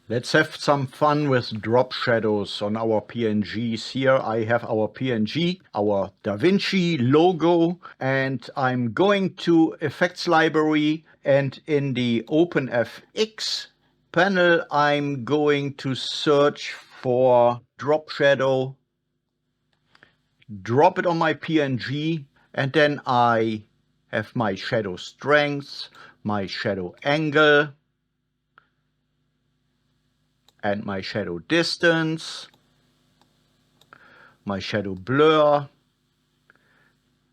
Let's have some fun with drop shadows on our PNGs. Here I have our PNG, our DaVinci logo, and I'm going to Effects Library, and in the OpenFX panel I'm going to search for drop shadow, drop it on my PNG, and then I have my shadow strength, my shadow angle, and my shadow distance, my shadow blur.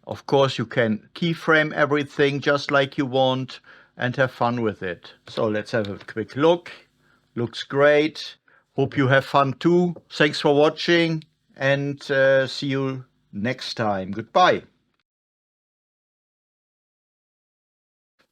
Of course, you can keyframe everything just like you want and have fun with it. So let's have a quick look. Looks great. Hope you have fun too. Thanks for watching, and see you next time. Goodbye.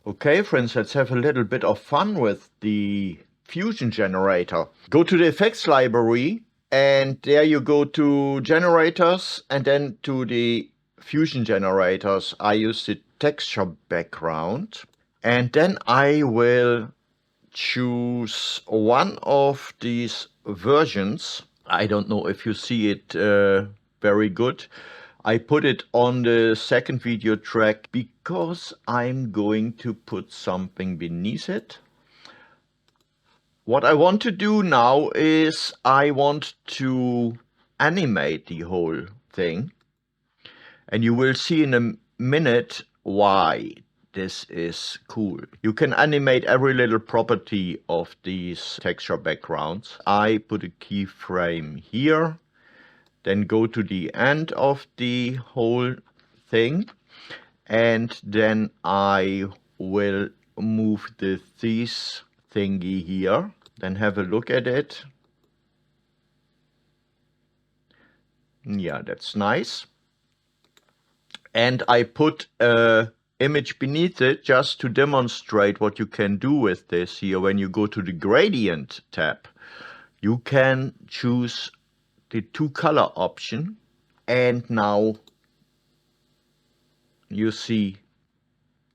Okay, friends, let's have a little bit of fun with the Fusion generator. Go to the effects library, and there you go to generators, and then to the Fusion generators. I use the texture background, and then I will choose one of these versions. I don't know if you see it very good. I put it on the second video track because I'm going to put something beneath it. What I want to do now is I want to animate the whole thing, and you will see in a minute why this is cool. You can animate every little property of these texture backgrounds. I put a keyframe here, then go to the end of the whole thing, and then I will move the this thingy here, then have a look at it. Yeah, that's nice. And I put a image beneath it just to demonstrate what you can do with this here. When you go to the gradient tab, you can choose the two color option, and now you see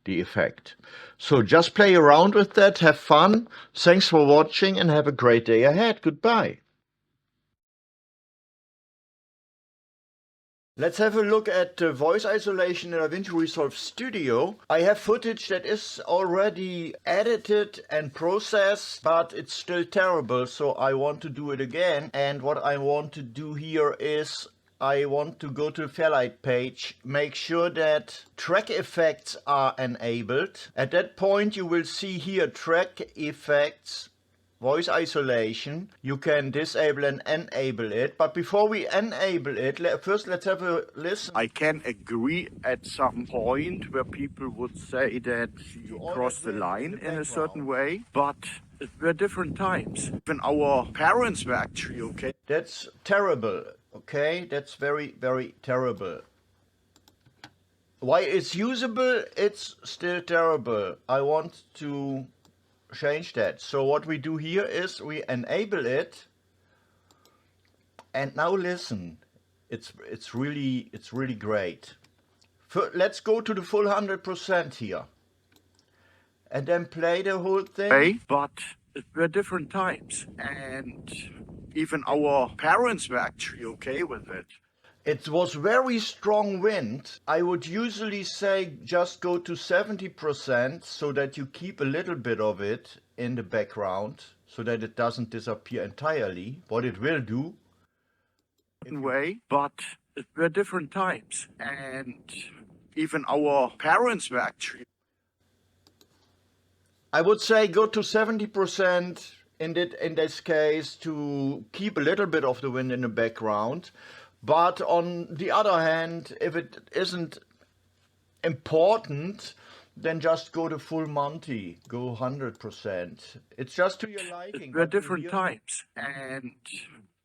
the effect. So just play around with that, have fun. Thanks for watching and have a great day ahead. Goodbye. Let's have a look at voice isolation in DaVinci Resolve Studio. I have footage that is already edited and processed, but it's still terrible, so I want to do it again. And what I want to do here is I want to go to the Fairlight page, make sure that track effects are enabled. At that point you will see here track effects, voice isolation. You can disable and enable it, but before we enable it, first let's have a listen. I can agree at some point where people would say that you crossed the line in a certain way, but it were different times. When our parents were actually okay. That's terrible, okay? That's very, very terrible. Why it's usable, it's still terrible. I want to change that. So what we do here is we enable it, and now listen. It's really great. Let's go to the full 100% here, and then play the whole thing. But it were different times, and even our parents were actually okay with it. It was very strong wind. I would usually say just go to 70% so that you keep a little bit of it in the background so that it doesn't disappear entirely. What it will do. But it were different times, and even our parents were actually. I would say go to 70% in this case to keep a little bit of the wind in the background. But on the other hand, if it isn't important, then just go to full Monty, go 100%. It's just to your liking. There were different times, and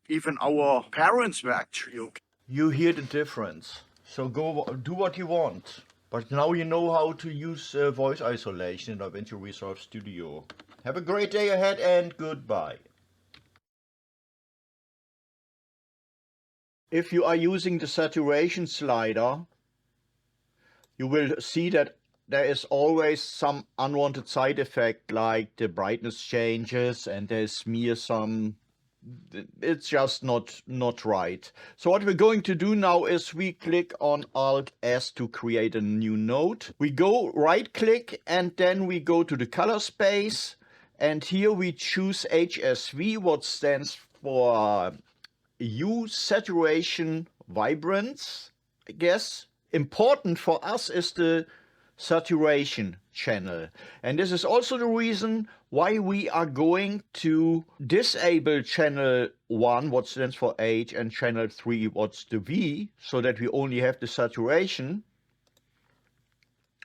even our parents were actually okay. You hear the difference. So go do what you want. But now you know how to use voice isolation in DaVinci Resolve Studio. Have a great day ahead and goodbye. If you are using the saturation slider, you will see that there is always some unwanted side effect, like the brightness changes and they smear some. It's just not right. So what we're going to do now is we click on Alt S to create a new node. We go right click and then we go to the color space, and here we choose HSV, what stands for Hue Saturation Vibrance, I guess. Important for us is the saturation channel, and this is also the reason why we are going to disable channel 1, what stands for H, and channel 3, what's the V, so that we only have the saturation.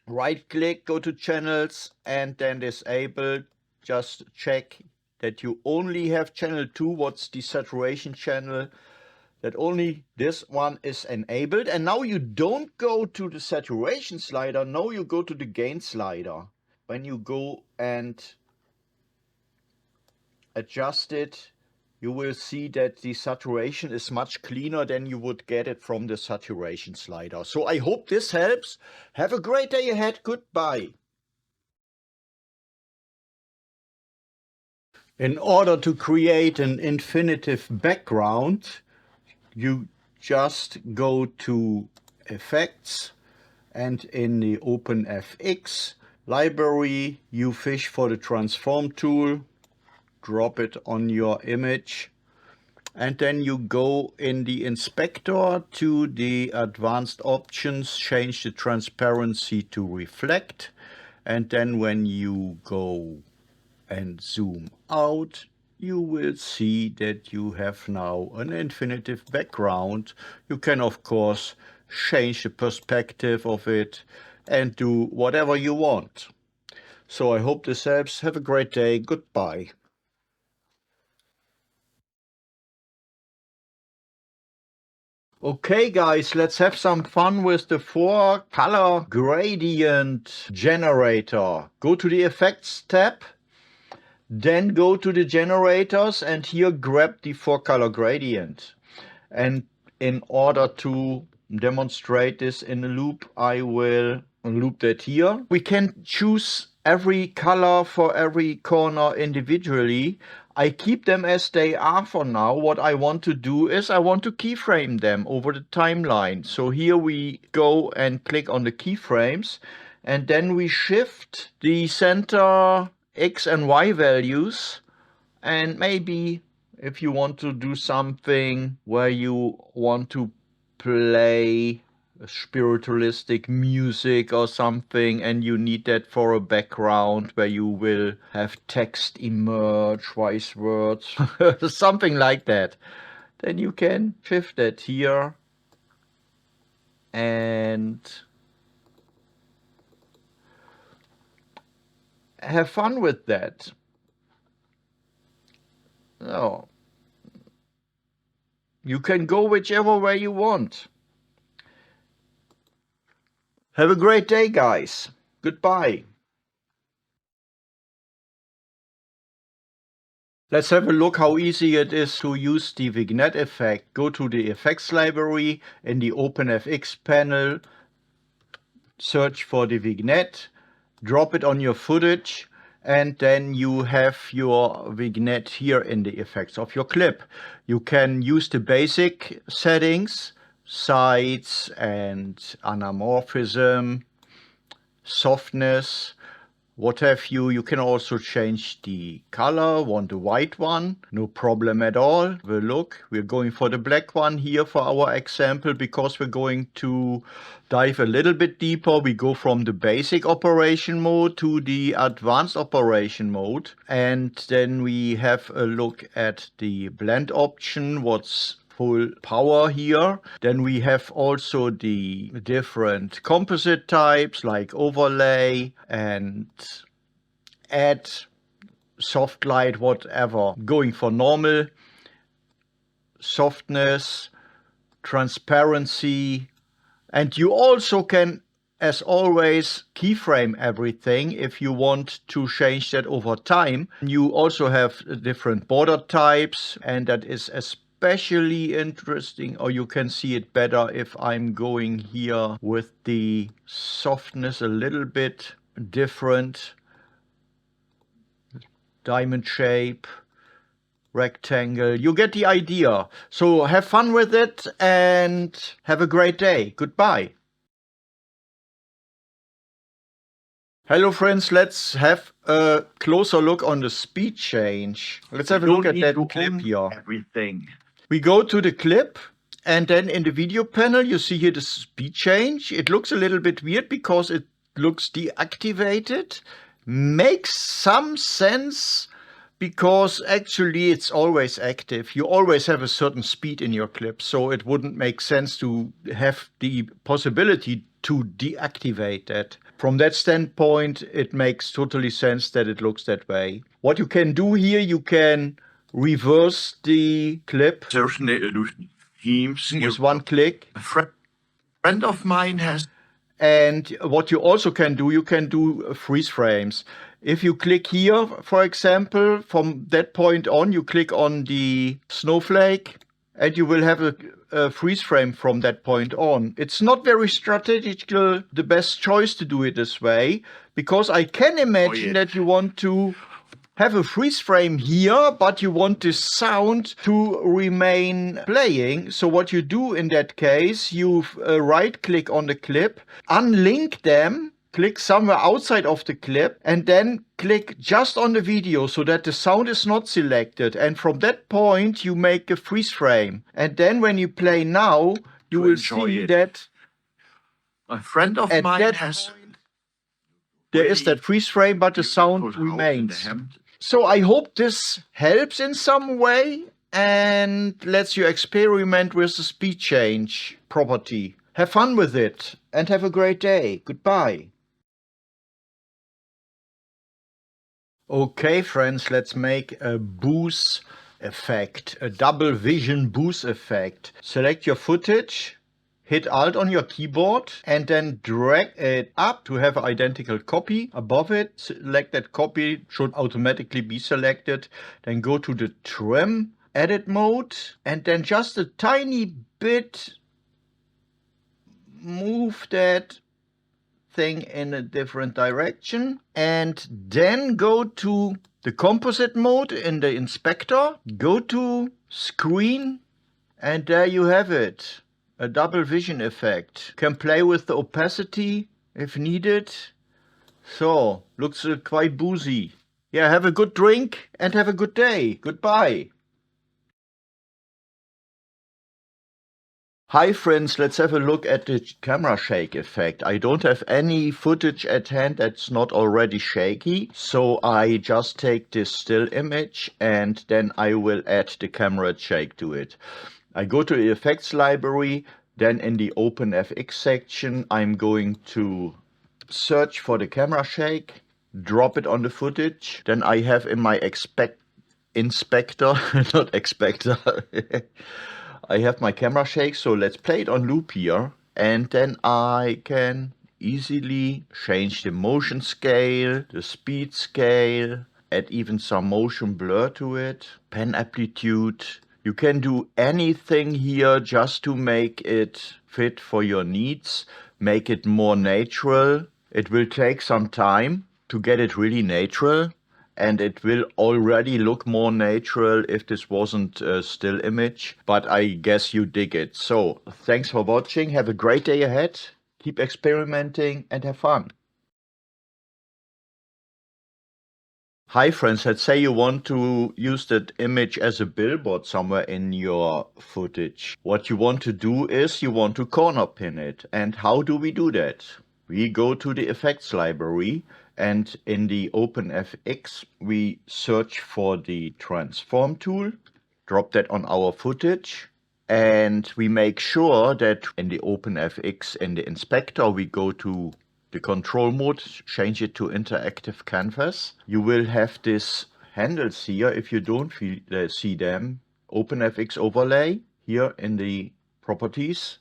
Right click, go to channels, and then disable. Just check that you only have channel 2, what's the saturation channel, that only this one is enabled. And now you don't go to the saturation slider, now you go to the gain slider. When you go and adjust it, you will see that the saturation is much cleaner than you would get it from the saturation slider. So I hope this helps. Have a great day ahead. Goodbye. In order to create an infinitive background, you just go to Effects, and in the OpenFX library you fish for the transform tool, drop it on your image, and then you go in the inspector to the advanced options, change the transparency to reflect, and then when you go and zoom out, you will see that you have now an infinitive background. You can of course change the perspective of it and do whatever you want. So I hope this helps. Have a great day. Goodbye. Okay guys, let's have some fun with the 4-color gradient generator. Go to the Effects tab, then go to the generators, and here grab the 4-color gradient. And in order to demonstrate this in a loop, I will loop that here. We can choose every color for every corner individually. I keep them as they are for now. What I want to do is I want to keyframe them over the timeline. So here we go and click on the keyframes, and then we shift the center X and Y values, and maybe if you want to do something where you want to play spiritualistic music or something, and you need that for a background where you will have text emerge, wise words, something like that, then you can shift that here and have fun with that. Oh, you can go whichever way you want. Have a great day, guys. Goodbye. Let's have a look how easy it is to use the Vignette Effect. Go to the Effects library in the OpenFX panel, search for the Vignette, drop it on your footage, and then you have your vignette here in the effects of your clip. You can use the basic settings, sides and anamorphism, softness, what have you. You can also change the color, want a white one, no problem at all. We'll look, we're going for the black one here for our example, because we're going to dive a little bit deeper. We go from the basic operation mode to the advanced operation mode, and then we have a look at the blend option, what's full power here. Then we have also the different composite types like overlay and add, soft light, whatever. Going for normal, softness, transparency, and you also can, as always, keyframe everything if you want to change that over time. You also have different border types, and that is especially interesting, or you can see it better if I'm going here with the softness a little bit different. Diamond shape, rectangle, you get the idea. So have fun with it and have a great day. Goodbye. Hello friends, let's have a closer look on the speed change. Let's have a look at that clip here. Everything. We go to the clip and then in the video panel you see here the speed change. It looks a little bit weird because it looks deactivated. Makes some sense because actually it's always active. You always have a certain speed in your clip, so it wouldn't make sense to have the possibility to deactivate that. From that standpoint, it makes totally sense that it looks that way. What you can do here, you can reverse the clip with one click. A friend of mine has. And what you also can do freeze frames. If you click here, for example, from that point on, you click on the snowflake and you will have a freeze frame from that point on. It's not very strategical, the best choice to do it this way, because I can imagine that you want to have a freeze frame here, but you want the sound to remain playing. So what you do in that case, you right click on the clip, unlink them, click somewhere outside of the clip, and then click just on the video so that the sound is not selected. And from that point, you make a freeze frame. And then when you play now, you will see that a friend of mine has. There is that freeze frame, but the sound remains. So I hope this helps in some way and lets you experiment with the speed change property. Have fun with it and have a great day. Goodbye. Okay, friends, let's make a boost effect, a double vision boost effect. Select your footage. Hit Alt on your keyboard and then drag it up to have an identical copy. Above it, select that copy, should automatically be selected. Then go to the trim edit mode and then just a tiny bit move that thing in a different direction. And then go to the composite mode in the inspector. Go to screen and there you have it. A double vision effect. Can play with the opacity if needed. So, looks quite boozy. Yeah, have a good drink and have a good day. Goodbye. Hi friends, let's have a look at the camera shake effect. I don't have any footage at hand that's not already shaky, so I just take this still image and then I will add the camera shake to it. I go to the effects library, then in the OpenFX section, I'm going to search for the camera shake, drop it on the footage. Then I have in my inspector, not expector, I have my camera shake. So let's play it on loop here. And then I can easily change the motion scale, the speed scale, add even some motion blur to it, pen amplitude. You can do anything here just to make it fit for your needs, make it more natural. It will take some time to get it really natural, and it will already look more natural if this wasn't a still image, but I guess you dig it. So thanks for watching, have a great day ahead, keep experimenting and have fun. Hi friends, let's say you want to use that image as a billboard somewhere in your footage. What you want to do is you want to corner pin it. And how do we do that? We go to the effects library and in the OpenFX we search for the transform tool, drop that on our footage, and we make sure that in the OpenFX in the inspector we go to the control mode, change it to interactive canvas. You will have this handles here if you don't see them. OpenFX overlay here in the properties.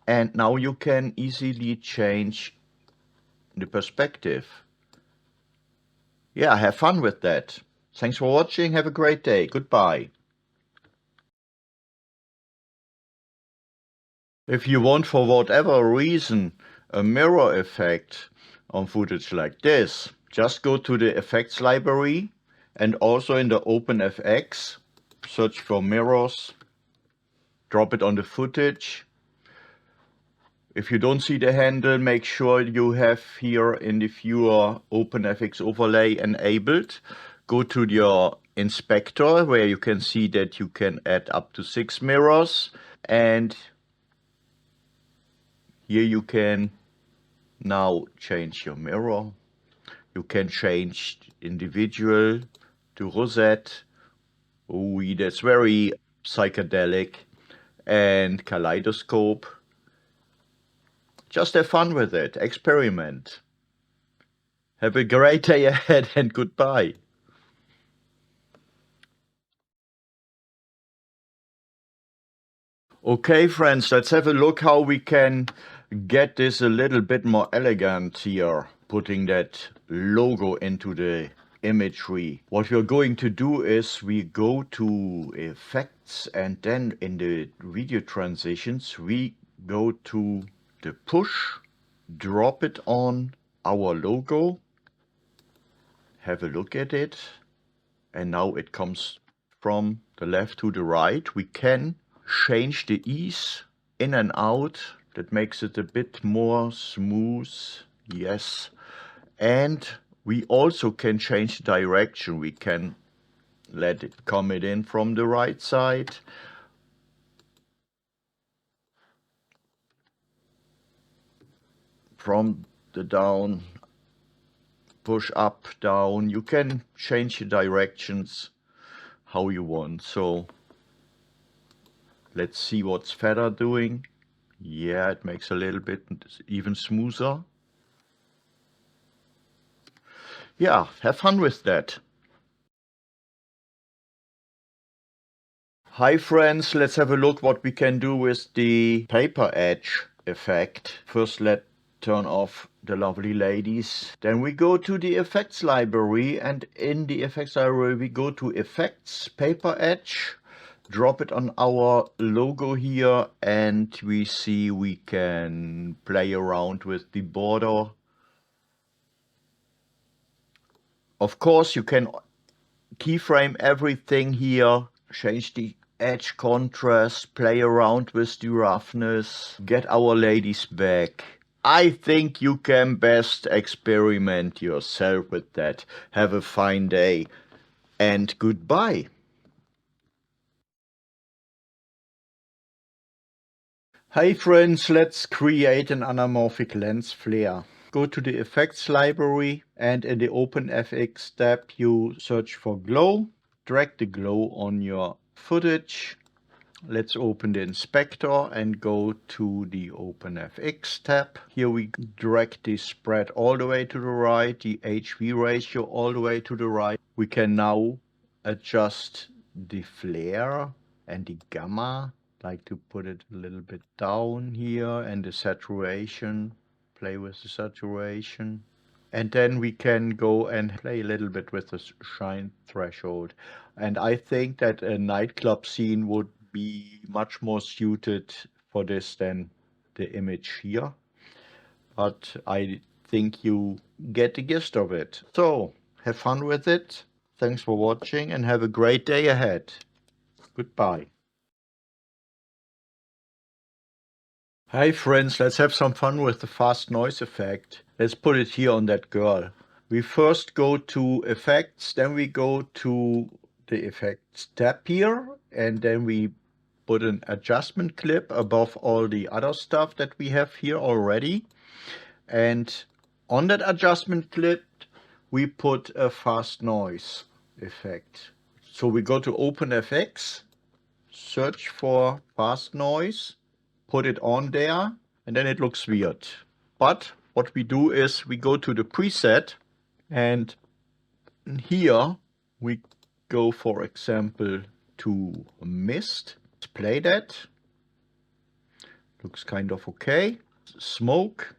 And now you can easily change the perspective. Yeah, have fun with that. Thanks for watching. Have a great day. Goodbye. If you want, for whatever reason, a mirror effect on footage like this, just go to the effects library and also in the OpenFX, search for mirrors, drop it on the footage. If you don't see the handle, make sure you have here in the viewer OpenFX overlay enabled. Go to your inspector where you can see that you can add up to 6 mirrors, and here you can now change your mirror. You can change individual to rosette. Oh, that's very psychedelic. And kaleidoscope. Just have fun with it. Experiment. Have a great day ahead and goodbye. Okay, friends, let's have a look how we can get this a little bit more elegant here, putting that logo into the imagery. What we're going to do is we go to effects, and then in the video transitions we go to the push, drop it on our logo, have a look at it, and now it comes from the left to the right. We can change the ease in and out. That makes it a bit more smooth. Yes. And we also can change the direction. We can let it come in from the right side. From the down, push up, down. You can change the directions how you want. So let's see what's feather doing. Yeah, it makes a little bit even smoother. Yeah, have fun with that. Hi friends, let's have a look what we can do with the paper edge effect. First let's turn off the lovely ladies. Then we go to the effects library, and in the effects library we go to effects, paper edge, drop it on our logo here, and we see we can play around with the border. Of course you can keyframe everything here, change the edge contrast, play around with the roughness, get our ladies back. I think you can best experiment yourself with that. Have a fine day and goodbye. Hi friends, let's create an anamorphic Lensflare. Go to the effects library, and in the OpenFX tab you search for glow. Drag the glow on your footage. Let's open the inspector and go to the OpenFX tab. Here we drag the spread all the way to the right, the HV ratio all the way to the right. We can now adjust the flare and the gamma. Like to put it a little bit down here, and the saturation, play with the saturation. And then we can go and play a little bit with the shine threshold. And I think that a nightclub scene would be much more suited for this than the image here. But I think you get the gist of it. So have fun with it. Thanks for watching and have a great day ahead. Goodbye. Hi friends, let's have some fun with the fast noise effect. Let's put it here on that girl. We first go to effects, then we go to the effects tab here, and then we put an adjustment clip above all the other stuff that we have here already. And on that adjustment clip, we put a fast noise effect. So we go to OpenFX, search for fast noise, put it on there, and then it looks weird. But what we do is we go to the preset, and here we go, for example, to mist. Let's play that. Looks kind of okay. Smoke.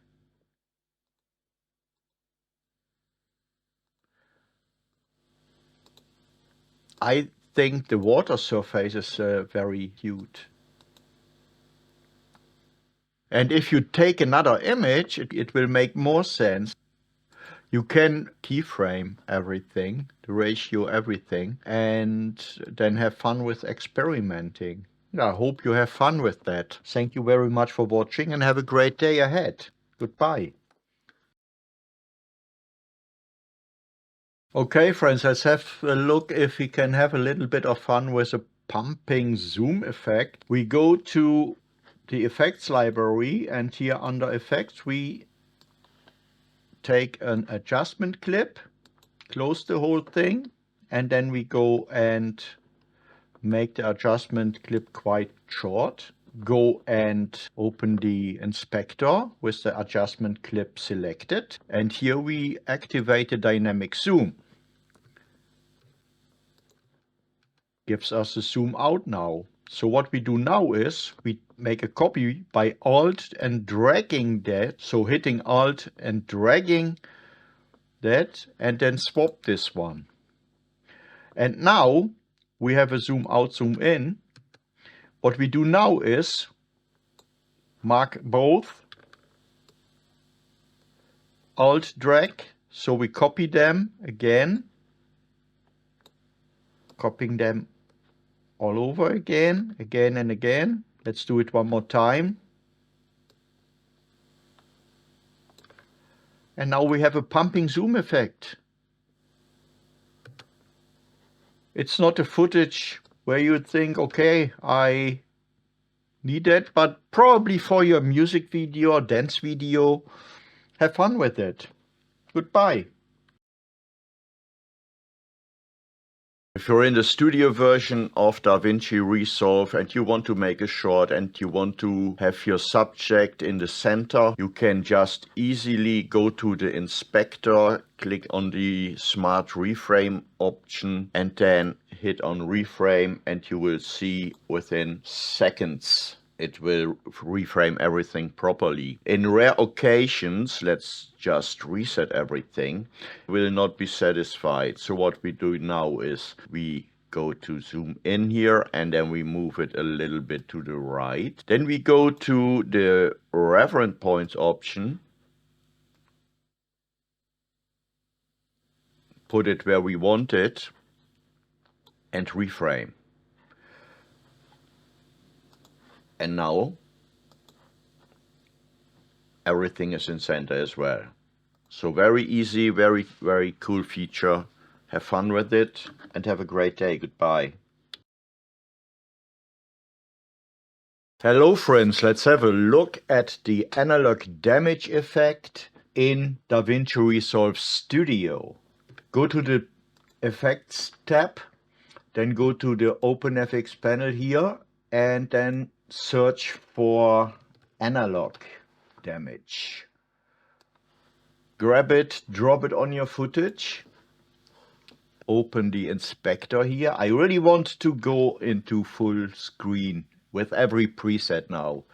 I think the water surface is very cute. And if you take another image, it will make more sense. You can keyframe everything, the ratio, everything, and then have fun with experimenting. I hope you have fun with that. Thank you very much for watching and have a great day ahead. Goodbye. Okay, friends, let's have a look if we can have a little bit of fun with a pumping zoom effect. We go to the effects library, and here under effects we take an adjustment clip, close the whole thing, and then we go and make the adjustment clip quite short. Go and open the inspector with the adjustment clip selected, and here we activate the dynamic zoom. Gives us a zoom out now. So what we do now is we make a copy by Alt and dragging that, so hitting Alt and dragging that, and then swap this one. And now we have a zoom out, zoom in. What we do now is mark both, Alt drag, so we copy them again, copying them all over again and again. Let's do it one more time. And now we have a pumping zoom effect. It's not a footage where you think, okay, I need it, but probably for your music video or dance video, have fun with it. Goodbye. If you're in the studio version of DaVinci Resolve and you want to make a short and you want to have your subject in the center, you can just easily go to the inspector, click on the Smart Reframe option, and then hit on Reframe, and you will see within seconds it will reframe everything properly. In rare occasions, let's just reset everything, will not be satisfied. So what we do now is we go to zoom in here and then we move it a little bit to the right. Then we go to the reference points option, put it where we want it, and reframe. And now everything is in center as well. So very easy, very cool feature. Have fun with it and have a great day. Goodbye. Hello friends, let's have a look at the analog damage effect in DaVinci Resolve Studio. Go to the Effects tab, then go to the OpenFX panel here, and then search for analog damage. Grab it, drop it on your footage. Open the inspector here. I really want to go into full screen with every preset now.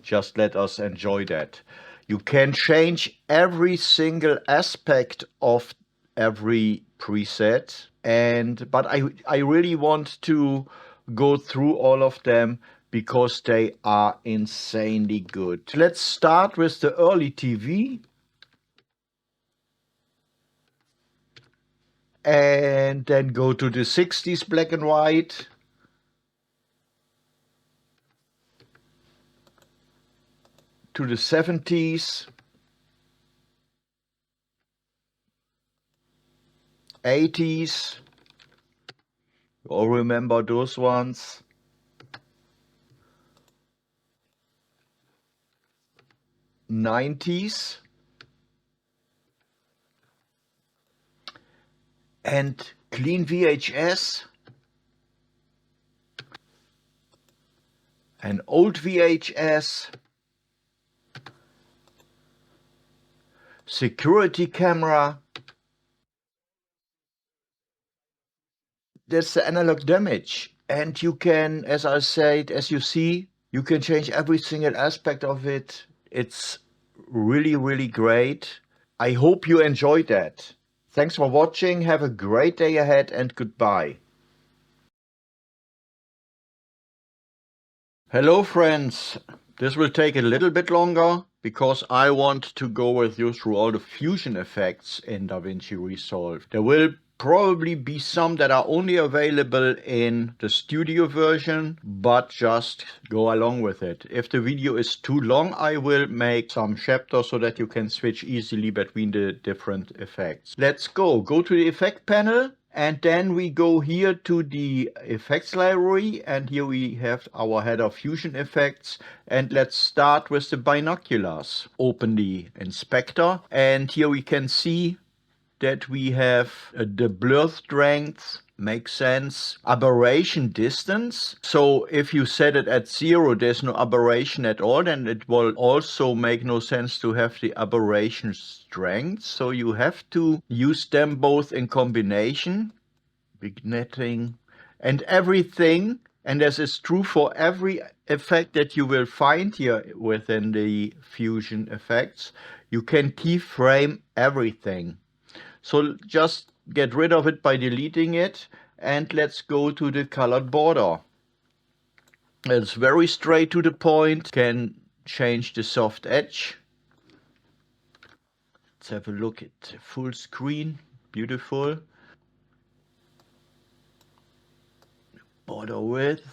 Just let us enjoy that. You can change every single aspect of every preset, but I really want to go through all of them because they are insanely good. Let's start with the early TV. And then go to the 60s black and white. To the 70s. 80s. You all remember those ones. 90s. And clean VHS. And old VHS. Security camera. That's the analog damage. And you can, as I said, as you see, you can change every single aspect of it. It's really great. I hope you enjoyed that. Thanks for watching. Have a great day ahead and goodbye. Hello friends. This will take a little bit longer because I want to go with you through all the fusion effects in DaVinci Resolve. There will probably be some that are only available in the studio version, but just go along with it. If the video is too long, I will make some chapters so that you can switch easily between the different effects. Let's go to the effect panel. And then we go here to the effects library, and here we have our header fusion effects. And let's start with the binoculars. Open the inspector, and here we can see that we have the blur strength, makes sense, aberration distance. So if you set it at 0, there's no aberration at all, then it will also make no sense to have the aberration strength. So you have to use them both in combination, vignetting and everything. And this is true for every effect that you will find here within the fusion effects. You can keyframe everything. So just get rid of it by deleting it, and let's go to the colored border. It's very straight to the point. Can change the soft edge. Let's have a look at full screen. Beautiful. Border width.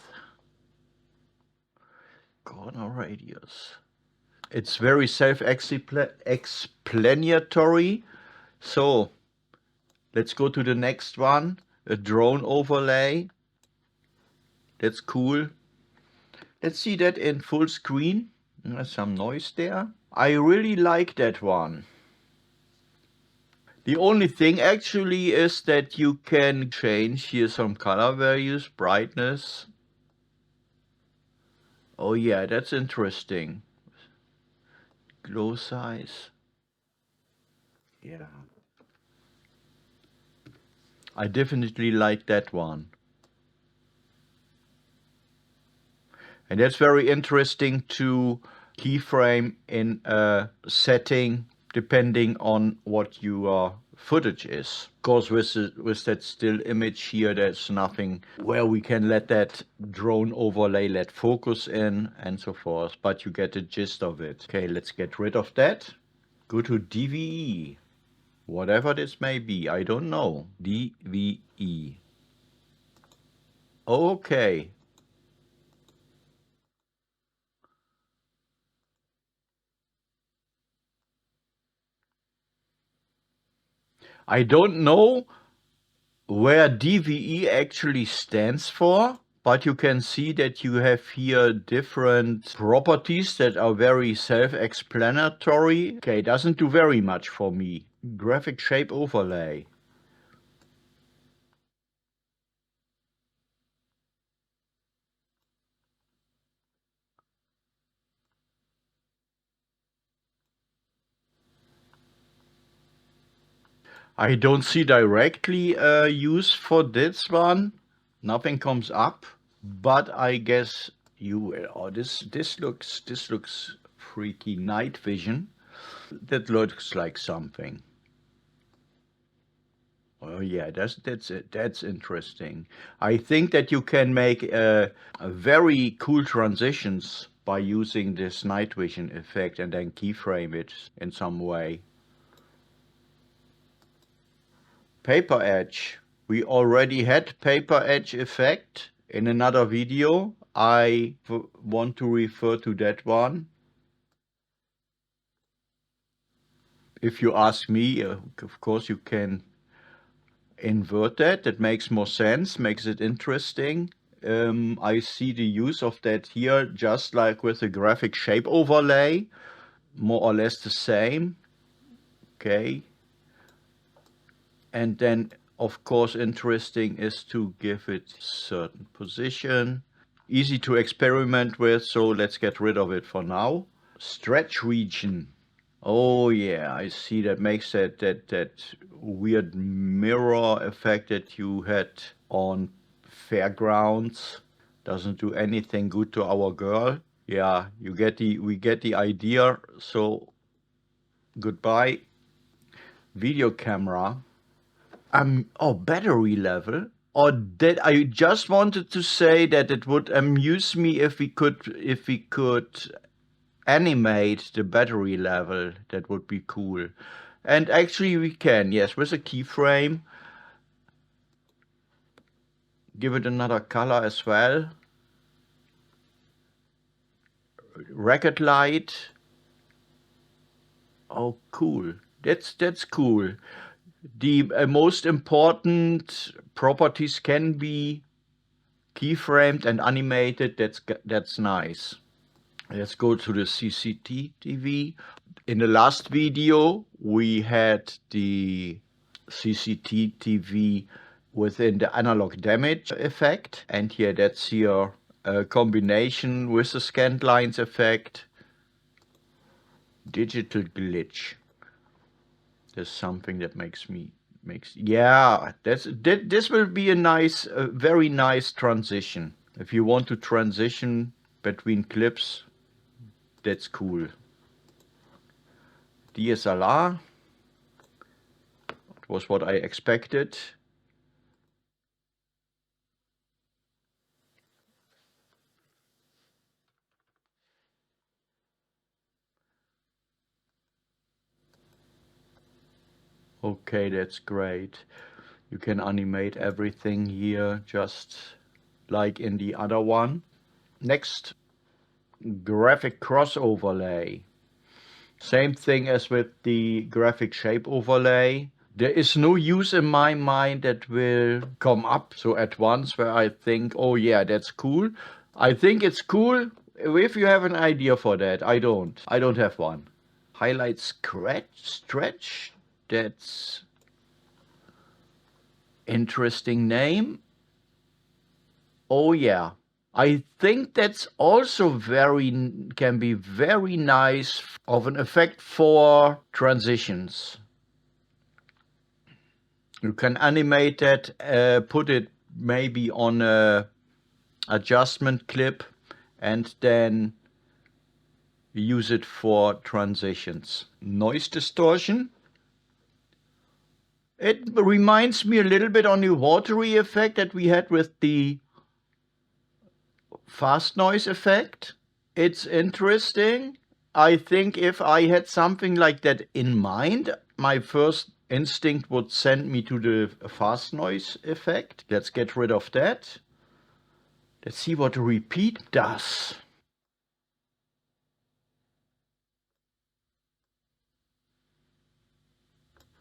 Corner radius. It's very self-explanatory. So let's go to the next one, a drone overlay. That's cool. Let's see that in full screen. There's some noise there. I really like that one. The only thing actually is that you can change here some color values, brightness. Oh yeah, that's interesting. Glow size. Yeah. I definitely like that one. And that's very interesting to keyframe in a setting depending on what your footage is. Of course, with that still image here, there's nothing where we can let that drone overlay let focus in and so forth, but you get the gist of it. Okay, let's get rid of that. Go to DVE. Whatever this may be, I don't know. DVE. Okay. I don't know where DVE actually stands for, but you can see that you have here different properties that are very self-explanatory. Okay, doesn't do very much for me. Graphic shape overlay. I don't see directly use for this one. Nothing comes up, but I guess you will. Oh, this looks freaky. Night vision. That looks like something. Oh yeah, that's it. That's interesting. I think that you can make a very cool transitions by using this night vision effect and then keyframe it in some way. Paper edge. We already had paper edge effect in another video. I want to refer to that one. If you ask me, of course you can invert that. That makes more sense, makes it interesting. I see the use of that here just like with the graphic shape overlay, more or less the same. Okay. And then of course interesting is to give it certain position. Easy to experiment with, so let's get rid of it for now. Stretch region. Oh yeah, I see. That makes that weird mirror effect that you had on Fairgrounds. Doesn't do anything good to our girl. Yeah, we get the idea. So goodbye. Video camera. Oh, battery level. Or that I just wanted to say that it would amuse me if we could animate the battery level. That would be cool. And actually we can, yes, with a keyframe. Give it another color as well. Record light. Oh, cool. That's cool. The most important properties can be keyframed and animated. That's nice. Let's go to the CCTV. In the last video, we had the CCTV within the analog damage effect. And here, that's here a combination with the Scanlines effect. Digital glitch. There's something that yeah, this will be a nice, very nice transition. If you want to transition between clips, that's cool. DSLR, it was what I expected. Okay, that's great. You can animate everything here just like in the other one. Next, graphic cross overlay. Same thing as with the graphic shape overlay. There is no use in my mind that will come up so at once where I think, oh yeah, that's cool. I think it's cool if you have an idea for that. I don't have one. Highlight stretch. That's interesting name. Oh yeah. I think that's also can be very nice of an effect for transitions. You can animate that, put it maybe on a adjustment clip and then use it for transitions. Noise distortion. It reminds me a little bit on the watery effect that we had with the fast noise effect. It's interesting. I think if I had something like that in mind, my first instinct would send me to the fast noise effect. Let's get rid of that. Let's see what the repeat does.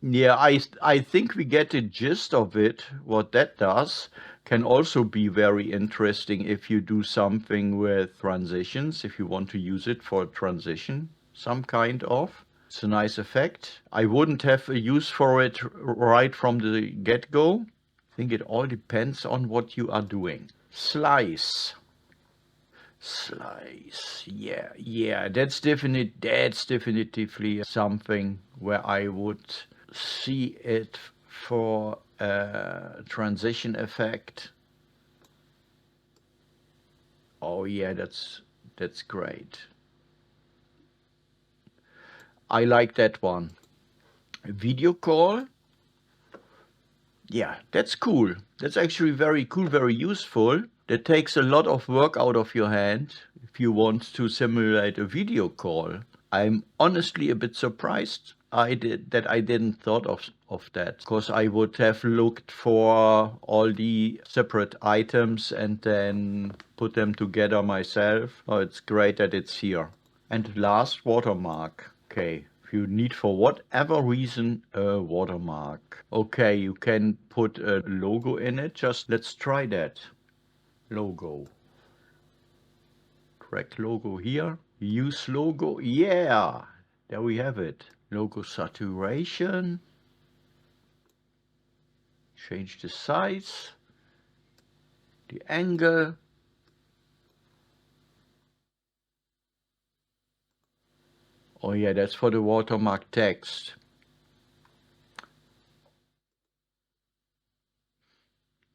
Yeah, I think we get the gist of it. What that does can also be very interesting if you do something with transitions, if you want to use it for transition, some kind of. It's a nice effect. I wouldn't have a use for it right from the get-go. I think it all depends on what you are doing. Slice. Yeah, that's definitively something where I would see it for a transition effect. Oh yeah, that's great. I like that one. Video call. Yeah, that's cool. That's actually very cool, very useful. That takes a lot of work out of your hand if you want to simulate a video call. I'm honestly a bit surprised I didn't thought of that, because I would have looked for all the separate items and then put them together myself. Oh, it's great that it's here. And last, watermark. Okay, if you need for whatever reason a watermark. Okay, you can put a logo in it. Let's try that. Logo. Drag logo here. Use logo. Yeah, there we have it. Logo saturation. Change the size, the angle. Oh yeah, that's for the watermark text.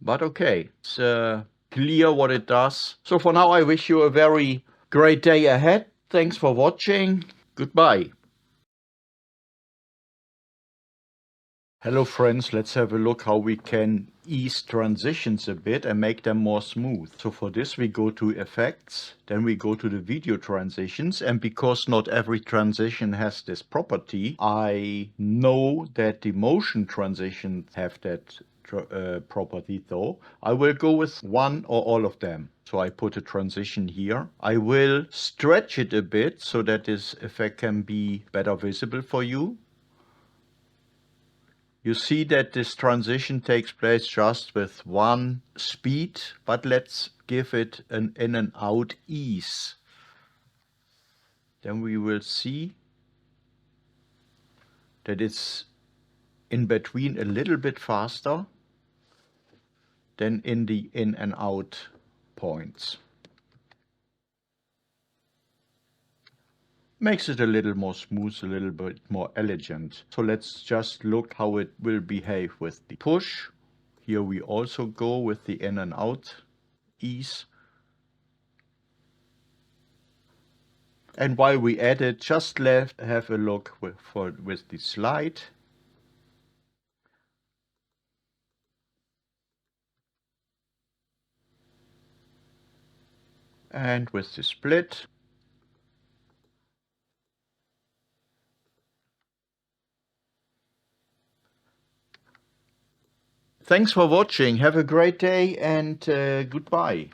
But okay, it's clear what it does. So for now, I wish you a very great day ahead. Thanks for watching. Goodbye. Hello friends, let's have a look how we can ease transitions a bit and make them more smooth. So for this we go to Effects, then we go to the video transitions, and because not every transition has this property, I know that the motion transitions have that property though. I will go with one or all of them. So I put a transition here. I will stretch it a bit so that this effect can be better visible for you. You see that this transition takes place just with one speed, but let's give it an in and out ease. Then we will see that it's in between a little bit faster than in the in and out points. Makes it a little more smooth, a little bit more elegant. So let's just look how it will behave with the push. Here we also go with the in and out ease. And while we edit, just have a look with the slide. And with the split. Thanks for watching. Have a great day and goodbye.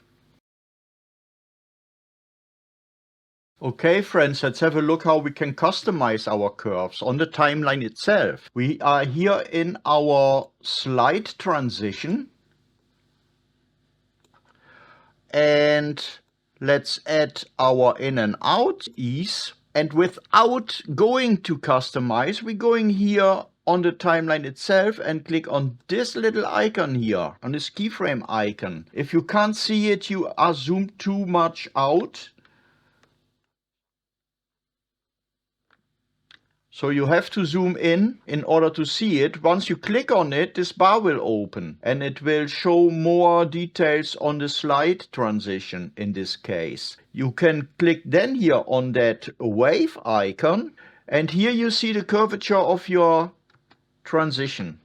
Okay friends, let's have a look how we can customize our curves on the timeline itself. We are here in our slide transition. And let's add our in and out ease. And without going to customize, we're going here on the timeline itself and click on this little icon here, on this keyframe icon. If you can't see it, you are zoomed too much out. So you have to zoom in order to see it. Once you click on it, this bar will open and it will show more details on the slide transition in this case. You can click then here on that wave icon, and here you see the curvature of your transition.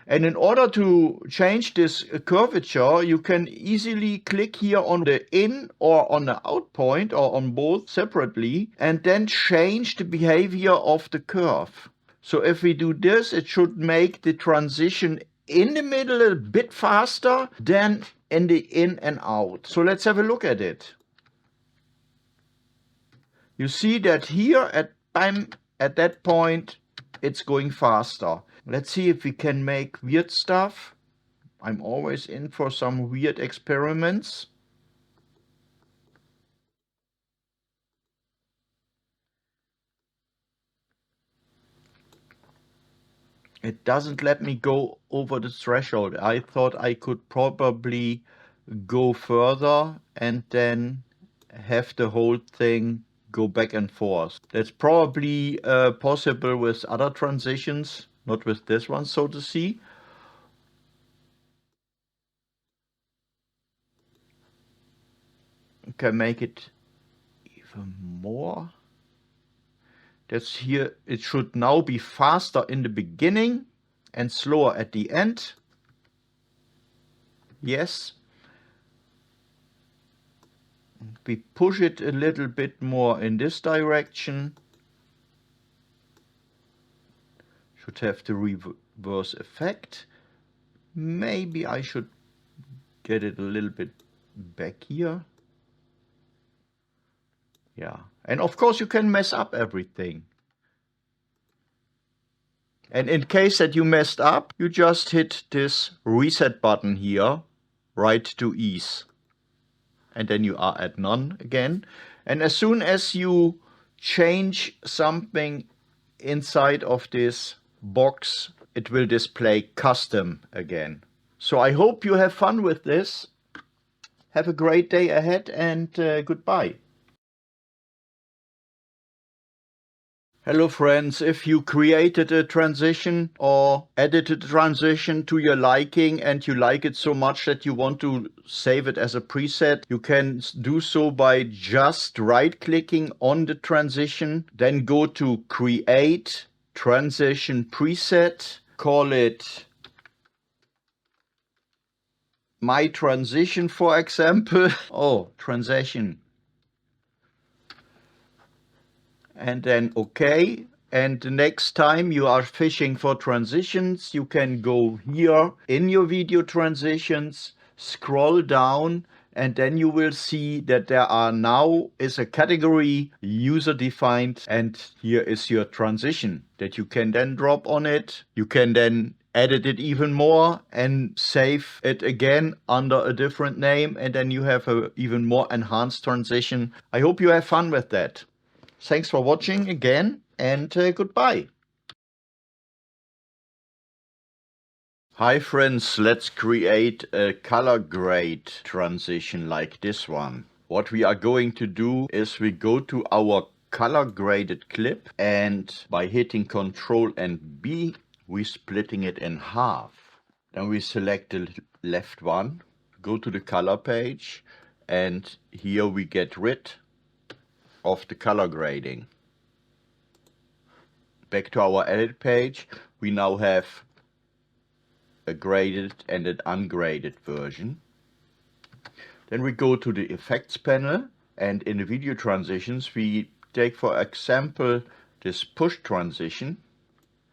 And in order to change this curvature, you can easily click here on the in or on the out point, or on both separately, and then change the behavior of the curve. So if we do this, it should make the transition in the middle a bit faster than in the in and out. So let's have a look at it. You see that here at that point, it's going faster. Let's see if we can make weird stuff. I'm always in for some weird experiments. It doesn't let me go over the threshold. I thought I could probably go further and then have the whole thing go back and forth. That's probably possible with other transitions, not with this one, so to see. Okay, make it even more. That's here. It should now be faster in the beginning and slower at the end. Yes. We push it a little bit more in this direction. Should have the reverse effect. Maybe I should get it a little bit back here. Yeah, and of course you can mess up everything. And in case that you messed up, you just hit this reset button here, right to ease. And then you are at none again. And as soon as you change something inside of this box, it will display custom again. So I hope you have fun with this. Have a great day ahead and goodbye. Hello friends, if you created a transition or edited a transition to your liking and you like it so much that you want to save it as a preset, you can do so by just right-clicking on the transition, then go to Create, transition preset, call it my transition, for example. Oh, transition. And then OK. And the next time you are fishing for transitions, you can go here in your video transitions, scroll down, and then you will see that there are now is a category user defined, and here is your transition that you can then drop on it. You can then edit it even more and save it again under a different name, and then you have a even more enhanced transition. I hope you have fun with that. Thanks for watching again, and goodbye. Hi friends, let's create a color grade transition like this one. What we are going to do is we go to our color graded clip, and by hitting Ctrl and B, we're splitting it in half. Then we select the left one, go to the color page, and here we get rid of the color grading. Back to our edit page, we now have a graded and an ungraded version. Then we go to the effects panel, and in the video transitions we take, for example, this push transition.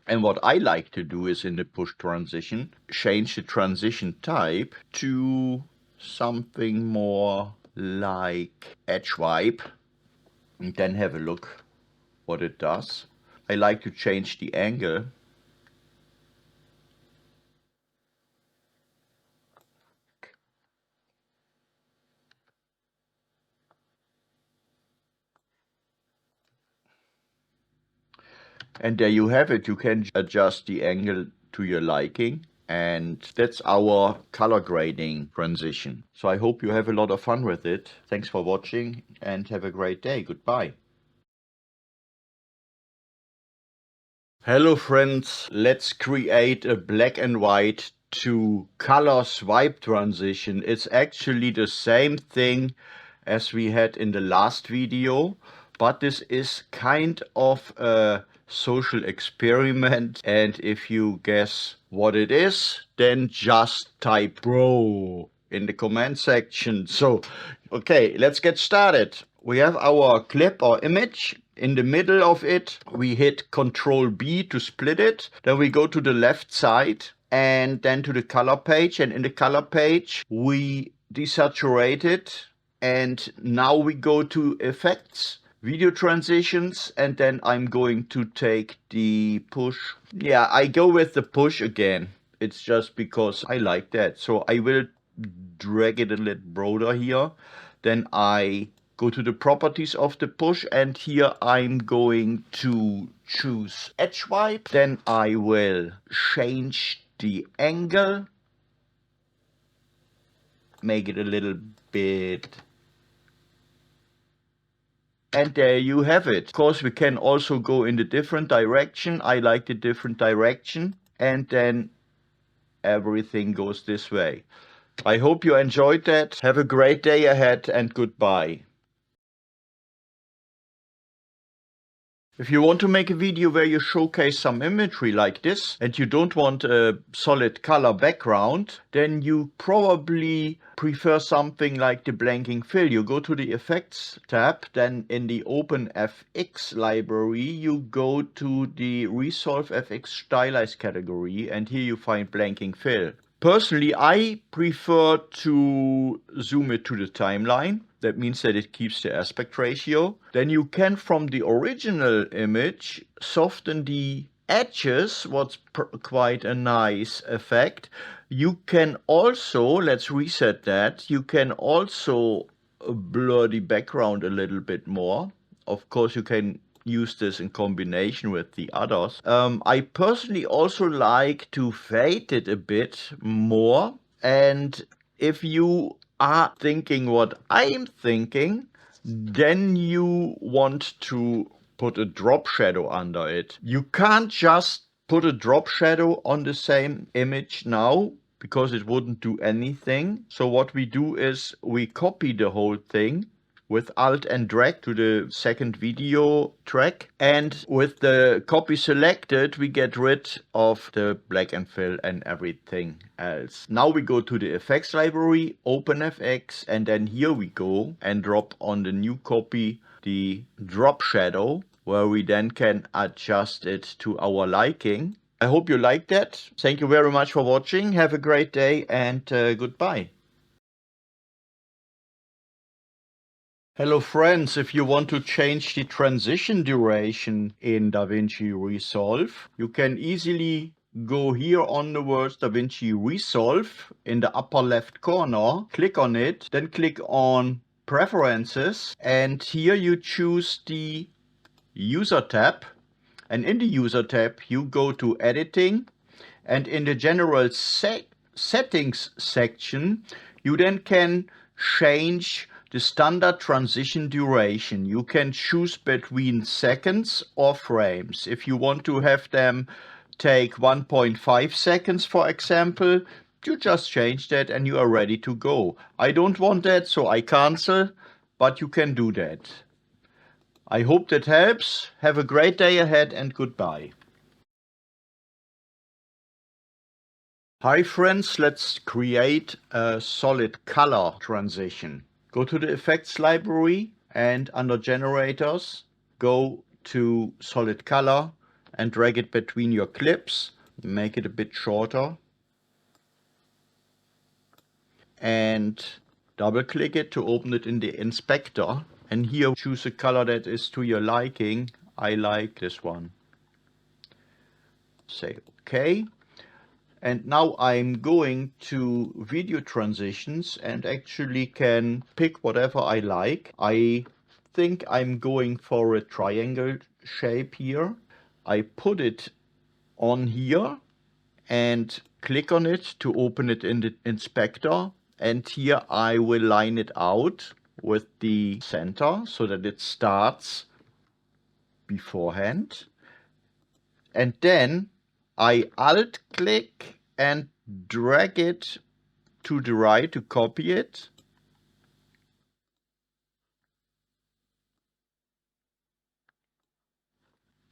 And what I like to do is in the push transition, change the transition type to something more like edge wipe, and then have a look what it does. I like to change the angle. And there you have it. You can adjust the angle to your liking. And that's our color grading transition. So I hope you have a lot of fun with it. Thanks for watching and have a great day. Goodbye. Hello friends, let's create a black and white to color swipe transition. It's actually the same thing as we had in the last video, but this is kind of a social experiment, and if you guess what it is, then just type bro in the comment section. So, okay, let's get started. We have our clip or image. In the middle of it, we hit Ctrl B to split it. Then we go to the left side and then to the color page. And in the color page, we desaturate it. And now we go to effects, video transitions, and then I'm going to take the push. Yeah, I go with the push again. It's just because I like that. So I will drag it a little broader here. Then I go to the properties of the push, and here I'm going to choose edge wipe. Then I will change the angle, make it a little bit, and there you have it. Of course, we can also go in the different direction. I like the different direction, and then everything goes this way. I hope you enjoyed that. Have a great day ahead, and goodbye. If you want to make a video where you showcase some imagery like this and you don't want a solid color background, then you probably prefer something like the blanking fill. You go to the Effects tab, then in the Open FX library, you go to the Resolve FX Stylize category, and here you find blanking fill. Personally, I prefer to zoom it to the timeline. That means that it keeps the aspect ratio. Then you can, from the original image, soften the edges, what's quite a nice effect. You can also, let's reset that, you can also blur the background a little bit more. Of course, you can use this in combination with the others. I personally also like to fade it a bit more, and if you are thinking what I'm thinking, then you want to put a drop shadow under it. You can't just put a drop shadow on the same image now, because it wouldn't do anything. So what we do is we copy the whole thing, with Alt and drag to the second video track. And with the copy selected, we get rid of the black and fill and everything else. Now we go to the effects library, open FX, and then here we go and drop on the new copy the drop shadow, where we then can adjust it to our liking. I hope you liked that. Thank you very much for watching. Have a great day and goodbye. Hello friends, if you want to change the transition duration in DaVinci Resolve, you can easily go here on the words DaVinci Resolve in the upper left corner, click on it, then click on Preferences, and here you choose the User tab, and in the User tab you go to Editing, and in the General Settings section you then can change the standard transition duration. You can choose between seconds or frames. If you want to have them take 1.5 seconds, for example, you just change that and you are ready to go. I don't want that, so I cancel, but you can do that. I hope that helps. Have a great day ahead and goodbye. Hi friends, let's create a solid color transition. Go to the effects library and under generators, go to solid color and drag it between your clips. Make it a bit shorter. And double click it to open it in the inspector. And here choose a color that is to your liking. I like this one. Say OK. And now I'm going to video transitions and actually can pick whatever I like. I think I'm going for a triangle shape here. I put it on here and click on it to open it in the inspector. And here I will line it out with the center so that it starts beforehand. And then I alt click and drag it to the right to copy it.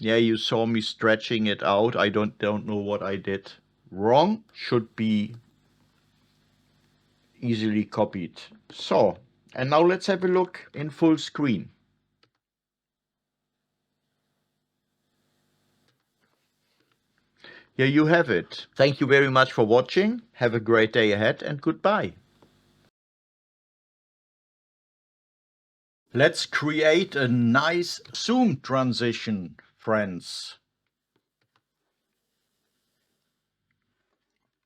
Yeah, you saw me stretching it out. I don't know what I did wrong. Should be easily copied. So, and now let's have a look in full screen. Here you have it. Thank you very much for watching. Have a great day ahead and goodbye. Let's create a nice zoom transition, friends.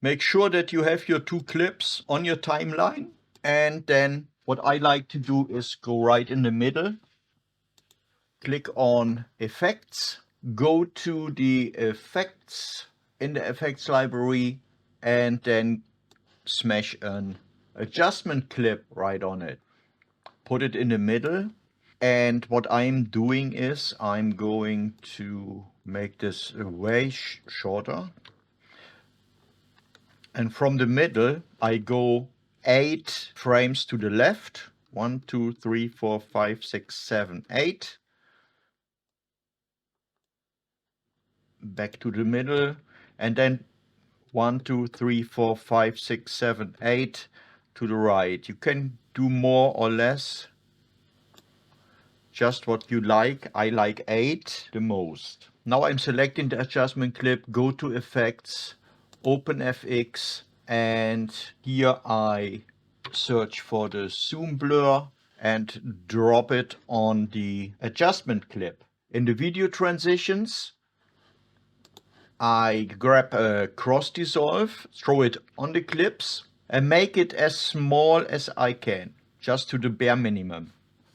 Make sure that you have your two clips on your timeline. And then what I like to do is go right in the middle. Click on Effects. Go to the Effects in the Effects library and then smash an adjustment clip right on it. Put it in the middle. And what I'm doing is I'm going to make this way shorter. And from the middle, I go 8 frames to the left. 1, 2, 3, 4, 5, 6, 7, 8. Back to the middle. And then 1, 2, 3, 4, 5, 6, 7, 8 to the right. You can do more or less. Just what you like. I like 8 the most. Now I'm selecting the adjustment clip, go to Effects, open FX, and here I search for the zoom blur and drop it on the adjustment clip. In the video transitions, I grab a cross dissolve, throw it on the clips, and make it as small as I can, just to the bare minimum.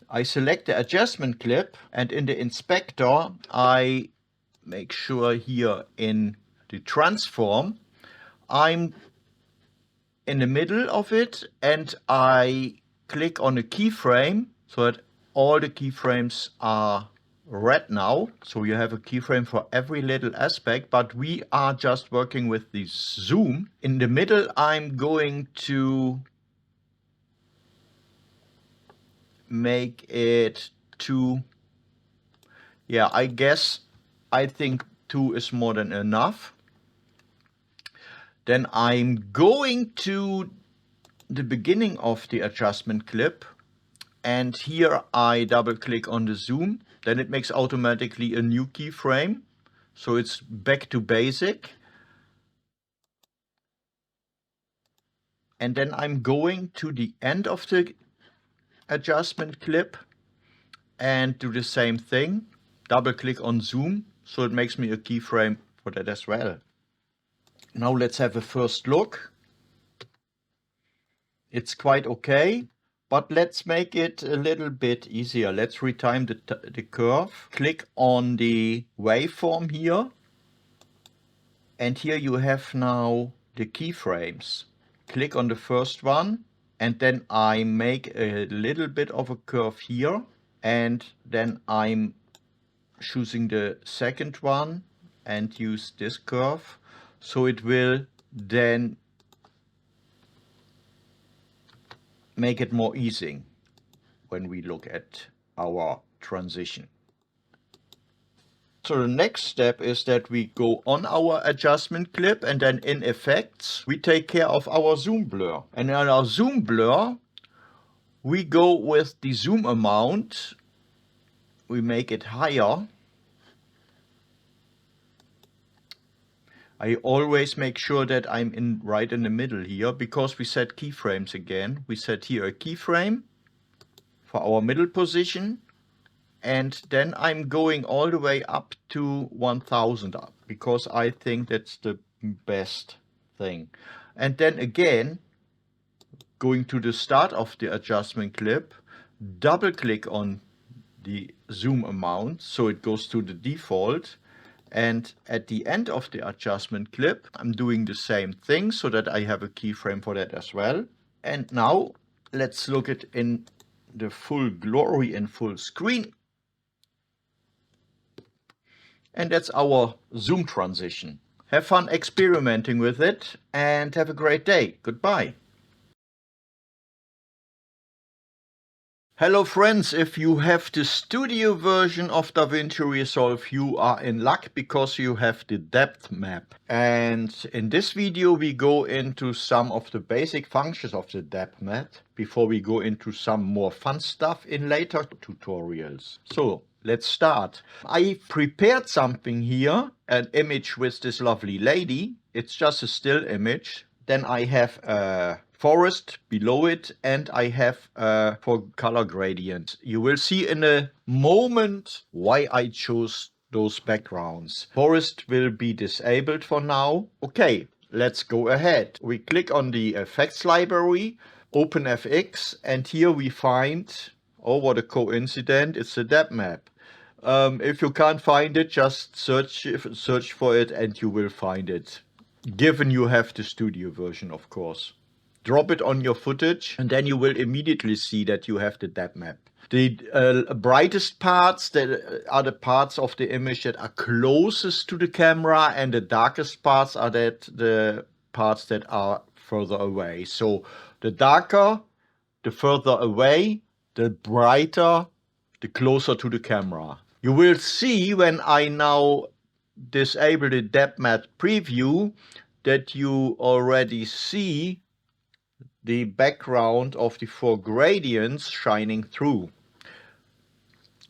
I select the adjustment clip, and in the inspector I make sure here in the transform I'm in the middle of it, and I click on a keyframe so that all the keyframes are red now. So you have a keyframe for every little aspect, but we are just working with the zoom. In the middle I'm going to make it 2. Yeah, I think 2 is more than enough. Then I'm going to the beginning of the adjustment clip, and here I double click on the zoom. Then it makes automatically a new keyframe, so it's back to basic. And then I'm going to the end of the adjustment clip and do the same thing. Double click on zoom, so it makes me a keyframe for that as well. Now let's have a first look. It's quite okay, but let's make it a little bit easier. Let's retime the curve. Click on the waveform here. And here you have now the keyframes. Click on the first one, and then I make a little bit of a curve here, and then I'm choosing the second one and use this curve, so it will then make it more easy when we look at our transition. So the next step is that we go on our adjustment clip, and then in effects we take care of our zoom blur. And in our zoom blur we go with the zoom amount, we make it higher. I always make sure that I'm right in the middle here, because we set keyframes again. We set here a keyframe for our middle position, and then I'm going all the way up to 1000 up, because I think that's the best thing. And then again, going to the start of the adjustment clip, double click on the zoom amount so it goes to the default. And at the end of the adjustment clip, I'm doing the same thing so that I have a keyframe for that as well. And now let's look at in the full glory in full screen. And that's our zoom transition. Have fun experimenting with it and have a great day. Goodbye. Hello friends, if you have the studio version of DaVinci Resolve, you are in luck because you have the depth map. And in this video we go into some of the basic functions of the depth map before we go into some more fun stuff in later tutorials. So let's start. I prepared something here, an image with this lovely lady. It's just a still image. Then I have a forest below it, and I have for color gradient. You will see in a moment why I chose those backgrounds. Forest will be disabled for now. Okay, let's go ahead. We click on the effects library, open FX, and here we find, oh what a coincidence, it's a depth map. If you can't find it, just search for it and you will find it. Given you have the studio version, of course. Drop it on your footage, and then you will immediately see that you have the depth map. The brightest parts that are the parts of the image that are closest to the camera, and the darkest parts are the parts that are further away. So the darker, the further away, the brighter, the closer to the camera. You will see when I now disable the depth map preview that you already see the background of the four gradients shining through.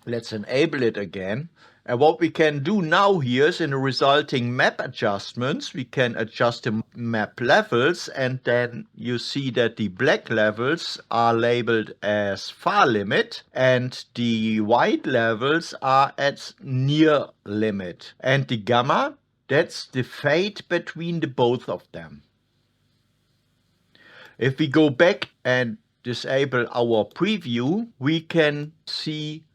Let's enable it again. And what we can do now here is in the resulting map adjustments, we can adjust the map levels, and then you see that the black levels are labeled as far limit and the white levels are at near limit. And the gamma, that's the fade between the both of them. If we go back and disable our preview, we can see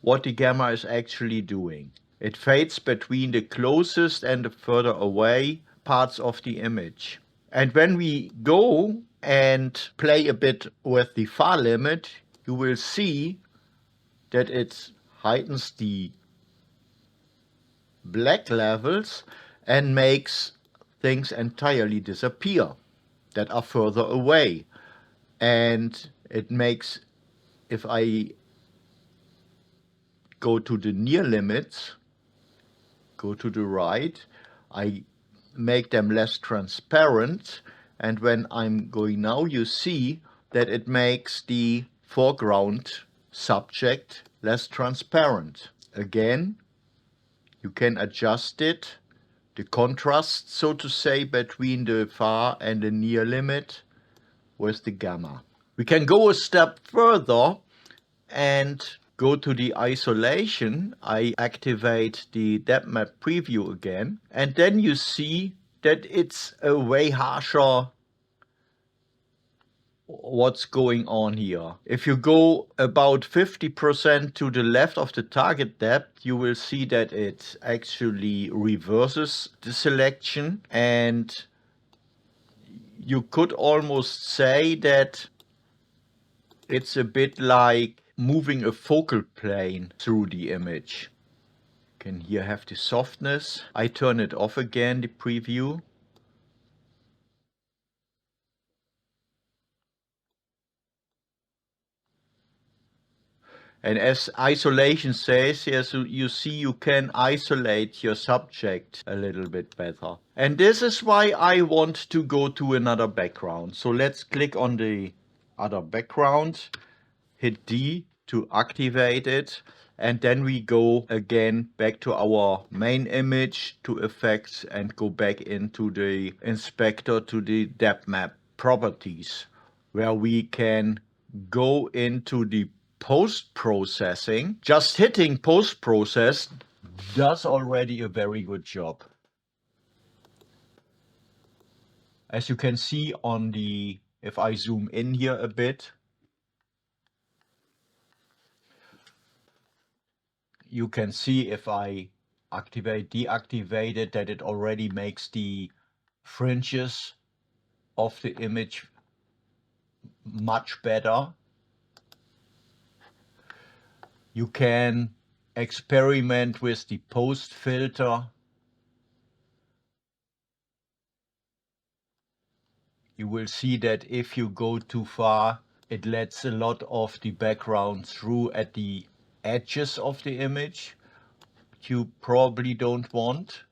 what the gamma is actually doing. It fades between the closest and the further away parts of the image. And when we go and play a bit with the far limit, you will see that it heightens the black levels and makes things entirely disappear that are further away. and it makes, if I go to the near limits, go to the right, I make them less transparent, and when I'm going now, you see that it makes the foreground subject less transparent. Again, you can adjust it, the contrast, so to say, between the far and the near limit with the gamma. We can go a step further and go to the isolation. I activate the depth map preview again, and then you see that it's a way harsher what's going on here. If you go about 50% to the left of the target depth, you will see that it actually reverses the selection, and you could almost say that it's a bit like moving a focal plane through the image. You can here have the softness. I turn it off again, the preview. And as isolation says, yes, you see you can isolate your subject a little bit better. And this is why I want to go to another background. So let's click on the other background, hit D to activate it, and then we go again back to our main image, to effects, and go back into the inspector to the depth map properties, where we can go into the post-processing. Just hitting post-process does already a very good job. As you can see on the, if I zoom in here a bit, you can see if I deactivate it, that it already makes the fringes of the image much better. You can experiment with the post filter. You will see that if you go too far, it lets a lot of the background through at the edges of the image, which you probably don't want.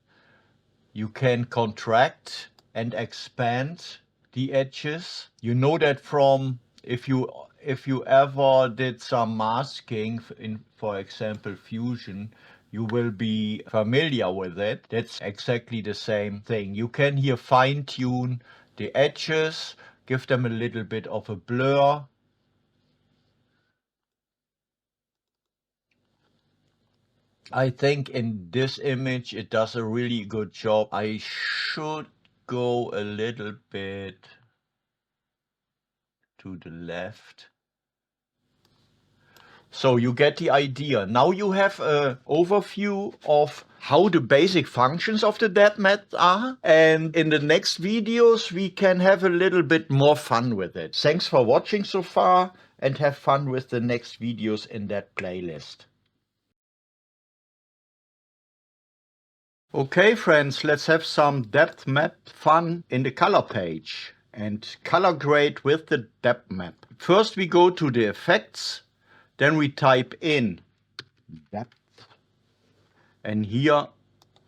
You can contract and expand the edges. You know that from, if you ever did some masking in, for example, Fusion, you will be familiar with it. That's exactly the same thing. You can here fine tune the edges, give them a little bit of a blur. I think in this image it does a really good job. I should go a little bit to the left. So you get the idea. Now you have an overview of how the basic functions of the depth map are. And in the next videos, we can have a little bit more fun with it. Thanks for watching so far, and have fun with the next videos in that playlist. Okay, friends, let's have some depth map fun in the color page and color grade with the depth map. First, we go to the effects. Then we type in depth, and here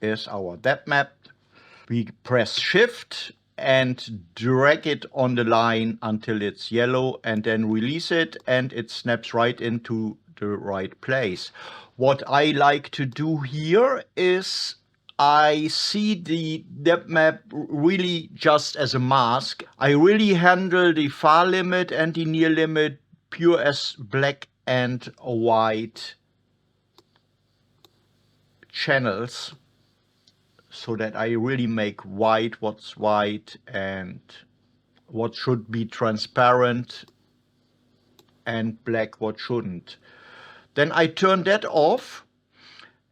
is our depth map. We press Shift and drag it on the line until it's yellow, and then release it, and it snaps right into the right place. What I like to do here is I see the depth map really just as a mask. I really handle the far limit and the near limit pure as black and white channels, so that I really make white what's white and what should be transparent, and black what shouldn't. Then I turn that off,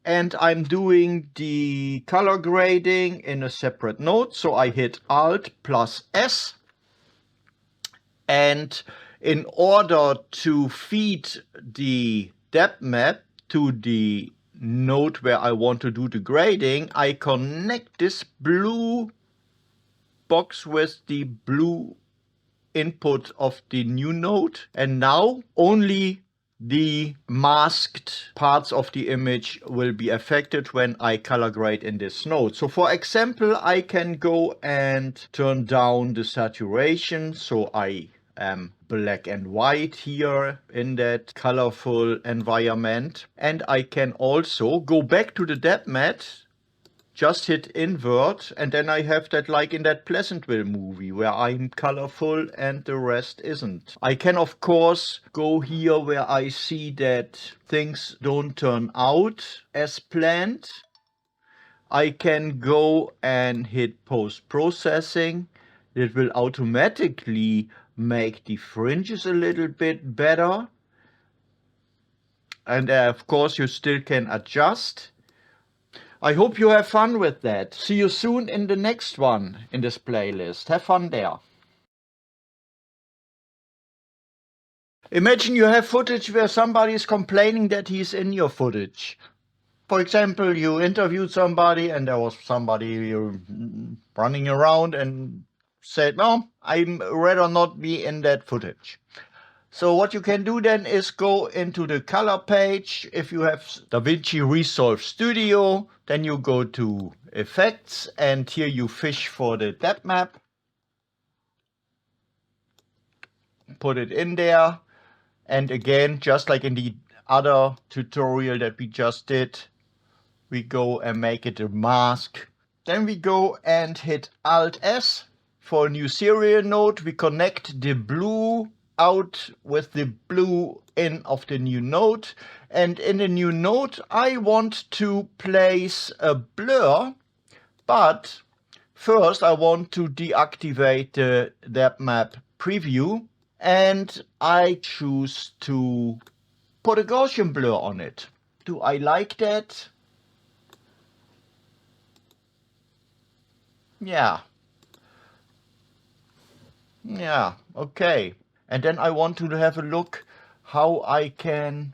and I'm doing the color grading in a separate node. So I hit Alt plus S, and in order to feed the depth map to the node where I want to do the grading, I connect this blue box with the blue input of the new node, and now only the masked parts of the image will be affected when I color grade in this node. So for example, I can go and turn down the saturation, so I am black and white here in that colorful environment. And I can also go back to the depth mat, just hit invert, and then I have that like in that Pleasantville movie where I'm colorful and the rest isn't. I can of course go here where I see that things don't turn out as planned. I can go and hit post-processing. It will automatically make the fringes a little bit better. And of course you still can adjust. I hope you have fun with that. See you soon in the next one in this playlist. Have fun there. Imagine you have footage where somebody is complaining that he's in your footage. For example, you interviewed somebody and there was somebody running around and said, no, I'd rather not be in that footage. So what you can do then is go into the color page. If you have DaVinci Resolve Studio, then you go to Effects, and here you fish for the depth map. Put it in there. And again, just like in the other tutorial that we just did, we go and make it a mask. Then we go and hit Alt S for a new serial node. We connect the blue out with the blue in of the new node, and in the new node I want to place a blur, but first I want to deactivate the depth map preview, and I choose to put a Gaussian blur on it. Do I like that? Yeah, okay. And then I want to have a look how I can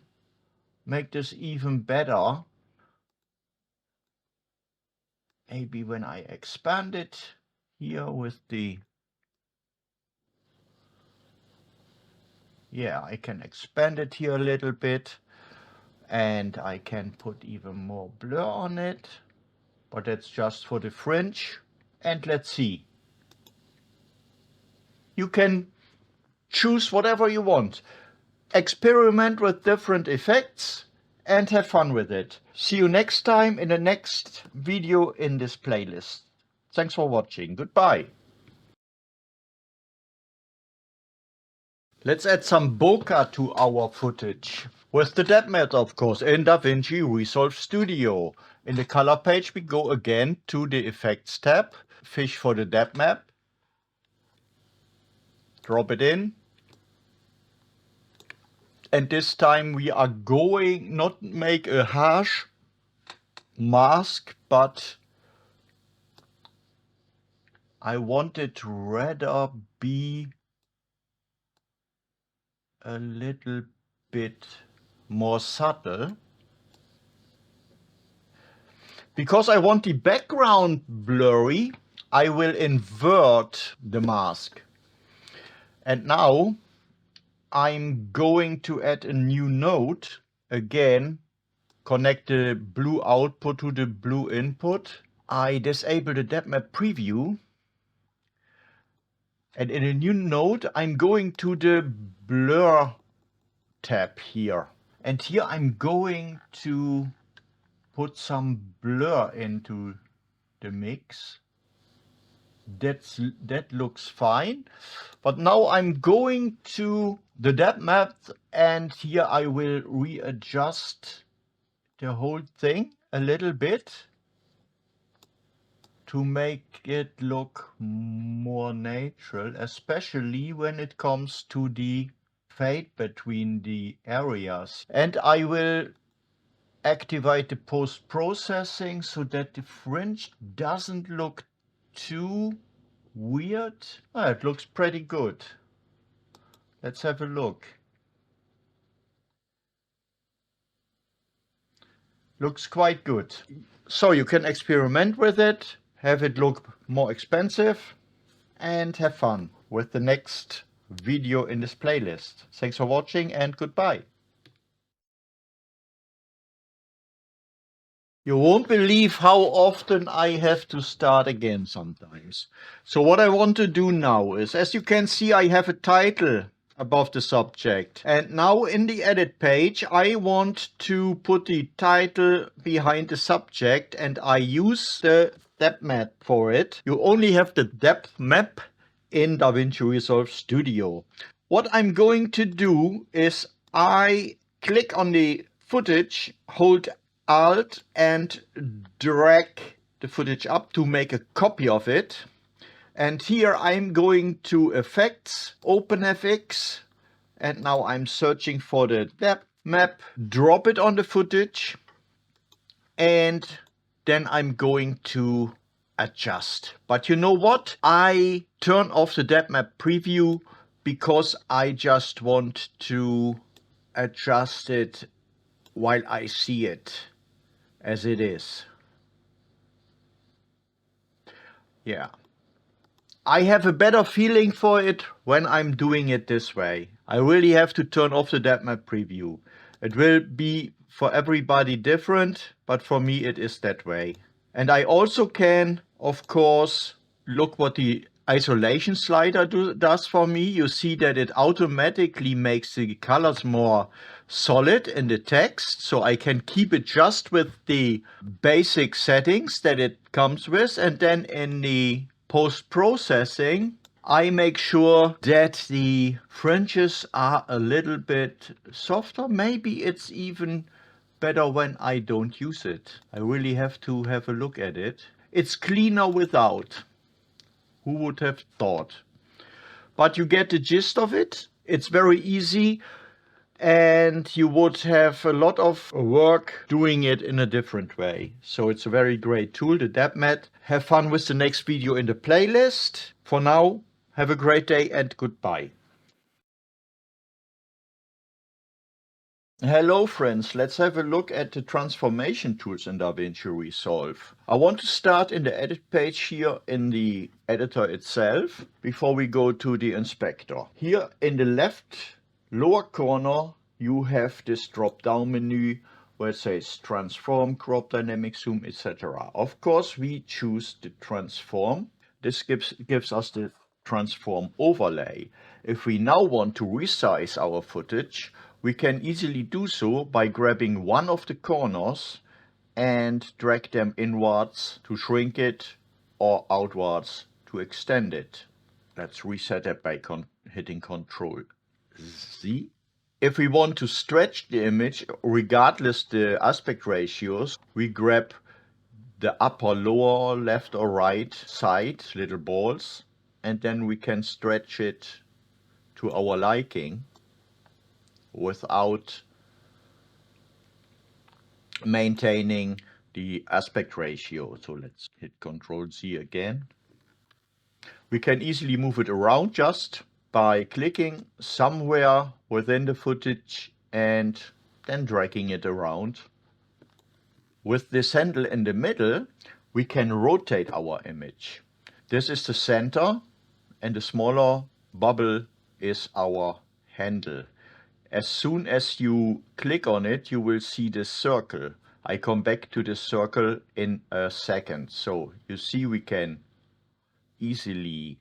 make this even better. Maybe when I expand it here with the... Yeah, I can expand it here a little bit. And I can put even more blur on it. But that's just for the fringe. And let's see. You can choose whatever you want. Experiment with different effects and have fun with it. See you next time in the next video in this playlist. Thanks for watching. Goodbye. Let's add some bokeh to our footage. With the depth mat, of course, in DaVinci Resolve Studio. In the color page we go again to the Effects tab, fish for the depth map, drop it in. And this time we are going not make a harsh mask, but I want it to rather be a little bit more subtle. Because I want the background blurry, I will invert the mask. And now I'm going to add a new node. Again, connect the blue output to the blue input. I disable the depth map preview. And in a new node, I'm going to the blur tab here. And here I'm going to put some blur into the mix. That looks fine. But now I'm going to the depth map, and here I will readjust the whole thing a little bit to make it look more natural, especially when it comes to the fade between the areas. And I will activate the post-processing so that the fringe doesn't look too weird. Oh, it looks pretty good. Let's have a look. Looks quite good. So you can experiment with it, have it look more expensive, and have fun with the next video in this playlist. Thanks for watching and goodbye. You won't believe how often I have to start again sometimes. So what I want to do now is, as you can see, I have a title above the subject. And now in the edit page, I want to put the title behind the subject, and I use the depth map for it. You only have the depth map in DaVinci Resolve Studio. What I'm going to do is I click on the footage, hold Alt and drag the footage up to make a copy of it. And here I'm going to Effects, Open FX, and now I'm searching for the depth map, drop it on the footage, and then I'm going to adjust. But you know what? I turn off the depth map preview because I just want to adjust it while I see it as it is. Yeah. I have a better feeling for it when I'm doing it this way. I really have to turn off the depth map preview. It will be for everybody different, but for me it is that way. And I also can, of course, look what the isolation slider does for me. You see that it automatically makes the colors more solid in the text, so I can keep it just with the basic settings that it comes with, and then in the post-processing I make sure that the fringes are a little bit softer. Maybe it's even better when I don't use it. I really have to have a look at it. It's cleaner without. Who would have thought? But you get the gist of it. It's very easy, and you would have a lot of work doing it in a different way. So it's a very great tool, the depth map. Have fun with the next video in the playlist. For now, have a great day and goodbye. Hello friends, let's have a look at the transformation tools in DaVinci Resolve. I want to start in the edit page here in the editor itself before we go to the inspector. Here in the left lower corner you have this drop down menu where it says transform, crop, dynamic zoom, etc. Of course we choose the transform. This gives us the transform overlay. If we now want to resize our footage, we can easily do so by grabbing one of the corners and drag them inwards to shrink it or outwards to extend it. Let's reset it by hitting Ctrl Z. If we want to stretch the image, regardless the aspect ratios, we grab the upper, lower, left or right side, little balls, and then we can stretch it to our liking without maintaining the aspect ratio. So let's hit Ctrl Z again. We can easily move it around just by clicking somewhere within the footage and then dragging it around. With this handle in the middle, we can rotate our image. This is the center, and the smaller bubble is our handle. As soon as you click on it, you will see this circle. I come back to the circle in a second. So you see we can easily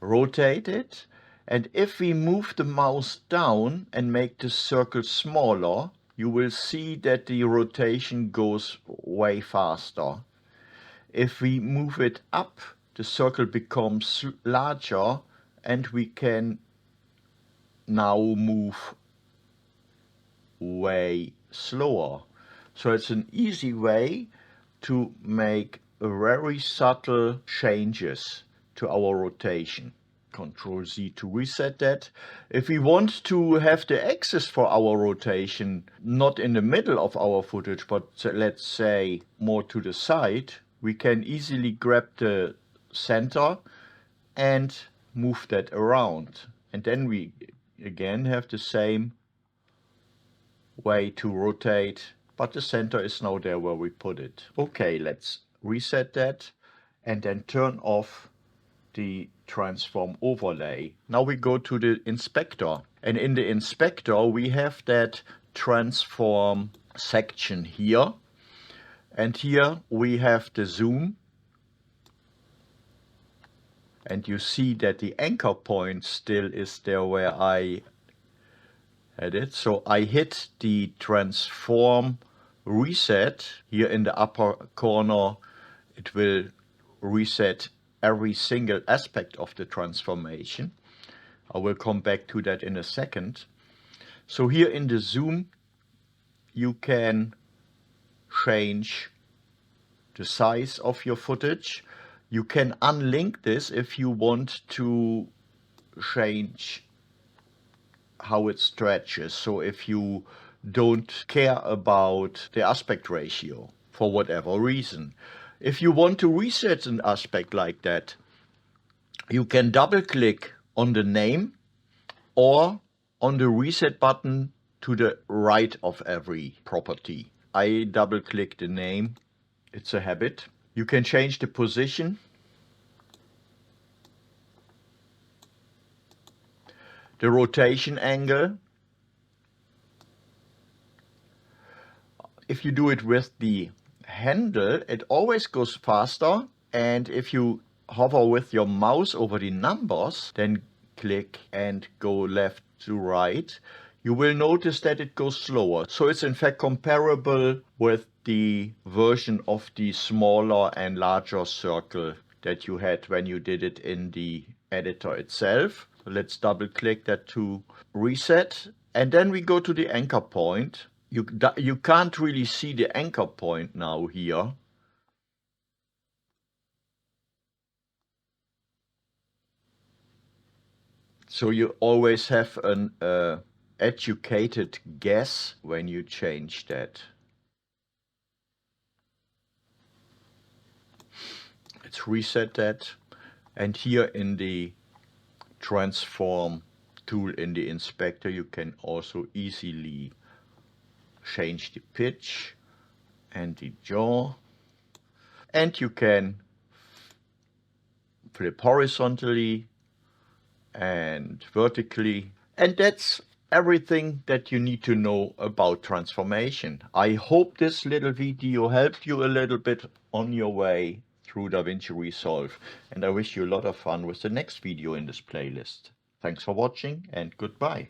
rotate it. And if we move the mouse down and make the circle smaller, you will see that the rotation goes way faster. If we move it up, the circle becomes larger and we can now move way slower. So it's an easy way to make very subtle changes to our rotation. Ctrl Z to reset that. If we want to have the axis for our rotation not in the middle of our footage, but let's say more to the side, we can easily grab the center and move that around. And then we again have the same way to rotate, but the center is now there where we put it. Okay, let's reset that and then turn off the transform overlay. Now we go to the inspector, and in the inspector we have that transform section here, and here we have the zoom, and you see that the anchor point still is there where I had it. So I hit the transform reset here in the upper corner. It will reset every single aspect of the transformation. I will come back to that in a second. So here in the zoom, you can change the size of your footage. You can unlink this if you want to change how it stretches. So if you don't care about the aspect ratio for whatever reason. If you want to reset an aspect like that, you can double click on the name or on the reset button to the right of every property. I double click the name. It's a habit. You can change the position. The rotation angle. If you do it with the handle, it always goes faster. And if you hover with your mouse over the numbers, then click and go left to right, you will notice that it goes slower. So it's in fact comparable with the version of the smaller and larger circle that you had when you did it in the editor itself. Let's double click that to reset. And then we go to the anchor point. You can't really see the anchor point now here. So you always have an educated guess when you change that. Let's reset that. And here in the transform tool in the inspector, you can also easily change the pitch and the jaw. And you can flip horizontally and vertically. And that's everything that you need to know about transformation. I hope this little video helped you a little bit on your way through DaVinci Resolve, and I wish you a lot of fun with the next video in this playlist. Thanks for watching and goodbye.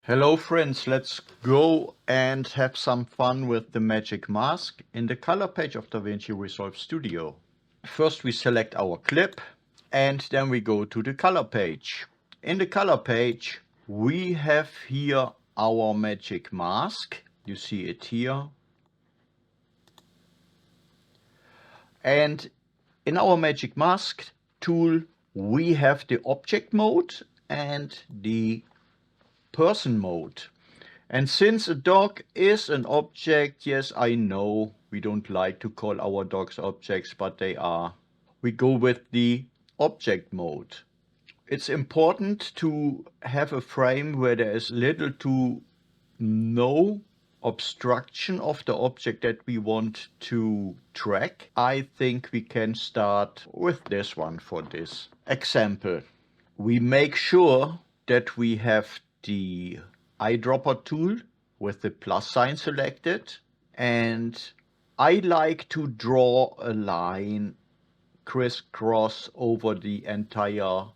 Hello friends, let's go and have some fun with the magic mask in the color page of DaVinci Resolve Studio. First we select our clip and then we go to the color page. In the color page we have here our magic mask. You see it here. And in our magic mask tool we have the object mode and the person mode. And since a dog is an object, yes, I know we don't like to call our dogs objects, but they are. We go with the object mode. It's important to have a frame where there is little to no obstruction of the object that we want to track. I think we can start with this one for this example. We make sure that we have the eyedropper tool with the plus sign selected, and I like to draw a line crisscross over the entire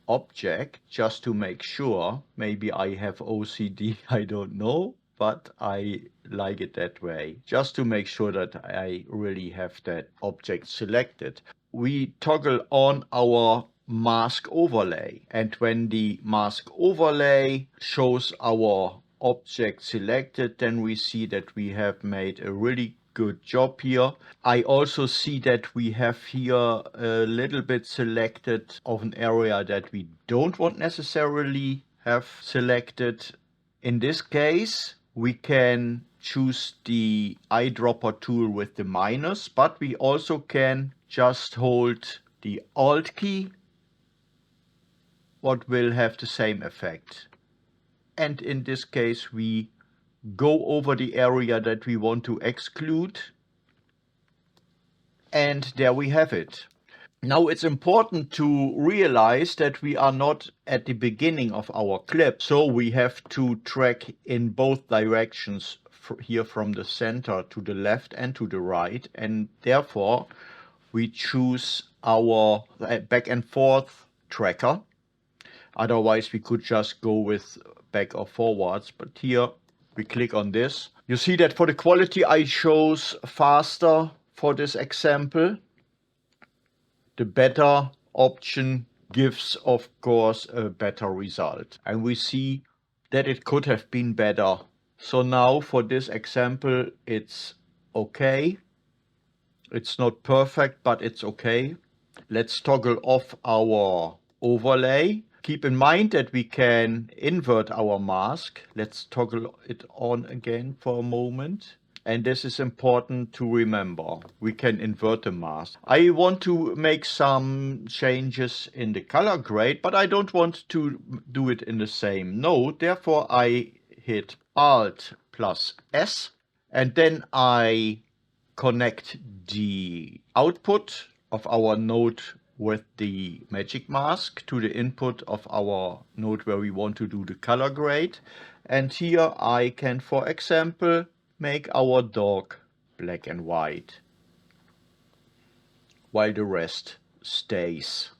object just to make sure. Maybe I have OCD, I don't know, but I like it that way, just to make sure that I really have that object selected. We toggle on our mask overlay, and when the mask overlay shows our object selected, then we see that we have made a really good job here. I also see that we have here a little bit selected of an area that we don't want necessarily have selected. In this case we can choose the eyedropper tool with the minus, but we also can just hold the Alt key, what will have the same effect. And in this case we go over the area that we want to exclude, And there we have it. Now it's important to realize that we are not at the beginning of our clip, so we have to track in both directions here from the center to the left and to the right, and therefore we choose our back and forth tracker. Otherwise we could just go with back or forwards, but here we click on this. You see that for the quality I chose faster for this example. The better option gives, of course, a better result. And we see that it could have been better. So now for this example, it's okay. It's not perfect, but it's okay. Let's toggle off our overlay. Keep in mind that we can invert our mask. Let's toggle it on again for a moment. And this is important to remember. We can invert the mask. I want to make some changes in the color grade, but I don't want to do it in the same node. Therefore, I hit Alt plus S, and then I connect the output of our node with the magic mask to the input of our node where we want to do the color grade. And here I can, for example, make our dog black and white, while the rest stays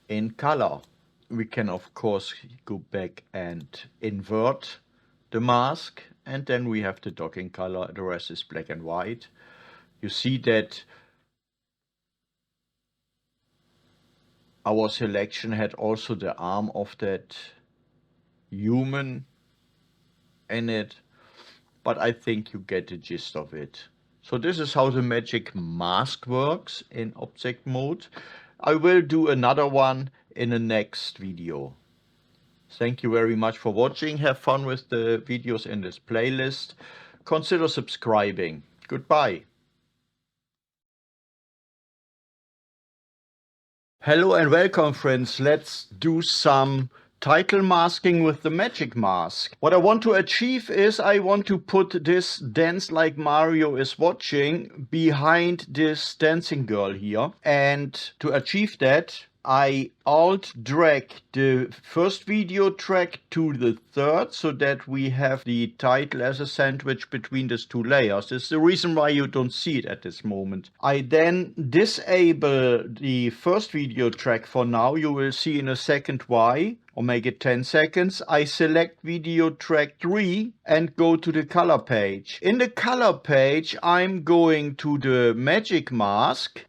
in color. We can of course go back and invert the mask, and then we have the dog in color, the rest is black and white. You see that our selection had also the arm of that human in it. But I think you get the gist of it. So this is how the magic mask works in object mode. I will do another one in the next video. Thank you very much for watching. Have fun with the videos in this playlist. Consider subscribing. Goodbye. Hello and welcome, friends. Let's do some title masking with the magic mask. What I want to achieve is I want to put this dance like Mario is watching behind this dancing girl here. And to achieve that, I alt drag the first video track to the third so that we have the title as a sandwich between these two layers. This is the reason why you don't see it at this moment. I then disable the first video track for now. You will see in a second why, or make it 10 seconds. I select video track 3 and go to the color page. In the color page, I'm going to the magic mask.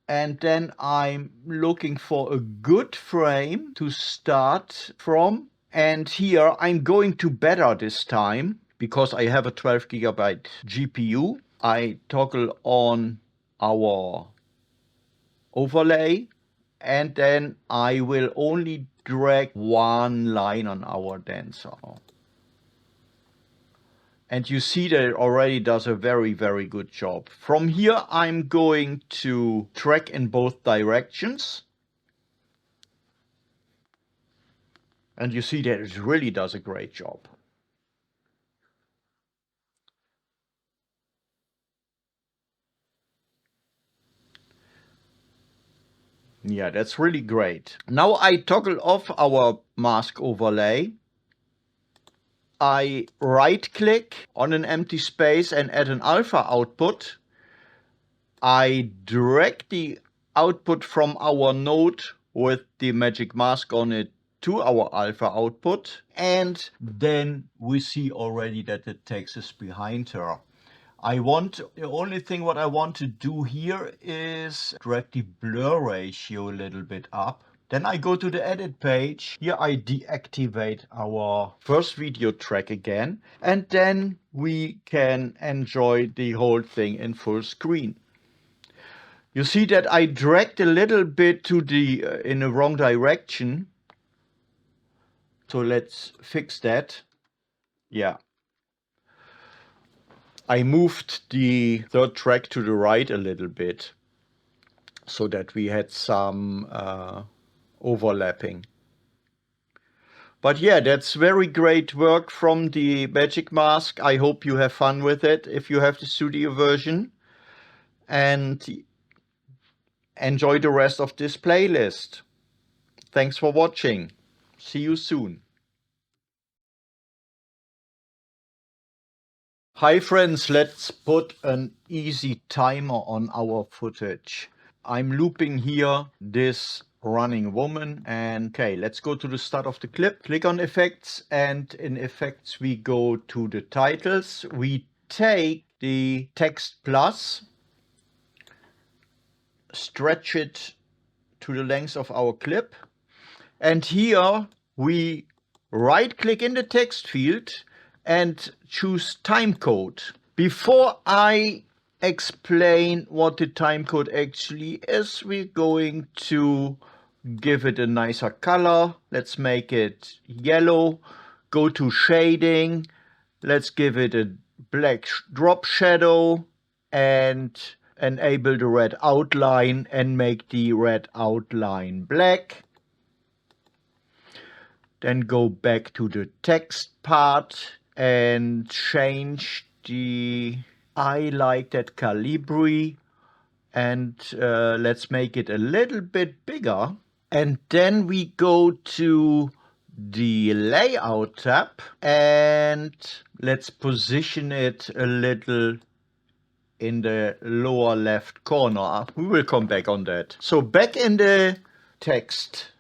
And then I'm looking for a good frame to start from. And here I'm going to better this time because I have a 12 GB GPU. I toggle on our overlay, and then I will only drag one line on our dancer. And you see that it already does a very, very good job. From here, I'm going to track in both directions. And you see that it really does a great job. Yeah, that's really great. Now I toggle off our mask overlay. I right click on an empty space and add an alpha output. I drag the output from our node with the magic mask on it to our alpha output. And then we see already that the text is behind her. The only thing what I want to do here is drag the blur ratio a little bit up. Then I go to the edit page. Here I deactivate our first video track again. And then we can enjoy the whole thing in full screen. You see that I dragged a little bit to in the wrong direction. So let's fix that. Yeah. I moved the third track to the right a little bit so that we had some overlapping. But yeah, that's very great work from the magic mask. I hope you have fun with it if you have the studio version. and enjoy the rest of this playlist. Thanks for watching. See you soon. Hi friends, let's put an easy timer on our footage. I'm looping here this running woman, and okay, let's go to the start of the clip. Click on effects, and in effects we go to the titles. We take the text plus, stretch it to the length of our clip, and here we right click in the text field and choose timecode. Before I explain what the timecode actually is, we're going to give it a nicer color. Let's make it yellow. Go to shading. Let's give it a black drop shadow and enable the red outline and make the red outline black. Then go back to the text part and change the, I like that Calibri, and let's make it a little bit bigger. And then we go to the layout tab and let's position it a little in the lower left corner. We will come back on that. So back in the text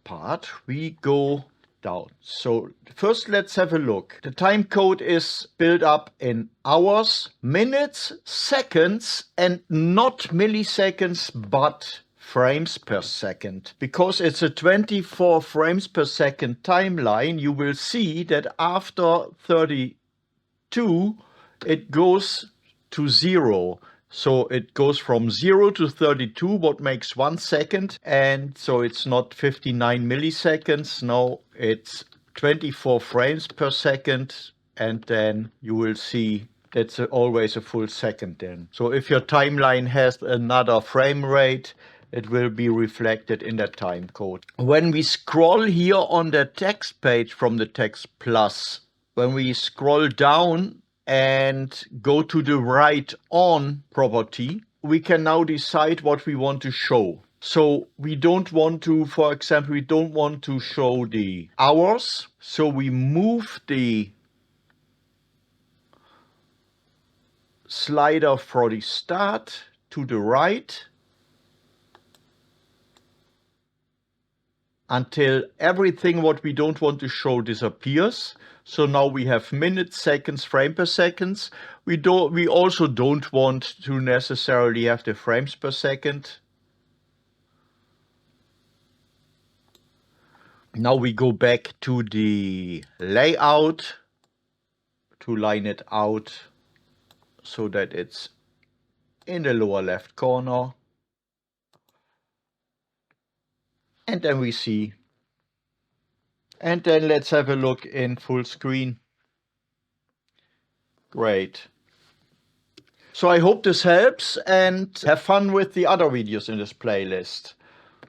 part, we go down. So first let's have a look. The time code is built up in hours, minutes, seconds, and not milliseconds, but frames per second. Because it's a 24 frames per second timeline, you will see that after 32 it goes to 0. So it goes from 0 to 32, what makes 1 second. And so it's not 59 milliseconds. No, it's 24 frames per second. And then you will see that's always a full second then. So if your timeline has another frame rate, it will be reflected in that time code. When we scroll here on the text page from the text plus, when we scroll down and go to the write on property, we can now decide what we want to show. So we don't want to, for example, we don't want to show the hours. So we move the slider for the start to the right until everything what we don't want to show disappears. So now we have minutes, seconds, frame per seconds. We also don't want to necessarily have the frames per second. Now we go back to the layout to line it out so that it's in the lower left corner. And then we see. And then let's have a look in full screen. Great. So I hope this helps, and have fun with the other videos in this playlist.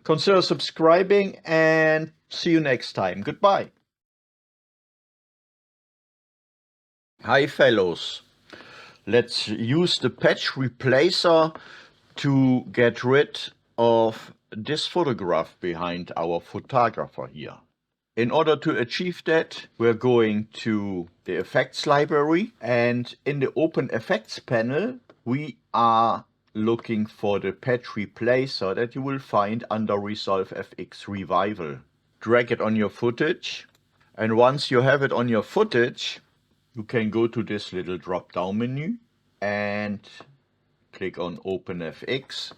Consider subscribing and see you next time. Goodbye. Hi fellows. Let's use the patch replacer to get rid of this photograph behind our photographer here. In order to achieve that, we're going to the effects library, and in the open effects panel, we are looking for the patch replacer that you will find under Resolve FX Revival. Drag it on your footage, and once you have it on your footage, you can go to this little drop down menu and click on Open FX.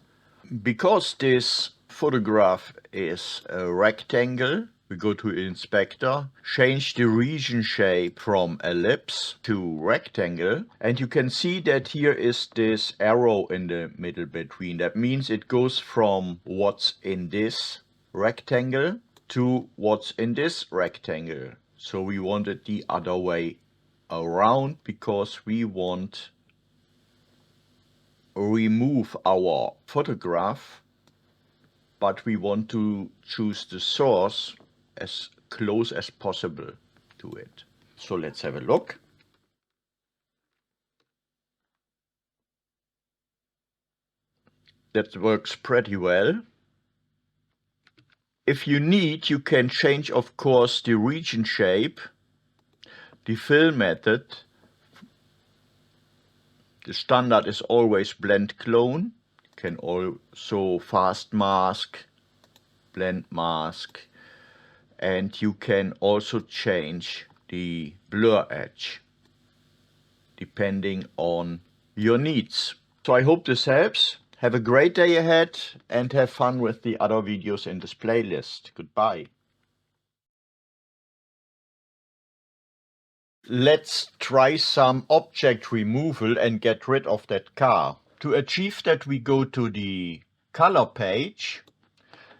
Because this photograph is a rectangle, we go to Inspector, change the region shape from ellipse to rectangle, and you can see that here is this arrow in the middle between. That means it goes from what's in this rectangle to what's in this rectangle. So we want it the other way around because we want to remove our photograph, but we want to choose the source as close as possible to it. So let's have a look. That works pretty well. If you need, you can change, of course, the region shape, the fill method. The standard is always blend clone. You can also fast mask, blend mask, and you can also change the blur edge depending on your needs. So I hope this helps. Have a great day ahead and have fun with the other videos in this playlist. Goodbye. Let's try some object removal and get rid of that car. To achieve that, we go to the color page,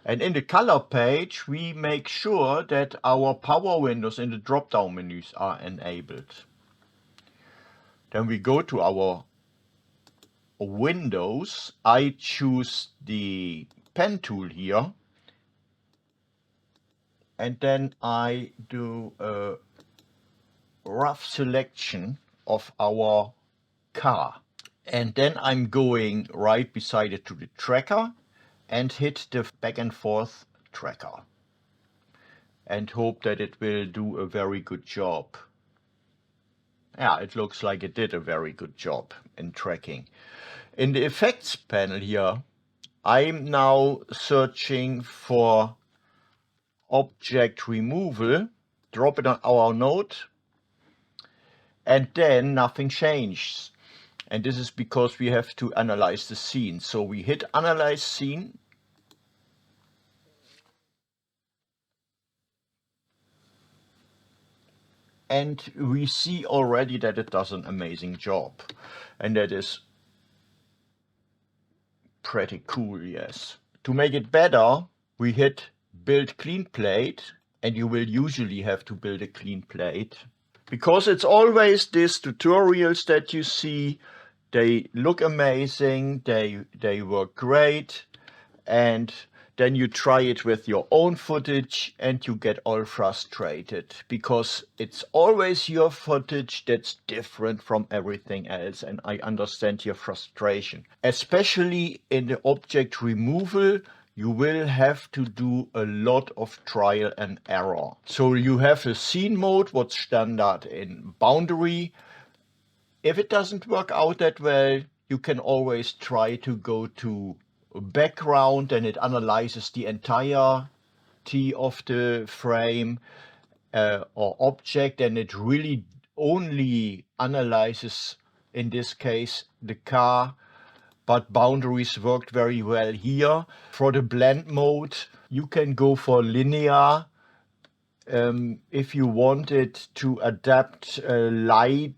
and in the color page we make sure that our power windows in the drop down menus are enabled. Then we go to our windows. I choose the pen tool here, and then I do a rough selection of our car. And then I'm going right beside it to the tracker and hit the back and forth tracker and hope that it will do a very good job. Yeah, it looks like it did a very good job in tracking. In the effects panel here, I'm now searching for object removal, drop it on our node, and then nothing changes. And this is because we have to analyze the scene. So we hit analyze scene. And we see already that it does an amazing job. And that is pretty cool, yes. To make it better, we hit build clean plate, and you will usually have to build a clean plate. Because it's always these tutorials that you see, they look amazing, they work great, and then you try it with your own footage and you get all frustrated because it's always your footage that's different from everything else, and I understand your frustration. Especially in the object removal, you will have to do a lot of trial and error. So you have a scene mode, what's standard in Boundary. If it doesn't work out that well, you can always try to go to background, and it analyzes the entirety of the frame or object, and it really only analyzes, in this case, the car. But boundaries worked very well here. For the blend mode, you can go for linear. If you wanted to adapt light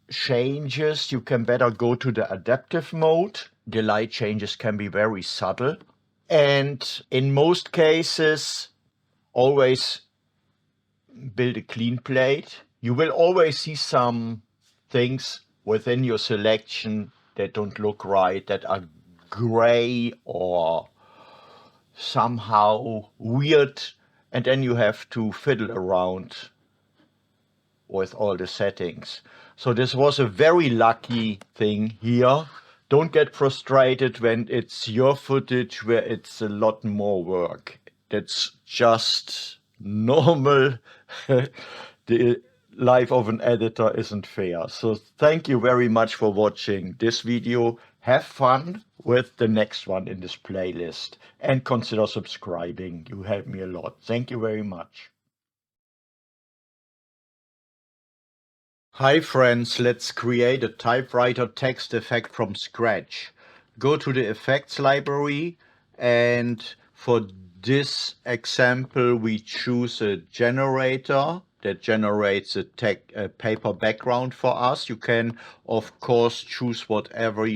changes, you can better go to the adaptive mode. The light changes can be very subtle. And in most cases, always build a clean plate. You will always see some things within your selection that don't look right, that are gray or somehow weird, and then you have to fiddle around with all the settings. So this was a very lucky thing here. Don't get frustrated when it's your footage where it's a lot more work. That's just normal. The life of an editor isn't fair. So thank you very much for watching this video. Have fun with the next one in this playlist and consider subscribing. You help me a lot. Thank you very much. Hi friends, let's create a typewriter text effect from scratch. Go to the effects library, and for this example we choose a generator that generates a paper background for us. You can of course choose whatever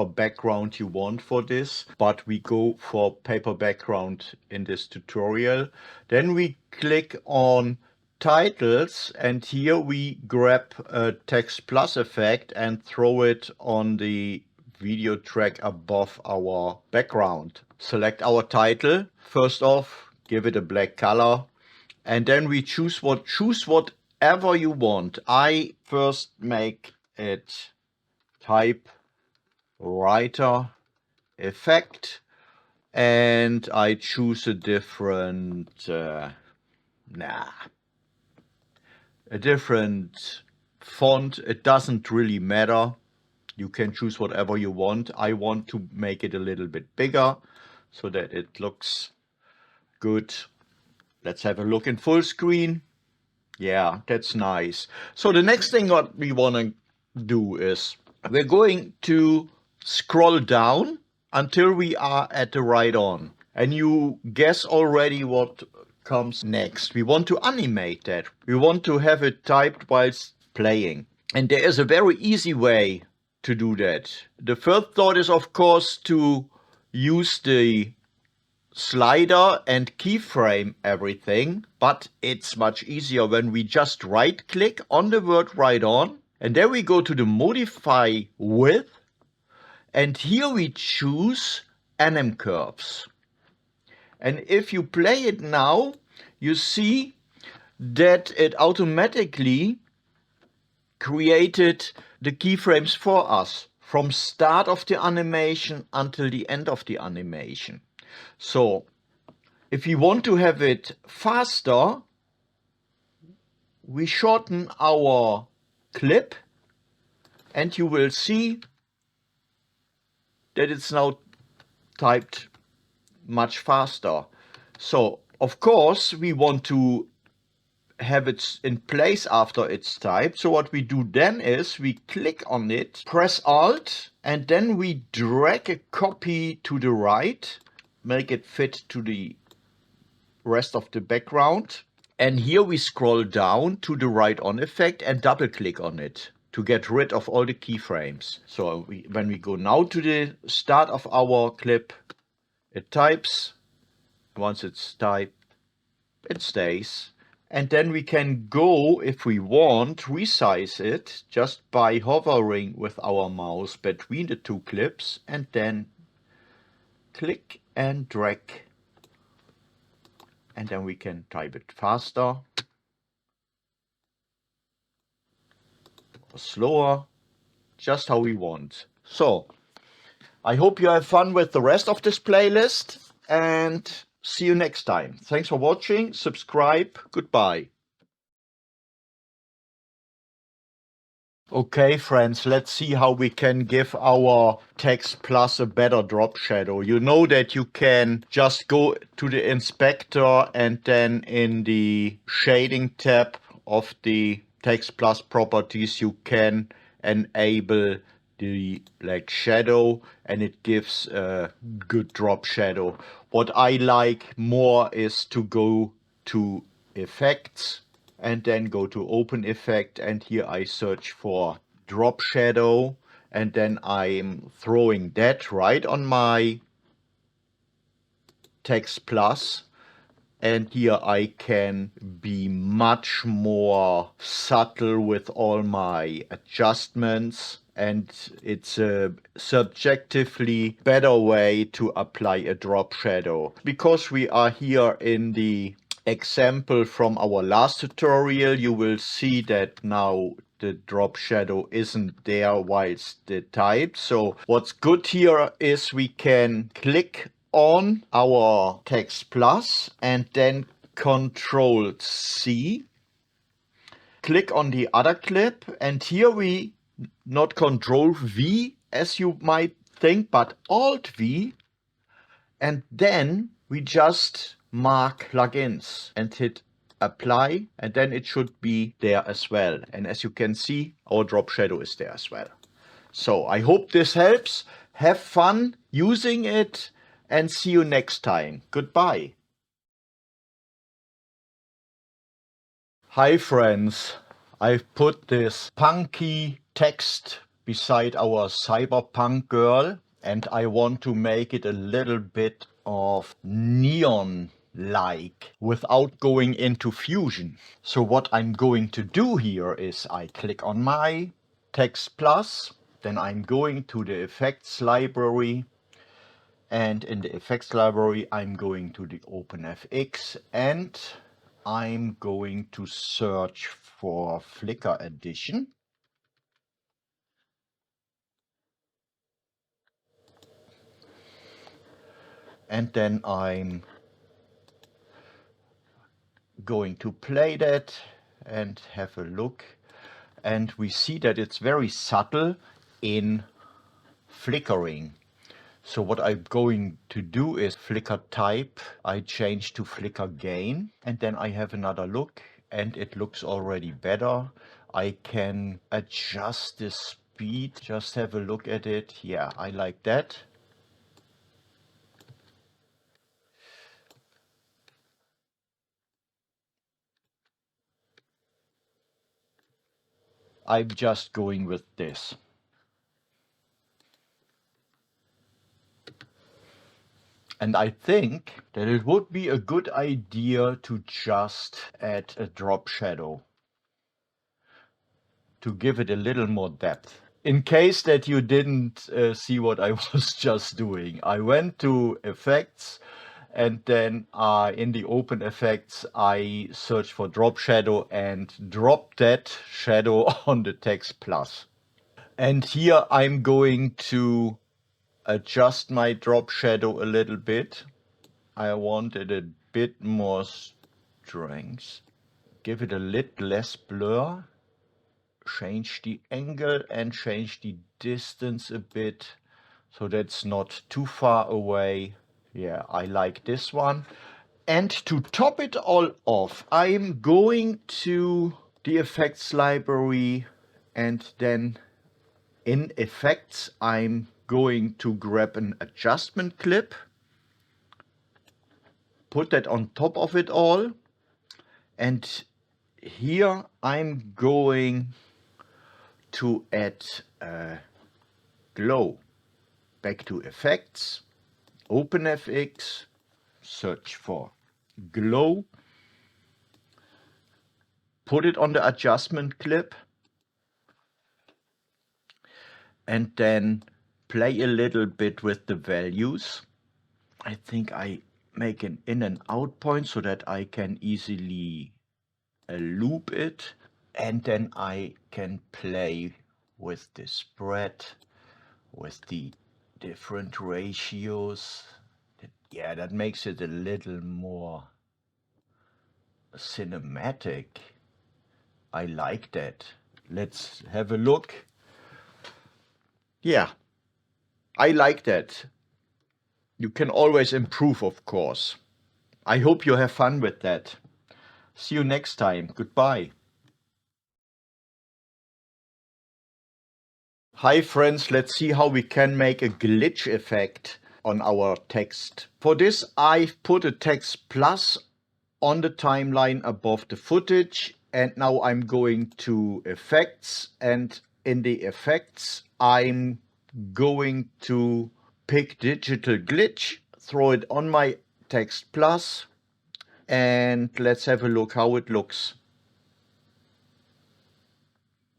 background you want for this, but we go for paper background in this tutorial. Then we click on titles, and here we grab a text plus effect and throw it on the video track above our background. Select our title. First off, give it a black color, and then we choose whatever you want. I first make it Typewriter effect, and I choose a different, a different font. It doesn't really matter. You can choose whatever you want. I want to make it a little bit bigger so that it looks good. Let's have a look in full screen. Yeah, that's nice. So the next thing what we want to do is we're going to scroll down until we are at the right on. And you guess already what comes next. We want to animate that. We want to have it typed whilst playing. And there is a very easy way to do that. The first thought is, of course, to use the slider and keyframe everything, but it's much easier when we just right click on the word right on, and then we go to the modify width, and here we choose anim curves. And if you play it now, you see that it automatically created the keyframes for us from start of the animation until the end of the animation. So if we want to have it faster, we shorten our clip, and you will see that it's now typed much faster. So of course we want to have it in place after it's typed. So what we do then is we click on it, press Alt, and then we drag a copy to the right, make it fit to the rest of the background. And here we scroll down to the right on effect and double click on it to get rid of all the keyframes. So when we go now to the start of our clip, it types. Once it's typed, it stays. And then we can go, if we want, resize it just by hovering with our mouse between the two clips and then click and drag. And then we can type it faster or slower, just how we want. So I hope you have fun with the rest of this playlist, and see you next time. Thanks for watching. Subscribe. Goodbye. Okay, friends, let's see how we can give our text plus a better drop shadow. You know that you can just go to the inspector and then in the shading tab of the text plus properties, you can enable the shadow, and it gives a good drop shadow. What I like more is to go to effects and then go to open effect, and here I search for drop shadow, and then I'm throwing that right on my text plus, and here I can be much more subtle with all my adjustments, and it's a subjectively better way to apply a drop shadow. Because we are here in the example from our last tutorial, you will see that now the drop shadow isn't there whilst the type. So what's good here is we can click on our text plus and then Control C, click on the other clip, and here we not Control V as you might think, but Alt V, and then we just mark plugins and hit apply, and then it should be there as well. And as you can see, our drop shadow is there as well. So I hope this helps. Have fun using it, and see you next time. Goodbye. Hi friends, I've put this punky text beside our cyberpunk girl, and I want to make it a little bit of neon-like without going into Fusion. So what I'm going to do here is I click on my text plus, then I'm going to the effects library, and in the effects library I'm going to the OpenFX, and I'm going to search for Flicker Edition. and then I'm going to play that and have a look, and we see that it's very subtle in flickering. So what I'm going to do is flicker type, I change to flicker gain, and then I have another look and it looks already better. I can adjust the speed, just have a look at it. Yeah, I like that. I'm just going with this. And I think that it would be a good idea to just add a drop shadow to give it a little more depth. In case that you didn't see what I was just doing, I went to effects, and then in the open effects I searched for drop shadow and dropped that shadow on the text plus. And here I'm going to adjust my drop shadow a little bit. I wanted a bit more strength. Give it a little less blur. Change the angle and change the distance a bit so that's not too far away. Yeah, I like this one. And to top it all off, I'm going to the effects library, and then in effects I'm going to grab an adjustment clip, put that on top of it all, and here I'm going to add glow. Back to effects, open FX, search for glow, put it on the adjustment clip, and then play a little bit with the values. I think I make an in and out point so that I can easily loop it, and then I can play with the spread, with the different ratios. Yeah, that makes it a little more cinematic. I like that. Let's have a look. Yeah, I like that. You can always improve, of course. I hope you have fun with that. See you next time. Goodbye. Hi friends, let's see how we can make a glitch effect on our text. For this I've put a text plus on the timeline above the footage, and now I'm going to effects, and in the effects I'm going to pick digital glitch, throw it on my text plus, and let's have a look how it looks.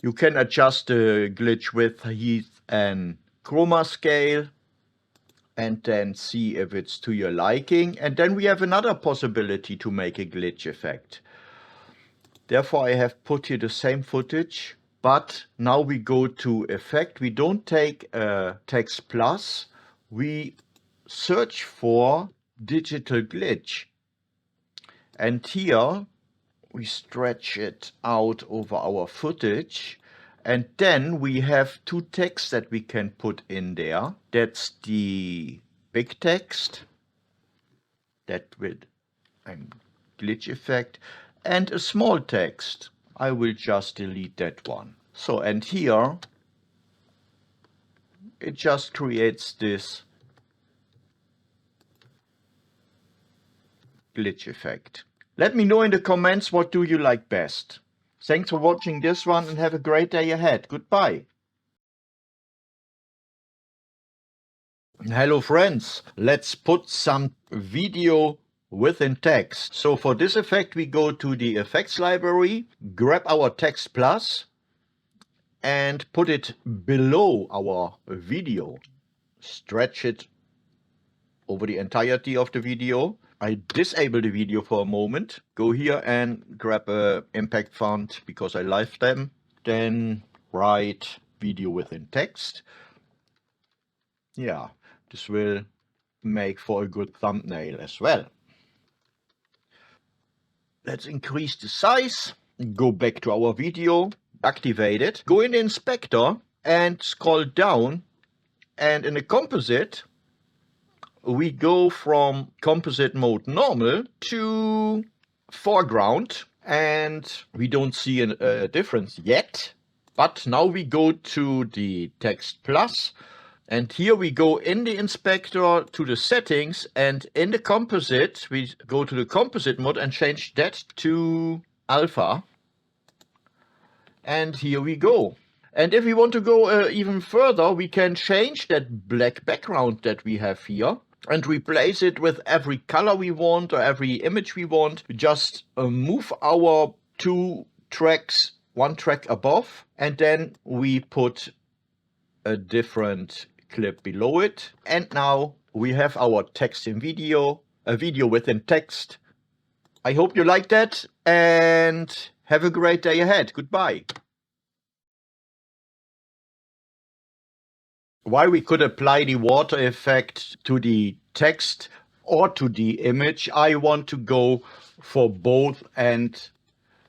You can adjust the glitch width, height and chroma scale, and then see if it's to your liking. And then we have another possibility to make a glitch effect. Therefore I have put here the same footage, but now we go to effect. We don't take a text plus, we search for digital glitch. And here we stretch it out over our footage, and then we have two texts that we can put in there. That's the big text, that with glitch effect, and a small text. I will just delete that one. So, and here it just creates this glitch effect. Let me know in the comments what do you like best. Thanks for watching this one and have a great day ahead. Goodbye. Hello friends, let's put some video within text. So for this effect we go to the effects library, grab our text plus and put it below our video. Stretch it over the entirety of the video. I disable the video for a moment. Go here and grab a impact font because I like them. Then write video within text. Yeah, this will make for a good thumbnail as well. Let's increase the size, go back to our video, activate it, go in the inspector and scroll down, and in the composite we go from composite mode normal to foreground, and we don't see a difference yet. But now we go to the text plus, and here we go in the inspector to the settings, and in the composite we go to the composite mode and change that to alpha. And here we go. And if we want to go even further, we can change that black background that we have here and replace it with every color we want or every image we want. We just move our two tracks one track above, and then we put a different clip below it. And now we have our text in video, a video within text. I hope you like that, and have a great day ahead. Goodbye. Why we could apply the water effect to the text or to the image, I want to go for both and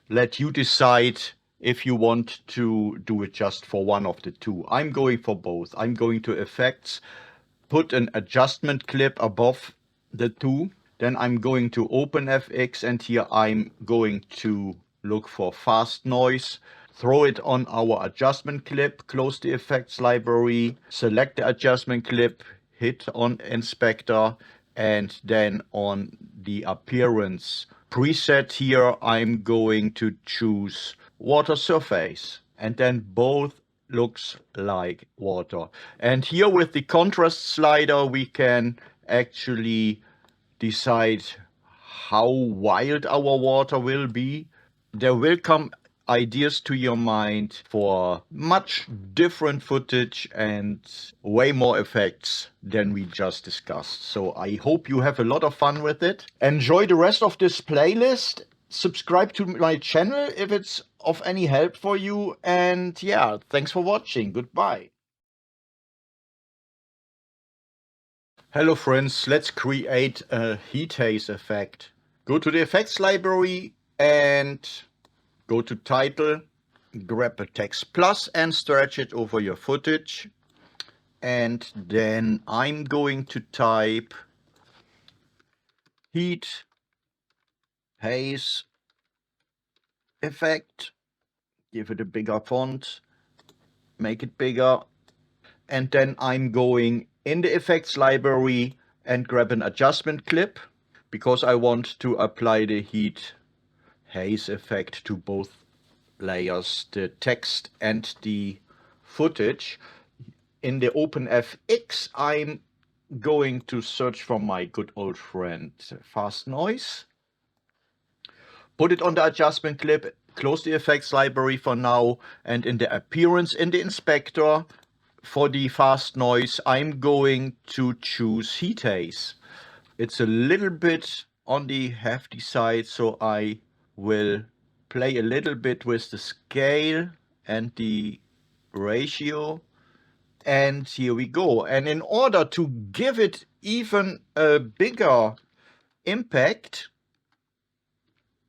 let you decide if you want to do it just for one of the two. I'm going for both. I'm going to effects, put an adjustment clip above the two. Then I'm going to open FX, and here I'm going to look for fast noise. Throw it on our adjustment clip, close the effects library, select the adjustment clip, hit on inspector, and then on the appearance preset here, I'm going to choose water surface, and then both looks like water. And here with the contrast slider, we can actually decide how wild our water will be. There will come ideas to your mind for much different footage and way more effects than we just discussed. So I hope you have a lot of fun with it. Enjoy the rest of this playlist. Subscribe to my channel if it's of any help for you. And yeah, thanks for watching. Goodbye. Hello friends, let's create a heat haze effect. Go to the effects library and go to title, grab a text plus and stretch it over your footage. And then I'm going to type heat haze effect, give it a bigger font, make it bigger. And then I'm going in the effects library and grab an adjustment clip because I want to apply the heat haze effect to both layers, the text and the footage. In the OpenFX, I'm going to search for my good old friend fast noise, put it on the adjustment clip, close the effects library for now, and in the appearance in the inspector for the fast noise, I'm going to choose heat haze. It's a little bit on the hefty side, so I will play a little bit with the scale and the ratio, and here we go. And in order to give it even a bigger impact,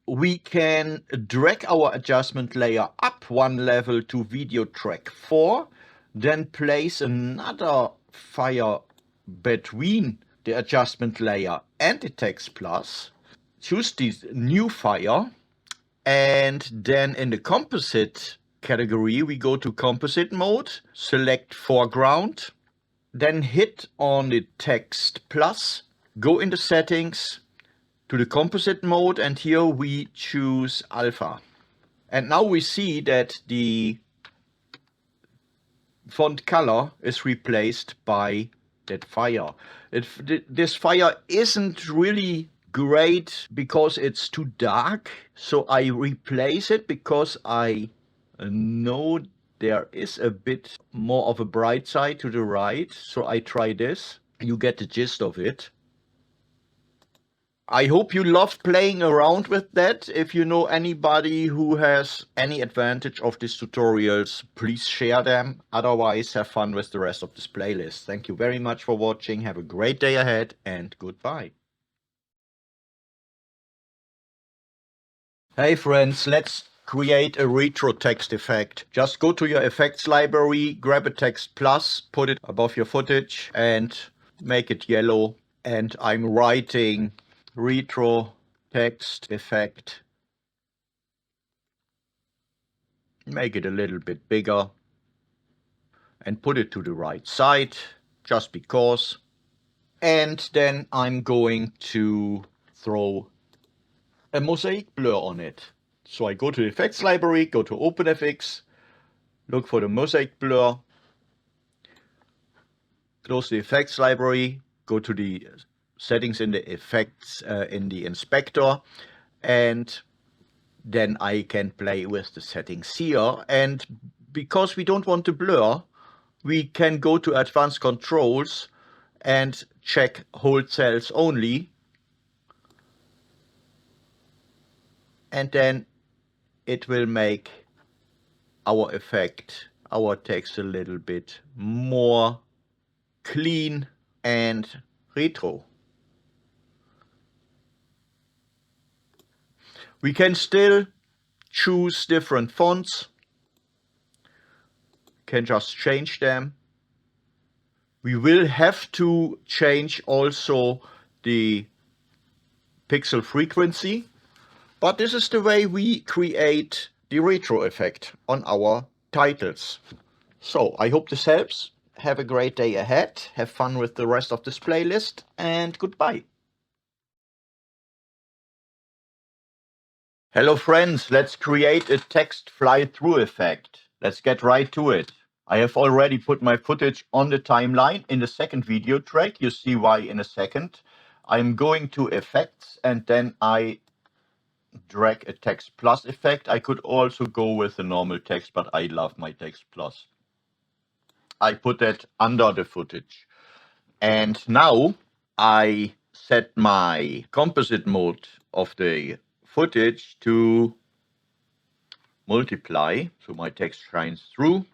we can drag our adjustment layer up one level to video track 4, then place another fire between the adjustment layer and the text plus, choose this new fire, and then in the composite category we go to composite mode, select foreground, then hit on the text plus, go into settings to the composite mode, and here we choose alpha. And now we see that the font color is replaced by that fire. This fire isn't really great because it's too dark, so I replace it because I know there is a bit more of a bright side to the right, so I try this. You get the gist of it. I hope you loved playing around with that. If you know anybody who has any advantage of these tutorials, please share them. Otherwise, have fun with the rest of this playlist. Thank you very much for watching. Have a great day ahead and goodbye. Hey friends, let's create a retro text effect. Just go to your effects library, grab a text plus, put it above your footage and make it yellow. And I'm writing retro text effect. Make it a little bit bigger and put it to the right side, just because. And then I'm going to throw a mosaic blur on it. So I go to the effects library, go to OpenFX, look for the mosaic blur, close the effects library, go to the settings in the effects in the inspector, and then I can play with the settings here. And because we don't want to blur, we can go to advanced controls and check hold cells only. And then it will make our effect, our text a little bit more clean and retro. We can still choose different fonts. Can just change them. We will have to change also the pixel frequency, but this is the way we create the retro effect on our titles. So I hope this helps. Have a great day ahead. Have fun with the rest of this playlist and goodbye. Hello friends, let's create a text fly-through effect. Let's get right to it. I have already put my footage on the timeline in the second video track. You see why in a second. I'm going to effects and then I drag a text plus effect. I could also go with the normal text, but I love my text plus. I put that under the footage. And now I set my composite mode of the footage to multiply, so my text shines through.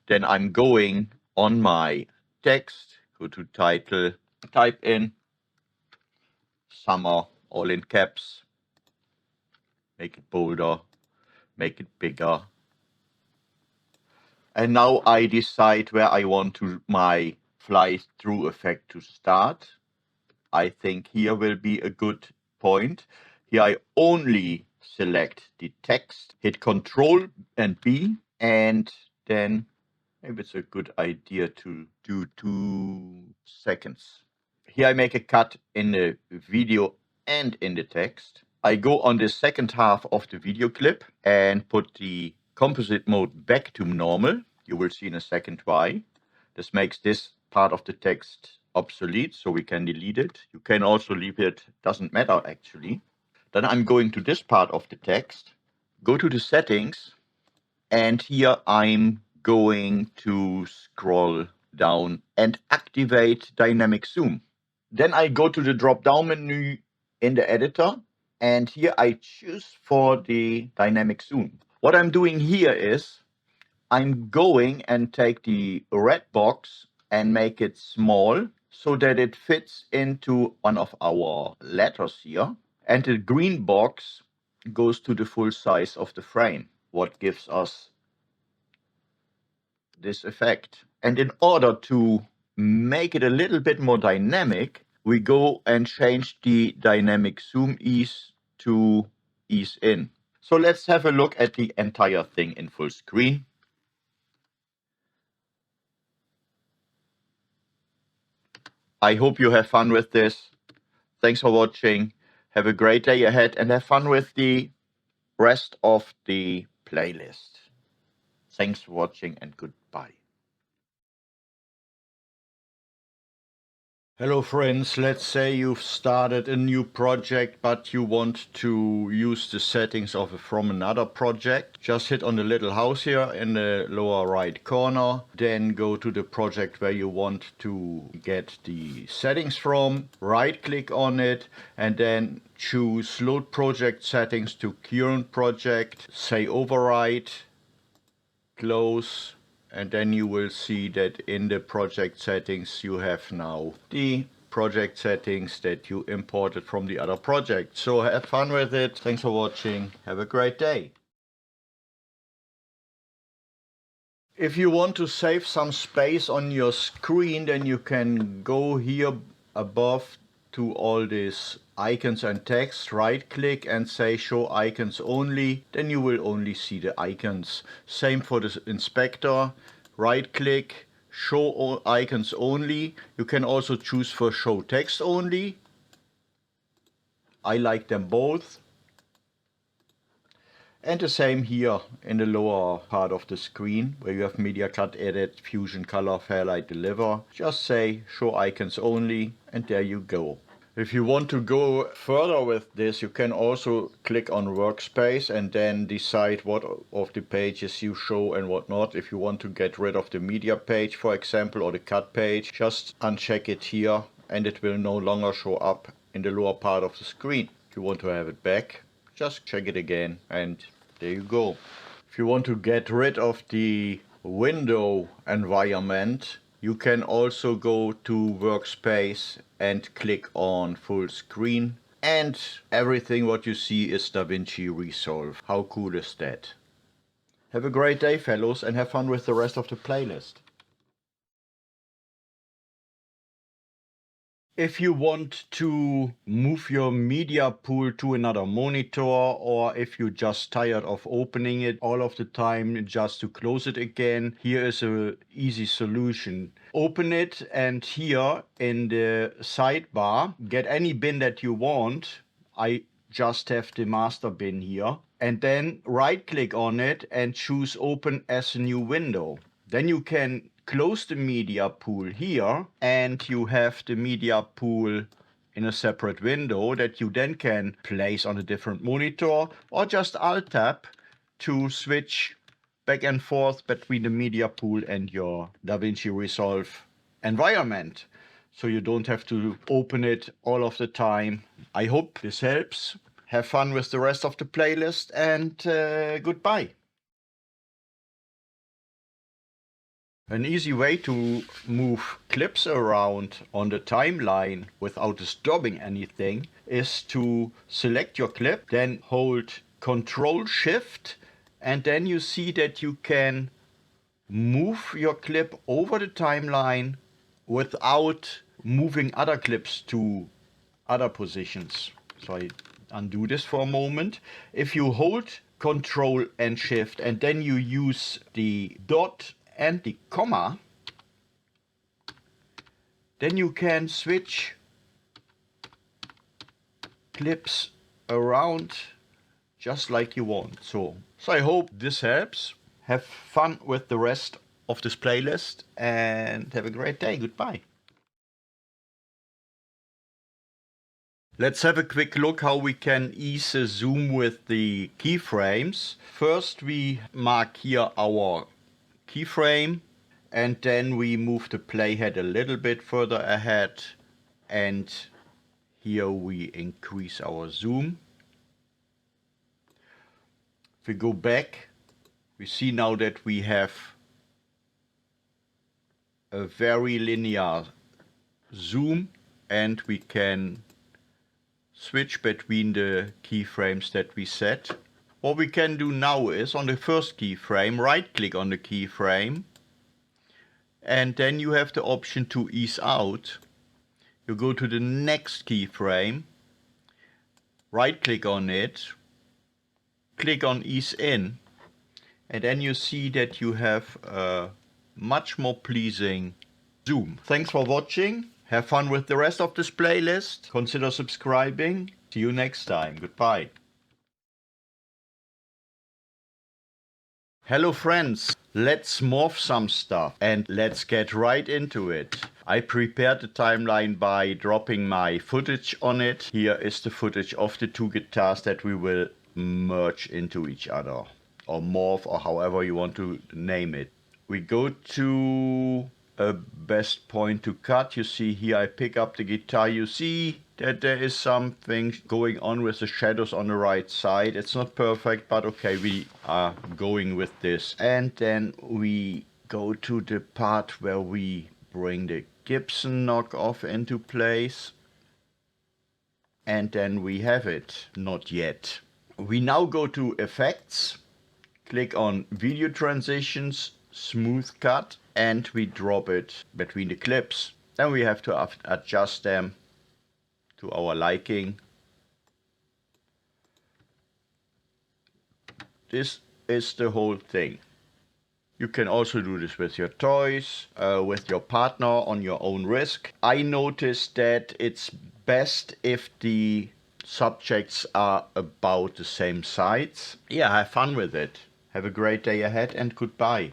Then I'm going on my text, go to title, type in summer, all in caps, make it bolder, make it bigger. And now I decide where I want my fly through effect to start. I think here will be a good point. Here I only select the text, hit Control and B, and then maybe it's a good idea to do 2 seconds. Here I make a cut in the video and in the text. I go on the second half of the video clip and put the composite mode back to normal. You will see in a second why. This makes this part of the text obsolete, so we can delete it. You can also leave it, doesn't matter actually. Then I'm going to this part of the text, go to the settings, and here I'm going to scroll down and activate dynamic zoom. Then I go to the drop down menu in the editor, and here I choose for the dynamic zoom. What I'm doing here is I'm going and take the red box and make it small so that it fits into one of our letters here. And the green box goes to the full size of the frame, what gives us this effect. And in order to make it a little bit more dynamic, we go and change the dynamic zoom ease to ease in. So let's have a look at the entire thing in full screen. I hope you have fun with this. Thanks for watching. Have a great day ahead and have fun with the rest of the playlist. Thanks for watching and goodbye. Hello friends, let's say you've started a new project but you want to use the settings from another project. Just hit on the little house here in the lower right corner, then go to the project where you want to get the settings from, right click on it and then choose load project settings to current project, say override, close, and then you will see that in the project settings you have now the project settings that you imported from the other project. So have fun with it. Thanks for watching. Have a great day. If you want to save some space on your screen, then you can go here above to all these icons and text, right click and say show icons only, then you will only see the icons. Same for the inspector, right click, show all icons only. You can also choose for show text only. I like them both. And the same here in the lower part of the screen where you have media cut, edit, fusion, color, fairlight, deliver. Just say show icons only and there you go. If you want to go further with this, you can also click on workspace and then decide what of the pages you show and what not. If you want to get rid of the media page, for example, or the cut page, just uncheck it here and it will no longer show up in the lower part of the screen. If you want to have it back, just check it again and there you go. If you want to get rid of the window environment, you can also go to workspace and click on full screen and everything what you see is DaVinci Resolve. How cool is that? Have a great day fellows and have fun with the rest of the playlist. If you want to move your media pool to another monitor, or if you're just tired of opening it all of the time just to close it again, here is an easy solution. Open it and here in the sidebar, get any bin that you want. I just have the master bin here. And then right click on it and choose open as a new window. Then you can close the media pool here and you have the media pool in a separate window that you then can place on a different monitor or just alt tab to switch back and forth between the media pool and your DaVinci Resolve environment. So you don't have to open it all of the time. I hope this helps. Have fun with the rest of the playlist and goodbye. An easy way to move clips around on the timeline without disturbing anything is to select your clip, then hold Ctrl Shift, and then you see that you can move your clip over the timeline without moving other clips to other positions. So I undo this for a moment. If you hold Ctrl and Shift and then you use the dot and the comma, then you can switch clips around just like you want. So I hope this helps. Have fun with the rest of this playlist and have a great day. Goodbye. Let's have a quick look how we can ease the zoom with the keyframes. First we mark here our keyframe and then we move the playhead a little bit further ahead and here we increase our zoom. If we go back, we see now that we have a very linear zoom and we can switch between the keyframes that we set. What we can do now is on the first keyframe, right click on the keyframe and then you have the option to ease out. You go to the next keyframe, right click on it, click on ease in and then you see that you have a much more pleasing zoom. Thanks for watching. Have fun with the rest of this playlist. Consider subscribing. See you next time. Goodbye. Hello friends, let's morph some stuff and let's get right into it. I prepared the timeline by dropping my footage on it. Here is the footage of the two guitars that we will merge into each other, or morph, or however you want to name it. We go to a best point to cut. You see here I pick up the guitar. You see that there is something going on with the shadows on the right side. It's not perfect, but okay, we are going with this. And then we go to the part where we bring the Gibson knockoff into place. And then we have it. Not yet. We now go to Effects, click on Video Transitions, Smooth Cut, and we drop it between the clips. Then we have to adjust them to our liking. This is the whole thing. You can also do this with your toys, with your partner, on your own risk. I noticed that it's best if the subjects are about the same size. Yeah, have fun with it. Have a great day ahead and goodbye.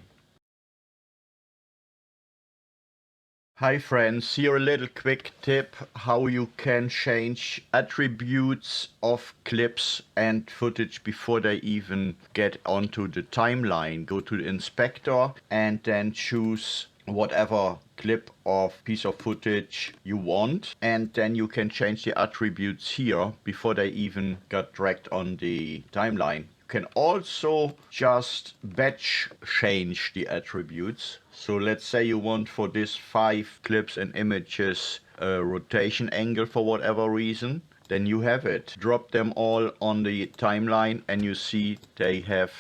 Hi friends, here a little quick tip how you can change attributes of clips and footage before they even get onto the timeline. Go to the inspector and then choose whatever clip or piece of footage you want, and then you can change the attributes here before they even got dragged on the timeline. Can also just batch change the attributes. So let's say you want for this 5 clips and images a rotation angle for whatever reason, then you have it. Drop them all on the timeline and you see they have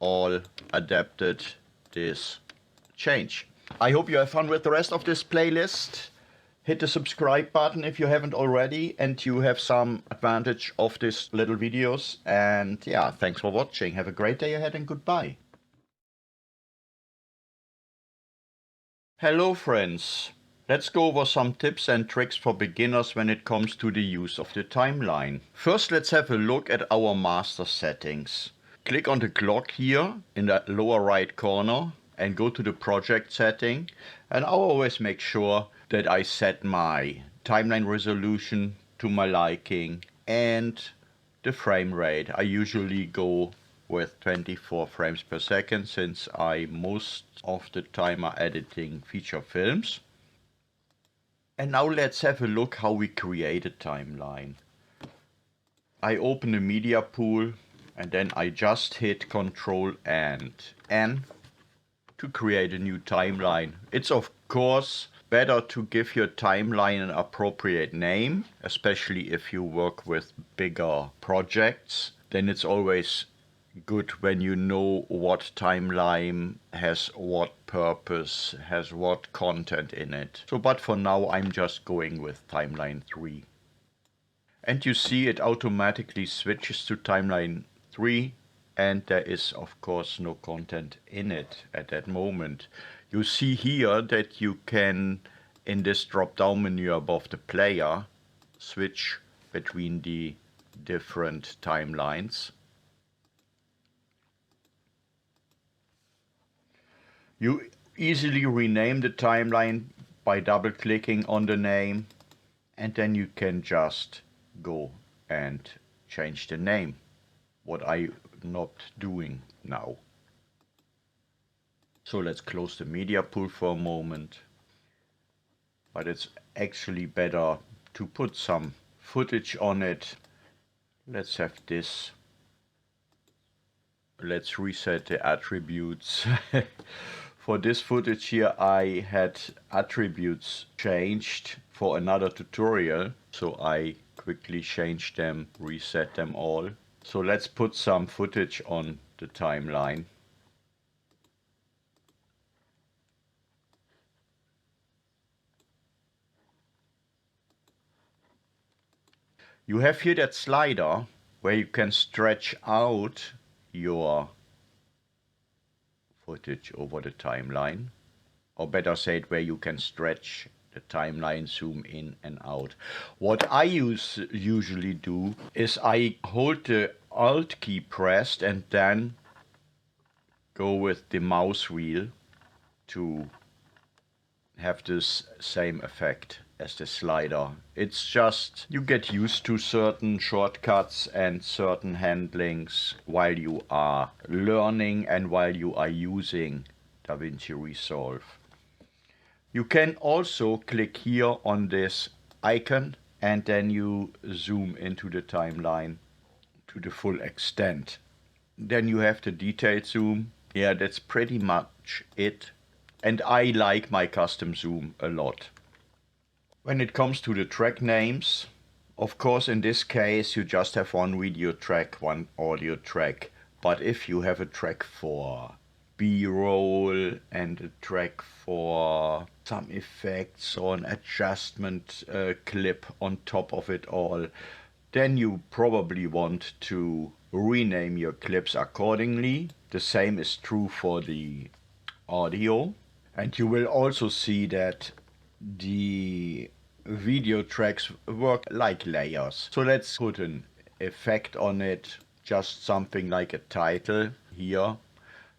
all adapted this change. I hope you have fun with the rest of this playlist. Hit the subscribe button if you haven't already and you have some advantage of these little videos. And yeah, thanks for watching. Have a great day ahead and goodbye. Hello friends. Let's go over some tips and tricks for beginners when it comes to the use of the timeline. First, let's have a look at our master settings. Click on the clock here in the lower right corner and go to the project setting, and I always make sure that I set my timeline resolution to my liking and the frame rate. I usually go with 24 frames per second since I most of the time are editing feature films. And now let's have a look how we create a timeline. I open the media pool and then I just hit Ctrl and N to create a new timeline. It's of course better to give your timeline an appropriate name, especially if you work with bigger projects. Then it's always good when you know what timeline has what purpose, has what content in it. So, but for now I'm just going with timeline 3. And you see it automatically switches to timeline 3. And there is of course no content in it at that moment. You see here that you can, in this drop down menu above the player, switch between the different timelines. You easily rename the timeline by double clicking on the name, and then you can just go and change the name. What I'm not doing now. So let's close the media pool for a moment. But it's actually better to put some footage on it. Let's have this. Let's reset the attributes. For this footage here I had attributes changed for another tutorial. So I quickly changed them, reset them all. So let's put some footage on the timeline. You have here that slider where you can stretch out your footage over the timeline, or better said, where you can stretch the timeline, zoom in and out. What I usually do is I hold the Alt key pressed and then go with the mouse wheel to have this same effect as the slider. It's just you get used to certain shortcuts and certain handlings while you are learning and while you are using DaVinci Resolve. You can also click here on this icon and then you zoom into the timeline to the full extent. Then you have the detailed zoom. Yeah, that's pretty much it. And I like my custom zoom a lot. When it comes to the track names, of course in this case you just have one video track, one audio track. But if you have a track for B-roll and a track for some effects or an adjustment clip on top of it all, then you probably want to rename your clips accordingly. The same is true for the audio. And you will also see that the video tracks work like layers. So let's put an effect on it, just something like a title here.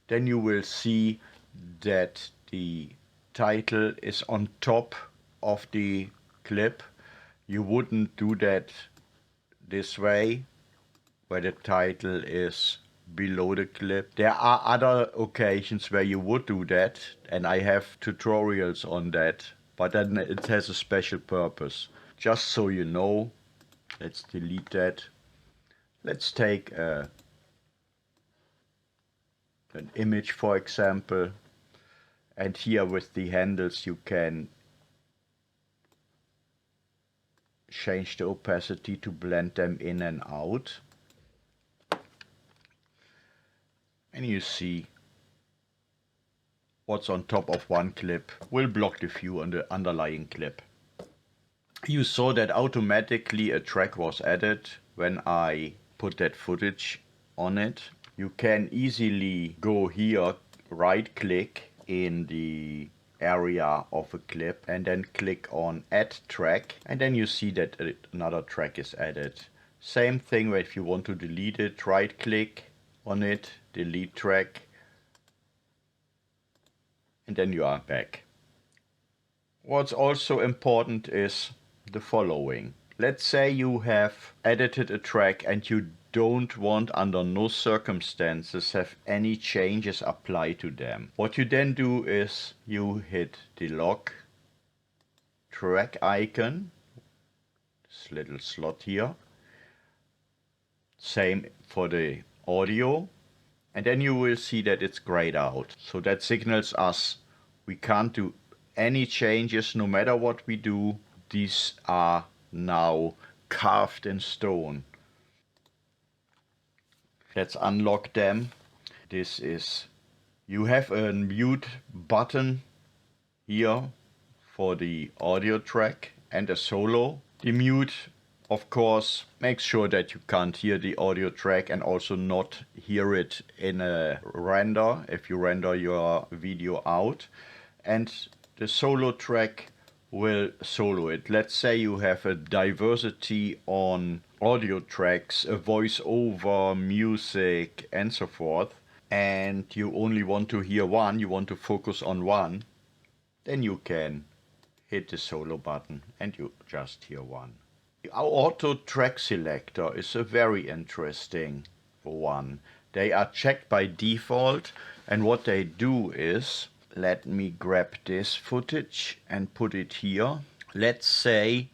Then you will see that the title is on top of the clip. You wouldn't do that this way, where the title is below the clip. There are other occasions where you would do that, and I have tutorials on that, but then it has a special purpose. Just so you know, let's delete that. Let's take an image, for example, and here with the handles you can change the opacity to blend them in and out. And you see what's on top of one clip will block the view on the underlying clip. You saw that automatically a track was added when I put that footage on it. You can easily go here, right click in the area of a clip and then click on add track, and then you see that another track is added. Same thing where if you want to delete it, right click on it, delete track, and then you are back. What's also important is the following. Let's say you have edited a track and you don't want under no circumstances have any changes applied to them. What you then do is you hit the lock track icon, this little slot here. Same for the audio. And then you will see that it's grayed out. So that signals us we can't do any changes no matter what we do. These are now carved in stone. Let's unlock them. This is, you have a mute button here for the audio track and a solo. The mute, of course, makes sure that you can't hear the audio track and also not hear it in a render if you render your video out. And the solo track will solo it. Let's say you have a diversity on audio tracks, a voiceover, music, and so forth, and you only want to hear one, you want to focus on one, then you can hit the solo button and you just hear one. Our auto track selector is a very interesting one. They are checked by default, and what they do is, let me grab this footage and put it here. Let's say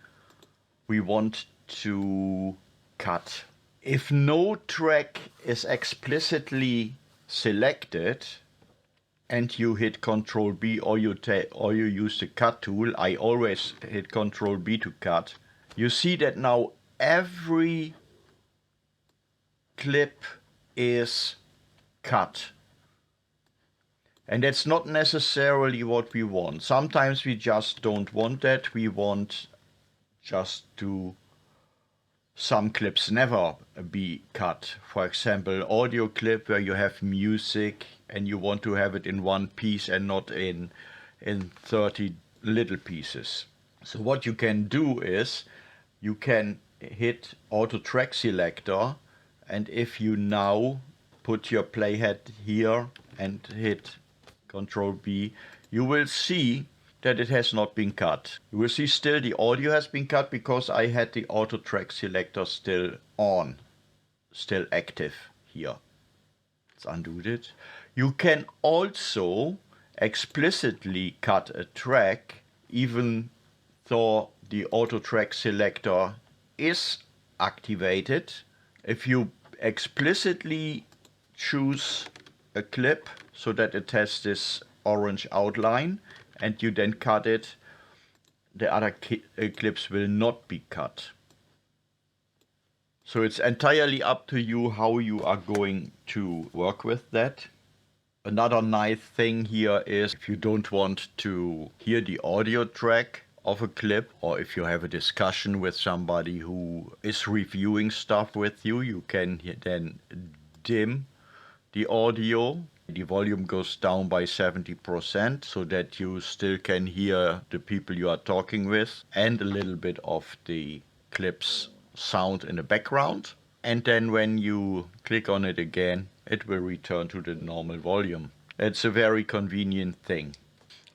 we want to cut. If no track is explicitly selected and you hit Ctrl B or you use the cut tool, I always hit Ctrl B to cut. You see that now every clip is cut. And that's not necessarily what we want. Sometimes we just don't want that. We want just to some clips never be cut. For example, audio clip where you have music and you want to have it in one piece and not in 30 little pieces. So what you can do is you can hit auto track selector, and if you now put your playhead here and hit Control B, you will see that it has not been cut. You will see still the audio has been cut because I had the auto track selector still on, still active here. Let's undo it. You can also explicitly cut a track even though the auto track selector is activated. If you explicitly choose a clip so that it has this orange outline and you then cut it, the other clips will not be cut. So it's entirely up to you how you are going to work with that. Another nice thing here is if you don't want to hear the audio track of a clip, or if you have a discussion with somebody who is reviewing stuff with you, you can then dim the audio. The volume goes down by 70% so that you still can hear the people you are talking with and a little bit of the clip's sound in the background. And then when you click on it again, it will return to the normal volume. It's a very convenient thing.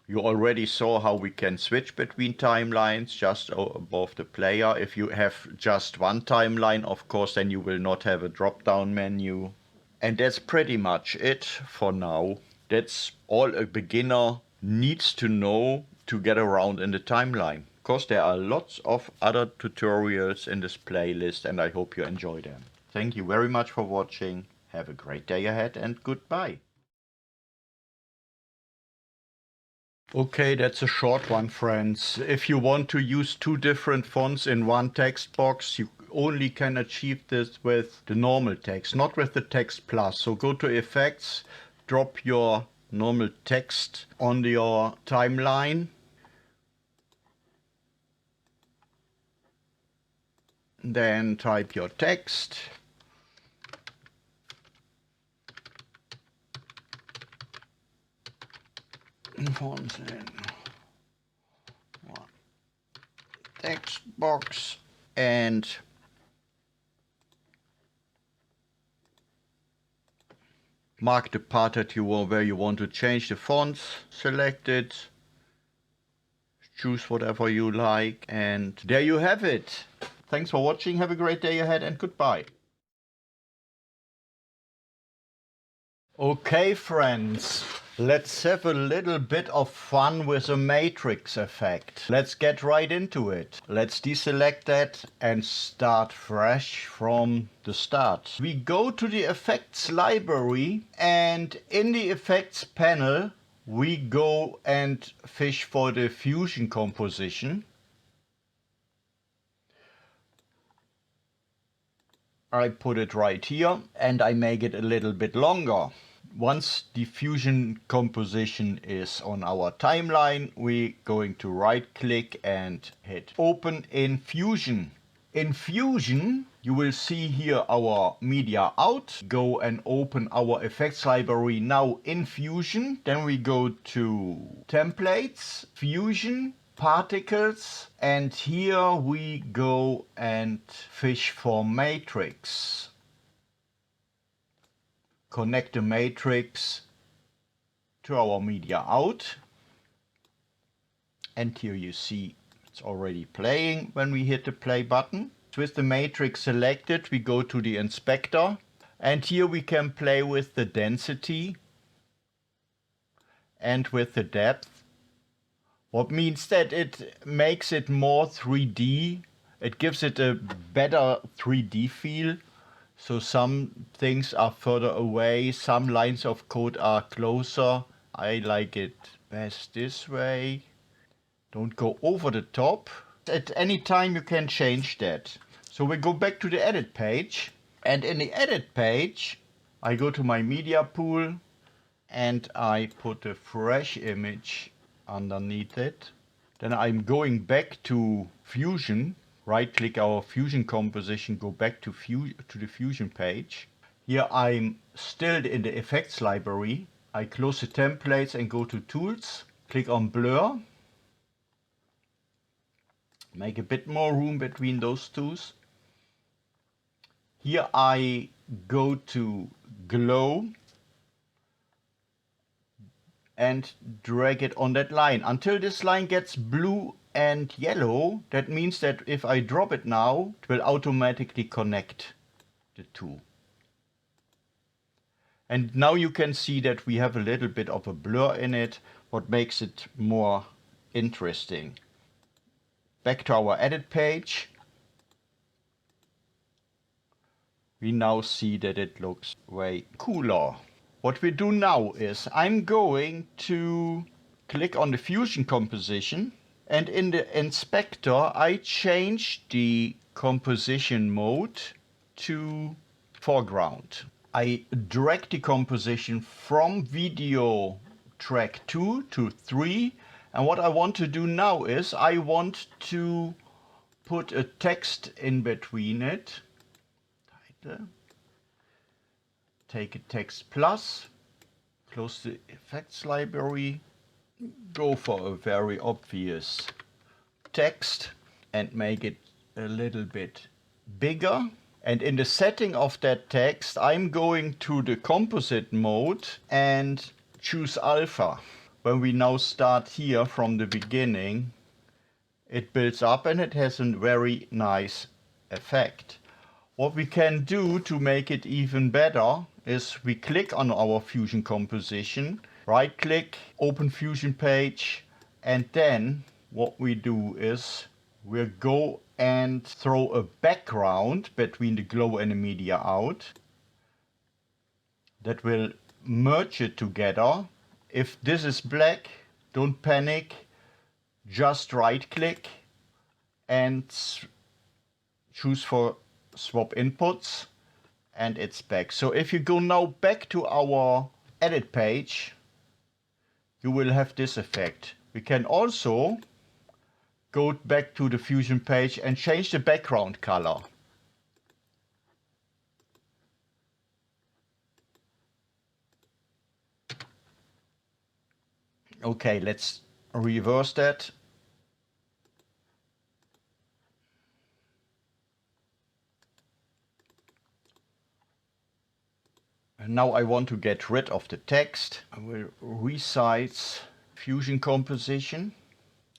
You already saw how we can switch between timelines just above the player. If you have just one timeline, of course, then you will not have a drop-down menu. And that's pretty much it for now. That's all a beginner needs to know to get around in the timeline. Of course, there are lots of other tutorials in this playlist and I hope you enjoy them. Thank you very much for watching. Have a great day ahead and goodbye. Okay, that's a short one, friends. If you want to use two different fonts in one text box, you only can achieve this with the normal text, not with the text plus. So go to Effects, drop your normal text on your timeline. Then type your text. Fonts in one text box and mark the part that you want, where you want to change the fonts. Select it, choose whatever you like, and there you have it. Thanks for watching, have a great day ahead and goodbye. Okay, friends, let's have a little bit of fun with a matrix effect. Let's get right into it. Let's deselect that and start fresh from the start. We go to the effects library and in the effects panel we go and fish for the fusion composition. I put it right here and I make it a little bit longer. Once the fusion composition is on our timeline, we're going to right click and hit Open in Fusion. In Fusion, you will see here our media out. Go and open our effects library now in Fusion. Then we go to Templates, Fusion, Particles, and here we go and fish for matrix. Connect the matrix to our media out, and here you see it's already playing when we hit the play button. With the matrix selected, we go to the inspector, and here we can play with the density and with the depth. What means that it makes it more 3D. It gives it a better 3D feel. So some things are further away, some lines of code are closer. I like it best this way. Don't go over the top. At any time you can change that. So we go back to the edit page. And in the edit page, I go to my media pool and I put a fresh image underneath it. Then I'm going back to Fusion. Right click our fusion composition, go back to the fusion page. Here I'm still in the effects library. I close the templates and go to tools. Click on blur. Make a bit more room between those two. Here I go to glow and drag it on that line until this line gets blue and yellow. That means that if I drop it now, it will automatically connect the two. And now you can see that we have a little bit of a blur in it, what makes it more interesting. Back to our edit page. We now see that it looks way cooler. What we do now is I'm going to click on the fusion composition, and in the inspector I change the composition mode to foreground. I drag the composition from video track 2 to 3, and what I want to do now is I want to put a text in between it. Take a text plus, close the effects library, go for a very obvious text and make it a little bit bigger. And in the setting of that text, I'm going to the composite mode and choose alpha. When we now start here from the beginning, it builds up and it has a very nice effect. What we can do to make it even better is we click on our fusion composition, right click, open fusion page, and then what we do is we'll go and throw a background between the glow and the media out. That will merge it together. If this is black, don't panic, just right click and choose for swap inputs, and it's back. So if you go now back to our edit page, you will have this effect. We can also go back to the fusion page and change the background color. Okay, let's reverse that. And now I want to get rid of the text. I will resize fusion composition.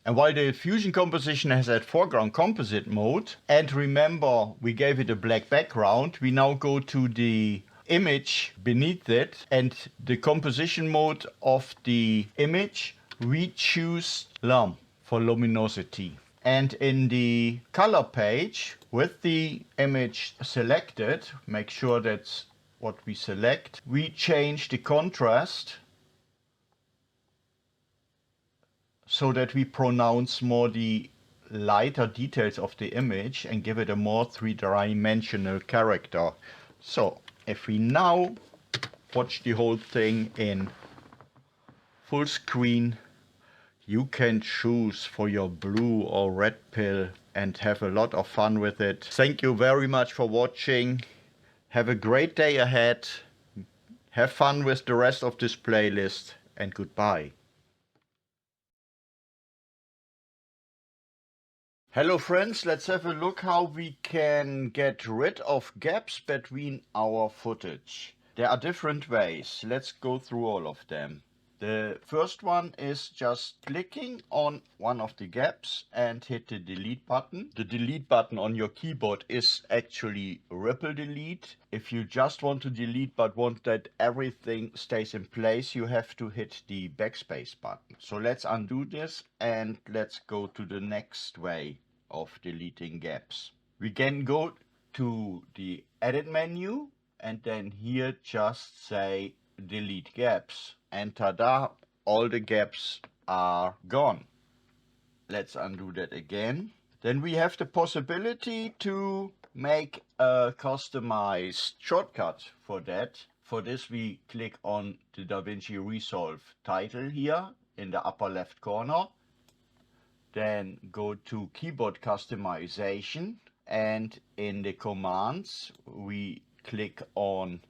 And while the fusion composition has that foreground composite mode, and remember we gave it a black background, we now go to the image beneath it, and the composition mode of the image, we choose LUM for luminosity. And in the color page, with the image selected, make sure that's what we select, we change the contrast so that we pronounce more the lighter details of the image and give it a more three-dimensional character. So if we now watch the whole thing in full screen, you can choose for your blue or red pill and have a lot of fun with it. Thank you very much for watching. Have a great day ahead. Have fun with the rest of this playlist, and goodbye. Hello friends, let's have a look how we can get rid of gaps between our footage. There are different ways. Let's go through all of them. The first one is just clicking on one of the gaps and hit the delete button. The delete button on your keyboard is actually ripple delete. If you just want to delete but want that everything stays in place, you have to hit the backspace button. So let's undo this and let's go to the next way of deleting gaps. We can go to the edit menu and then here just say delete gaps, and tada, all the gaps are gone. Let's undo that again. Then we have the possibility to make a customized shortcut for that. For this we click on the DaVinci Resolve title here in the upper left corner. Then go to keyboard customization, and in the commands we click on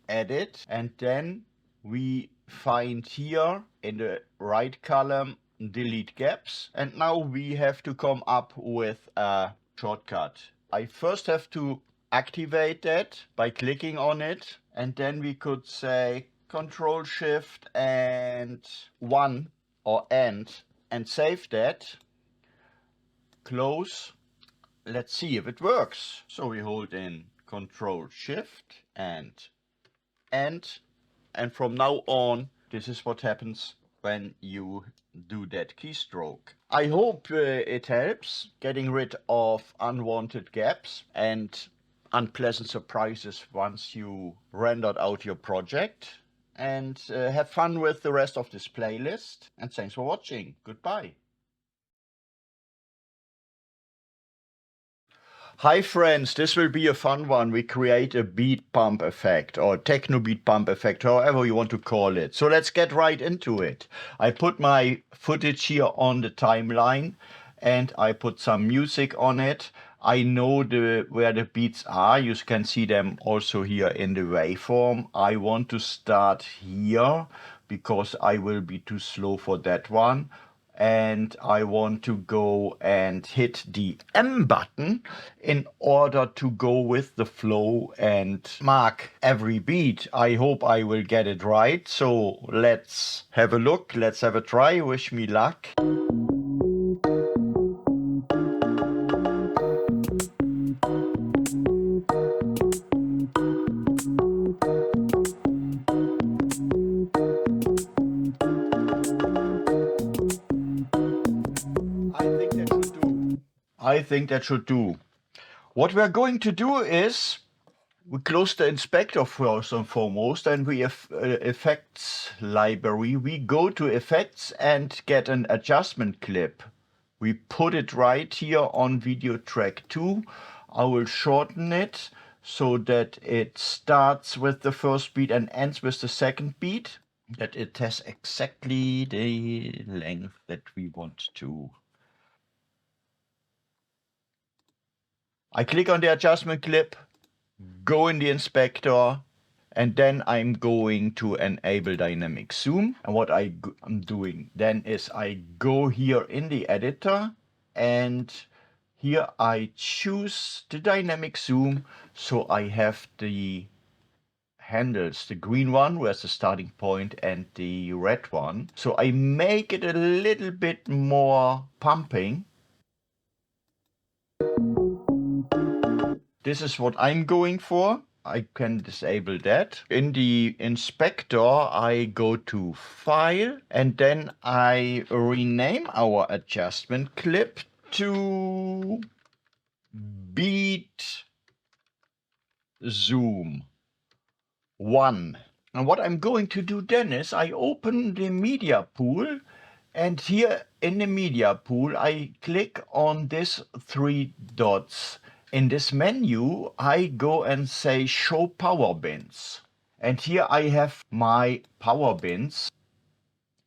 edit, and then we find here in the right column delete gaps, and now we have to come up with a shortcut. I first have to activate that by clicking on it, and then we could say Control Shift and 1 or End and save that. Close. Let's see if it works. So we hold in Control Shift and End, and from now on this is what happens when you do that keystroke. I hope it helps getting rid of unwanted gaps and unpleasant surprises once you rendered out your project. And have fun with the rest of this playlist. And thanks for watching. Goodbye. Hi friends, this will be a fun one. We create a beat pump effect or techno beat pump effect, however you want to call it. So let's get right into it. I put my footage here on the timeline and I put some music on it. I know where the beats are. You can see them also here in the waveform. I want to start here because I will be too slow for that one. And I want to go and hit the M button in order to go with the flow and mark every beat. I hope I will get it right. So let's have a look. Let's have a try. Wish me luck. I think that should do. What we're going to do is we close the inspector first and foremost, and we have effects library. We go to effects and get an adjustment clip. We put it right here on video track 2. I will shorten it so that it starts with the first beat and ends with the second beat, that it has exactly the length that we want to. I click on the adjustment clip, go in the inspector, and then I'm going to enable dynamic zoom. And what I'm doing then is I go here in the editor, and here I choose the dynamic zoom. So I have the handles, the green one where's the starting point and the red one. So I make it a little bit more pumping. This is what I'm going for. I can disable that. In the inspector, I go to File, and then I rename our adjustment clip to Beat Zoom 1. And what I'm going to do then is I open the media pool, and here in the media pool, I click on these 3 dots. In this menu, I go and say Show Power Bins. And here I have my power bins.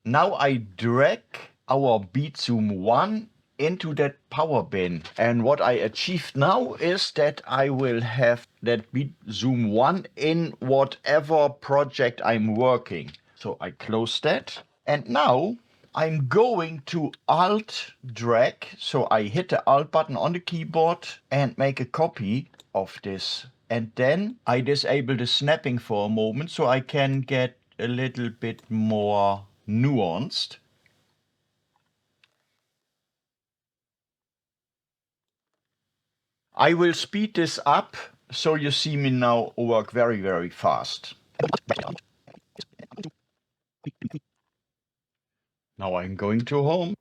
Now I drag our Beat Zoom 1 into that power bin. And what I achieved now is that I will have that Beat Zoom 1 in whatever project I'm working. So I close that. And now I'm going to Alt drag, so I hit the Alt button on the keyboard and make a copy of this. And then I disable the snapping for a moment so I can get a little bit more nuanced. I will speed this up so you see me now work very, very fast. Now I'm going to home.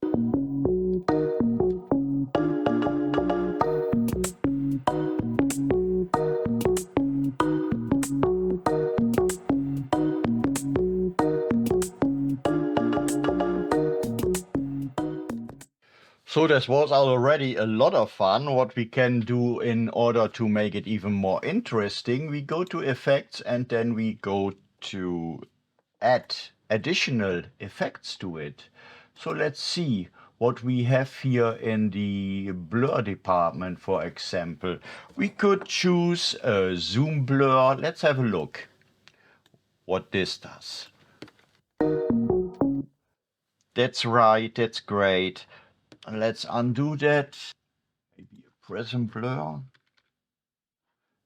So this was already a lot of fun. What we can do in order to make it even more interesting, we go to effects and then we go to add additional effects to it. So let's see what we have here in the blur department, for example. We could choose a zoom blur. Let's have a look what this does. That's right, that's great. Let's undo that. Maybe a prism blur.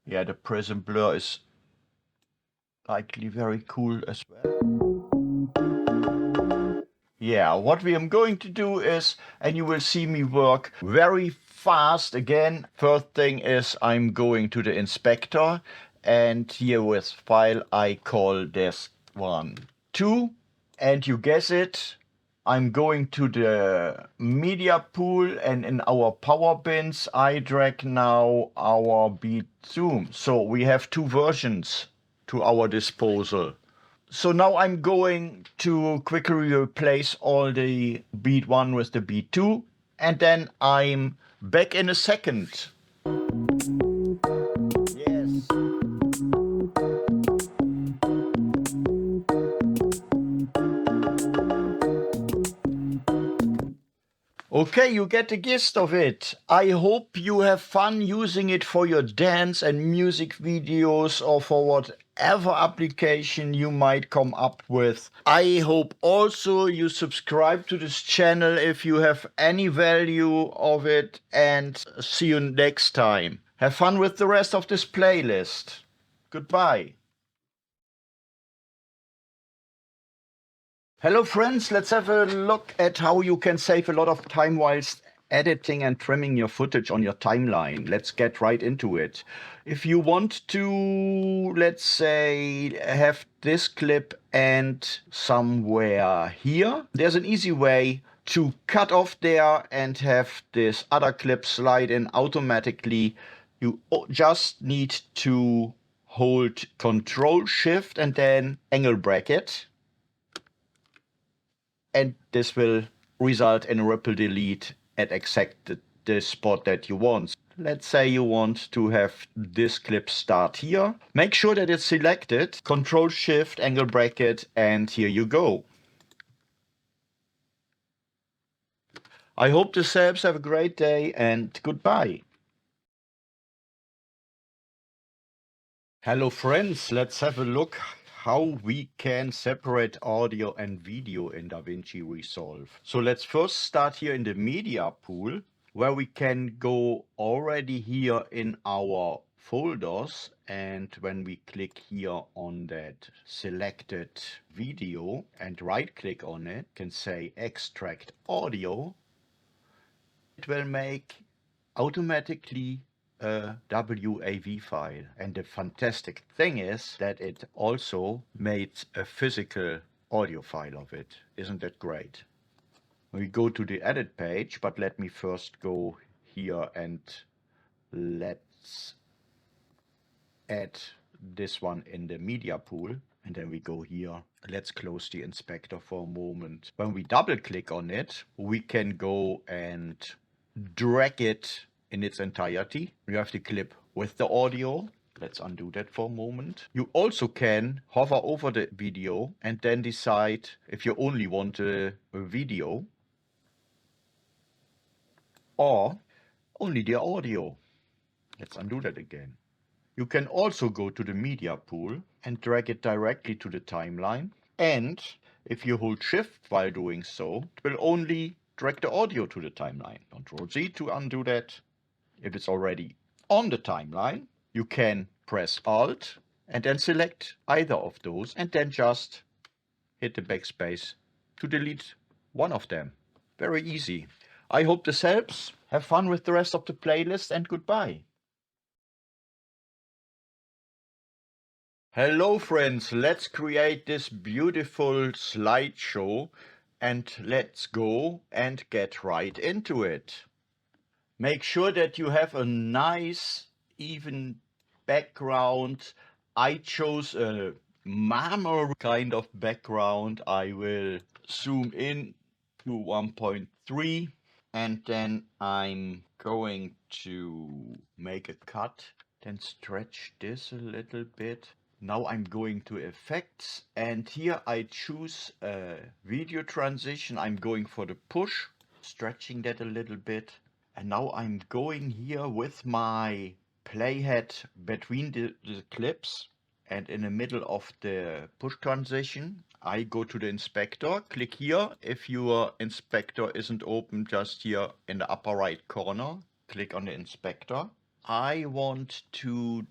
Yeah, the prism blur is likely very cool as well. Yeah, what we am going to do is, and you will see me work very fast again. First thing is I'm going to the inspector, and here with file I call this one 2, and you guess it, I'm going to the media pool, and in our power bins I drag now our beat zoom. So we have 2 versions to our disposal. So now I'm going to quickly replace all the beat 1 with the beat 2, and then I'm back in a second. Yes. Okay, you get the gist of it. I hope you have fun using it for your dance and music videos or for whatever application you might come up with. I hope also you subscribe to this channel if you have any value of it, and see you next time. Have fun with the rest of this playlist. Goodbye. Hello friends, let's have a look at how you can save a lot of time whilst editing and trimming your footage on your timeline. Let's get right into it. If you want to, let's say, have this clip end somewhere here, there's an easy way to cut off there and have this other clip slide in automatically. You just need to hold Control Shift and then angle bracket, and this will result in a ripple delete at exactly the spot that you want. Let's say you want to have this clip start here. Make sure that it's selected, Control Shift, angle bracket, and here you go. I hope the Sebs have a great day, and goodbye. Hello friends, let's have a look how we can separate audio and video in DaVinci Resolve. So let's first start here in the media pool, where we can go already here in our folders, and when we click here on that selected video and right click on it, can say extract audio, it will make automatically a WAV file. And the fantastic thing is that it also made a physical audio file of it. Isn't that great? We go to the edit page, but let me first go here and let's add this one in the media pool. And then we go here. Let's close the inspector for a moment. When we double click on it, we can go and drag it in its entirety. You have the clip with the audio. Let's undo that for a moment. You also can hover over the video and then decide if you only want a video or only the audio. Let's undo that again. You can also go to the media pool and drag it directly to the timeline. And if you hold Shift while doing so, it will only drag the audio to the timeline. Control Z to undo that. If it's already on the timeline, you can press Alt and then select either of those and then just hit the backspace to delete one of them. Very easy. I hope this helps. Have fun with the rest of the playlist, and goodbye. Hello friends, let's create this beautiful slideshow and let's go and get right into it. Make sure that you have a nice even background. I chose a marmor kind of background. I will zoom in to 1.3 and then I'm going to make a cut, then stretch this a little bit. Now I'm going to effects, and here I choose a video transition. I'm going for the push, stretching that a little bit. And now I'm going here with my playhead between the clips and in the middle of the push transition. I go to the inspector, click here. If your inspector isn't open, just here in the upper right corner, click on the inspector. I want to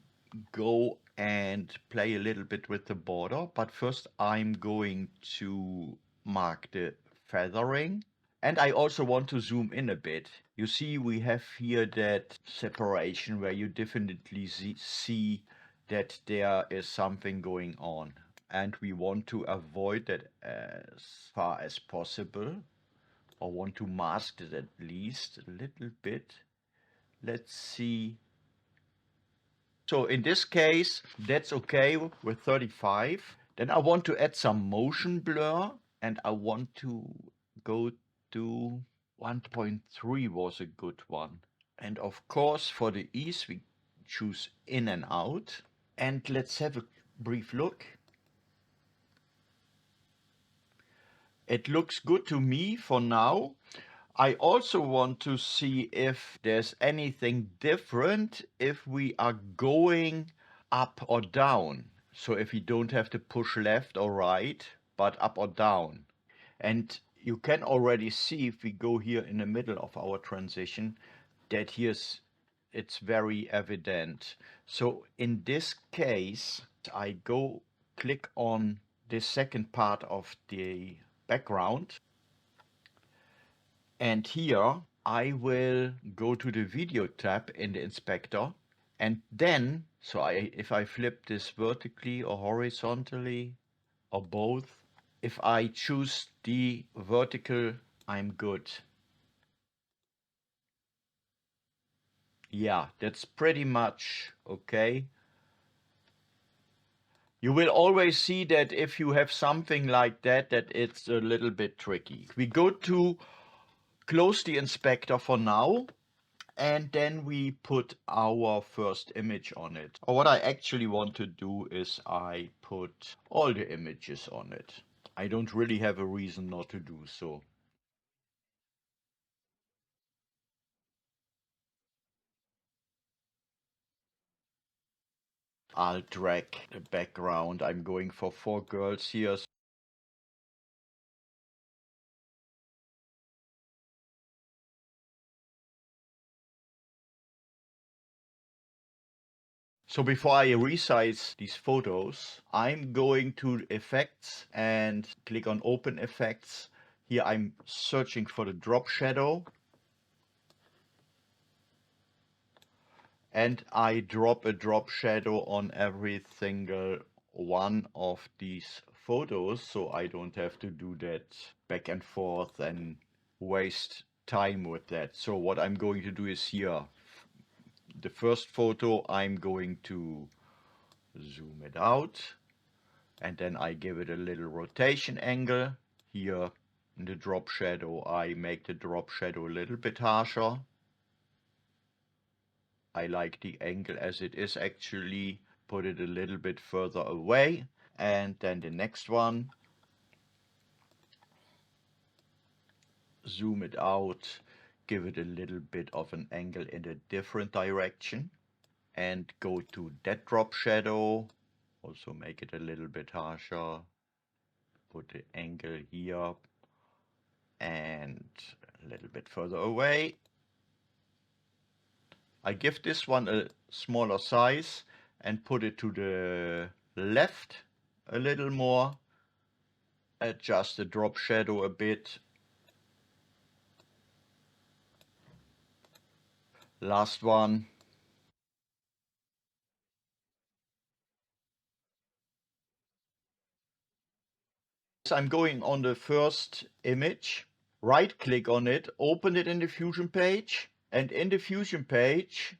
go and play a little bit with the border, but first I'm going to mark the feathering. And I also want to zoom in a bit. You see, we have here that separation where you definitely see that there is something going on. And we want to avoid that as far as possible, or want to mask it at least a little bit. Let's see. So in this case, that's okay with 35. Then I want to add some motion blur, and I want to go to 1.3 was a good one. And of course, for the ease, we choose in and out. And let's have a brief look. It looks good to me for now. I also want to see if there's anything different if we are going up or down. So if we don't have to push left or right, but up or down. And you can already see if we go here in the middle of our transition that it's very evident. So in this case, I go click on this second part of the background. And here I will go to the video tab in the inspector. And then, if I flip this vertically or horizontally or both, if I choose the vertical, I'm good. Yeah, that's pretty much okay. You will always see that if you have something like that, that it's a little bit tricky. We go to close the inspector for now, and then we put our first image on it. Or what I actually want to do is I put all the images on it. I don't really have a reason not to do so. I'll drag the background. I'm going for 4 girls here. So before I resize these photos, I'm going to Effects and click on Open Effects. Here I'm searching for the drop shadow. And I drop a drop shadow on every single one of these photos, so I don't have to do that back and forth and waste time with that. So what I'm going to do is here, the first photo, I'm going to zoom it out, and then I give it a little rotation angle. Here in the drop shadow, I make the drop shadow a little bit harsher. I like the angle as it is actually, put it a little bit further away. And then the next one, zoom it out, give it a little bit of an angle in a different direction, and go to that drop shadow, also make it a little bit harsher, put the angle here and a little bit further away. I give this one a smaller size and put it to the left a little more, adjust the drop shadow a bit. Last one. I'm going on the first image, right click on it, open it in the Fusion page, and in the Fusion page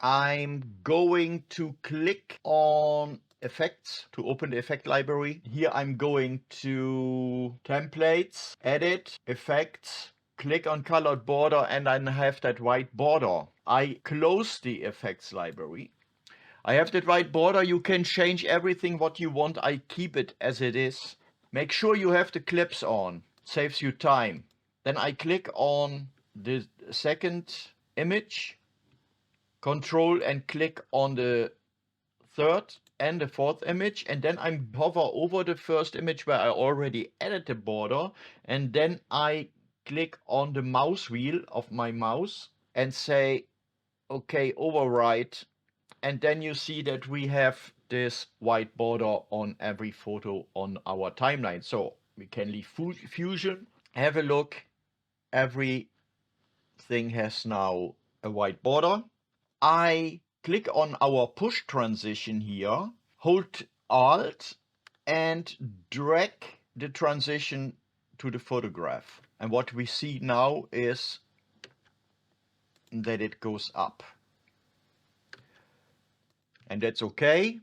I'm going to click on Effects to open the effect library. Here I'm going to Templates, Edit, Effects, click on Colored Border, and I have that white border. I close the Effects library. I have that white border. You can change everything what you want. I keep it as it is. Make sure you have the clips on. Saves you time. Then I click on the second image, control and click on the third and the fourth image, and then I hover over the first image where I already added the border, and then I click on the mouse wheel of my mouse and say, okay, overwrite And then you see that we have this white border on every photo on our timeline. So we can leave Fusion, have a look. Everything has now a white border. I click on our push transition here, hold Alt and drag the transition to the photograph. And what we see now is that it goes up. And that's okay.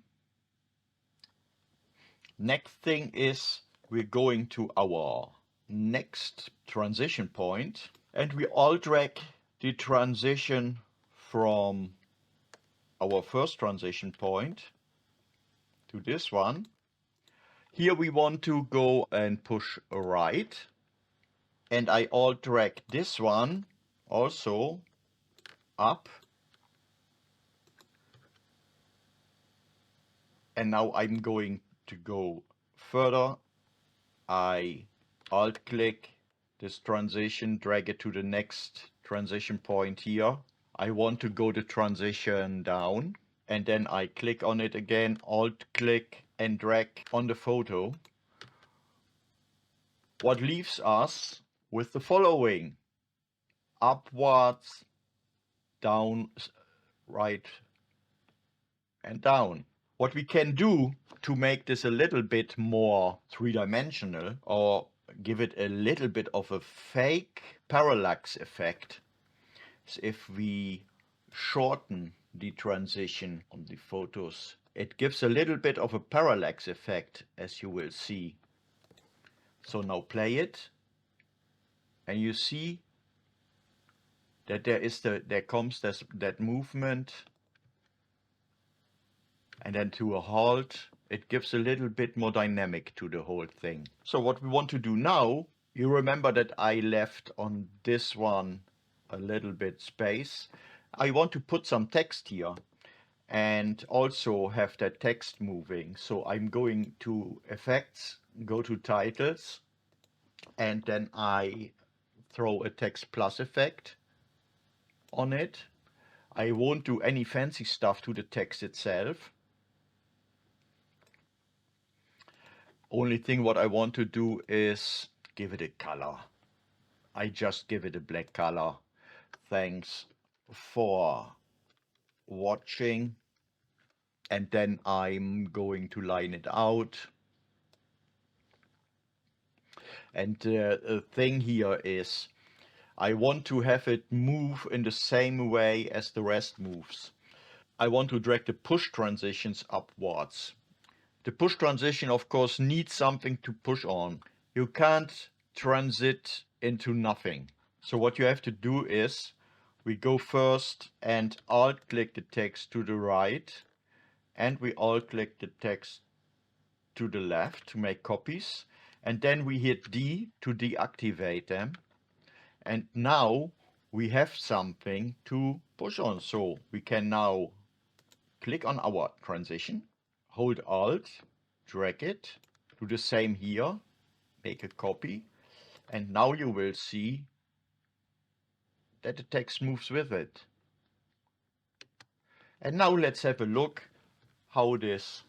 Next thing is we're going to our next transition point, and we all drag the transition from our first transition point to this one. Here we want to go and push right, and I all drag this one also up. And now I'm going to go further. I alt click this transition, drag it to the next transition point here. I want to go the transition down, and then I click on it again, alt click and drag on the photo. What leaves us with the following: upwards, down, right, and down. What we can do to make this a little bit more three-dimensional, or give it a little bit of a fake parallax effect, is if we shorten the transition on the photos. It gives a little bit of a parallax effect, as you will see. So now play it, and you see that there comes that movement, and then to a halt. It gives a little bit more dynamic to the whole thing. So what we want to do now, you remember that I left on this one a little bit space. I want to put some text here and also have that text moving. So I'm going to Effects, go to Titles, and then I throw a Text Plus effect on it. I won't do any fancy stuff to the text itself. Only thing what I want to do is give it a color. I just give it a black color. Thanks for watching. And then I'm going to line it out. And the thing here is I want to have it move in the same way as the rest moves. I want to drag the push transitions upwards. The push transition, of course, needs something to push on. You can't transit into nothing. So what you have to do is we go first and alt click the text to the right, and we alt click the text to the left to make copies, and then we hit D to deactivate them. And now we have something to push on. So we can now click on our transition, hold Alt, drag it, do the same here, make a copy, and now you will see that the text moves with it. And now let's have a look how this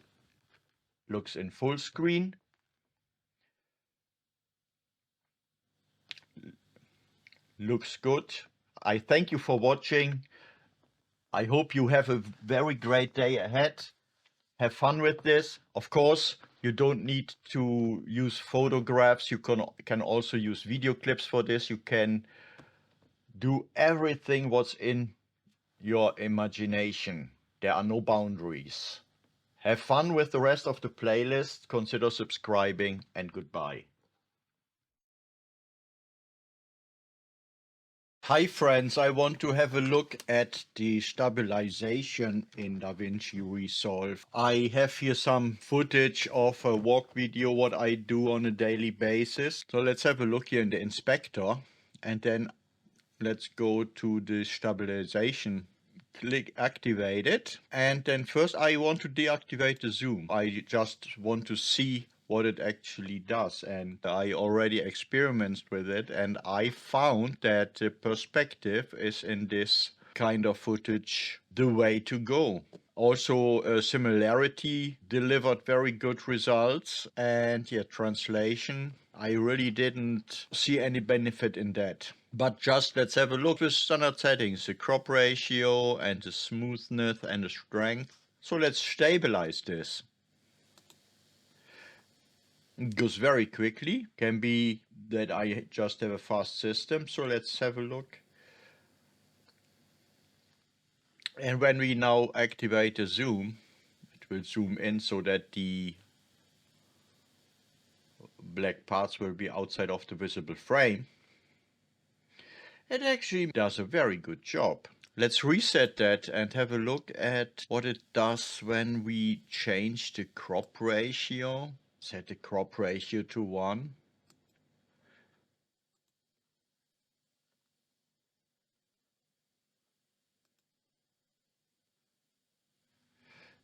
looks in full screen. Looks good. I thank you for watching. I hope you have a very great day ahead. Have fun with this. Of course, you don't need to use photographs. You can also use video clips for this. You can do everything what's in your imagination. There are no boundaries. Have fun with the rest of the playlist. Consider subscribing, and goodbye. Hi friends, I want to have a look at the stabilization in DaVinci Resolve. I have here some footage of a walk video, what I do on a daily basis. So let's have a look here in the inspector, and then let's go to the stabilization. Click activate it, and then first I want to deactivate the zoom. I just want to see what it actually does, and I already experimented with it, and I found that the perspective is in this kind of footage the way to go. Also, similarity delivered very good results, and yeah, translation, I really didn't see any benefit in that. But just let's have a look with standard settings, the crop ratio and the smoothness and the strength. So let's stabilize this. It goes very quickly. Can be that I just have a fast system. So let's have a look. And when we now activate the zoom, it will zoom in so that the black parts will be outside of the visible frame. It actually does a very good job. Let's reset that and have a look at what it does when we change the crop ratio. Set the crop ratio to 1.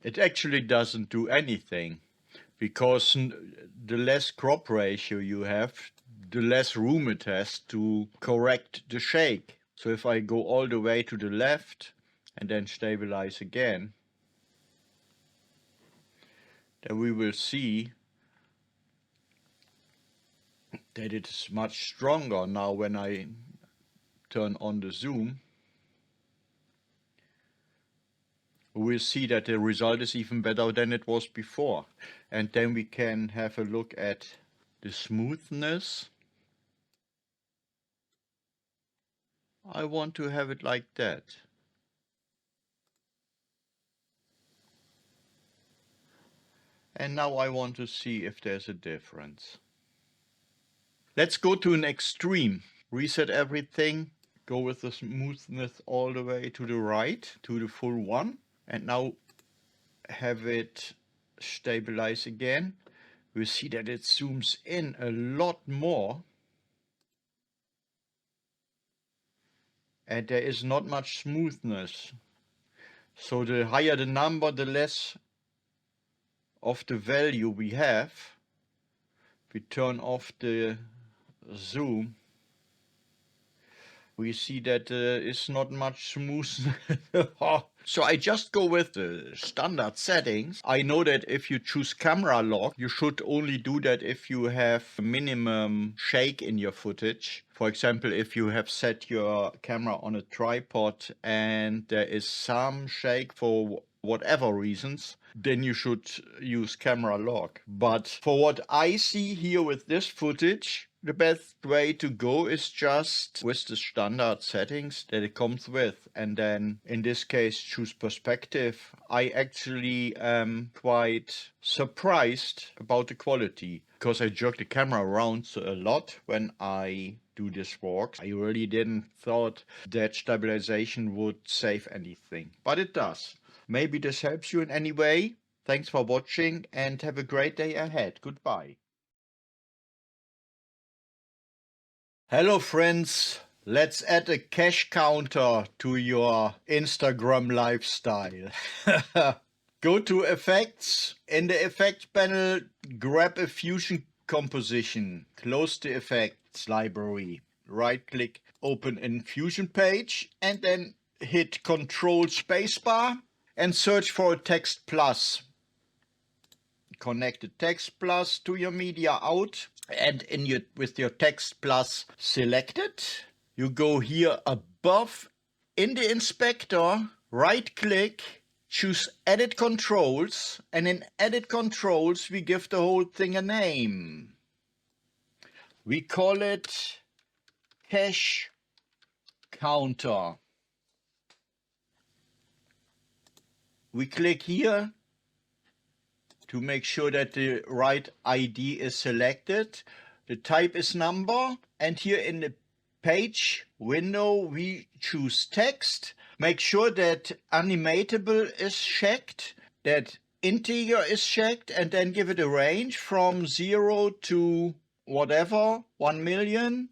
It actually doesn't do anything, because the less crop ratio you have, the less room it has to correct the shake. So if I go all the way to the left and then stabilize again, then we will see that it is much stronger now when I turn on the zoom. We'll see that the result is even better than it was before. And then we can have a look at the smoothness. I want to have it like that. And now I want to see if there's a difference. Let's go to an extreme. Reset everything. Go with the smoothness all the way to the right, to the full 1. And now have it stabilize again. We see that it zooms in a lot more. And there is not much smoothness. So the higher the number, the less of the value we have. We turn off the zoom. We see that there is not much smoothness. So I just go with the standard settings. I know that if you choose camera lock, you should only do that if you have minimum shake in your footage. For example, if you have set your camera on a tripod and there is some shake for whatever reasons, then you should use camera lock. But for what I see here with this footage, the best way to go is just with the standard settings that it comes with, and then in this case choose perspective. I actually am quite surprised about the quality, because I jerk the camera around a lot when I do this walk. I really didn't thought that stabilization would save anything, but it does. Maybe this helps you in any way. Thanks for watching and have a great day ahead. Goodbye. Hello friends, let's add a cash counter to your Instagram lifestyle. Go to Effects. In the Effect panel, grab a Fusion composition. Close the Effects library. Right click, open in Fusion page, and then hit Control Spacebar and search for a Text Plus. Connect the Text Plus to your media out, and with your Text Plus selected, you go here above in the inspector, right click, choose Edit Controls, and in Edit Controls we give the whole thing a name. We call it Cache Counter. We click here to make sure that the right ID is selected. The type is number, and here in the page window we choose text. Make sure that animatable is checked, that integer is checked, and then give it a range from 0 to whatever, 1 million.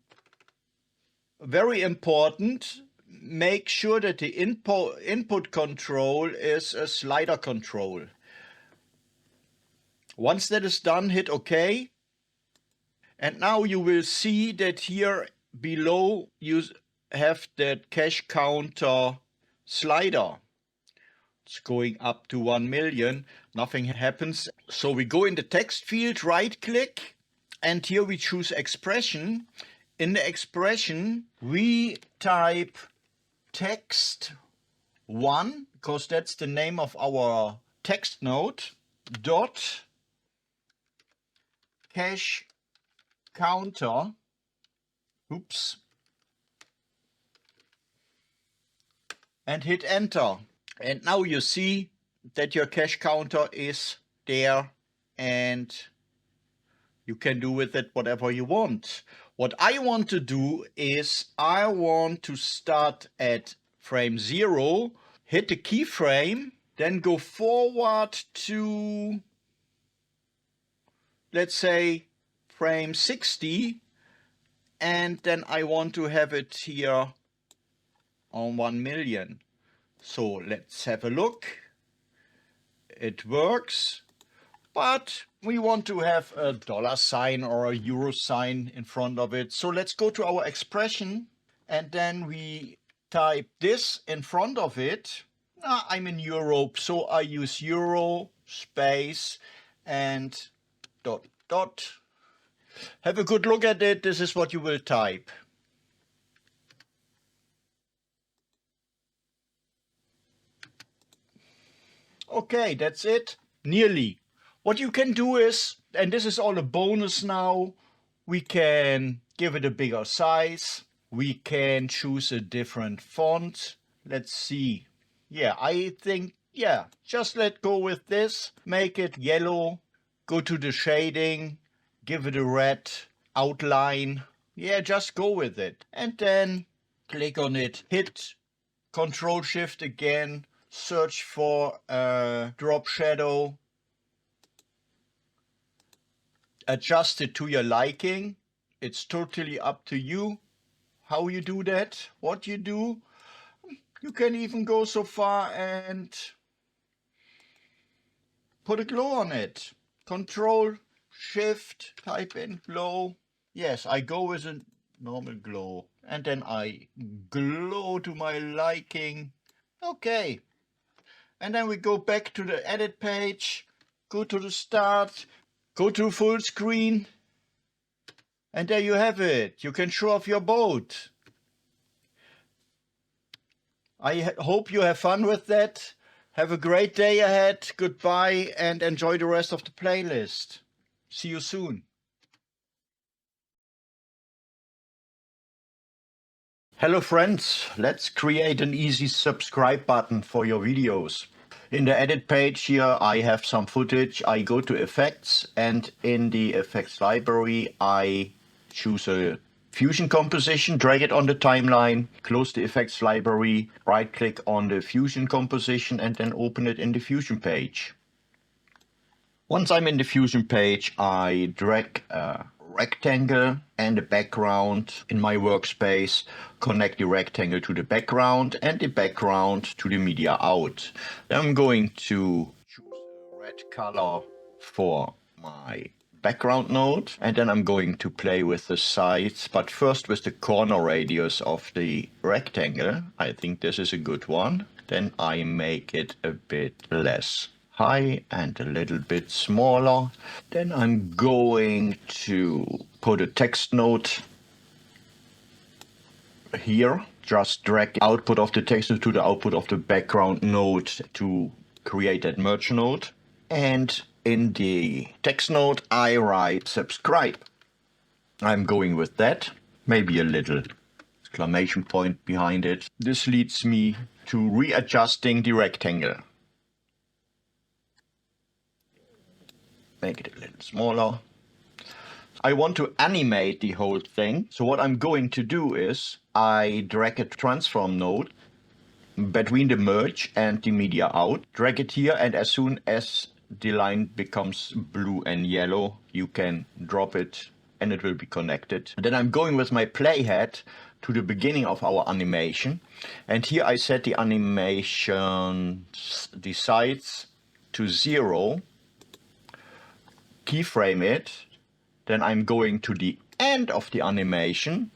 Very important, make sure that the input control is a slider control. Once that is done, hit OK. And now you will see that here below you have that cache counter slider. It's going up to 1 million. Nothing happens. So we go in the text field, right click, and here we choose expression. In the expression, we type text 1, because that's the name of our text node, dot cache counter. Oops. And hit enter. And now you see that your cache counter is there and you can do with it whatever you want. What I want to do is I want to start at frame 0, hit the keyframe, then go forward to, let's say, frame 60, and then I want to have it here on 1 million. So let's have a look. It works, but we want to have a $sign or a euro sign in front of it. So let's go to our expression and then we type this in front of it. I'm in Europe, so I use euro space and dot dot. Have a good look at it. This is what you will type. Okay, that's it. Nearly. What you can do is, and this is all a bonus now, we can give it a bigger size. We can choose a different font. Let's see. Yeah, I think, yeah, just let go with this. Make it yellow. Go to the shading. Give it a red outline. Yeah, just go with it. And then click on it. Hit Control Shift again. Search for Dropshadow. Adjust it to your liking. It's totally up to you how you do that, what you do. You can even go so far and put a glow on it. Control Shift, type in glow. Yes, I go with a normal glow. And then I glow to my liking. Okay. And then we go back to the edit page, go to the start, go to full screen, and there you have it. You can show off your boat. I hope you have fun with that. Have a great day ahead. Goodbye and enjoy the rest of the playlist. See you soon. Hello friends, let's create an easy subscribe button for your videos. In the edit page here I have some footage. I go to effects and in the effects library I choose a fusion composition, drag it on the timeline, close the effects library, right click on the fusion composition and then open it in the fusion page. Once I'm in the fusion page I drag a rectangle and a background in my workspace, connect the rectangle to the background and the background to the media out. Then I'm going to choose a red color for my background node and then I'm going to play with the sides, but first with the corner radius of the rectangle. I think this is a good one. Then I make it a bit less high and a little bit smaller. Then I'm going to put a text node here. Just drag the output of the text node to the output of the background node to create that merge node. And in the text node I write subscribe. I'm going with that. Maybe a little exclamation point behind it. This leads me to readjusting the rectangle. Make it a little smaller. I want to animate the whole thing. So what I'm going to do is I drag a transform node between the merge and the media out. Drag it here and as soon as the line becomes blue and yellow, you can drop it and it will be connected. Then I'm going with my playhead to the beginning of our animation. And here I set the animation, the sides to 0. Keyframe it, then I'm going to the end of the animation,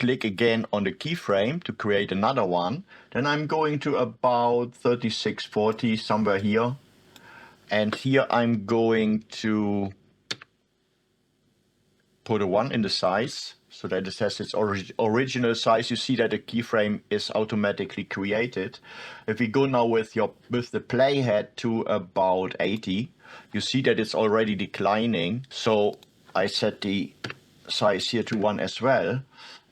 click again on the keyframe to create another one. Then I'm going to about 3640, somewhere here. And here I'm going to put a 1 in the size, so that it has its original size. You see that the keyframe is automatically created. If we go now with the playhead to about 80, you see that it's already declining. So I set the size here to 1 as well,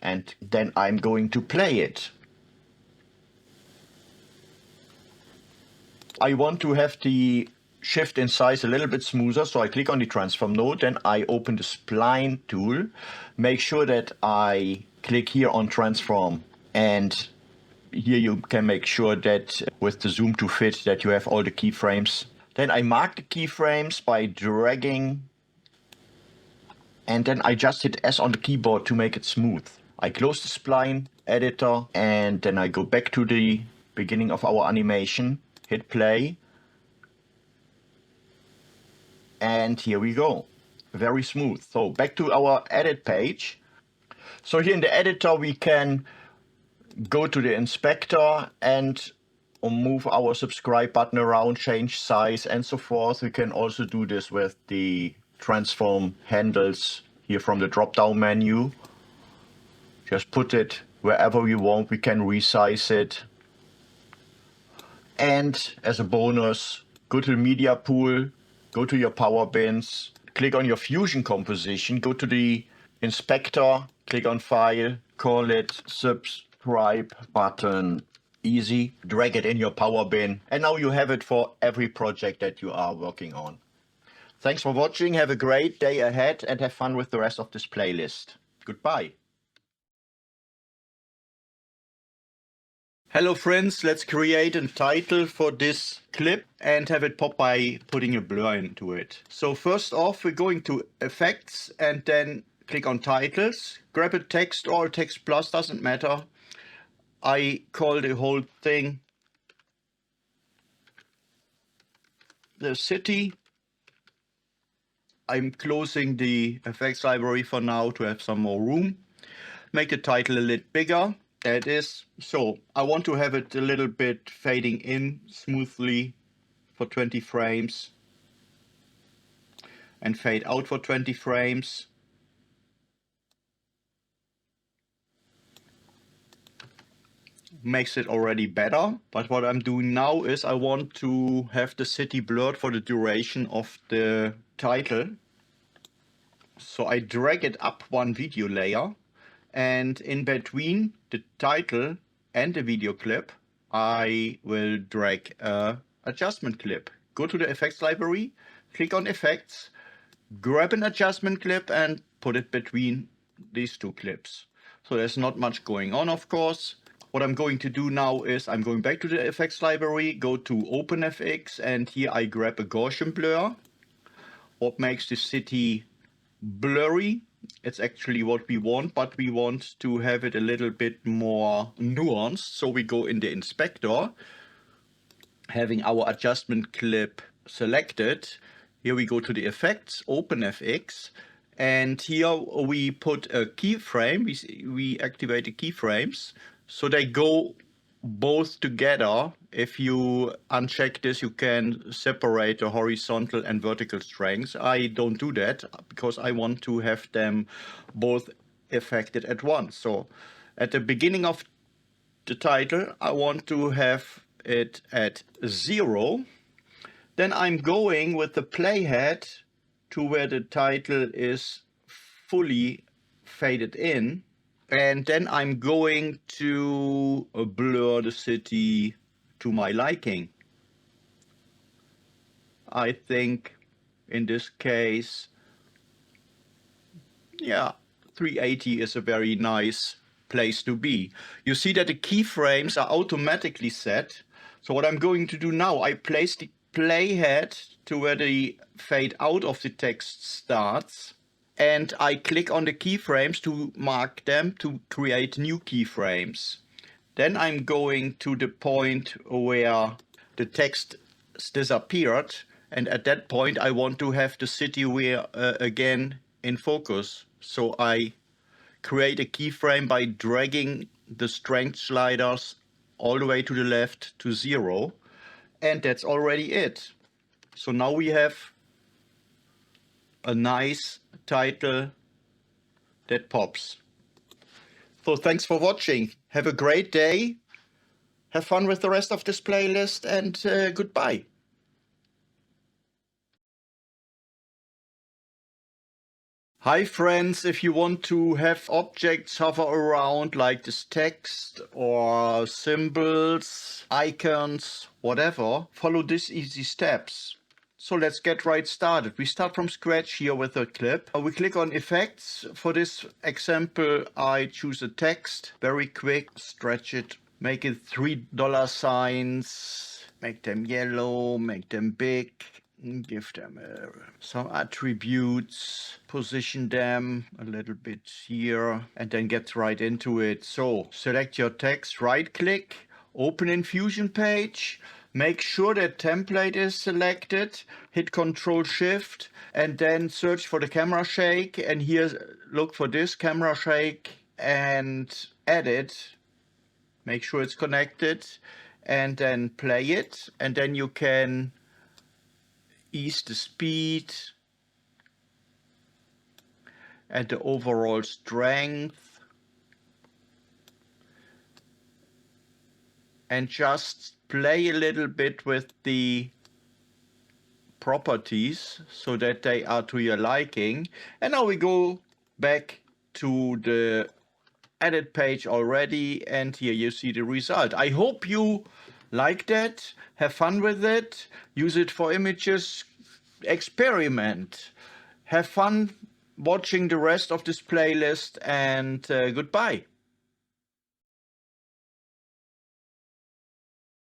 and then I'm going to play it. I want to have the shift in size a little bit smoother, so I click on the transform node, then I open the spline tool, make sure that I click here on transform, and here you can make sure that with the zoom to fit that you have all the keyframes. Then I mark the keyframes by dragging, and then I just hit S on the keyboard to make it smooth. I close the spline editor, and then I go back to the beginning of our animation, hit play, and here we go. Very smooth. So back to our edit page. So here in the editor we can go to the inspector and move our subscribe button around, change size and so forth. We can also do this with the transform handles here from the drop down menu. Just put it wherever we want. We can resize it. And as a bonus, go to the media pool, go to your power bins, click on your fusion composition, go to the inspector, click on file, call it subscribe button, easy, drag it in your power bin, and now you have it for every project that you are working on. Thanks for watching, have a great day ahead and have fun with the rest of this playlist. Goodbye. Hello friends, let's create a title for this clip and have it pop by putting a blur into it. So first off, we're going to Effects and then click on Titles. Grab a text or a text plus, doesn't matter. I call the whole thing the city. I'm closing the effects library for now to have some more room. Make the title a little bigger. There it is. So I want to have it a little bit fading in smoothly for 20 frames and fade out for 20 frames. Makes it already better, but what I'm doing now is I want to have the city blurred for the duration of the title. So I drag it up one video layer, and in between the title and the video clip I will drag an adjustment clip. Go to the effects library, click on effects, grab an adjustment clip and put it between these two clips. So there's not much going on, of course. What I'm going to do now is I'm going back to the effects library, go to OpenFX, and here I grab a Gaussian blur. What makes the city blurry? It's actually what we want, but we want to have it a little bit more nuanced. So we go in the inspector, having our adjustment clip selected. Here we go to the effects, OpenFX, and here we put a keyframe. We activate the keyframes, so they go both together. If you uncheck this, you can separate the horizontal and vertical strengths. I don't do that because I want to have them both affected at once. So at the beginning of the title, I want to have it at 0. Then I'm going with the playhead to where the title is fully faded in. And then I'm going to blur the city to my liking. I think in this case, yeah, 380 is a very nice place to be. You see that the keyframes are automatically set. So what I'm going to do now, I place the playhead to where the fade out of the text starts. And I click on the keyframes to mark them to create new keyframes. Then I'm going to the point where the text disappeared, and at that point I want to have the city again in focus. So I create a keyframe by dragging the strength sliders all the way to the left to 0. And that's already it. So now we have a nice title that pops. So thanks for watching. Have a great day. Have fun with the rest of this playlist, and goodbye. Hi friends, if you want to have objects hover around like this text or symbols, icons, whatever, follow these easy steps. So let's get right started. We start from scratch here with a clip. We click on effects. For this example, I choose a text, very quick, stretch it, make it $3 signs, make them yellow, make them big. Give them some attributes, position them a little bit here, and then get right into it. So select your text, right click, open in Fusion page, make sure that template is selected, hit Ctrl Shift, and then search for the camera shake, and here look for this camera shake and add it. Make sure it's connected, and then play it, and then you can ease the speed and the overall strength, and just play a little bit with the properties so that they are to your liking. And now we go back to the edit page already, and here you see the result. I hope you like that, have fun with it, use it for images, experiment, have fun watching the rest of this playlist, and goodbye.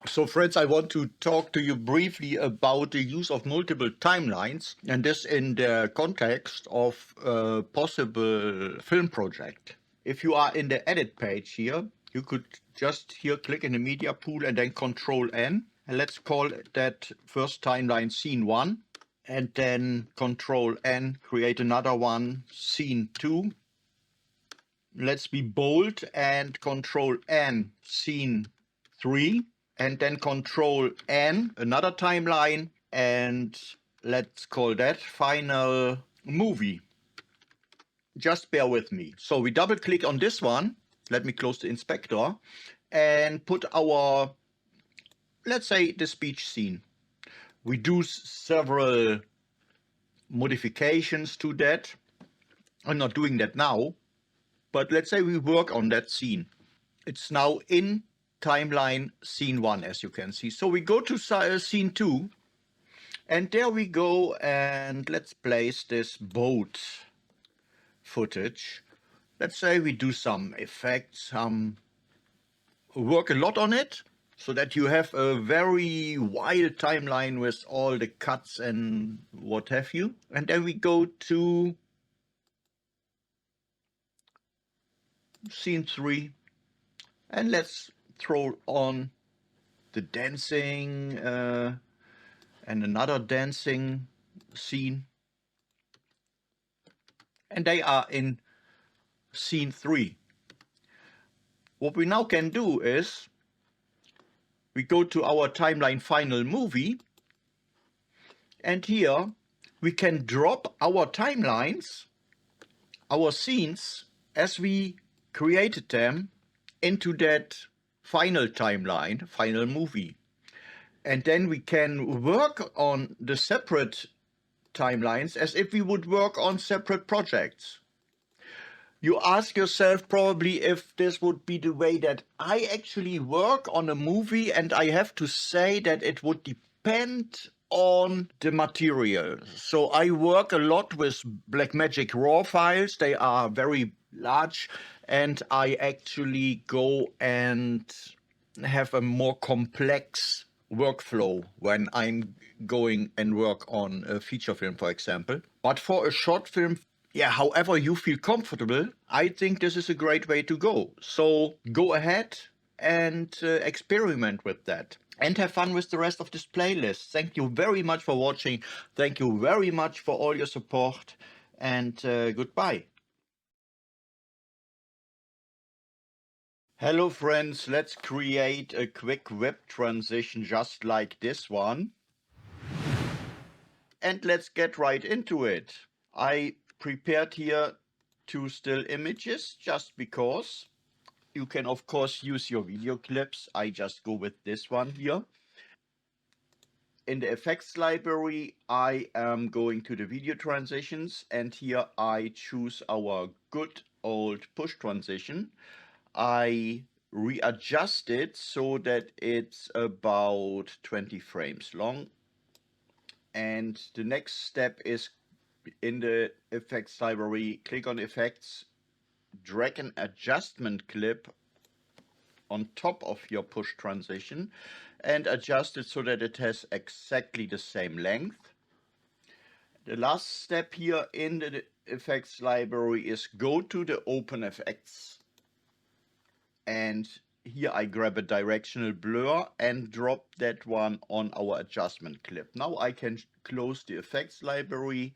So friends, I want to talk to you briefly about the use of multiple timelines, and this in the context of a possible film project. If you are in the edit page here, you could just here click in the media pool and then Control N, and let's call that first timeline scene 1, and then Control N, create another one, scene 2. Let's be bold and Control N, scene 3, and then Control N, another timeline, and let's call that final movie. Just bear with me. So we double click on this one. Let me close the inspector and put our, let's say, the speech scene. We do several modifications to that. I'm not doing that now, but let's say we work on that scene. It's now in timeline scene 1, as you can see. So we go to scene 2, and there we go, and let's place this boat footage. Let's say we do some effects, work a lot on it, so that you have a very wild timeline with all the cuts and what have you. And then we go to scene 3, and let's throw on the dancing and another dancing scene. And they are in scene 3. What we now can do is we go to our timeline final movie, and here we can drop our timelines, our scenes, as we created them, into that final timeline, final movie. And then we can work on the separate timelines as if we would work on separate projects. You ask yourself probably if this would be the way that I actually work on a movie, and I have to say that it would depend on the material. So I work a lot with Blackmagic RAW files. They are very large, and I actually go and have a more complex workflow when I'm going and work on a feature film, for example. But for a short film, yeah, however you feel comfortable, I think this is a great way to go. So go ahead and experiment with that. And have fun with the rest of this playlist. Thank you very much for watching. Thank you very much for all your support. And goodbye. Hello friends, let's create a quick web transition just like this one. And let's get right into it. I prepared here two still images just because. You can of course use your video clips. I just go with this one here. In the effects library, I am going to the video transitions, and here I choose our good old push transition. I readjust it so that it's about 20 frames long. And the next step is in the effects library, click on effects, drag an adjustment clip on top of your push transition and adjust it so that it has exactly the same length. The last step here in the effects library is go to the open effects, and here I grab a directional blur and drop that one on our adjustment clip. Now I can close the effects library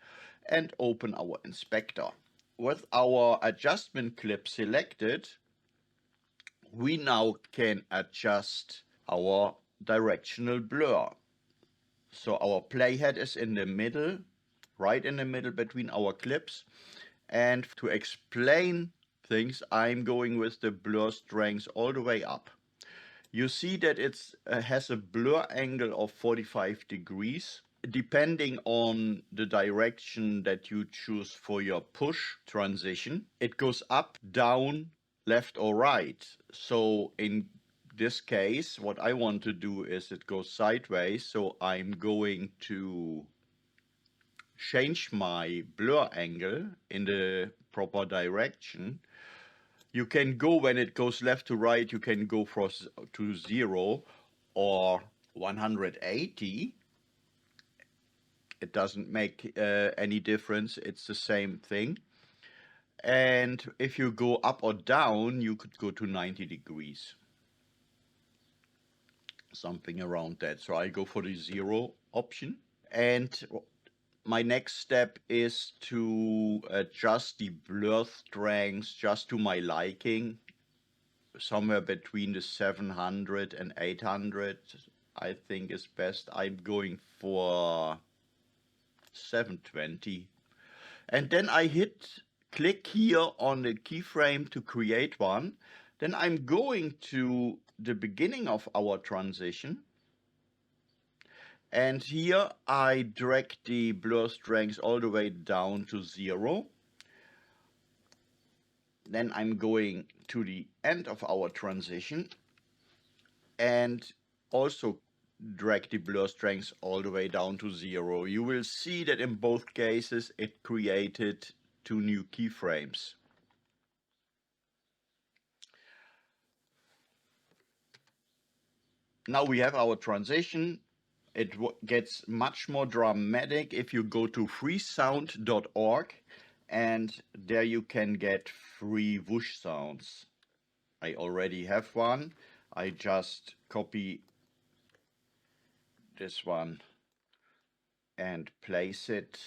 and open our inspector. With our adjustment clip selected, we now can adjust our directional blur. So our playhead is in the middle, right in the middle between our clips. And to explain things, I'm going with the blur strength all the way up. You see that it has a blur angle of 45 degrees. Depending on the direction that you choose for your push transition, it goes up, down, left or right. So in this case, what I want to do is it goes sideways. So I'm going to change my blur angle in the proper direction. You can go, when it goes left to right, you can go to 0 or 180. It doesn't make any difference. It's the same thing. And if you go up or down, you could go to 90 degrees. Something around that. So I go for the 0 option. And my next step is to adjust the blur strength just to my liking. Somewhere between the 700 and 800, I think is best. I'm going for 720. And then I click here on the keyframe to create one. Then I'm going to the beginning of our transition. And here I drag the blur strength all the way down to 0. Then I'm going to the end of our transition and also drag the blur strength all the way down to 0. You will see that in both cases it created two new keyframes. Now we have our transition. It gets much more dramatic if you go to freesound.org, and there you can get free whoosh sounds. I already have one. I just copy this one and place it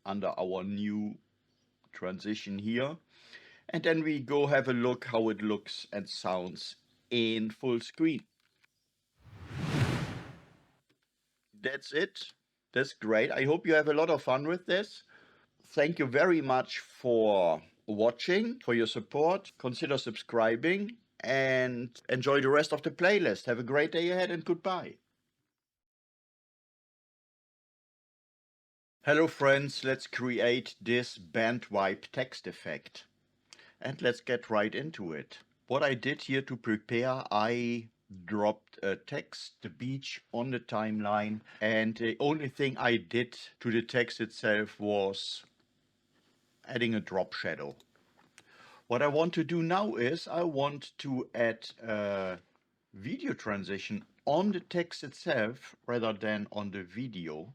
under our new transition here. And then we go have a look how it looks and sounds in full screen. That's it. That's great. I hope you have a lot of fun with this. Thank you very much for watching, for your support. Consider subscribing and enjoy the rest of the playlist. Have a great day ahead and goodbye. Hello friends, let's create this band wipe text effect. And let's get right into it. What I did here to prepare, I dropped a text, the beach, on the timeline, and the only thing I did to the text itself was adding a drop shadow. What I want to do now is I want to add a video transition on the text itself rather than on the video.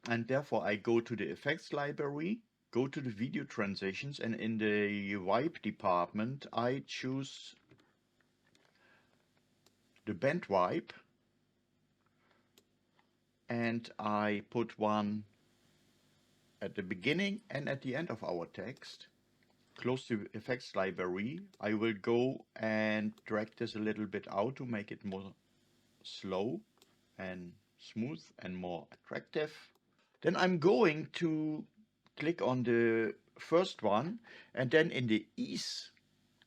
And therefore I go to the effects library, go to the video transitions, and in the wipe department I choose the band wipe, and I put one at the beginning and at the end of our text. close the effects library. I will go and drag this a little bit out to make it more slow and smooth and more attractive. Then I'm going to click on the first one, and then in the ease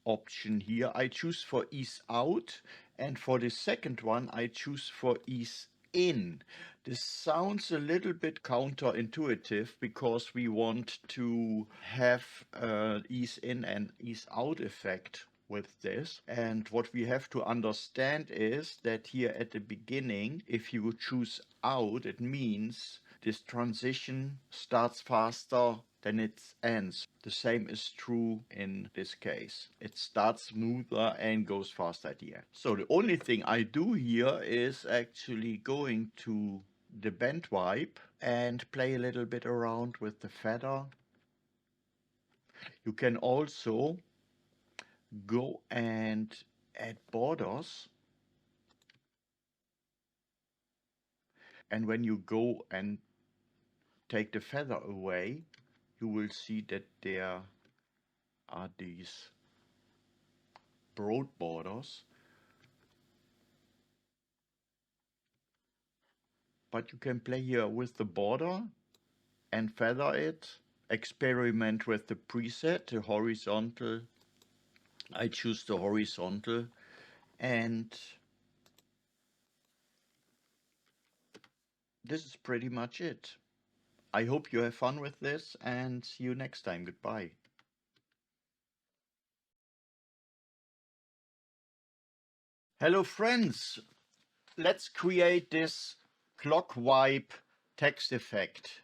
option here I choose for ease out, and for the second one I choose for ease in. This sounds a little bit counterintuitive because we want to have ease in and ease out effect with this, and what we have to understand is that here at the beginning, if you choose out, it means this transition starts faster than it ends. The same is true in this case. It starts smoother and goes faster at the end. So the only thing I do here is actually going to the bend wipe and play a little bit around with the feather. You can also go and add borders. And when you go and take the feather away, you will see that there are these broad borders. But you can play here with the border and feather it. Experiment with the preset, the horizontal. I choose the horizontal, and this is pretty much it. I hope you have fun with this and see you next time. Goodbye. Hello friends, let's create this clock wipe text effect.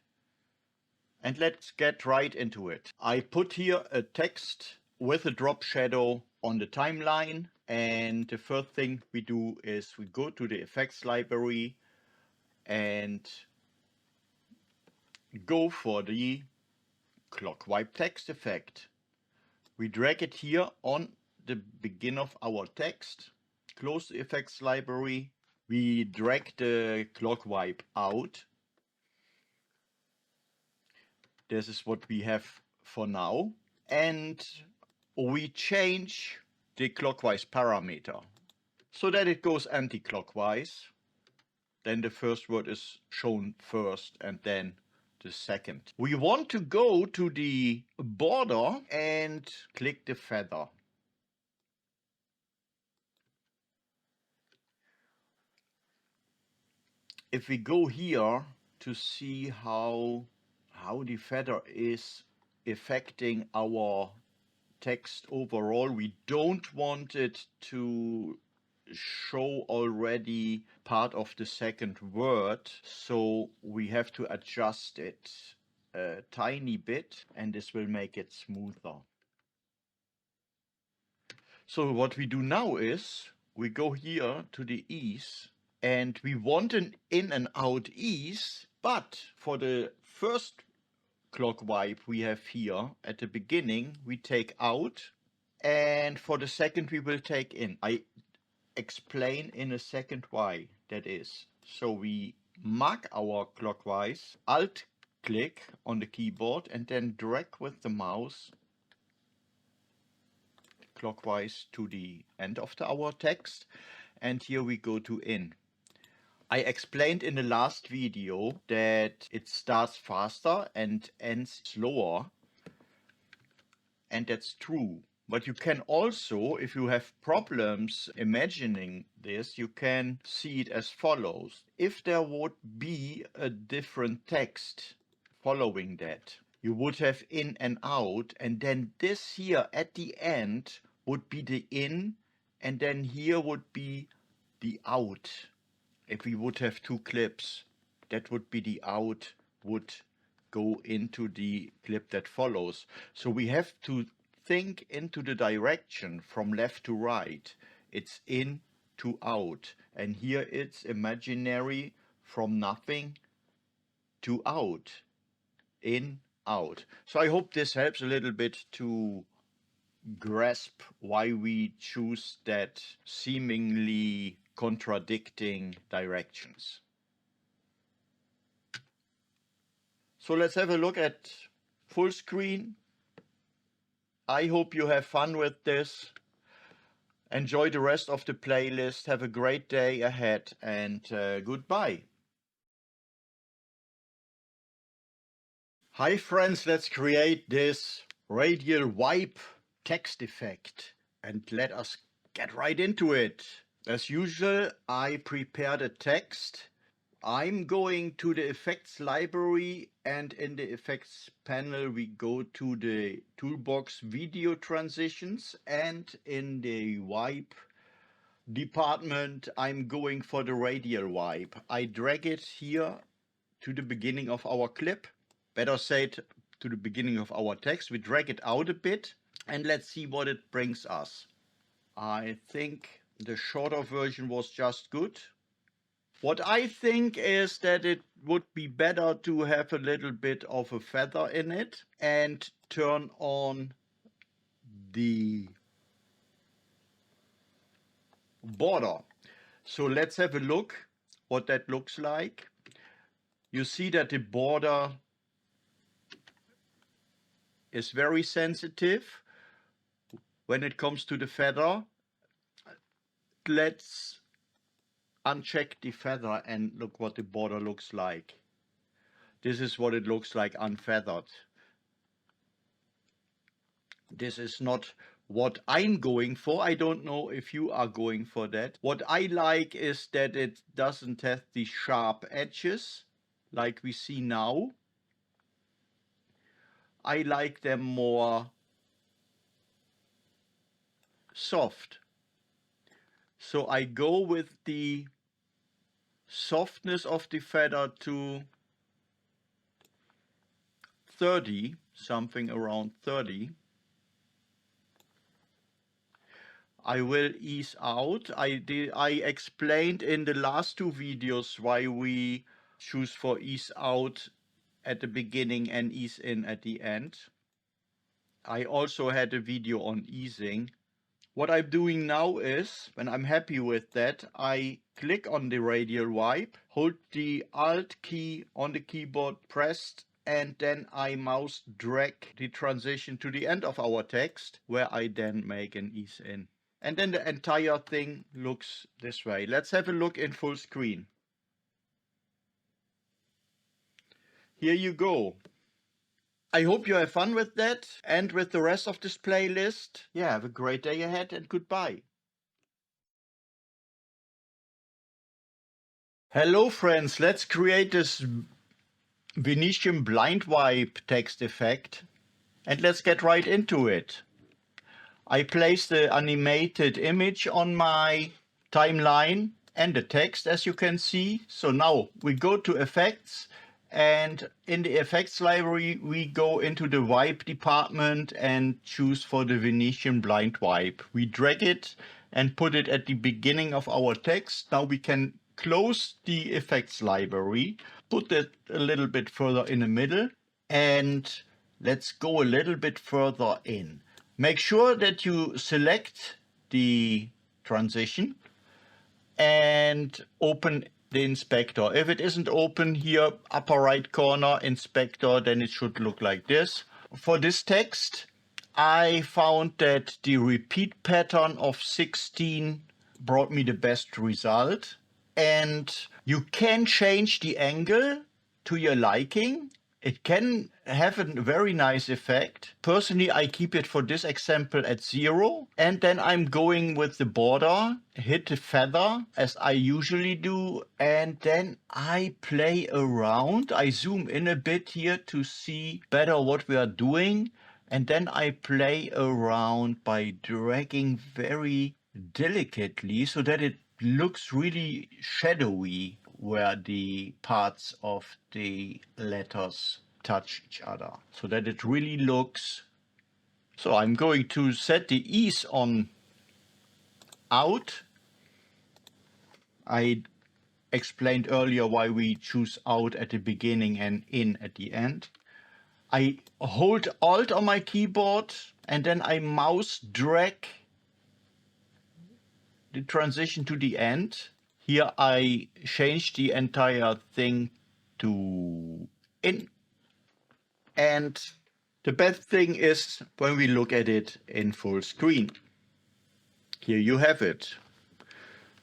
And let's get right into it. I put here a text with a drop shadow on the timeline, and the first thing we do is we go to the effects library and go for the clock wipe text effect. We drag it here on the begin of our text, close the effects library, we drag the clock wipe out. This is what we have for now. And we change the clockwise parameter so that it goes anti-clockwise. Then the first word is shown first and then the second. We want to go to the border and click the feather. If we go here to see how the feather is affecting our text overall, we don't want it to show already part of the second word, so we have to adjust it a tiny bit, and this will make it smoother. So what we do now is we go here to the ease, and we want an in and out ease, but for the first clock wipe we have here at the beginning, we take out, and for the second we will take in. I explain in a second why that is. So we mark our clockwise, alt click on the keyboard, and then drag with the mouse clockwise to the end of our text, and here we go to in. I explained in the last video that it starts faster and ends slower, and that's true. But you can also, if you have problems imagining this, you can see it as follows. If there would be a different text following that, you would have in and out, and then this here at the end would be the in, and then here would be the out. If we would have two clips, that would be the out, would go into the clip that follows. So we have to think into the direction from left to right. It's in to out, and here it's imaginary from nothing to out, in, out. So I hope this helps a little bit to grasp why we choose that seemingly contradicting directions. So let's have a look at full screen. I hope you have fun with this. Enjoy the rest of the playlist. Have a great day ahead, and goodbye. Hi friends, let's create this radial wipe text effect and let us get right into it. As usual, I prepared a text. I'm going to the effects library, and in the effects panel we go to the toolbox video transitions, and in the wipe department I'm going for the radial wipe. I drag it here to the beginning of our clip, better said to the beginning of our text. We drag it out a bit and let's see what it brings us. I think the shorter version was just good. What I think is that it would be better to have a little bit of a feather in it and turn on the border. So let's have a look what that looks like. You see that the border is very sensitive when it comes to the feather. Let's uncheck the feather and look what the border looks like. This is what it looks like unfeathered. This is not what I'm going for. I don't know if you are going for that. What I like is that it doesn't have the sharp edges like we see now. I like them more soft. So I go with the softness of the feather to 30, something around 30. I will ease out. I explained in the last two videos why we choose for ease out at the beginning and ease in at the end. I also had a video on easing. What I'm doing now is, when I'm happy with that, I click on the radial wipe, hold the Alt key on the keyboard pressed, and then I mouse drag the transition to the end of our text, where I then make an ease in. And then the entire thing looks this way. Let's have a look in full screen. Here you go. I hope you have fun with that and with the rest of this playlist. Yeah, have a great day ahead and goodbye. Hello friends, let's create this Venetian blind wipe text effect and let's get right into it. I place the animated image on my timeline and the text, as you can see. So now we go to effects, and in the effects library we go into the wipe department and choose for the Venetian blind wipe. We drag it and put it at the beginning of our text. Now we can close the effects library, put it a little bit further in the middle, and let's go a little bit further in. Make sure that you select the transition and open the inspector. If it isn't open here, upper right corner, inspector, then it should look like this. For this text, I found that the repeat pattern of 16 brought me the best result. And you can change the angle to your liking. It can have a very nice effect. Personally, I keep it for this example at 0. And then I'm going with the border, hit the feather as I usually do. And then I play around. I zoom in a bit here to see better what we are doing. And then I play around by dragging very delicately so that it looks really shadowy where the parts of the letters touch each other, so that it really looks. So I'm going to set the ease on out. I explained earlier why we choose out at the beginning and in at the end. I hold Alt on my keyboard and then I mouse drag the transition to the end. Here I change the entire thing to in, and The best thing is when we look at it in full screen. Here you have it.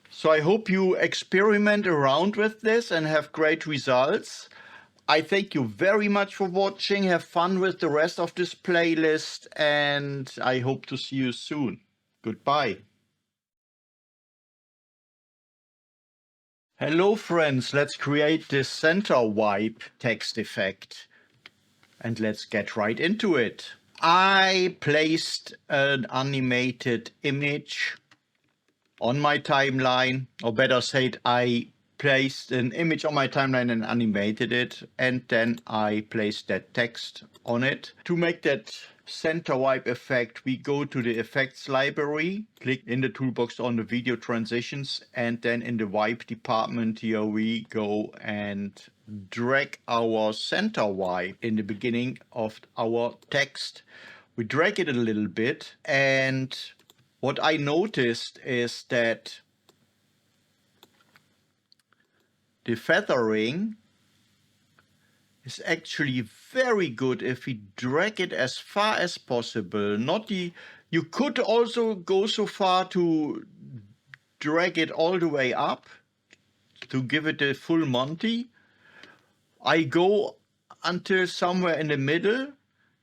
So I hope you experiment around with this and have great results. I thank you very much for watching. Have fun with the rest of this playlist, and I hope to see you soon. Goodbye. Hello friends, let's create this center wipe text effect. And let's get right into it. I placed an animated image on my timeline, or better said, I placed an image on my timeline and animated it, and then I placed that text on it. To make that center wipe effect, we go to the effects library, click in the toolbox on the video transitions, and then in the wipe department here we go and drag our center wipe in the beginning of our text. We drag it a little bit, and what I noticed is that the feathering is actually very good if we drag it as far as possible. You could also go so far to drag it all the way up to give it a full Monty. I go until somewhere in the middle,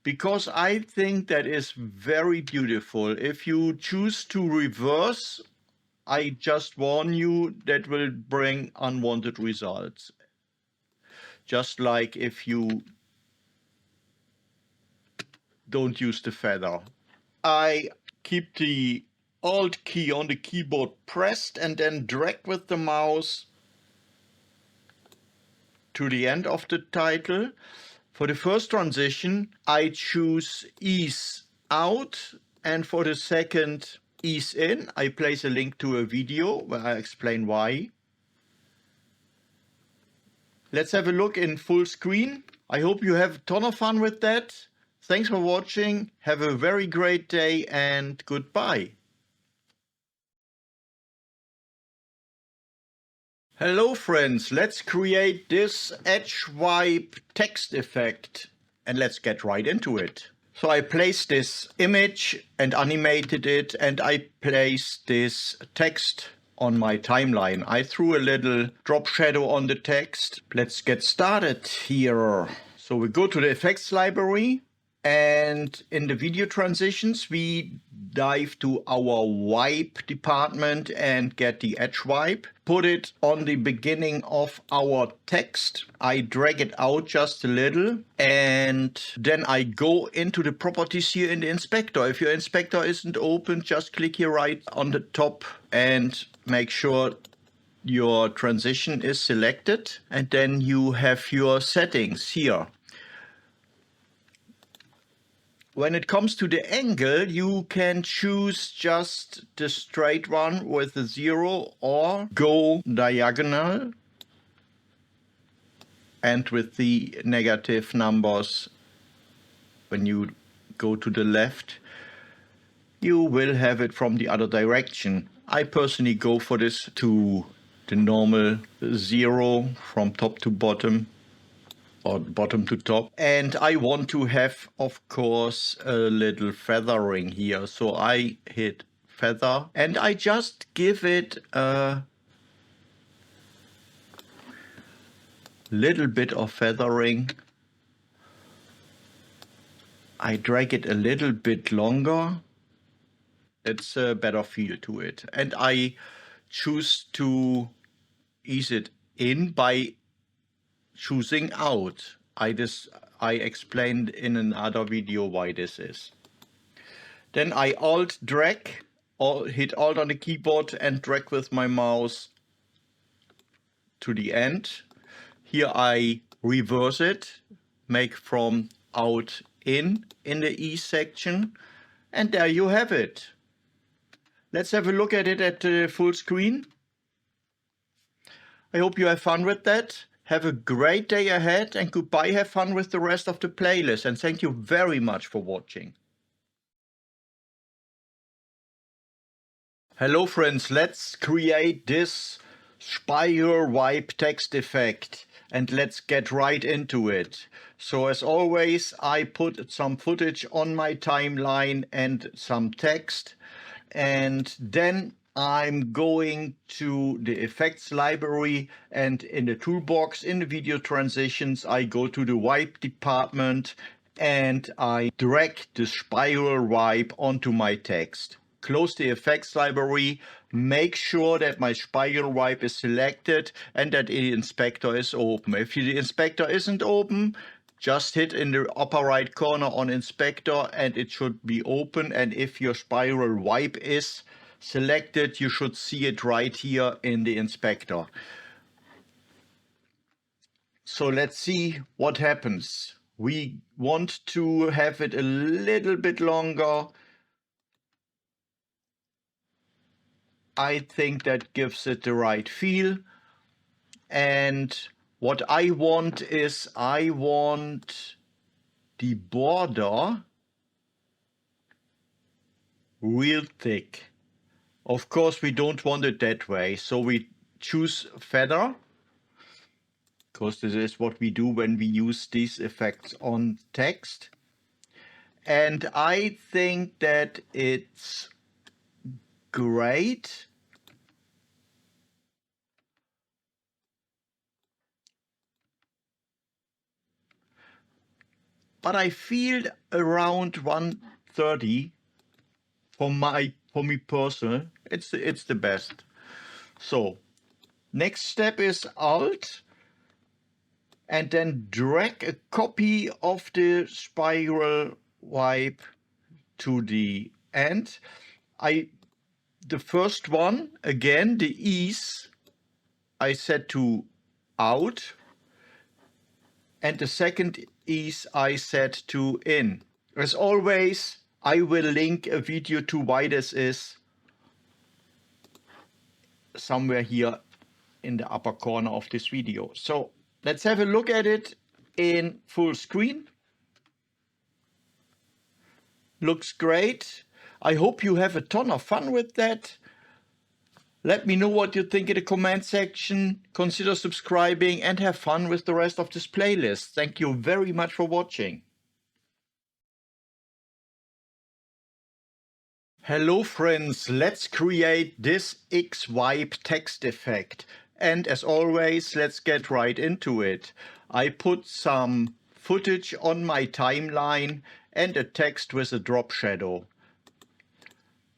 because I think that is very beautiful. If you choose to reverse, I just warn you, that will bring unwanted results. Just like if you don't use the feather. I keep the Alt key on the keyboard pressed and then drag with the mouse to the end of the title. For the first transition, I choose ease out, and for the second, ease in. I place a link to a video where I explain why. Let's have a look in full screen. I hope you have a ton of fun with that. Thanks for watching. Have a very great day and goodbye. Hello friends, let's create this edge wipe text effect and let's get right into it. So I placed this image and animated it, and I placed this text on my timeline. I threw a little drop shadow on the text. Let's get started here. So we go to the effects library, and in the video transitions we dive to our wipe department and get the edge wipe. Put it on the beginning of our text. I drag it out just a little, and then I go into the properties here in the inspector. If your inspector isn't open, just click here right on the top and make sure your transition is selected, and then you have your settings here. When it comes to the angle, you can choose just the straight one with a 0 or go diagonal and with the negative numbers. When you go to the left, you will have it from the other direction. I personally go for this to the normal 0 from top to bottom, or bottom to top. And I want to have, of course, a little feathering here. So I hit feather and I just give it a little bit of feathering. I drag it a little bit longer. It's a better feel to it. And I choose to ease it in by choosing out. I explained in another video why this is. Then I Alt drag, or hit Alt on the keyboard and drag with my mouse to the end. Here I reverse it, make from out in the E section, and there you have it. Let's have a look at it at the full screen. I hope you have fun with that. Have a great day ahead and goodbye. Have fun with the rest of the playlist, and thank you very much for watching. Hello friends, let's create this Spiral Wipe Text Effect, and let's get right into it. So as always, I put some footage on my timeline and some text, and then I'm going to the effects library, and in the toolbox in the video transitions I go to the wipe department and I drag the spiral wipe onto my text. Close the effects library, make sure that my spiral wipe is selected and that the inspector is open. If the inspector isn't open, just hit in the upper right corner on inspector and it should be open. And if your spiral wipe is selected, you should see it right here in the inspector. So let's see what happens. We want to have it a little bit longer. I think that gives it the right feel. And what I want is I want the border real thick. Of course, we don't want it that way. So we choose feather, because this is what we do when we use these effects on text. And I think that it's great. But I feel around 130 for me personal, it's the best. So next step is Alt and then drag a copy of the spiral wipe to the end. The first one, again, the ease, I set to out, and the second ease I set to in. As always, I will link a video to why this is somewhere here in the upper corner of this video. So let's have a look at it in full screen. Looks great. I hope you have a ton of fun with that. Let me know what you think in the comment section. Consider subscribing and have fun with the rest of this playlist. Thank you very much for watching. Hello friends, let's create this X-Wipe text effect. And as always, let's get right into it. I put some footage on my timeline and a text with a drop shadow.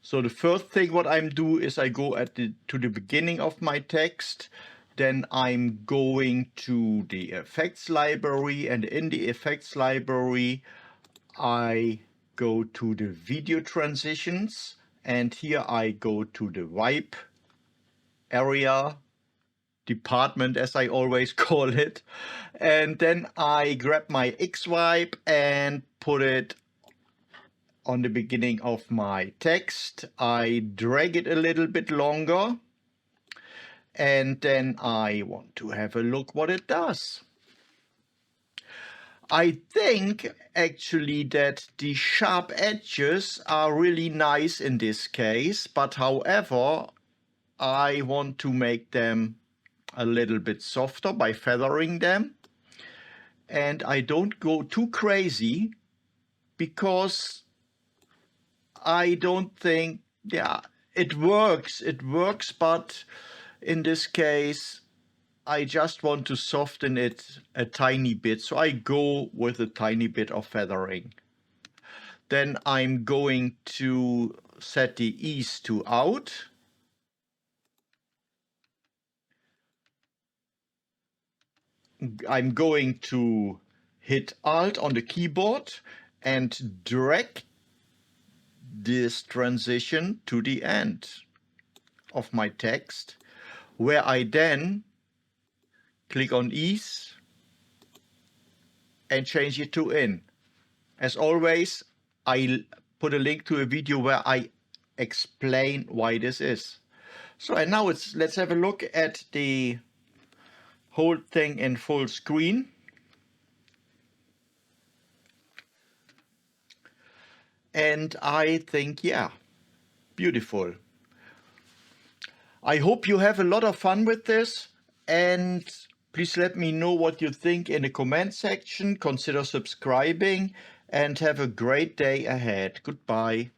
So the first thing what I'm do is I go to the beginning of my text. Then I'm going to the effects library, and in the effects library I go to the video transitions, and here I go to the wipe area department, as I always call it, and then I grab my X-Wipe and put it on the beginning of my text. I drag it a little bit longer, and then I want to have a look what it does. I think actually that the sharp edges are really nice in this case, but however, I want to make them a little bit softer by feathering them. And I don't go too crazy because I don't think, yeah, it works, but in this case, I just want to soften it a tiny bit. So I go with a tiny bit of feathering. Then I'm going to set the ease to out. I'm going to hit Alt on the keyboard and drag this transition to the end of my text, where I then click on ease and change it to in. As always, I put a link to a video where I explain why this is. So and now let's have a look at the whole thing in full screen. And I think, yeah, beautiful. I hope you have a lot of fun with this, and please let me know what you think in the comment section. Consider subscribing and have a great day ahead. Goodbye.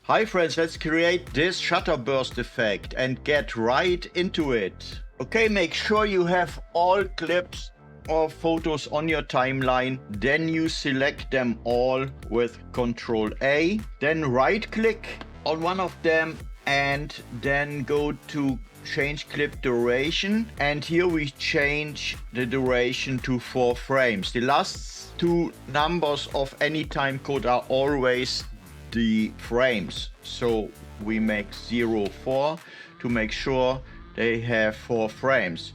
Hi friends, let's create this shutter burst effect and get right into it. Okay, make sure you have all clips or photos on your timeline. Then you select them all with Ctrl A. Then right click on one of them and then go to change clip duration. And here we change the duration to 4 frames. The last two numbers of any time code are always the frames, so we make 04 to make sure they have 4 frames.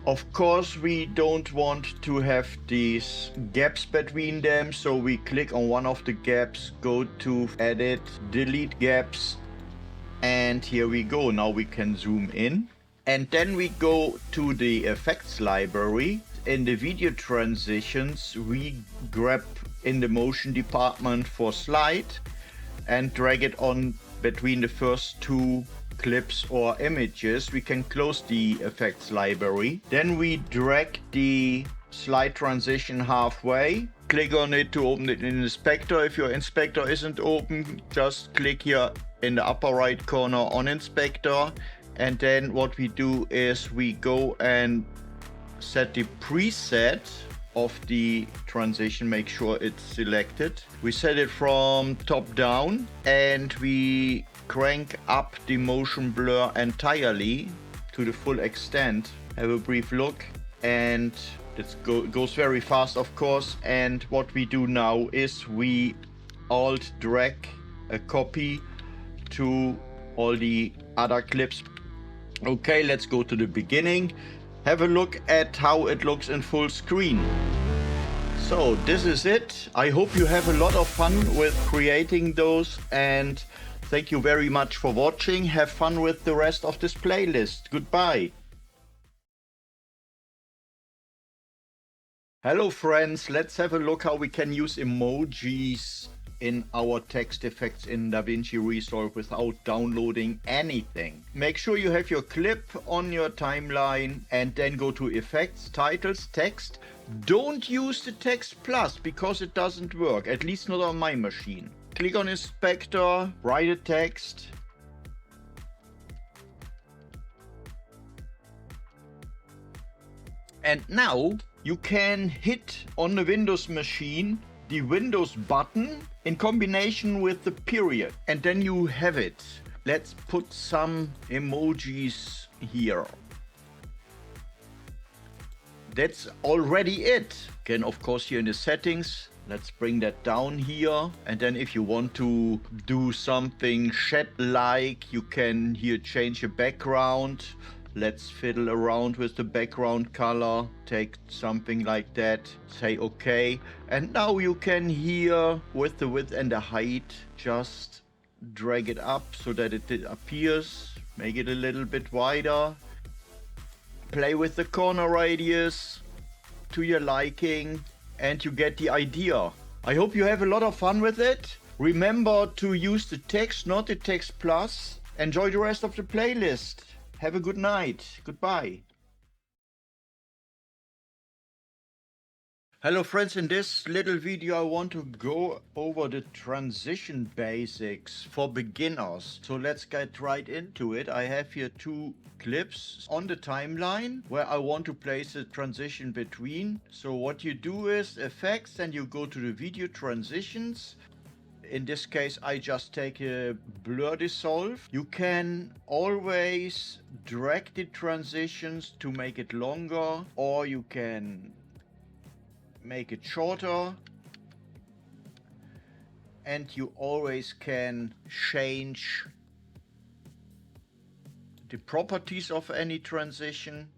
Of course, we don't want to have these gaps between them, so we click on one of the gaps, go to edit, delete gaps, and here we go. Now we can zoom in, and then we go to the effects library. In the video transitions, we grab in the motion department for slide and drag it on between the first two clips or images. We can close the effects library. Then we drag the slide transition halfway. Click on it to open it in Inspector. If your Inspector isn't open, just click here in the upper right corner on Inspector. And then what we do is we go and set the preset of the transition, make sure it's selected. We set it from top down and we crank up the motion blur entirely to the full extent. Have a brief look, and it goes very fast, of course. And what we do now is we alt drag a copy to all the other clips. Okay, let's go to the beginning. Have a look at how it looks in full screen. So this is it. I hope you have a lot of fun with creating those, and thank you very much for watching. Have fun with the rest of this playlist. Goodbye. Hello friends, let's have a look how we can use emojis in our text effects in DaVinci Resolve without downloading anything. Make sure you have your clip on your timeline and then go to Effects, Titles, Text. Don't use the Text Plus because it doesn't work, at least not on my machine. Click on Inspector, write a text. And now you can hit on the Windows machine the Windows button in combination with the period, and then you have it. Let's put some emojis here. That's already it. Again, of course, here in the settings, let's bring that down here. And then if you want to do something shed-like, you can here change a background. Let's fiddle around with the background color, take something like that, say okay. And now you can here, with the width and the height, just drag it up so that it appears, make it a little bit wider. Play with the corner radius to your liking, and you get the idea. I hope you have a lot of fun with it. Remember to use the text, not the text plus. Enjoy the rest of the playlist. Have a good night. Goodbye. Hello friends, in this little video I want to go over the transition basics for beginners. So let's get right into it. I have here two clips on the timeline where I want to place a transition between. So what you do is Effects, and you go to the video transitions. In this case, I just take a blur dissolve. You can always drag the transitions to make it longer, or you can make it shorter. And you always can change the properties of any transition.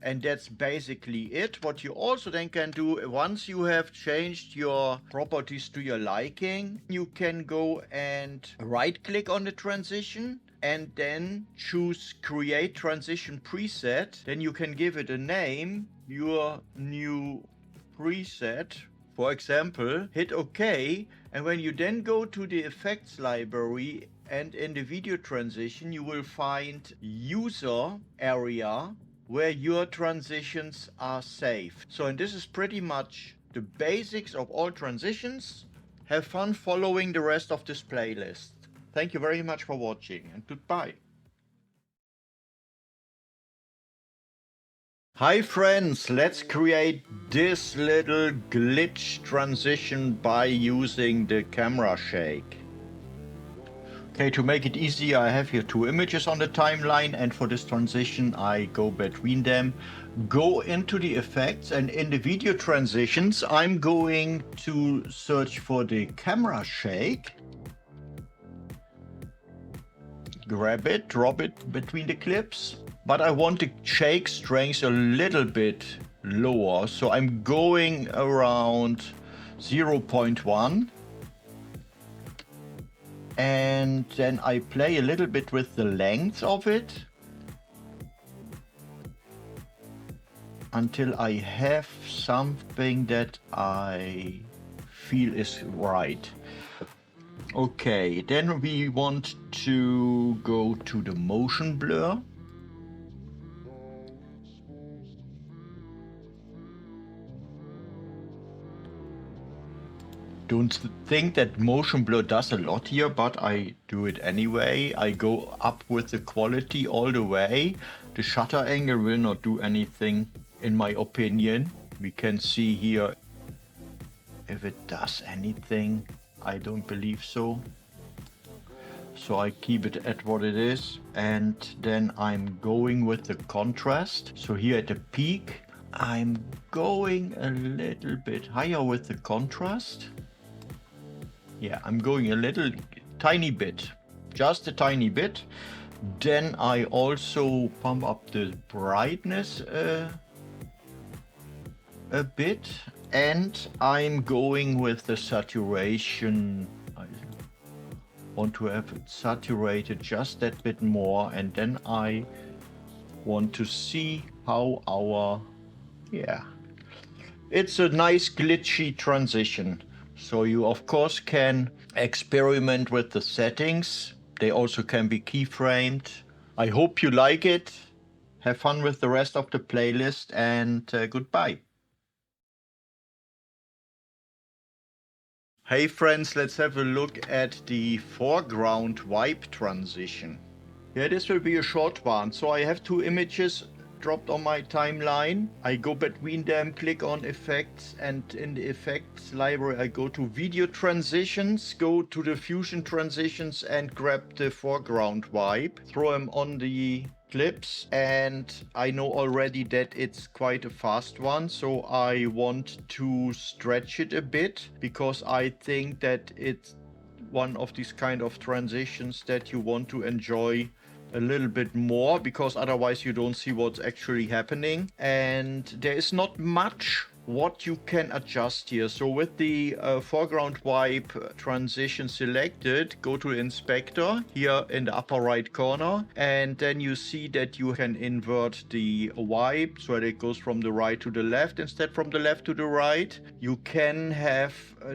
And that's basically it. What you also then can do, once you have changed your properties to your liking, you can go and right click on the transition and then choose Create Transition Preset. Then you can give it a name, your new preset. For example, hit OK, and when you then go to the effects library and in the video transition, you will find user area where your transitions are saved. So, and this is pretty much the basics of all transitions. Have fun following the rest of this playlist. Thank you very much for watching, and goodbye. Hi friends, let's create this little glitch transition by using the camera shake. Okay, to make it easy, I have here two images on the timeline, and for this transition I go between them. Go into the effects, and in the video transitions I'm going to search for the camera shake. Grab it, drop it between the clips. But I want the shake strength a little bit lower, so I'm going around 0.1. And then I play a little bit with the length of it until I have something that I feel is right. Okay, then we want to go to the motion blur. Don't think that motion blur does a lot here, but I do it anyway. I go up with the quality all the way. The shutter angle will not do anything, in my opinion. We can see here if it does anything. I don't believe so. So I keep it at what it is. And then I'm going with the contrast. So here at the peak, I'm going a little bit higher with the contrast. Yeah, I'm going a little tiny bit, just a tiny bit. Then I also pump up the brightness a bit, and I'm going with the saturation. I want to have it saturated just that bit more, and then I want to see how it's a nice glitchy transition. So you of course can experiment with the settings. They also can be keyframed. I hope you like it. Have fun with the rest of the playlist, and goodbye. Hey friends, let's have a look at the foreground wipe transition. Yeah, this will be a short one. So I have two images dropped on my timeline. I go between them, click on effects, and in the effects library I go to video transitions, go to the fusion transitions and grab the foreground wipe, throw them on the clips, and I know already that it's quite a fast one, so I want to stretch it a bit because I think that it's one of these kind of transitions that you want to enjoy a little bit more, because otherwise you don't see what's actually happening, and there is not much what you can adjust here. So with the foreground wipe transition selected, go to inspector here in the upper right corner, and then you see that you can invert the wipe so that it goes from the right to the left instead from the left to the right. You can have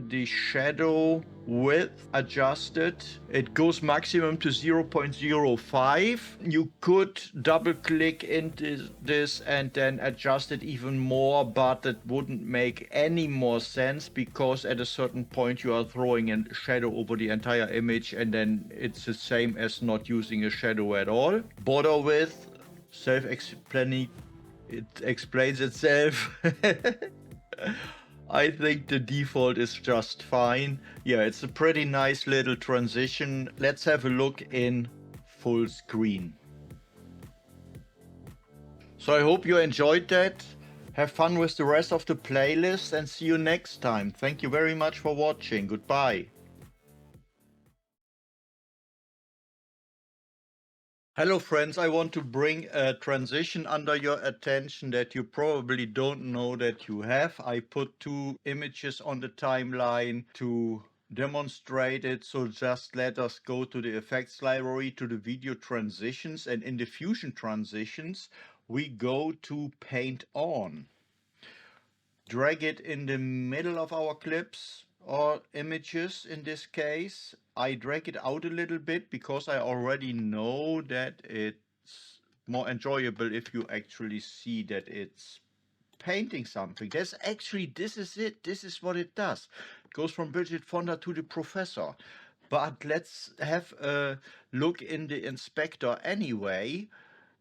the shadow width adjusted. It goes maximum to 0.05. You could double click into this and then adjust it even more, but it wouldn't make any more sense because at a certain point you are throwing a shadow over the entire image, and then it's the same as not using a shadow at all. Border width, self-explanatory, it explains itself. I think the default is just fine. Yeah, it's a pretty nice little transition. Let's have a look in full screen. So I hope you enjoyed that. Have fun with the rest of the playlist and see you next time. Thank you very much for watching. Goodbye. Hello friends, I want to bring a transition under your attention that you probably don't know that you have. I put two images on the timeline to demonstrate it, so just let us go to the effects library, to the video transitions, and in the fusion transitions we go to paint on. drag it in the middle of our clips or images. In this case, I drag it out a little bit because I already know that it's more enjoyable if you actually see that it's painting something. This is it. This is what it does. It goes from Bridget Fonda to the professor. But let's have a look in the inspector anyway.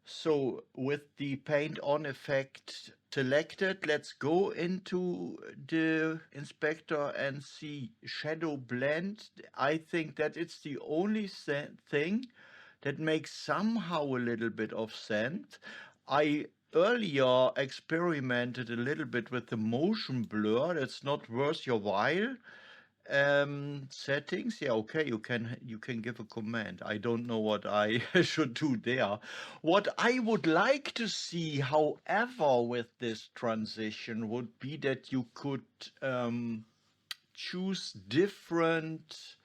So with the paint on effect selected, let's go into the inspector and see shadow blend. I think that it's the only thing that makes somehow a little bit of sense. I earlier experimented a little bit with the motion blur. That's not worth your while. Settings, yeah, okay, you can give a command. I don't know what I should do there. What I would like to see, however, with this transition would be that you could choose different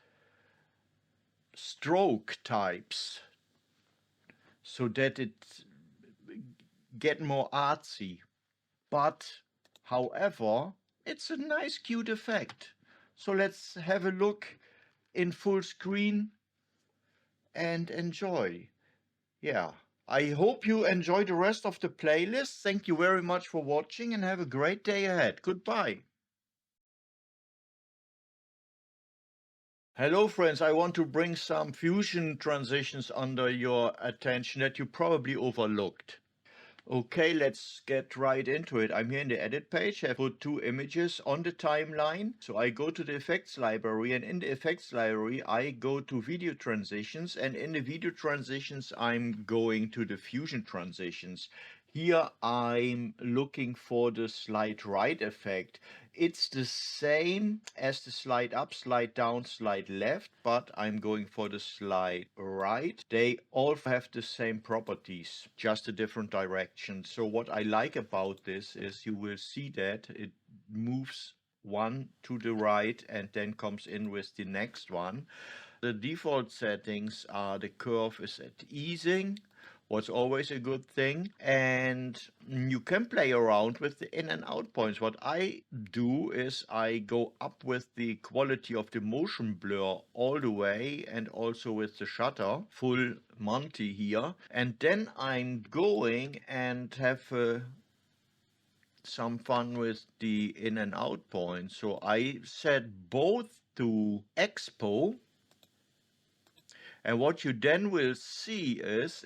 stroke types so that it get more artsy. But however, it's a nice cute effect. So let's have a look in full screen and enjoy. Yeah, I hope you enjoy the rest of the playlist. Thank you very much for watching and have a great day ahead. Goodbye. Hello friends, I want to bring some fusion transitions under your attention that you probably overlooked. Okay, let's get right into it. I'm here in the edit page. I put two images on the timeline. So I go to the effects library, and in the effects library, I go to video transitions, and in the video transitions, I'm going to the fusion transitions. Here I'm looking for the slide right effect. It's the same as the slide up, slide down, slide left, but I'm going for the slide right. They all have the same properties, just a different direction. So what I like about this is you will see that it moves one to the right and then comes in with the next one. The default settings are the curve is at easing, what's always a good thing, and you can play around with the in and out points. What I do is I go up with the quality of the motion blur all the way, and also with the shutter full Monty here, and then I'm going and have some fun with the in and out points. So I set both to expo. And what you then will see is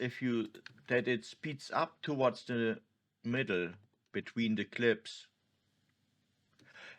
that it speeds up towards the middle between the clips.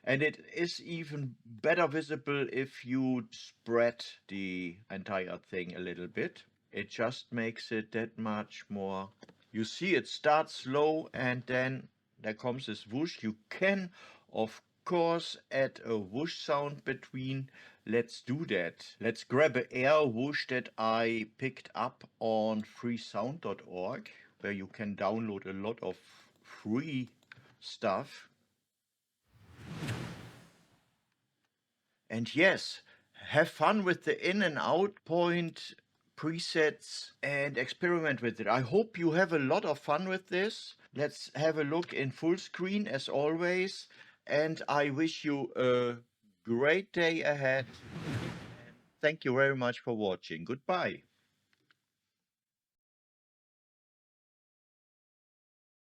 And it is even better visible if you spread the entire thing a little bit. It just makes it that much more. You see it starts slow and then there comes this whoosh. You can, of course, add a whoosh sound between. Let's do that. Let's grab an air whoosh that I picked up on freesound.org, where you can download a lot of free stuff. And yes, have fun with the in and out point presets and experiment with it. I hope you have a lot of fun with this. Let's have a look in full screen as always. And I wish you a great day ahead. Thank you very much for watching. Goodbye.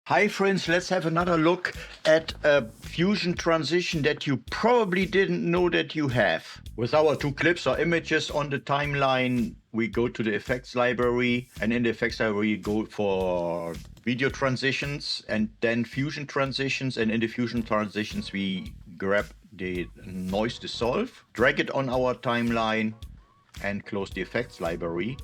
Hi friends, let's have another look at a fusion transition that you probably didn't know that you have. With our two clips or images on the timeline, we go to the effects library, and in the effects library we go for video transitions and then fusion transitions, and in the fusion transitions we grab the noise dissolve, drag it on our timeline and close the effects library.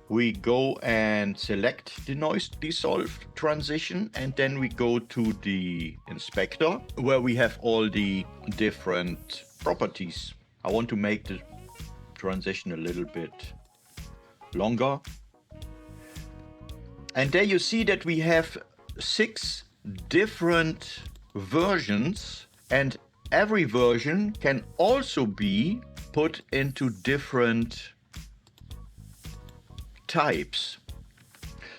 We go and select the noise dissolve transition, and then we go to the inspector where we have all the different properties. I want to make the transition a little bit longer. And there you see that we have 6 different versions, and every version can also be put into different types.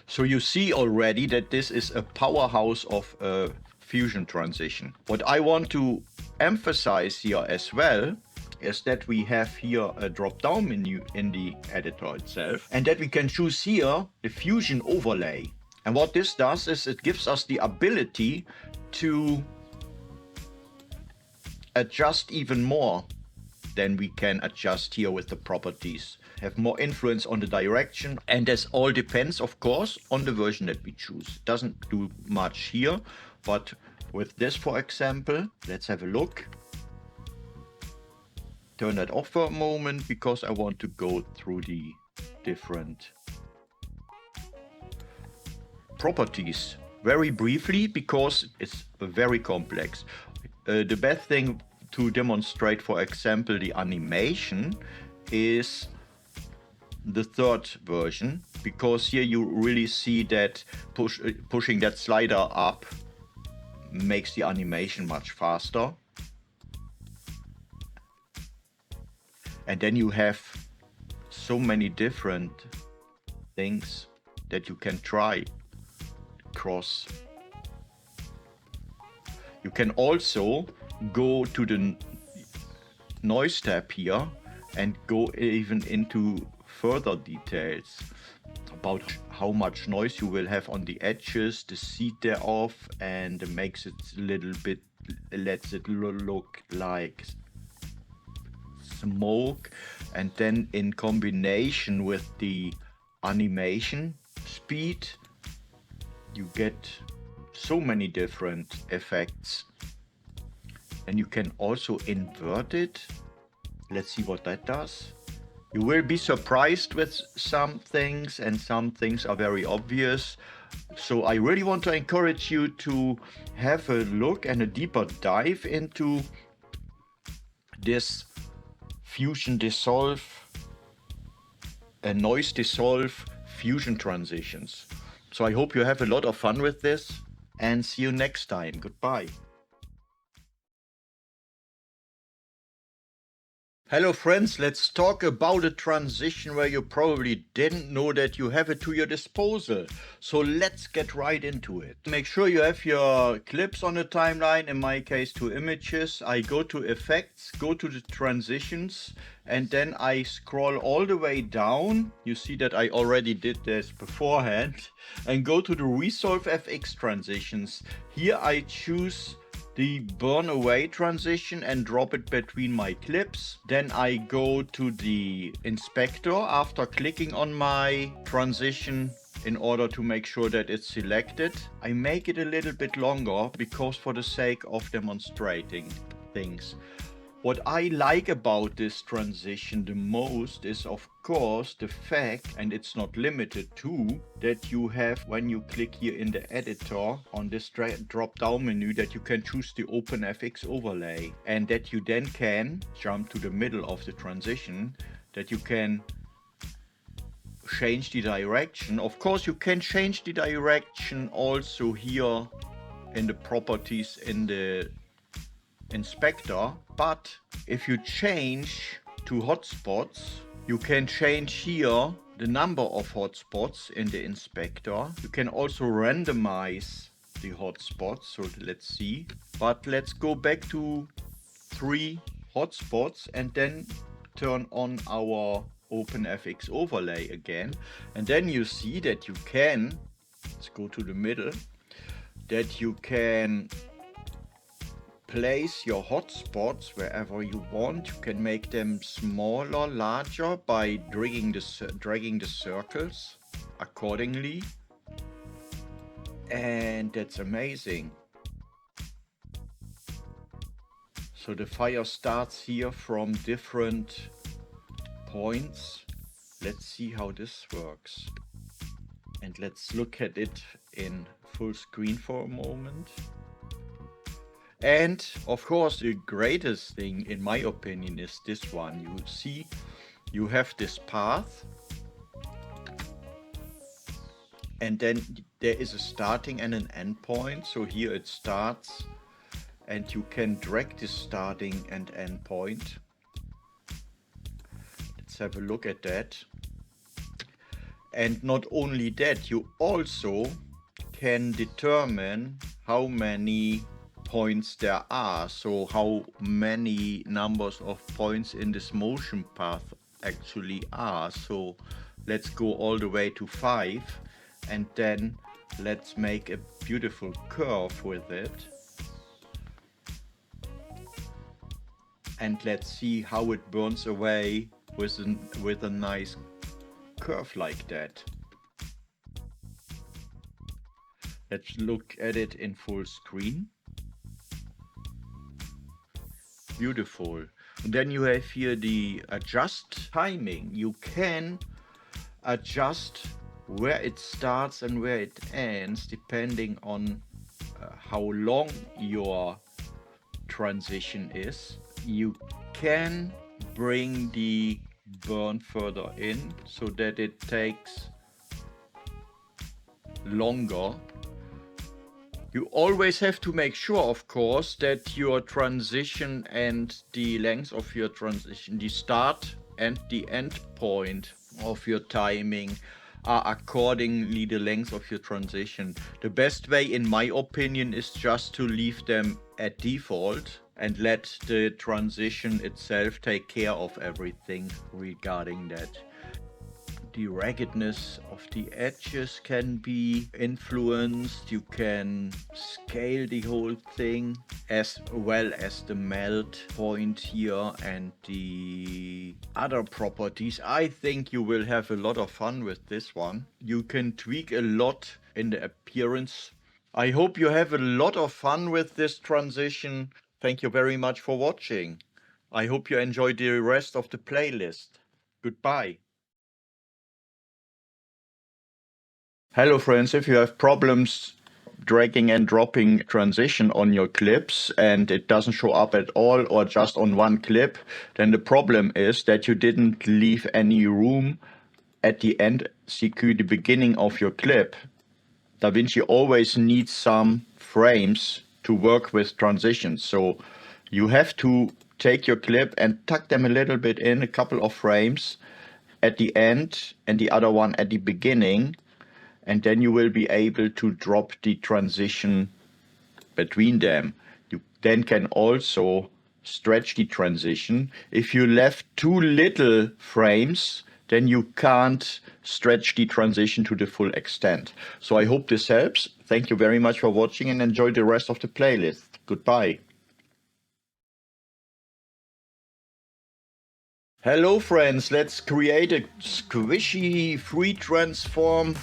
So you see already that this is a powerhouse of a fusion transition. What I want to emphasize here as well is that we have here a drop-down menu in the editor itself, and that we can choose here the fusion overlay. And what this does is it gives us the ability to adjust even more than we can adjust here with the properties. Have more influence on the direction, and this all depends, of course, on the version that we choose. It doesn't do much here, but with this, for example, let's have a look. Turn that off for a moment because I want to go through the different properties very briefly because it's very complex. The best thing to demonstrate, for example, the animation is the third version, because here you really see that pushing that slider up makes the animation much faster. And then you have so many different things that you can try across. You can also go to the noise tab here and go even into further details about how much noise you will have on the edges, the seed thereof, and makes it a little bit, lets it look like smoke. And then in combination with the animation speed, you get so many different effects. And you can also invert it. Let's see what that does. You will be surprised with some things, and some things are very obvious. So I really want to encourage you to have a look and a deeper dive into this fusion dissolve and noise dissolve fusion transitions. So I hope you have a lot of fun with this, and see you next time. Goodbye. Hello friends, let's talk about a transition where you probably didn't know that you have it to your disposal. So let's get right into it. Make sure you have your clips on the timeline, in my case 2 images. I go to effects, go to the transitions, and then I scroll all the way down. You see that I already did this beforehand, and go to the Resolve FX transitions. Here I choose the burn away transition and drop it between my clips. Then I go to the inspector after clicking on my transition in order to make sure that it's selected. I make it a little bit longer because for the sake of demonstrating things. What I like about this transition the most is, of course, the fact, and it's not limited to, that you have, when you click here in the editor on this drop down menu, that you can choose the Open FX overlay, and that you then can jump to the middle of the transition, that you can change the direction. Of course, you can change the direction also here in the properties in the inspector, but if you change to hotspots, you can change here the number of hotspots in the inspector. You can also randomize the hotspots, so let's see. But let's go back to 3 hotspots and then turn on our OpenFX overlay again. And then you see that you can, let's go to the middle, that you can place your hotspots wherever you want. You can make them smaller, larger by dragging the circles accordingly. And that's amazing. So the fire starts here from different points. Let's see how this works. And let's look at it in full screen for a moment. And of course, the greatest thing in my opinion is this one. You see, you have this path, and then there is a starting and an end point. So here it starts, and you can drag this starting and end point. Let's have a look at that. And not only that, you also can determine how many points there are, so how many numbers of points in this motion path actually are. So let's go all the way to 5, and then let's make a beautiful curve with it. And let's see how it burns away with a nice curve like that. Let's look at it in full screen. Beautiful. And then you have here the adjust timing. You can adjust where it starts and where it ends depending on how long your transition is. You can bring the burn further in so that it takes longer. You always have to make sure, of course, that your transition and the length of your transition, the start and the end point of your timing, are accordingly the length of your transition. The best way, in my opinion, is just to leave them at default and let the transition itself take care of everything regarding that. The raggedness of the edges can be influenced. You can scale the whole thing as well as the melt point here and the other properties. I think you will have a lot of fun with this one. You can tweak a lot in the appearance. I hope you have a lot of fun with this transition. Thank you very much for watching. I hope you enjoy the rest of the playlist. Goodbye. Hello friends, if you have problems dragging and dropping transition on your clips and it doesn't show up at all or just on one clip, then the problem is that you didn't leave any room at the end, CQ, the beginning of your clip. DaVinci always needs some frames to work with transitions, so you have to take your clip and tuck them a little bit in, a couple of frames at the end and the other one at the beginning. And then you will be able to drop the transition between them. You then can also stretch the transition. If you left too little frames, then you can't stretch the transition to the full extent. So I hope this helps. Thank you very much for watching and enjoy the rest of the playlist. Goodbye. Hello friends, let's create a squishy free transform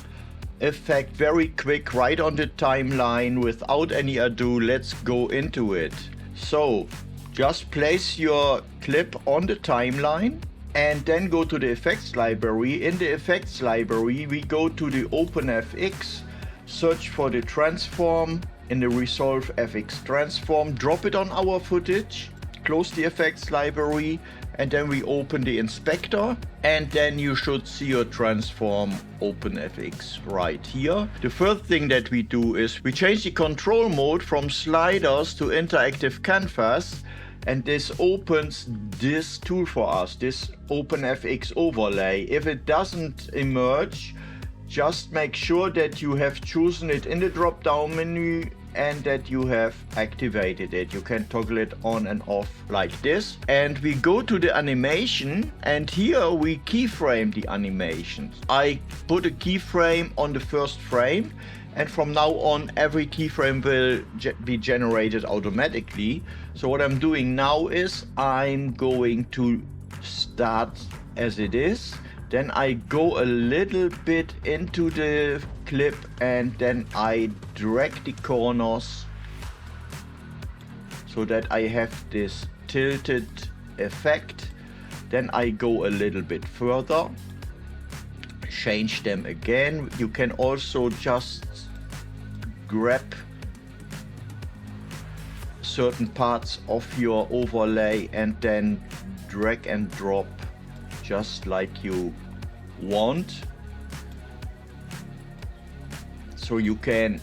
effect very quick, right on the timeline. Without any ado, let's go into it. So just place your clip on the timeline and then go to the effects library. In the effects library, we go to the OpenFX, search for the transform. In the Resolve FX transform, drop it on our footage, close the effects library, and then we open the inspector, and then you should see your transform OpenFX right here. The first thing that we do is we change the control mode from sliders to interactive canvas, and this opens this tool for us, this OpenFX overlay. If it doesn't emerge, just make sure that you have chosen it in the drop down menu and that you have activated it. You can toggle it on and off like this. And we go to the animation, and here we keyframe the animations. I put a keyframe on the first frame, and from now on every keyframe will be generated automatically. So what I'm doing now is I'm going to start as it is. Then I go a little bit into the clip and then I drag the corners so that I have this tilted effect. Then I go a little bit further, change them again. You can also just grab certain parts of your overlay and then drag and drop just like you want. So you can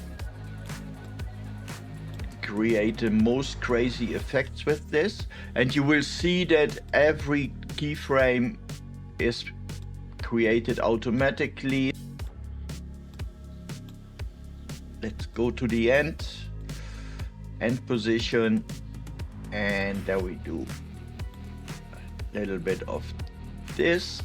create the most crazy effects with this, and you will see that every keyframe is created automatically. Let's go to the end. hand position, and there we do a little bit of this.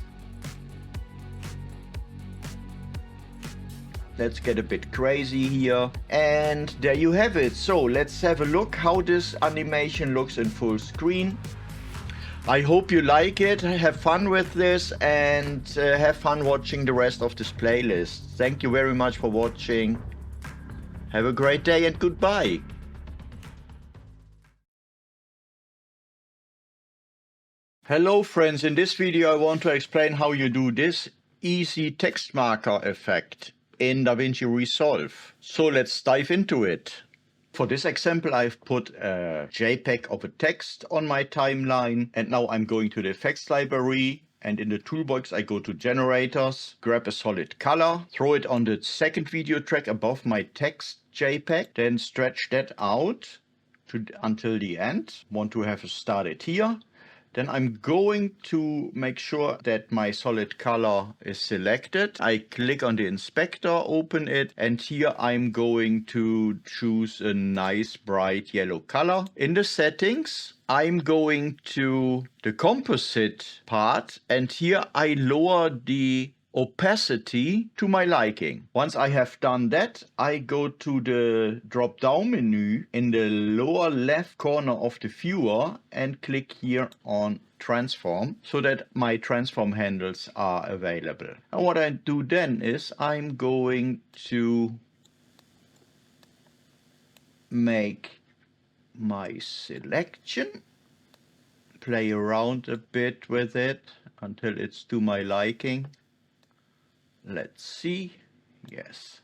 Let's get a bit crazy here, and there you have it. So let's have a look how this animation looks in full screen. I hope you like it, have fun with this, and have fun watching the rest of this playlist. Thank you very much for watching. Have a great day and goodbye. Hello friends, in this video I want to explain how you do this easy text marker effect in DaVinci Resolve. So let's dive into it. For this example I've put a JPEG of a text on my timeline, and now I'm going to the effects library, and in the toolbox I go to generators, grab a solid color, throw it on the second video track above my text JPEG, then stretch that out until the end. Want to have it started here. Then I'm going to make sure that my solid color is selected. I click on the inspector, open it, and here I'm going to choose a nice bright yellow color. In the settings, I'm going to the composite part, and here I lower the opacity to my liking. Once I have done that, I go to the drop down menu in the lower left corner of the viewer and click here on transform so that my transform handles are available. And what I do then is I'm going to make my selection, play around a bit with it until it's to my liking. Let's see. Yes.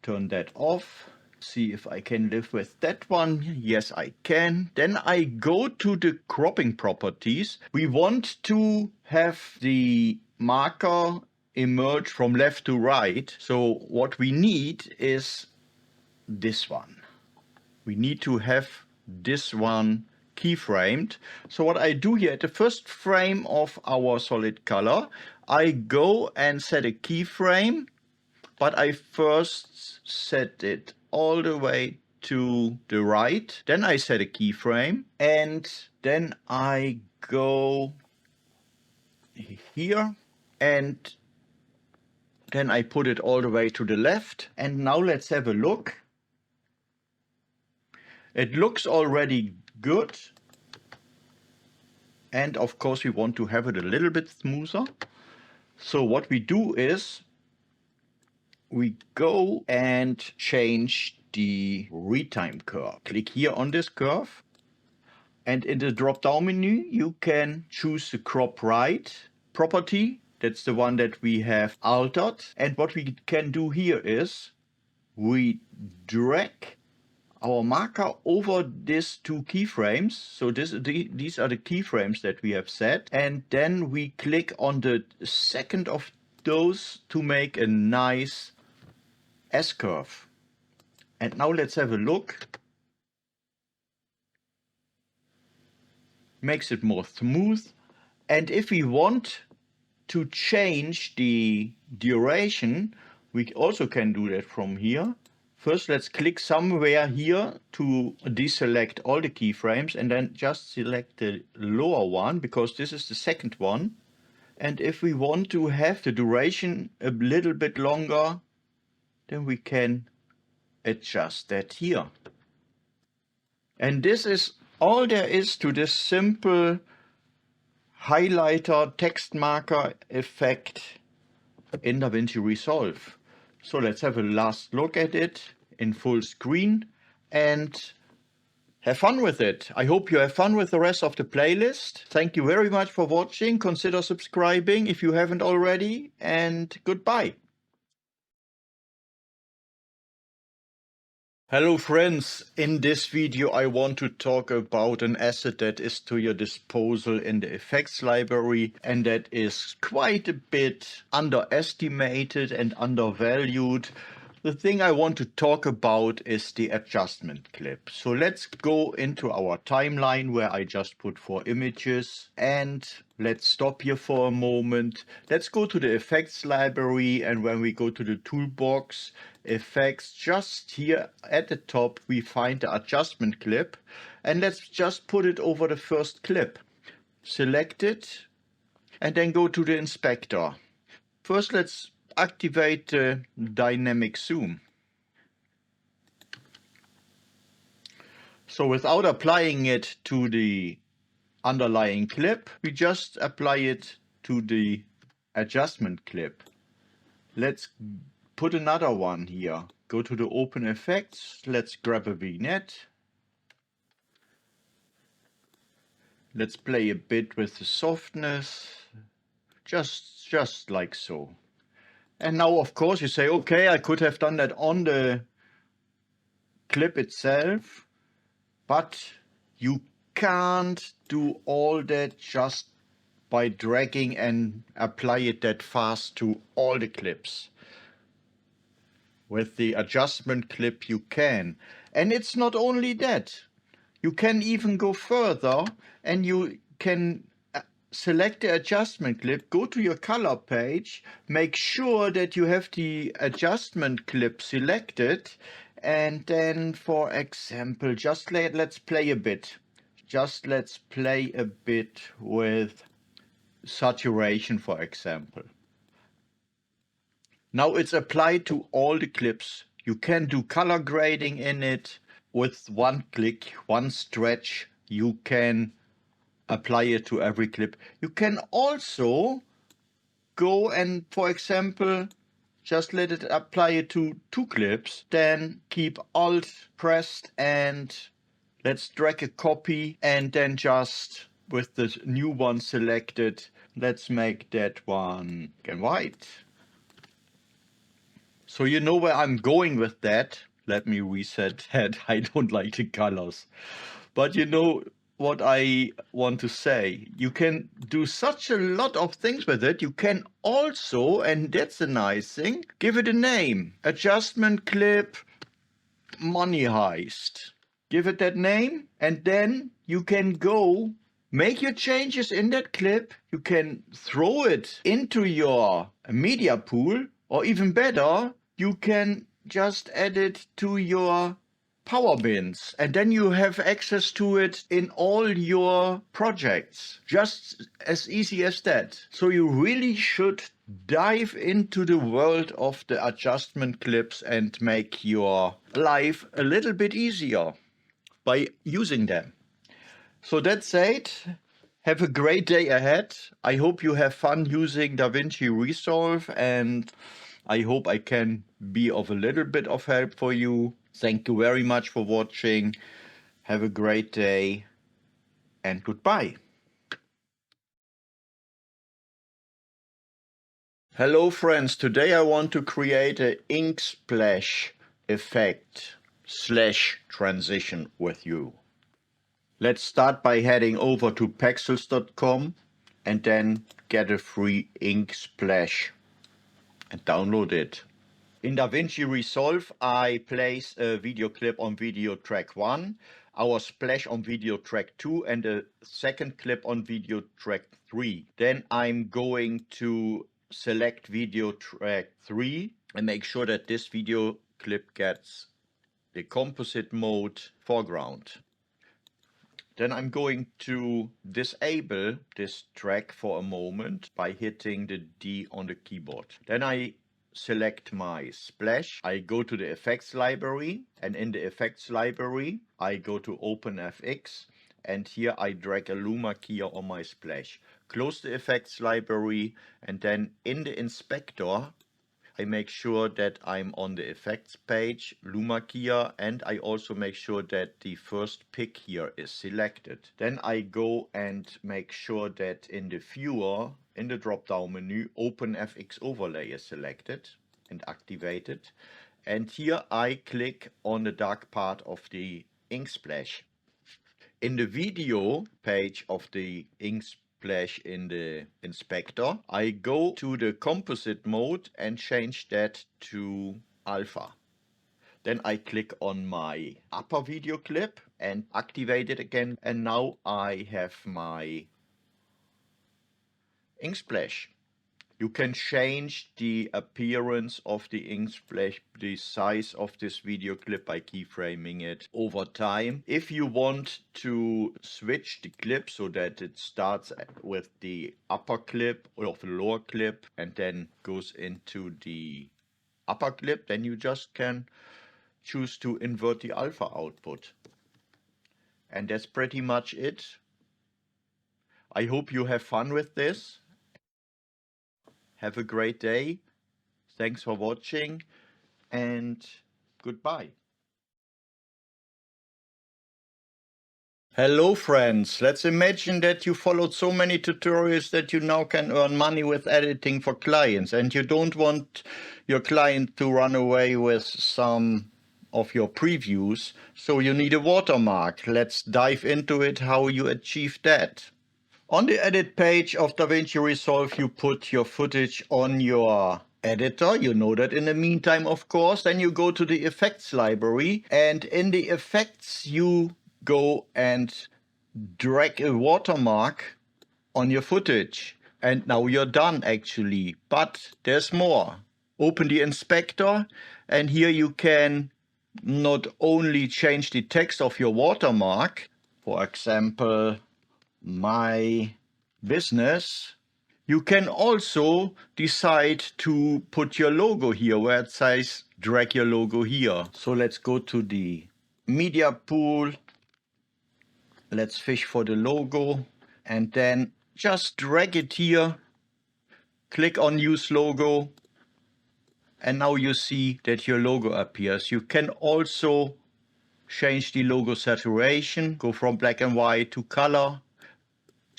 Turn that off. See if I can live with that one. Yes, I can. Then I go to the cropping properties. We want to have the marker emerge from left to right. So what we need is this one. We need to have this one keyframed. So what I do here at the first frame of our solid color, I go and set a keyframe, but I first set it all the way to the right. Then I set a keyframe, and then I go here, and then I put it all the way to the left. And now let's have a look. It looks already good. And of course we want to have it a little bit smoother. So what we do is we go and change the retime curve. Click here on this curve, and in the drop down menu you can choose the crop right property. That's the one that we have altered. And what we can do here is we drag our marker over these two keyframes. So these are the keyframes that we have set, and then we click on the second of those to make a nice S-curve. And now let's have a look. Makes it more smooth. And if we want to change the duration, we also can do that from here. First, let's click somewhere here to deselect all the keyframes, and then just select the lower one because this is the second one. And if we want to have the duration a little bit longer, then we can adjust that here. And this is all there is to this simple highlighter text marker effect in DaVinci Resolve. So let's have a last look at it in full screen and have fun with it. I hope you have fun with the rest of the playlist. Thank you very much for watching. Consider subscribing if you haven't already, and goodbye. Hello friends, in this video I want to talk about an asset that is to your disposal in the effects library, and that is quite a bit underestimated and undervalued. The thing I want to talk about is the adjustment clip. So let's go into our timeline where I just put 4 images, and let's stop here for a moment. Let's go to the effects library, and when we go to the toolbox, effects, just here at the top we find the adjustment clip, and let's just put it over the first clip. Select it and then go to the inspector. First let's activate the dynamic zoom. So without applying it to the underlying clip, we just apply it to the adjustment clip. Let's put another one here. Go to the open effects. Let's grab a vignette. Let's play a bit with the softness. Just like so. And now of course you say, okay, I could have done that on the clip itself, but you can't do all that just by dragging and apply it that fast to all the clips. With the adjustment clip you can. And it's not only that. You can even go further and you can select the adjustment clip, go to your color page, make sure that you have the adjustment clip selected, and then for example, just let's play a bit. Just let's play a bit with saturation, for example. Now it's applied to all the clips. You can do color grading in it. With one click, one stretch, you can apply it to every clip. You can also go and, for example, just let it apply it to 2 clips, then keep Alt pressed and let's drag a copy, and then just with the new one selected, let's make that one again white. So you know where I'm going with that. Let me reset that. I don't like the colors. But you know what I want to say. You can do such a lot of things with it. You can also, and that's a nice thing, give it a name. Adjustment clip, money heist. Give it that name, and then you can go make your changes in that clip. You can throw it into your media pool, or even better, you can just add it to your power bins, and then you have access to it in all your projects. Just as easy as that. So you really should dive into the world of the adjustment clips and make your life a little bit easier by using them. So that's it. Have a great day ahead. I hope you have fun using DaVinci Resolve, and I hope I can be of a little bit of help for you. Thank you very much for watching. Have a great day and goodbye. Hello friends, today I want to create an ink splash effect / transition with you. Let's start by heading over to pexels.com and then get a free ink splash and download it. In DaVinci Resolve, I place a video clip on video track 1, our splash on video track 2, and a second clip on video track 3. Then I'm going to select video track 3 and make sure that this video clip gets the composite mode foreground. Then I'm going to disable this track for a moment by hitting the D on the keyboard. Then I select my splash. I go to the effects library, and in the effects library I go to OpenFX, and here I drag a luma keyer on my splash. Close the effects library, and then in the inspector I make sure that I'm on the effects page, luma keyer, and I also make sure that the first pick here is selected. Then I go and make sure that in the viewer, in the drop down menu, OpenFX overlay is selected and activated. And here I click on the dark part of the ink splash. In the video page of the ink splash in the inspector, I go to the composite mode and change that to alpha. Then I click on my upper video clip and activate it again, and now I have my ink splash. You can change the appearance of the ink splash, the size of this video clip by keyframing it over time. If you want to switch the clip so that it starts with the upper clip or the lower clip and then goes into the upper clip, then you just can choose to invert the alpha output. And that's pretty much it. I hope you have fun with this. Have a great day. Thanks for watching and goodbye. Hello friends, let's imagine that you followed so many tutorials that you now can earn money with editing for clients, and you don't want your client to run away with some of your previews, so you need a watermark. Let's dive into it, how you achieve that. On the edit page of DaVinci Resolve, you put your footage on your editor. You know that in the meantime, of course. Then you go to the effects library, and in the effects, you go and drag a watermark on your footage. And now you're done actually, but there's more. Open the inspector, and here you can not only change the text of your watermark, for example, my business, you can also decide to put your logo here where it says drag your logo here. So let's go to the media pool. Let's fish for the logo and then just drag it here. Click on use logo. And now you see that your logo appears. You can also change the logo saturation, go from black and white to color.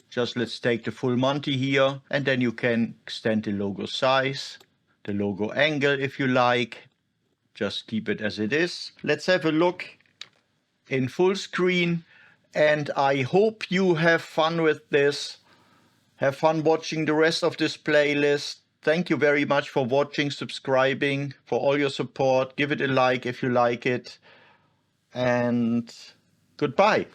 Just let's take the full Monty here, and then you can extend the logo size, the logo angle if you like. Just keep it as it is. Let's have a look in full screen, and I hope you have fun with this. Have fun watching the rest of this playlist. Thank you very much for watching, subscribing, for all your support. Give it a like if you like it, and goodbye.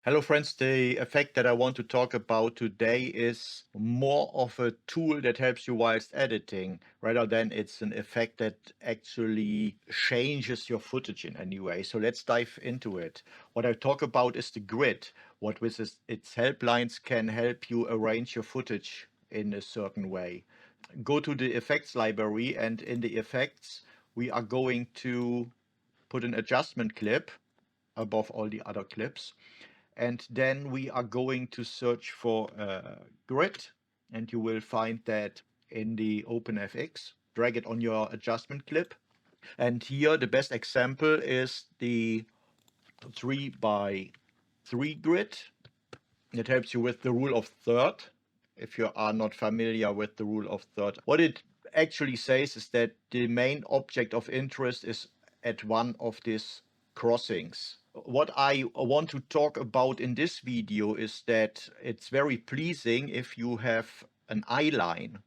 Hello friends, the effect that I want to talk about today is more of a tool that helps you whilst editing, rather than it's an effect that actually changes your footage in any way. So let's dive into it. What I talk about is the grid, what with its helplines can help you arrange your footage in a certain way. Go to the effects library, and in the effects we are going to put an adjustment clip above all the other clips. And then we are going to search for a grid, and you will find that in the OpenFX. Drag it on your adjustment clip. And here the best example is the 3x3 grid. It helps you with the rule of third, if you are not familiar with the rule of third. What it actually says is that the main object of interest is at one of these crossings. What I want to talk about in this video is that it's very pleasing if you have an eye line.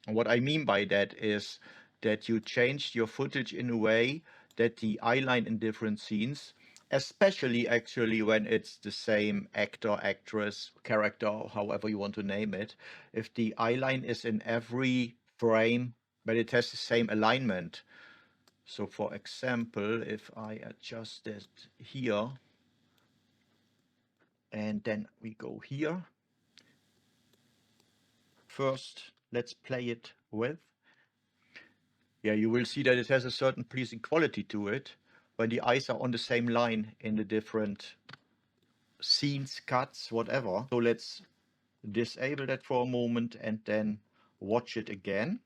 And what I mean by that is that you changed your footage in a way that the eye line in different scenes, especially actually when it's the same actor, actress, character, or however you want to name it, if the eye line is in every frame, but it has the same alignment. So for example, if I adjust it here, and then we go here. First, let's play it with. Yeah, you will see that it has a certain pleasing quality to it when the eyes are on the same line in the different scenes, cuts, whatever. So let's disable that for a moment and then watch it again.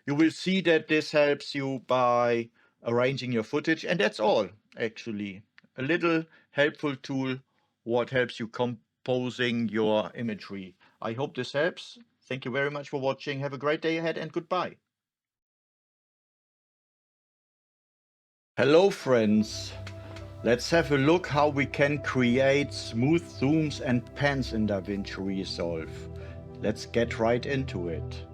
You will see that this helps you by arranging your footage, and that's all actually. A little helpful tool what helps you composing your imagery. I hope this helps. Thank you very much for watching. Have a great day ahead and goodbye. Hello friends. Let's have a look how we can create smooth zooms and pans in DaVinci Resolve. Let's get right into it.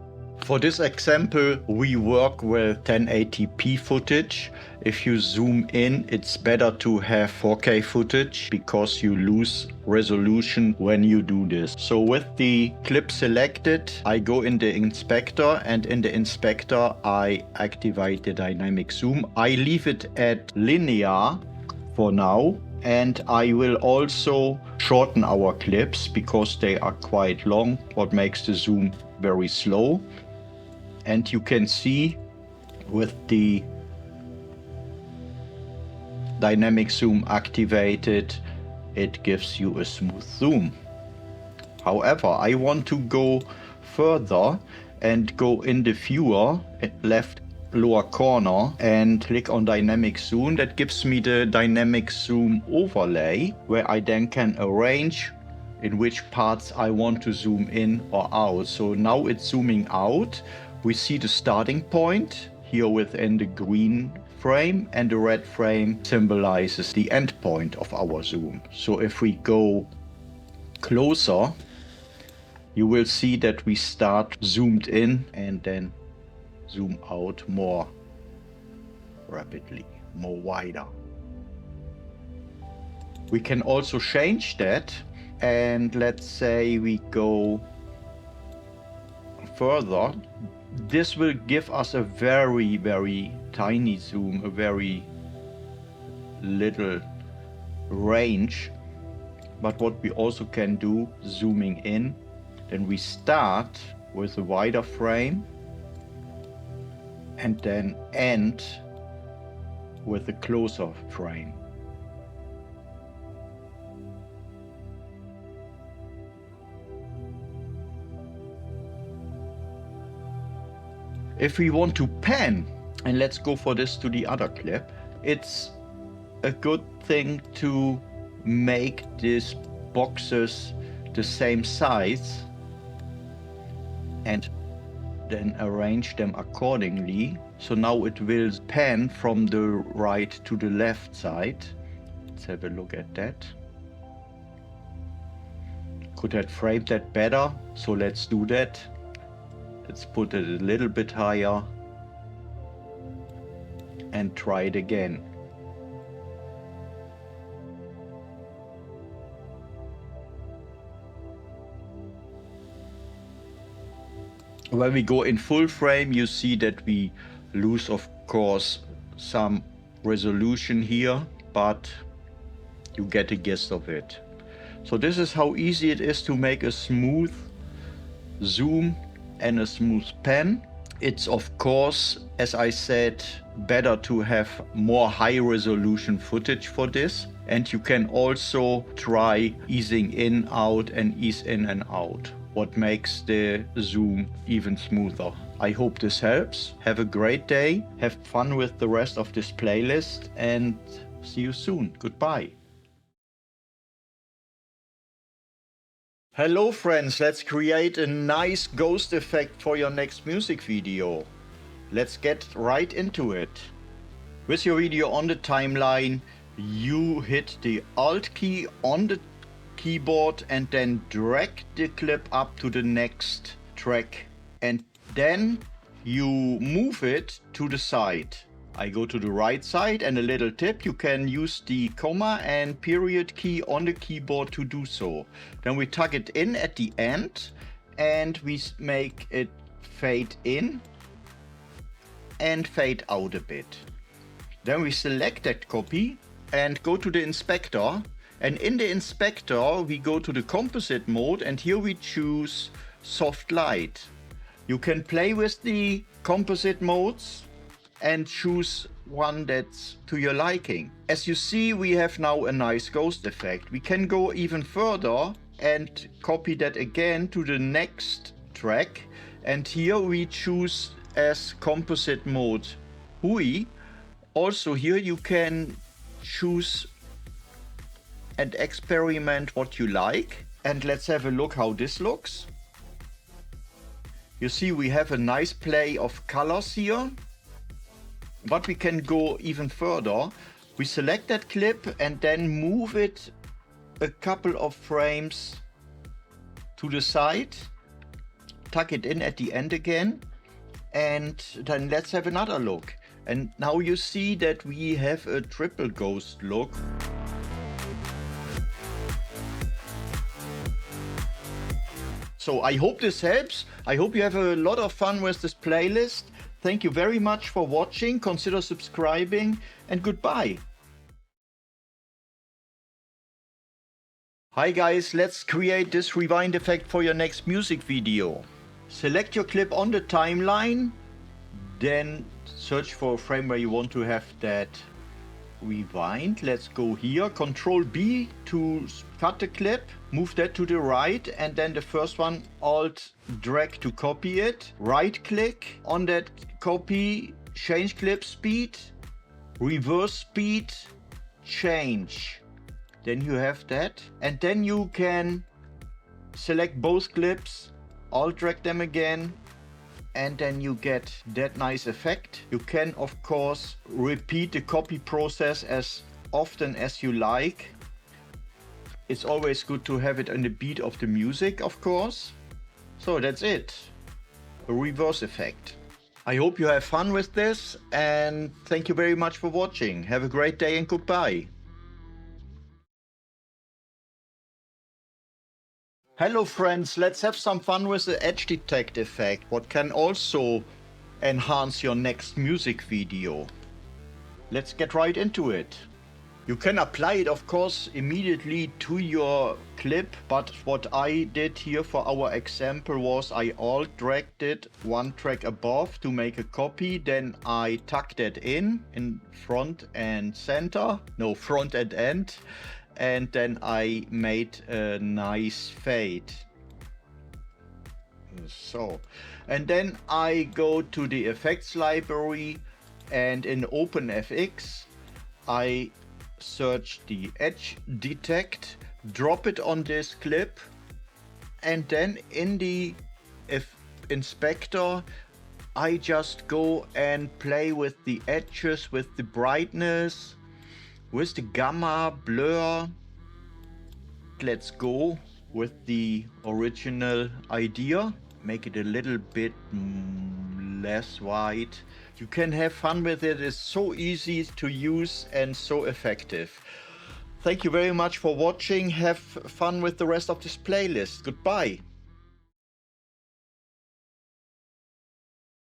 For this example, we work with 1080p footage. If you zoom in, it's better to have 4K footage because you lose resolution when you do this. So with the clip selected, I go in the inspector, and in the inspector, I activate the dynamic zoom. I leave it at linear for now. And I will also shorten our clips because they are quite long, what makes the zoom very slow. And you can see with the dynamic zoom activated, it gives you a smooth zoom. However, I want to go further and go in the viewer left lower corner and click on dynamic zoom. That gives me the dynamic zoom overlay where I then can arrange in which parts I want to zoom in or out. So now it's zooming out. We see the starting point here within the green frame, and the red frame symbolizes the end point of our zoom. So if we go closer, you will see that we start zoomed in and then zoom out more rapidly, more wider. We can also change that, and let's say we go further. This will give us a very, very tiny zoom, a very little range. But what we also can do, zooming in, then we start with a wider frame and then end with a closer frame. If we want to pan, and let's go for this to the other clip, it's a good thing to make these boxes the same size and then arrange them accordingly. So now it will pan from the right to the left side. Let's have a look at that. Could have framed that better, so let's do that. Let's put it a little bit higher and try it again. When we go in full frame, you see that we lose, of course, some resolution here, but you get a gist of it. So this is how easy it is to make a smooth zoom and a smooth pan. It's of course, as I said, better to have more high resolution footage for this. And you can also try easing in, out, and ease in and out, what makes the zoom even smoother. I hope this helps. Have a great day. Have fun with the rest of this playlist and see you soon. Goodbye. Hello friends, let's create a nice ghost effect for your next music video. Let's get right into it. With your video on the timeline, you hit the Alt key on the keyboard and then drag the clip up to the next track, and then you move it to the side. I go to the right side, and a little tip, you can use the comma and period key on the keyboard to do so. Then we tuck it in at the end and we make it fade in and fade out a bit. Then we select that copy and go to the inspector, and in the inspector we go to the composite mode, and here we choose soft light. You can play with the composite modes and choose one that's to your liking. As you see, we have now a nice ghost effect. We can go even further and copy that again to the next track, and here we choose as composite mode Hui. Also here you can choose and experiment what you like, and let's have a look how this looks. You see we have a nice play of colors here. But we can go even further. We select that clip and then move it a couple of frames to the side. tuck it in at the end again, and then let's have another look. And now you see that we have a triple ghost look. So I hope this helps. I hope you have a lot of fun with this playlist. Thank you very much for watching. Consider subscribing, and goodbye. Hi guys, let's create this rewind effect for your next music video. Select your clip on the timeline, then search for a frame where you want to have that rewind. Let's go here, Control B to cut the clip, move that to the right, and then the first one, Alt drag to copy it. Right click on that copy, change clip speed, reverse speed, change. Then you have that, and then you can select both clips, Alt drag them again, and then you get that nice effect. You can of course repeat the copy process as often as you like. It's always good to have it in the beat of the music, of course. So that's it, a reverse effect. I hope you have fun with this, and thank you very much for watching. Have a great day and goodbye. Hello friends, let's have some fun with the edge detect effect, what can also enhance your next music video. Let's get right into it. You can apply it of course immediately to your clip, but what I did here for our example was I alt dragged it one track above to make a copy, then I tucked that in front and center, no, front and end. And then I made a nice fade. So, and then I go to the effects library, and in OpenFX I search the edge detect, drop it on this clip, and then in the inspector I just go and play with the edges, with the brightness, with the gamma, blur. Let's go with the original idea. Make it a little bit less white. You can have fun with it. It's so easy to use and so effective. Thank you very much for watching. Have fun with the rest of this playlist. Goodbye.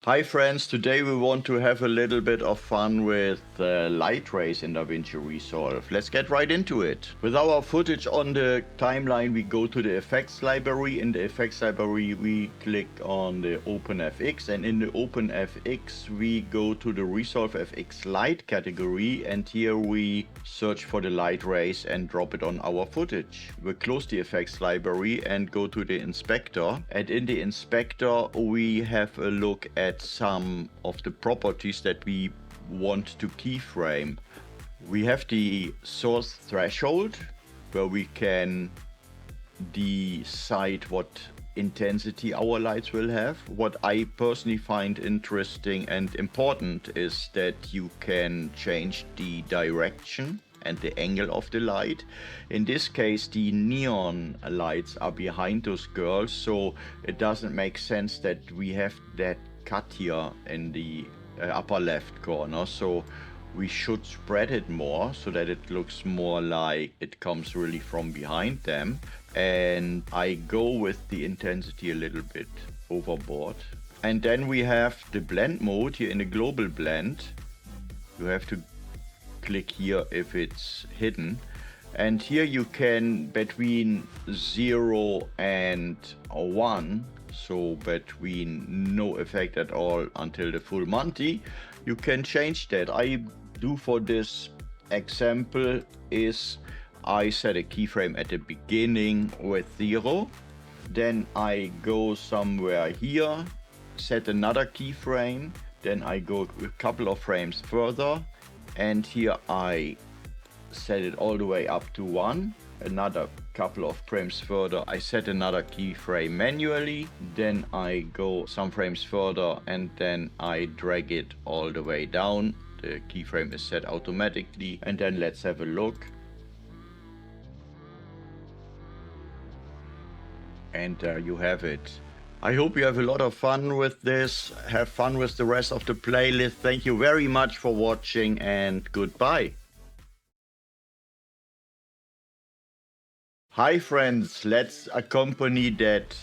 Hi friends, today we want to have a little bit of fun with light rays in DaVinci Resolve. Let's get right into it. With our footage on the timeline, we go to the effects library. In the effects library we click on the OpenFX, and in the OpenFX we go to the Resolve FX Light category, and here we search for the light rays and drop it on our footage. We close the effects library and go to the inspector, and in the inspector we have a look at some of the properties that we want to keyframe. We have the source threshold, where we can decide what intensity our lights will have. What I personally find interesting and important is that you can change the direction and the angle of the light. In this case, the neon lights are behind those girls, so it doesn't make sense that we have that cut here in the upper left corner, so we should spread it more so that it looks more like it comes really from behind them. And I go with the intensity a little bit overboard. And then we have the blend mode here in the global blend. You have to click here if it's hidden, and here you can between 0 and 1, so between no effect at all until the full Monty, you can change that. I do for this example is I set a keyframe at the beginning with 0, then I go somewhere here, set another keyframe, then I go a couple of frames further, and here I set it all the way up to 1. Another couple of frames further I set another keyframe manually, then I go some frames further and then I drag it all the way down. The keyframe is set automatically, and then let's have a look. And there you have it. I hope you have a lot of fun with this. Have fun with the rest of the playlist. Thank you very much for watching and goodbye. Hi friends, let's accompany that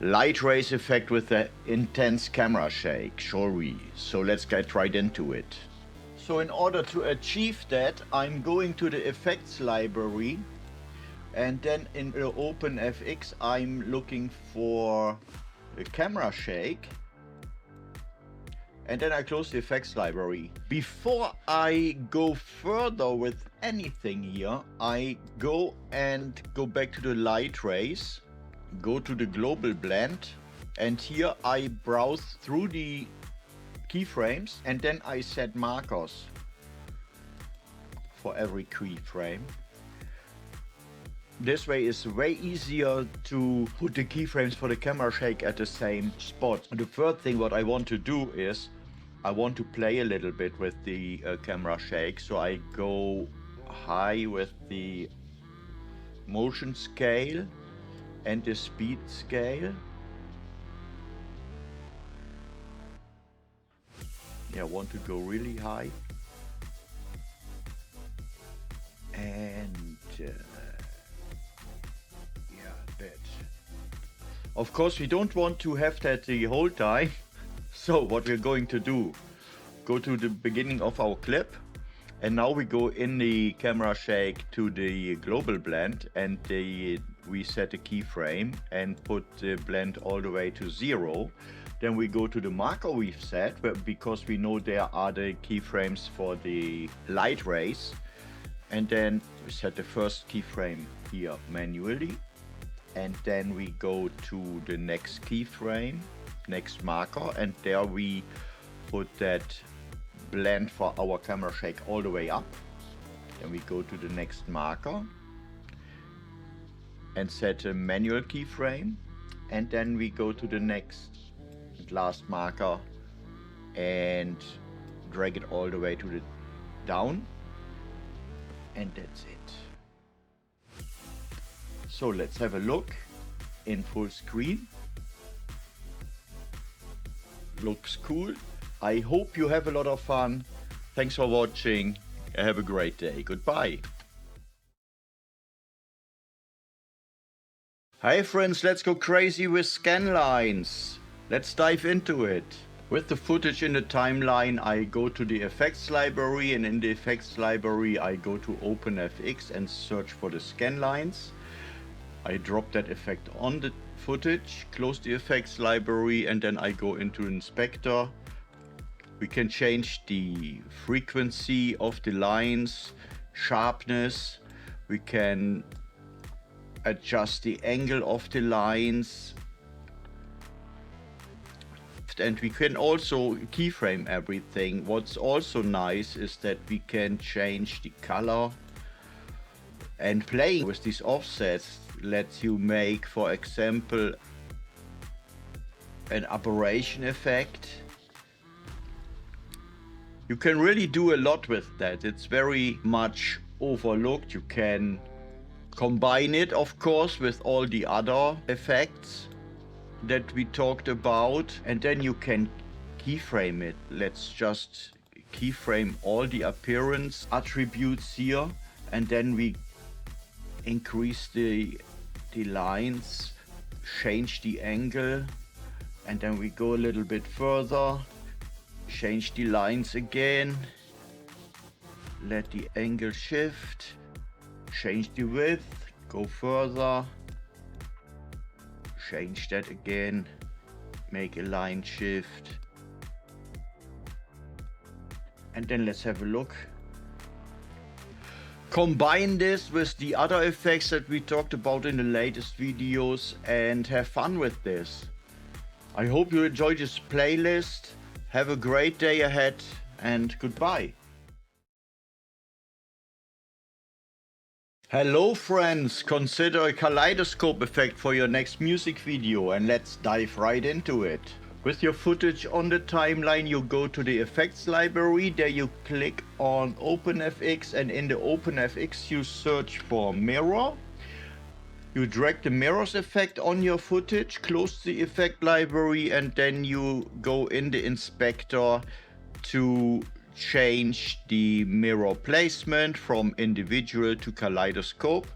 light rays effect with the intense camera shake, shall we? So let's get right into it. So in order to achieve that, I'm going to the effects library, and then in the OpenFX I'm looking for the camera shake, and then I close the effects library. Before I go further with anything here, I go back to the light rays, go to the global blend, and here I browse through the keyframes, and then I set markers for every keyframe. This way is way easier to put the keyframes for the camera shake at the same spot. The third thing what I want to do is I want to play a little bit with the camera shake, so I go high with the motion scale and the speed scale. Yeah, I want to go really high. And that. Of course, we don't want to have that the whole time. So what we're going to do, go to the beginning of our clip, and now we go in the camera shake to the global blend, and we set a keyframe and put the blend all the way to 0. Then we go to the marker we've set, because we know there are the keyframes for the light rays, and then we set the first keyframe here manually, and then we go to the next keyframe, next marker, and there we put that blend for our camera shake all the way up. Then we go to the next marker and set a manual keyframe, and then we go to the next last marker and drag it all the way to the down, and that's it. So let's have a look in full screen. Looks cool. I hope you have a lot of fun. Thanks for watching. Have a great day. Goodbye. Hi friends, let's go crazy with Scanlines. Let's dive into it. With the footage in the timeline, I go to the effects library, and in the effects library I go to OpenFX and search for the Scanlines. I drop that effect on the footage, close the effects library, and then I go into Inspector. We can change the frequency of the lines, sharpness. We can adjust the angle of the lines. And we can also keyframe everything. What's also nice is that we can change the color. And playing with these offsets lets you make, for example, an aberration effect. You can really do a lot with that. It's very much overlooked. You can combine it, of course, with all the other effects that we talked about, and then you can keyframe it. Let's just keyframe all the appearance attributes here, and then we increase the lines, change the angle, and then we go a little bit further, change the lines again, let the angle shift, change the width, go further, change that again, make a line shift, and then let's have a look. Combine this with the other effects that we talked about in the latest videos and have fun with this. I hope you enjoyed this playlist. Have a great day ahead and goodbye. Hello friends, consider a kaleidoscope effect for your next music video, and let's dive right into it. With your footage on the timeline, you go to the effects library. There you click on OpenFX, and in the OpenFX you search for mirror. You drag the mirrors effect on your footage, close the effect library, and then you go in the inspector to change the mirror placement from individual to kaleidoscope.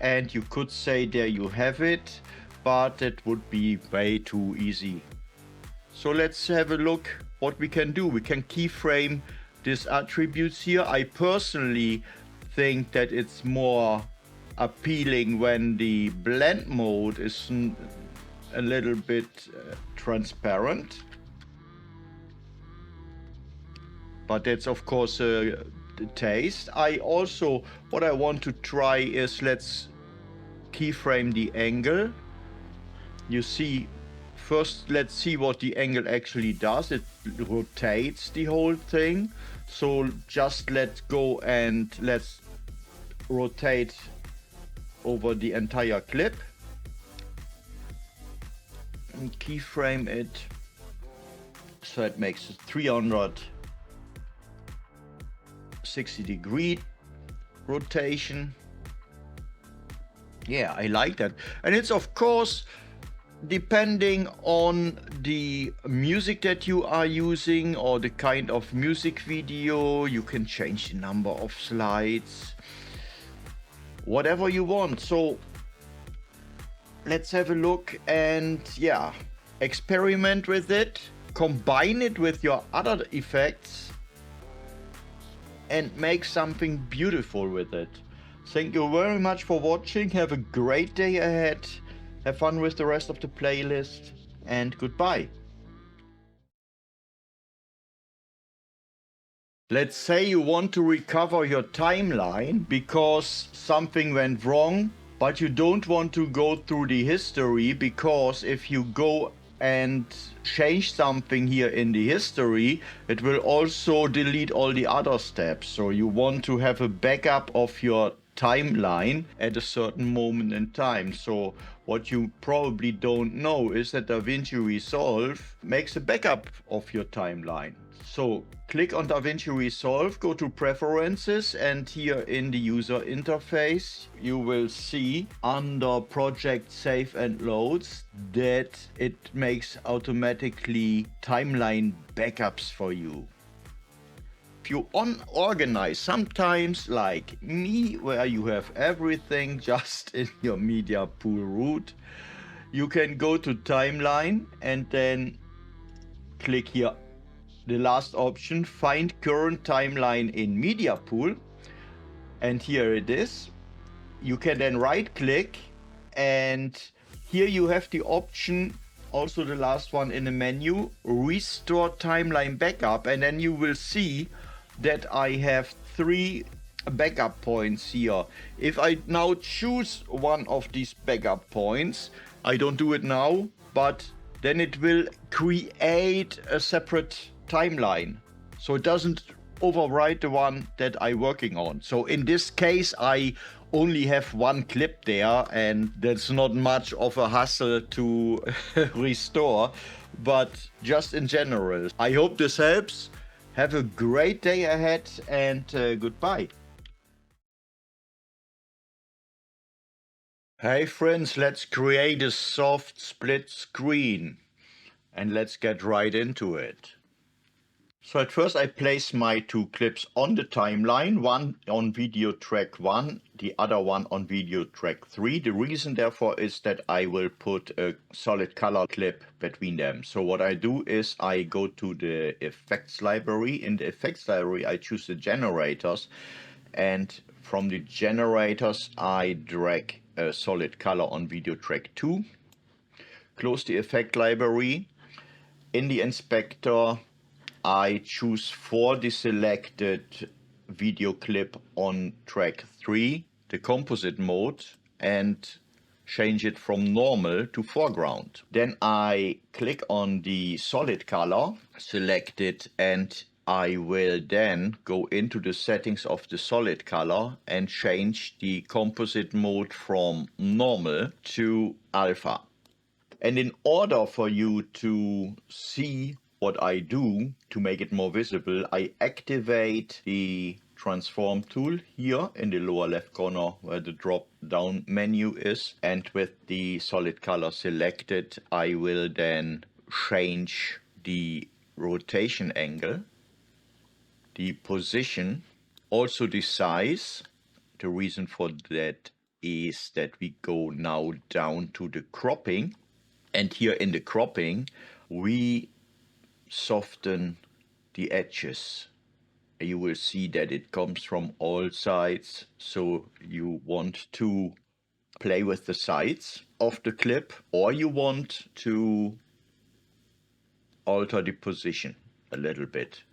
And you could say there you have it, but it would be way too easy. So let's have a look what we can do. We can keyframe these attributes here. I personally think that it's more appealing when the blend mode is a little bit transparent. But that's of course the taste. What I want to try is let's keyframe the angle. You see, first let's see what the angle actually does. It rotates the whole thing. So just let's go and let's rotate over the entire clip and keyframe it so it makes a 360-degree rotation. Yeah, I like that. And it's of course depending on the music that you are using or the kind of music video. You can change the number of slides, whatever you want. So let's have a look and yeah, experiment with it, combine it with your other effects and make something beautiful with it. Thank you very much for watching. Have a great day ahead. Have fun with the rest of the playlist and goodbye. Let's say you want to recover your timeline because something went wrong, but you don't want to go through the history, because if you go and change something here in the history, it will also delete all the other steps. So you want to have a backup of your timeline at a certain moment in time. So what you probably don't know is that DaVinci Resolve makes a backup of your timeline. So click on DaVinci Resolve, go to Preferences, and here in the user interface you will see under Project Save and Loads that it makes automatically timeline backups for you. If you unorganize, sometimes like me, where you have everything just in your media pool root, you can go to timeline and then click here the last option, find current timeline in media pool, and here it is. You can then right click and here you have the option, also the last one in the menu, restore timeline backup, and then you will see that I have 3 backup points here. If I now choose one of these backup points, I don't do it now, but then it will create a separate timeline, so it doesn't overwrite the one that I'm working on. So in this case I only have one clip there, and that's not much of a hassle to restore, but just in general. I hope this helps. Have a great day ahead and goodbye. Hey friends, let's create a soft split screen and let's get right into it. So at first I place my 2 clips on the timeline, one on video track 1, the other one on video track 3. The reason therefore is that I will put a solid color clip between them. So what I do is I go to the effects library. In the effects library I choose the generators, and from the generators I drag a solid color on video track 2. Close the effect library. In the inspector I choose for the selected video clip on track 3 the composite mode and change it from normal to foreground. Then I click on the solid color, select it, and I will then go into the settings of the solid color and change the composite mode from normal to alpha. And in order for you to see what I do to make it more visible, I activate the transform tool here in the lower left corner where the drop down menu is, and with the solid color selected I will then change the rotation angle, the position, also the size. The reason for that is that we go now down to the cropping, and here in the cropping we soften the edges. You will see that it comes from all sides, so you want to play with the sides of the clip, or you want to alter the position a little bit.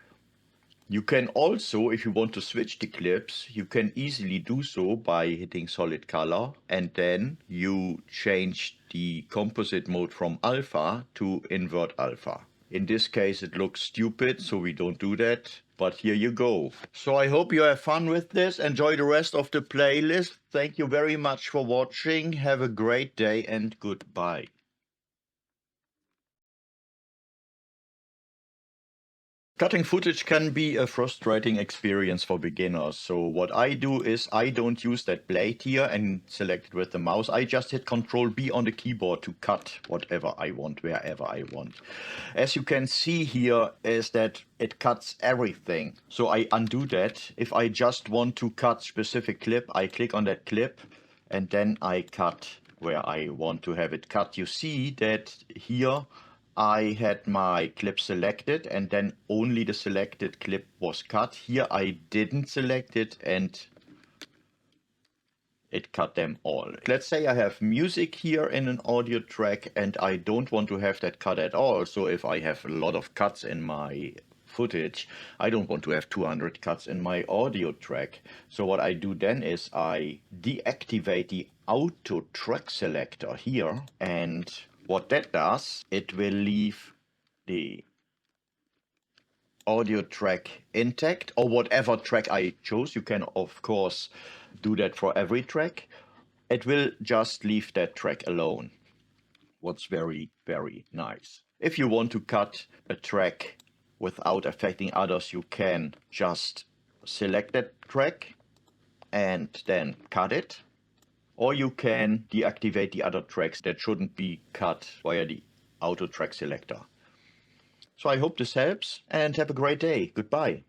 You can also, if you want to switch the clips, you can easily do so by hitting solid color, and then you change the composite mode from alpha to invert alpha. In this case it looks stupid, so we don't do that, but here you go. So I hope you have fun with this. Enjoy the rest of the playlist. Thank you very much for watching. Have a great day and goodbye. Cutting footage can be a frustrating experience for beginners. So what I do is I don't use that blade here and select it with the mouse. I just hit Ctrl B on the keyboard to cut whatever I want, wherever I want. As you can see here is that it cuts everything. So I undo that. If I just want to cut specific clip, I click on that clip and then I cut where I want to have it cut. You see that here I had my clip selected and then only the selected clip was cut. Here I didn't select it and it cut them all. Let's say I have music here in an audio track and I don't want to have that cut at all. So if I have a lot of cuts in my footage, I don't want to have 200 cuts in my audio track. So what I do then is I deactivate the auto track selector here, and what that does, it will leave the audio track intact, or whatever track I chose. You can of course do that for every track. It will just leave that track alone. What's very, very nice. If you want to cut a track without affecting others, you can just select that track and then cut it. Or you can deactivate the other tracks that shouldn't be cut via the auto track selector. So I hope this helps and have a great day. Goodbye.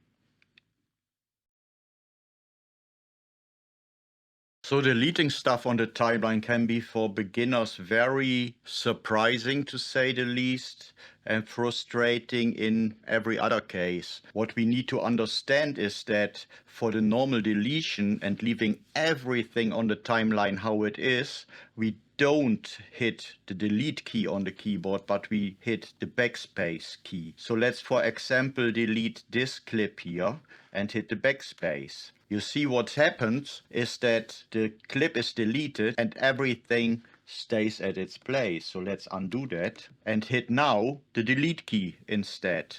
So deleting stuff on the timeline can be for beginners very surprising, to say the least, and frustrating in every other case. What we need to understand is that for the normal deletion and leaving everything on the timeline how it is, we don't hit the delete key on the keyboard, but we hit the backspace key. So let's, for example, delete this clip here and hit the backspace. You see what happens is that the clip is deleted and everything stays at its place. So let's undo that and hit now the delete key instead.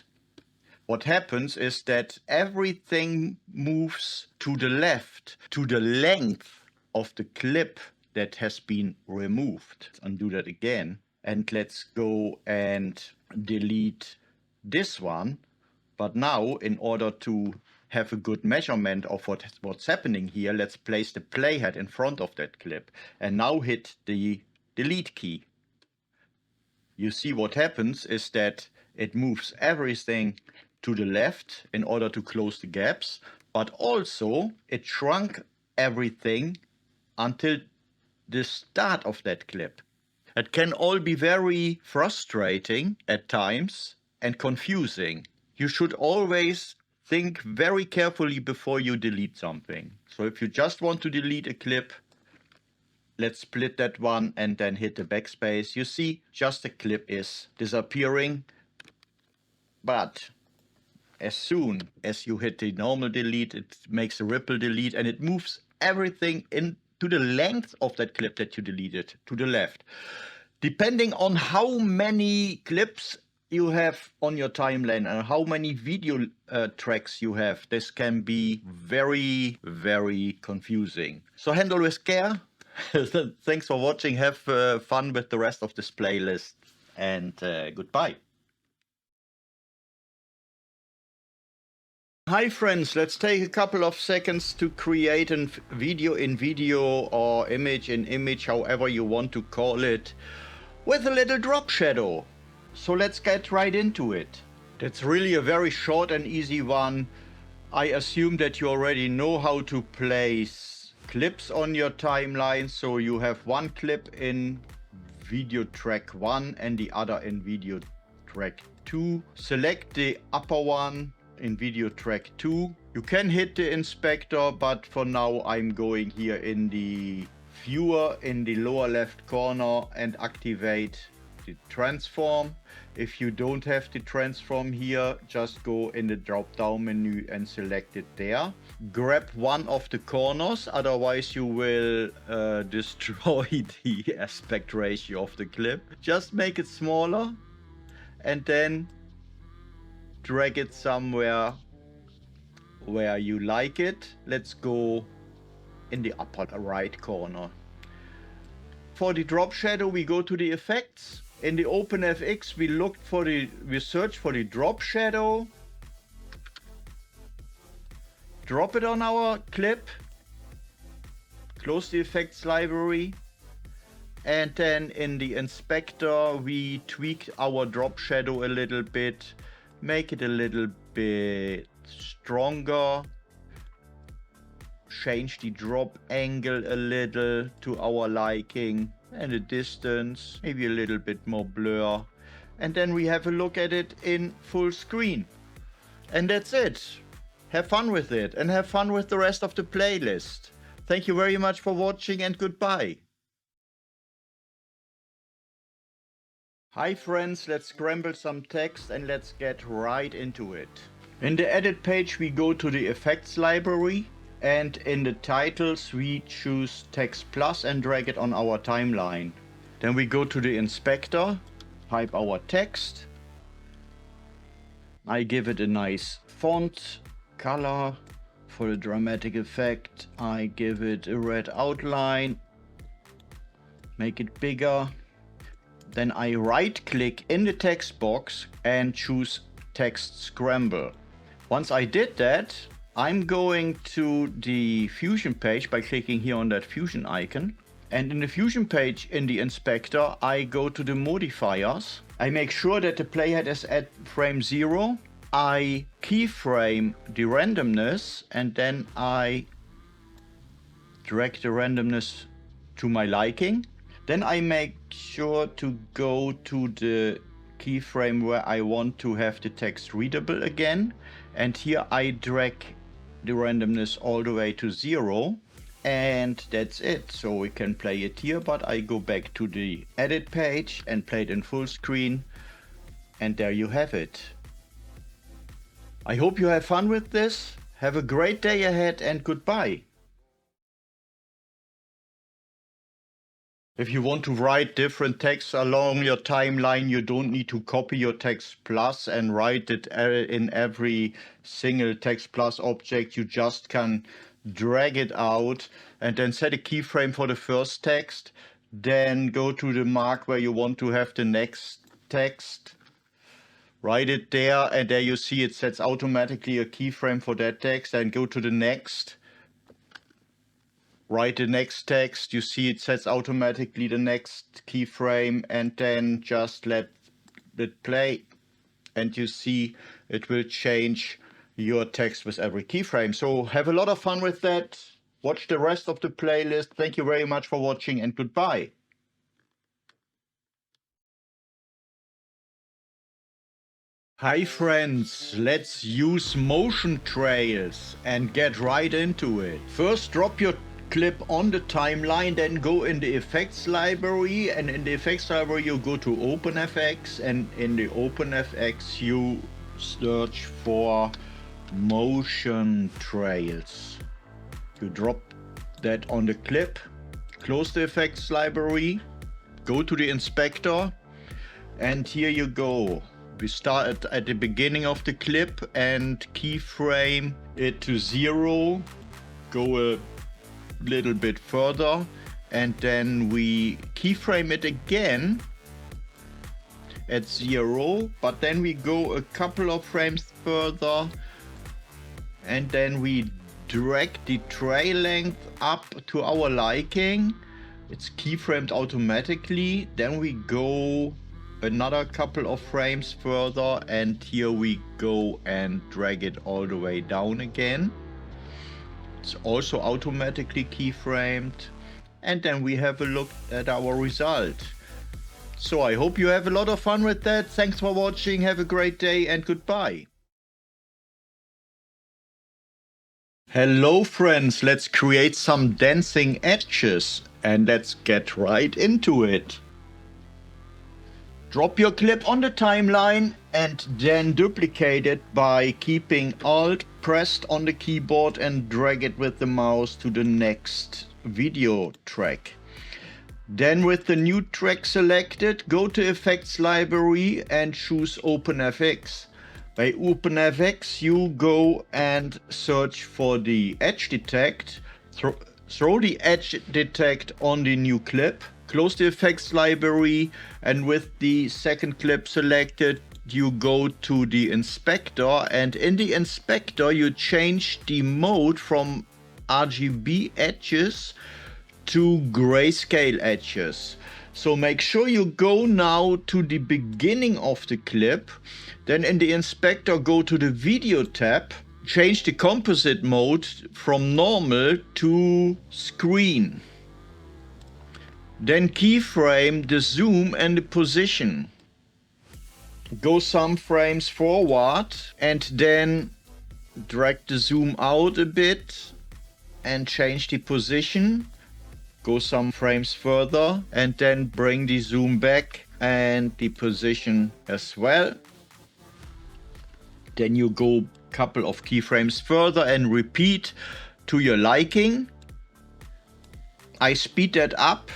What happens is that everything moves to the left, to the length of the clip that has been removed. Let's undo that again and let's go and delete this one. But now, in order to have a good measurement of what's happening here, let's place the playhead in front of that clip and now hit the delete key. You see what happens is that it moves everything to the left in order to close the gaps, but also it shrunk everything until the start of that clip. It can all be very frustrating at times and confusing. You should always think very carefully before you delete something. So if you just want to delete a clip, let's split that one and then hit the backspace. You see, just the clip is disappearing. But as soon as you hit the normal delete, it makes a ripple delete and it moves everything into the length of that clip that you deleted to the left. Depending on how many clips you have on your timeline and how many video tracks you have, this can be very, very confusing. So handle with care. Thanks for watching. Have fun with the rest of this playlist, and goodbye. Hi friends, let's take a couple of seconds to create a video in video or image in image, however you want to call it, with a little drop shadow. So let's get right into it. That's really a very short and easy one. I assume that you already know how to place clips on your timeline. So you have one clip in video track 1 and the other in video track 2. Select the upper one in video track 2. You can hit the inspector, but for now I'm going here in the viewer in the lower left corner and activate the transform. If you don't have the transform here, just go in the drop down menu and select it there. Grab one of the corners, otherwise you will destroy the aspect ratio of the clip. Just make it smaller and then drag it somewhere where you like it. Let's go in the upper right corner. For the drop shadow, we go to the effects. In the OpenFX, we search for the drop shadow. Drop it on our clip. Close the effects library. And then in the inspector, we tweak our drop shadow a little bit. Make it a little bit stronger. Change the drop angle a little to our liking. And the distance, maybe a little bit more blur. And then we have a look at it in full screen. And that's it. Have fun with it and have fun with the rest of the playlist. Thank you very much for watching and goodbye. Hi friends, let's scramble some text and let's get right into it. In the edit page we go to the effects library, and in the titles we choose text plus and drag it on our timeline. Then we go to the inspector, type our text. I give it a nice font color. For the dramatic effect I give it a red outline, make it bigger. Then I right click in the text box and choose text scramble. Once I did that, I'm going to the Fusion page by clicking here on that Fusion icon. And in the Fusion page in the inspector, I go to the modifiers. I make sure that the playhead is at frame 0. I keyframe the randomness and then I drag the randomness to my liking. Then I make sure to go to the keyframe where I want to have the text readable again. And here I drag the randomness all the way to 0. And that's it. So we can play it here, but I go back to the edit page and play it in full screen. And there you have it. I hope you have fun with this. Have a great day ahead and goodbye. If you want to write different text along your timeline, you don't need to copy your text plus and write it in every single text plus object. You just can drag it out and then set a keyframe for the first text. Then go to the mark where you want to have the next text. Write it there and there you see it sets automatically a keyframe for that text. And go to the next. Write the next text, you see it sets automatically the next keyframe, and then just let it play and you see it will change your text with every keyframe. So have a lot of fun with that. Watch the rest of the playlist. Thank you very much for watching and goodbye. Hi friends, let's use motion trails and get right into it. First drop your clip on the timeline, then go in the effects library, and in the effects library you go to OpenFX, and in the OpenFX you search for motion trails. You drop that on the clip, close the effects library, go to the inspector, and here you go. We start at the beginning of the clip and keyframe it to 0, go a little bit further, and then we keyframe it again at 0, but then we go a couple of frames further and then we drag the trail length up to our liking. It's keyframed automatically. Then we go another couple of frames further, and here we go and drag it all the way down again. It's also automatically keyframed. And then we have a look at our result. So I hope you have a lot of fun with that. Thanks for watching. Have a great day and goodbye. Hello friends, let's create some dancing edges and let's get right into it. Drop your clip on the timeline and then duplicate it by keeping Alt pressed on the keyboard and drag it with the mouse to the next video track. Then with the new track selected, go to Effects Library and choose OpenFX. By OpenFX you go and search for the Edge Detect, throw the Edge Detect on the new clip, close the Effects Library, and with the second clip selected you go to the inspector, and in the inspector you change the mode from RGB edges to grayscale edges. So make sure you go now to the beginning of the clip, then in the inspector go to the video tab, change the composite mode from normal to screen. Then keyframe the zoom and the position. Go some frames forward and then drag the zoom out a bit and change the position. Go some frames further and then bring the zoom back and the position as well. Then you go a couple of keyframes further and repeat to your liking. I speed that up.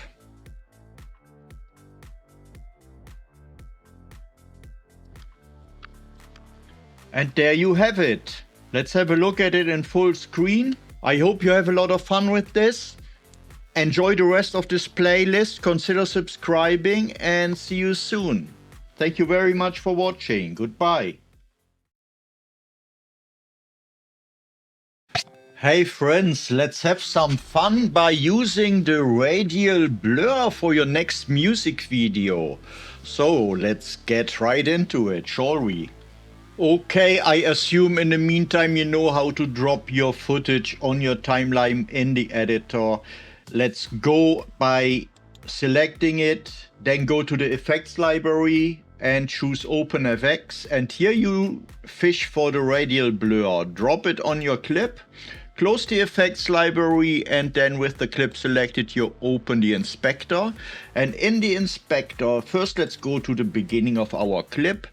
And there you have it. Let's have a look at it in full screen. I hope you have a lot of fun with this. Enjoy the rest of this playlist, consider subscribing, and see you soon. Thank you very much for watching. Goodbye. Hey friends, let's have some fun by using the Radial Blur for your next music video. So let's get right into it, shall we? Okay, I assume in the meantime you know how to drop your footage on your timeline in the editor. Let's go by selecting it, then go to the Effects Library and choose OpenFX. And here you fish for the Radial Blur. Drop it on your clip, close the Effects Library, and then with the clip selected you open the inspector. And in the inspector, first let's go to the beginning of our clip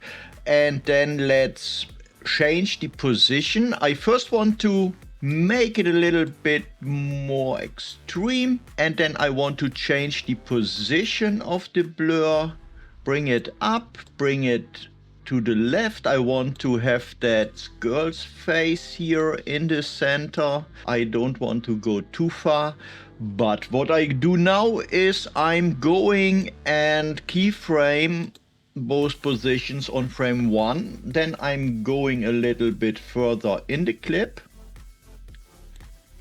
and then let's change the position. I first want to make it a little bit more extreme, and then I want to change the position of the blur, bring it up, bring it to the left. I want to have that girl's face here in the center. I don't want to go too far, but what I do now is I'm going and keyframe both positions on frame 1. Then I'm going a little bit further in the clip.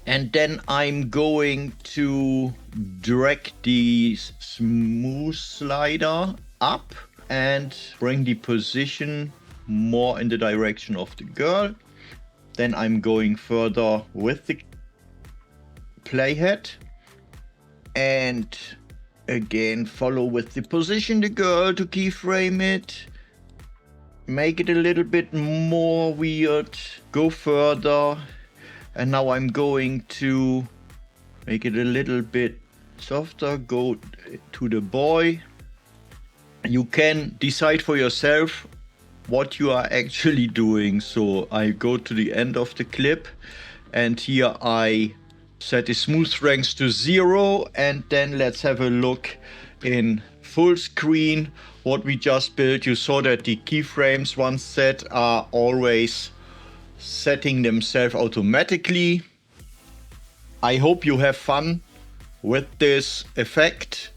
And then I'm going to drag the smooth slider up and bring the position more in the direction of the girl. Then I'm going further with the playhead and again follow with the position the girl to keyframe it. Make it a little bit more weird. Go further. And now I'm going to make it a little bit softer, go to the boy. You can decide for yourself what you are actually doing. So I go to the end of the clip and here I set the smooth strength to 0, and then let's have a look in full screen what we just built. You saw that the keyframes once set are always setting themselves automatically. I hope you have fun with this effect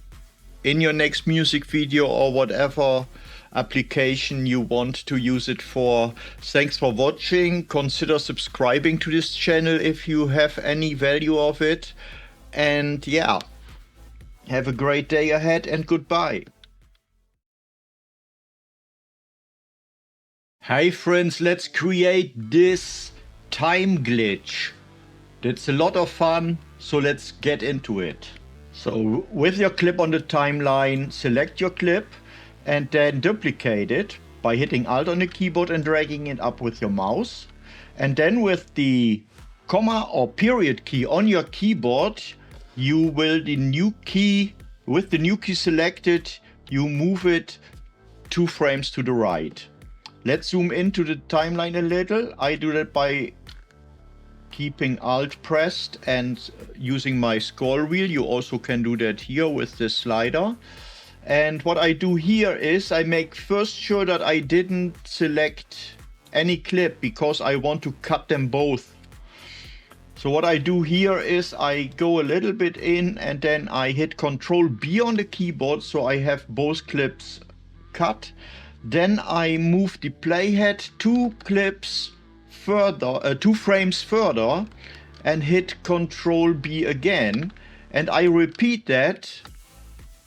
in your next music video or whatever. application you want to use it for. Thanks for watching. Consider subscribing to this channel if you have any value of it. And yeah, have a great day ahead and goodbye. Hi friends, let's create this time glitch. It's a lot of fun, so let's get into it. So with your clip on the timeline, select your clip and then duplicate it by hitting Alt on the keyboard and dragging it up with your mouse. And then with the comma or period key on your keyboard, you will with the new key selected, you move it 2 frames to the right. Let's zoom into the timeline a little. I do that by keeping Alt pressed and using my scroll wheel. You also can do that here with the slider. And what I do here is I make first sure that I didn't select any clip because I want to cut them both. So what I do here is I go a little bit in and then I hit Ctrl B on the keyboard so I have both clips cut. Then I move the playhead 2 frames further and hit Ctrl B again, and I repeat that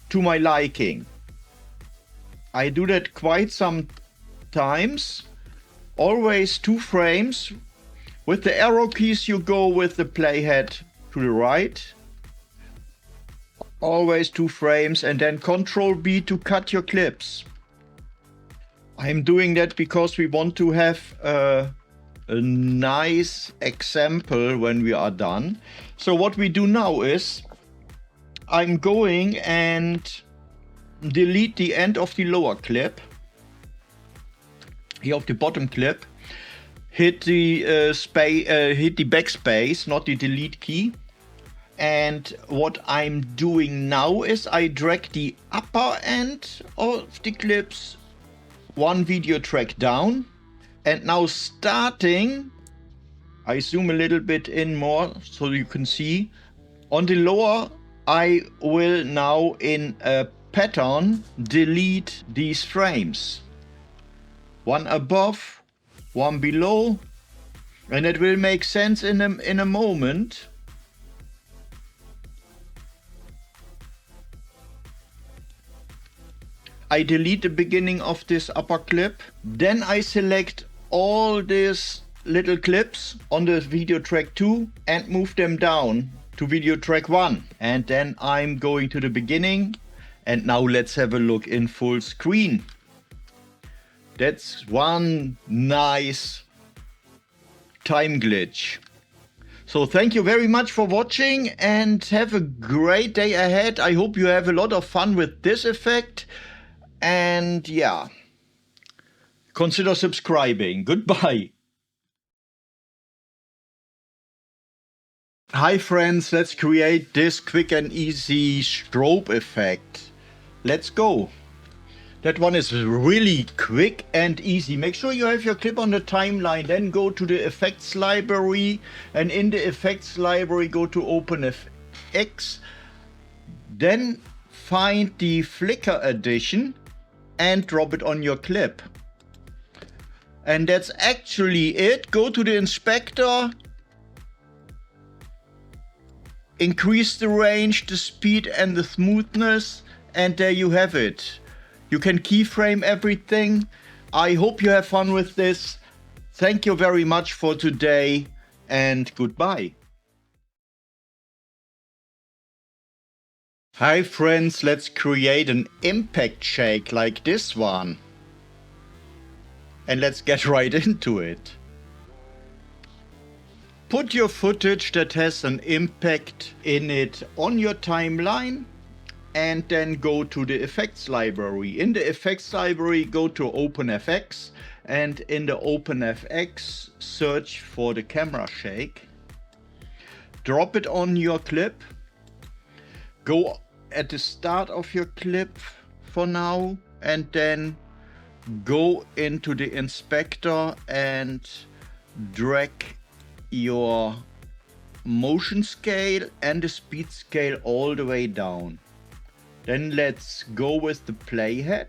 to my liking. I do that quite some times, always 2 frames. With the arrow keys you go with the playhead to the right, always 2 frames, and then Ctrl B to cut your clips. I'm doing that because we want to have a nice example when we are done. So what we do now is I'm going and delete the end of the lower clip, here of the bottom clip, hit the backspace, not the delete key. And what I'm doing now is I drag the upper end of the clips 1 video track down, and now starting, I zoom a little bit in more so you can see, on the lower I will now in a pattern delete these frames. 1 above, 1 below, and it will make sense in a moment. I delete the beginning of this upper clip. Then I select all these little clips on the video track 2 and move them down to video track 1. And then I'm going to the beginning. And now let's have a look in full screen. That's one nice time glitch. So thank you very much for watching and have a great day ahead. I hope you have a lot of fun with this effect. And yeah, consider subscribing. Goodbye. Hi friends, let's create this quick and easy strobe effect. Let's go. That one is really quick and easy. Make sure you have your clip on the timeline, then go to the effects library, and in the effects library go to OpenFX, then find the flicker edition and drop it on your clip. And that's actually it. Go to the inspector, increase the range, the speed and the smoothness, and there you have it. You can keyframe everything. I hope you have fun with this. Thank you very much for today and goodbye. Hi friends, let's create an impact shake like this one. And let's get right into it. Put your footage that has an impact in it on your timeline and then go to the effects library. In the effects library, go to OpenFX, and in the OpenFX, search for the camera shake. Drop it on your clip. Go at the start of your clip for now, and then go into the inspector and drag your motion scale and the speed scale all the way down. Then let's go with the playhead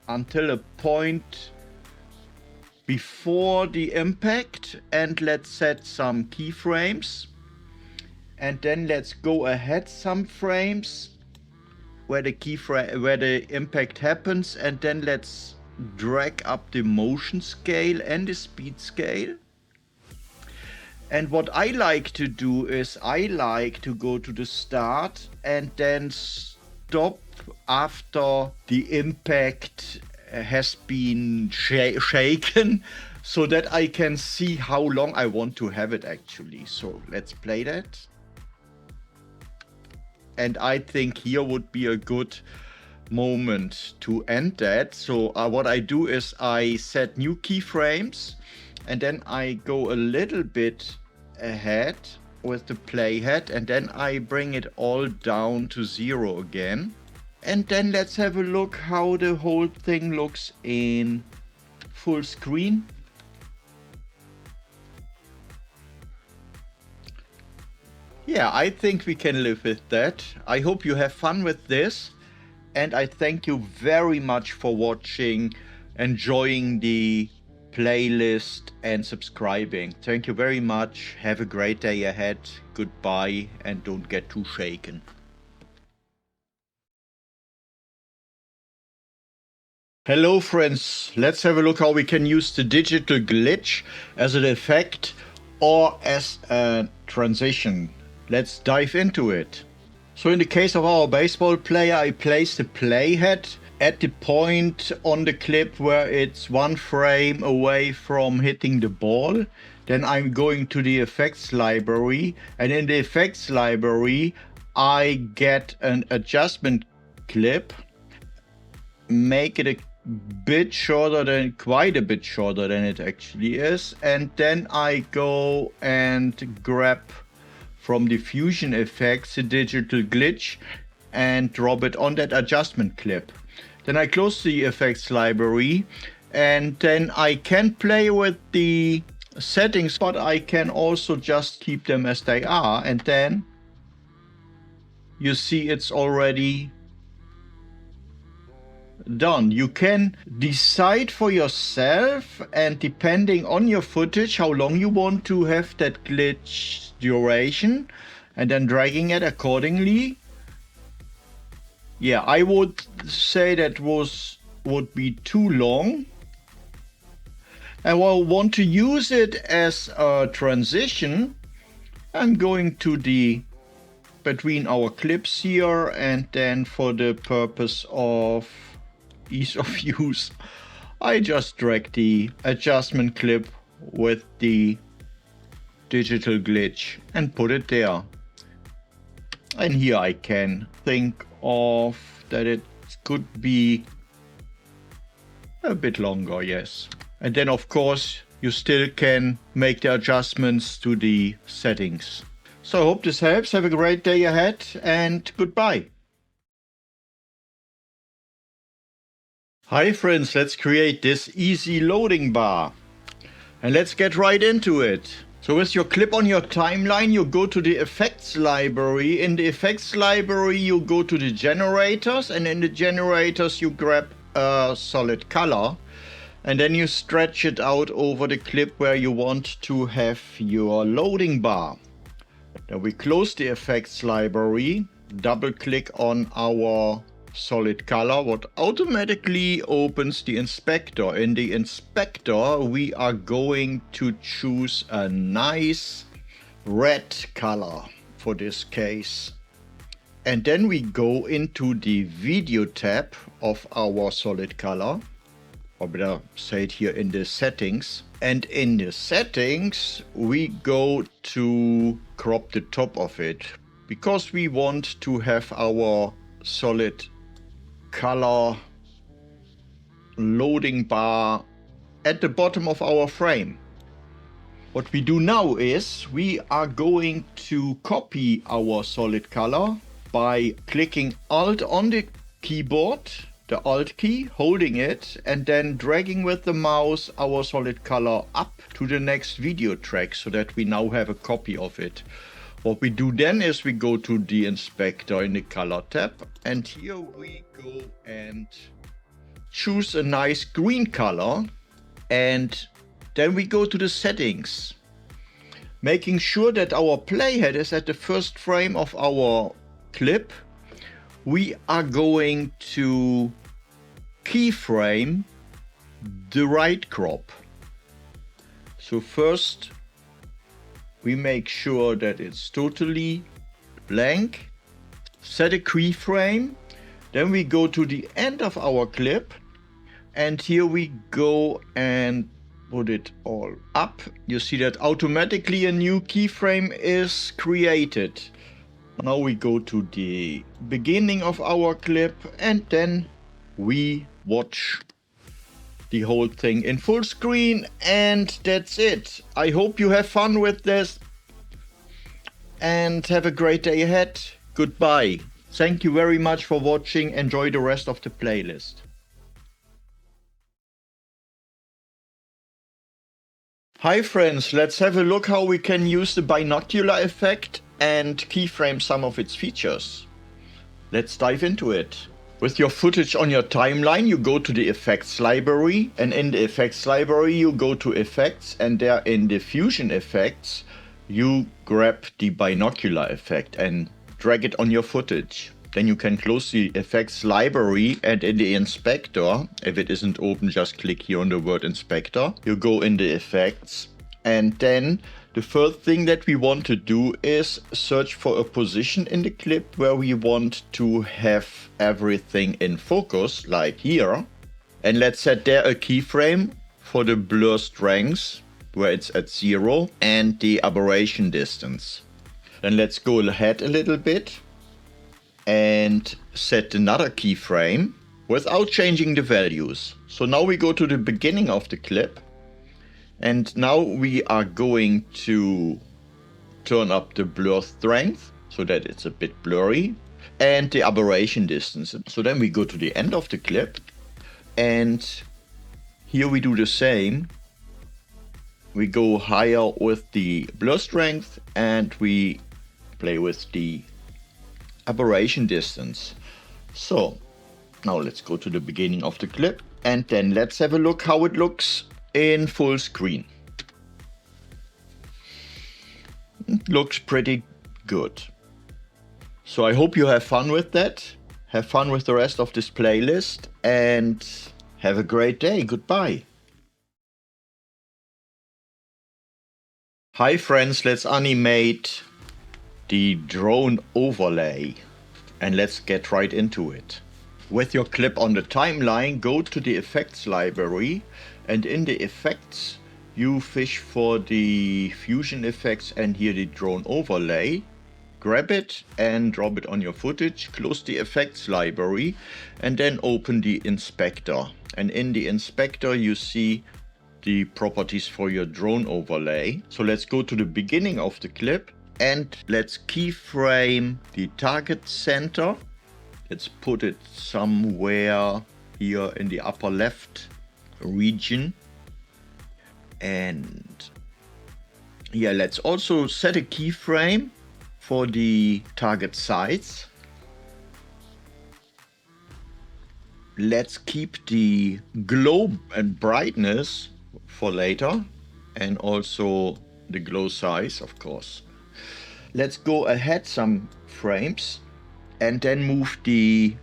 until a point before the impact, and let's set some keyframes. And then let's go ahead some frames where the impact happens, and then let's drag up the motion scale and the speed scale. And what I like to do is I like to go to the start and then stop after the impact has been shaken, so that I can see how long I want to have it actually. So let's play that. And I think here would be a good moment to end that. So what I do is I set new keyframes, and then I go a little bit ahead with the playhead, and then I bring it all down to 0 again. And then let's have a look how the whole thing looks in full screen. Yeah, I think we can live with that. I hope you have fun with this, and I thank you very much for watching, enjoying the playlist and subscribing. Thank you very much. Have a great day ahead. Goodbye, and don't get too shaken. Hello friends, let's have a look how we can use the digital glitch as an effect or as a transition. Let's dive into it. So in the case of our baseball player, I place the playhead at the point on the clip where it's 1 frame away from hitting the ball. Then I'm going to the effects library, and in the effects library I get an adjustment clip, make it a bit shorter than, quite a bit shorter than it actually is, and then I go and grab from the Fusion effects the digital glitch and drop it on that adjustment clip. Then I close the effects library, and then I can play with the settings, but I can also just keep them as they are, and then you see it's already done. You can decide for yourself, and depending on your footage, how long you want to have that glitch duration, and then dragging it accordingly. Yeah, I would say that would be too long. And I want to use it as a transition. I'm going to the between our clips here, and then for the purpose of ease of use, I just drag the adjustment clip with the digital glitch and put it there. And here I can think of that it could be a bit longer, yes. And then of course you still can make the adjustments to the settings. So I hope this helps. Have a great day ahead, and goodbye. Hi friends, let's create this easy loading bar. And let's get right into it. So with your clip on your timeline, you go to the effects library. In the effects library, you go to the generators, and in the generators, you grab a solid color, and then you stretch it out over the clip where you want to have your loading bar. Then we close the effects library, double click on our solid color, what automatically opens the inspector. In the inspector, we are going to choose a nice red color for this case. And then we go into the video tab of our solid color, or better say it here in the settings. And in the settings, we go to crop the top of it, because we want to have our solid color loading bar at the bottom of our frame. What we do now is we are going to copy our solid color by clicking Alt on the keyboard, the Alt key, holding it, and then dragging with the mouse our solid color up to the next video track, so that we now have a copy of it. What we do then is we go to the inspector in the color tab, and here we go and choose a nice green color, and then we go to the settings, making sure that our playhead is at the first frame of our clip. We are going to keyframe the right crop. So first we make sure that it's totally blank, set a keyframe, then we go to the end of our clip, and here we go and put it all up. You see that automatically a new keyframe is created. Now we go to the beginning of our clip, and then we watch the whole thing in full screen, and that's it. I hope you have fun with this and have a great day ahead. Goodbye. Thank you very much for watching. Enjoy the rest of the playlist. Hi friends, let's have a look how we can use the Binocular effect and keyframe some of its features. Let's dive into it. With your footage on your timeline, you go to the Effects library, and in the Effects library you go to Effects, and there in the Fusion Effects you grab the Binocular effect and drag it on your footage. Then you can close the Effects library, and in the Inspector, if it isn't open, just click here on the word Inspector. You go in the Effects, and then the first thing that we want to do is search for a position in the clip where we want to have everything in focus, like here. And let's set there a keyframe for the blur strength, where it's at 0, and the aberration distance. Then let's go ahead a little bit and set another keyframe without changing the values. So now we go to the beginning of the clip, and now we are going to turn up the blur strength so that it's a bit blurry, and the aberration distance. So then we go to the end of the clip, and here we do the same. We go higher with the blur strength, and we play with the aberration distance. So now let's go to the beginning of the clip, and then let's have a look how it looks in full screen. It looks pretty good. So I hope you have fun with that. Have fun with the rest of this playlist, and have a great day. Goodbye. Hi friends, let's animate the drone overlay, and let's get right into it. With your clip on the timeline, go to the Effects library, and in the Effects you fish for the Fusion Effects and here the drone overlay. Grab it and drop it on your footage, close the Effects library, and then open the Inspector. And in the Inspector you see the properties for your drone overlay. So let's go to the beginning of the clip, and let's keyframe the target center. Let's put it somewhere here in the upper left region. And yeah, let's also set a keyframe for the target size. Let's keep the glow and brightness for later, and also the glow size, of course. Let's go ahead some frames and then move the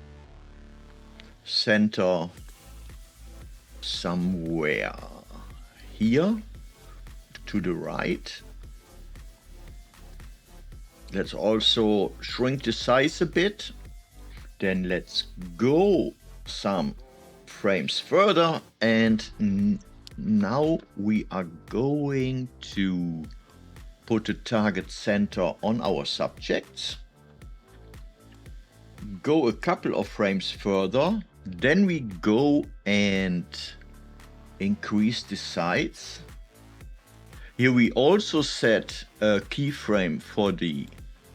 center somewhere here to the right. Let's also shrink the size a bit. Then let's go some frames further, and now we are going to put the target center on our subjects. Go a couple of frames further, then we go and increase the size. Here we also set a keyframe for the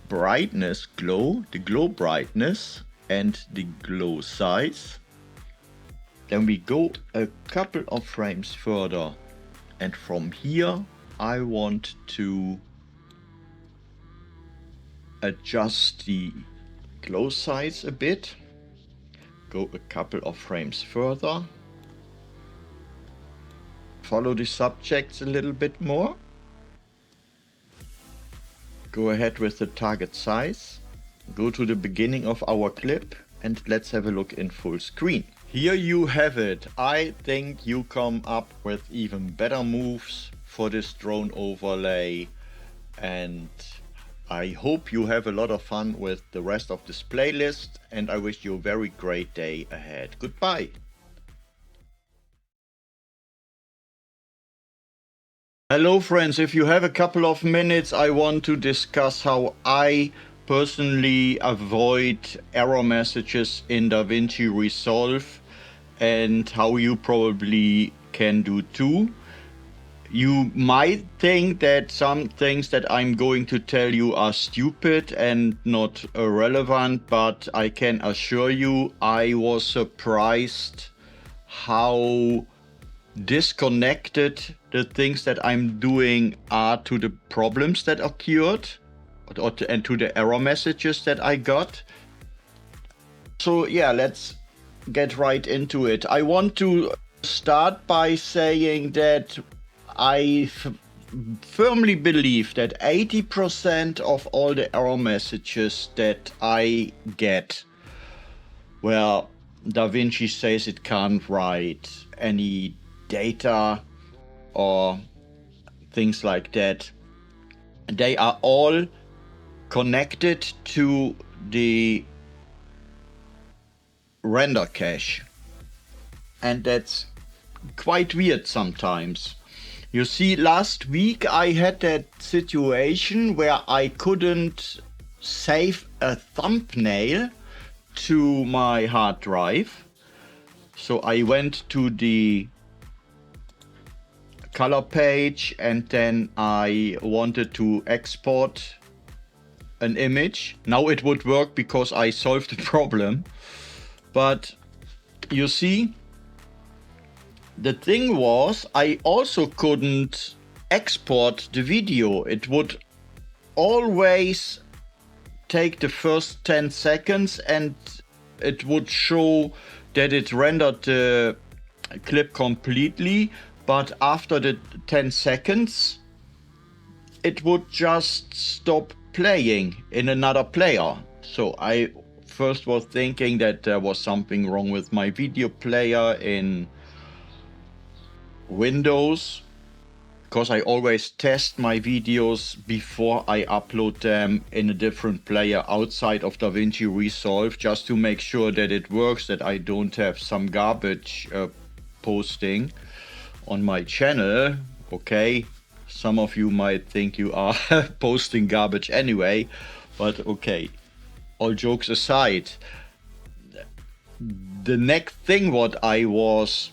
brightness glow, the glow brightness and the glow size. Then we go a couple of frames further, and from here I want to adjust the glow size a bit. Go a couple of frames further. Follow the subjects a little bit more. Go ahead with the target size. Go to the beginning of our clip and let's have a look in full screen. Here you have it. I think you come up with even better moves for this drone overlay, and I hope you have a lot of fun with the rest of this playlist, and I wish you a very great day ahead. Goodbye. Hello friends, if you have a couple of minutes, I want to discuss how I personally avoid error messages in DaVinci Resolve and how you probably can do too. You might think that some things that I'm going to tell you are stupid and not irrelevant, but I can assure you I was surprised how disconnected the things that I'm doing are to the problems that occurred and to the error messages that I got. So yeah, let's get right into it. I want to start by saying that I firmly believe that 80% of all the error messages that I get, where DaVinci says it can't write any data or things like that, they are all connected to the render cache, and that's quite weird sometimes. You see, last week I had that situation where I couldn't save a thumbnail to my hard drive, so I went to the color page and then I wanted to export an image. Now it would work because I solved the problem, but you see, the thing was I also couldn't export the video. It would always take the first 10 seconds and it would show that it rendered the clip completely, but after the 10 seconds it would just stop playing in another player. So I first was thinking that there was something wrong with my video player in Windows, because I always test my videos before I upload them in a different player outside of DaVinci Resolve, just to make sure that it works, that I don't have some garbage posting on my channel. Okay, some of you might think you are posting garbage anyway, but okay, all jokes aside, the next thing what I was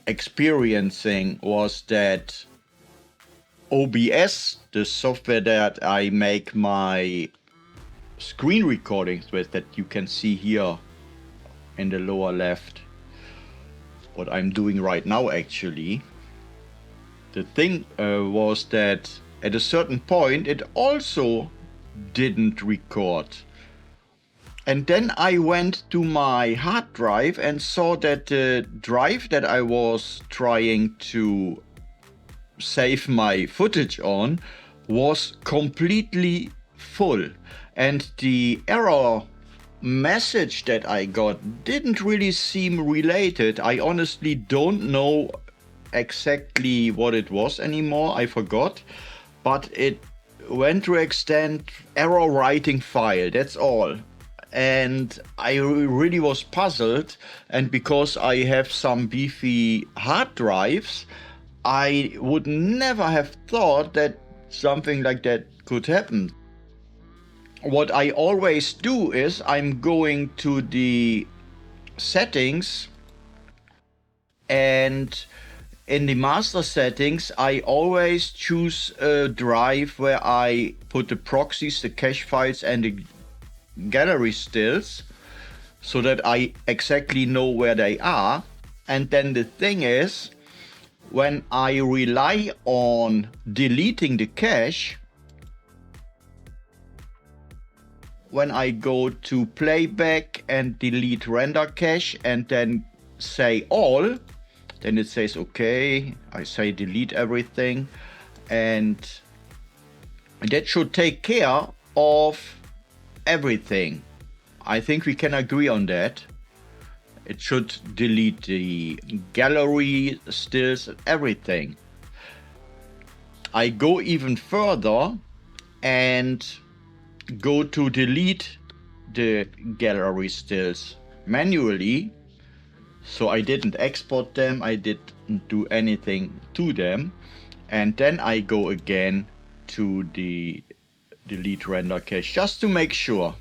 experiencing was that OBS, the software that I make my screen recordings with, that you can see here in the lower left, what I'm doing right now actually, the thing was that at a certain point it also didn't record. And then I went to my hard drive and saw that the drive that I was trying to save my footage on was completely full. And the error message that I got didn't really seem related. I honestly don't know exactly what it was anymore. I forgot. But it went to extent error writing file. That's all. And I really was puzzled, and because I have some beefy hard drives, I would never have thought that something like that could happen. What I always do is I'm going to the settings, and in the master settings I always choose a drive where I put the proxies, the cache files and the gallery stills, so that I exactly know where they are. And then the thing is, when I rely on deleting the cache, when I go to playback and delete render cache and then say all, then it says okay, I say delete everything, and that should take care of everything. I think we can agree on that. It should delete the gallery, stills, everything. I go even further and go to delete the gallery stills manually. So I didn't export them, I didn't do anything to them. And then I go again to the delete render cache just to make sure.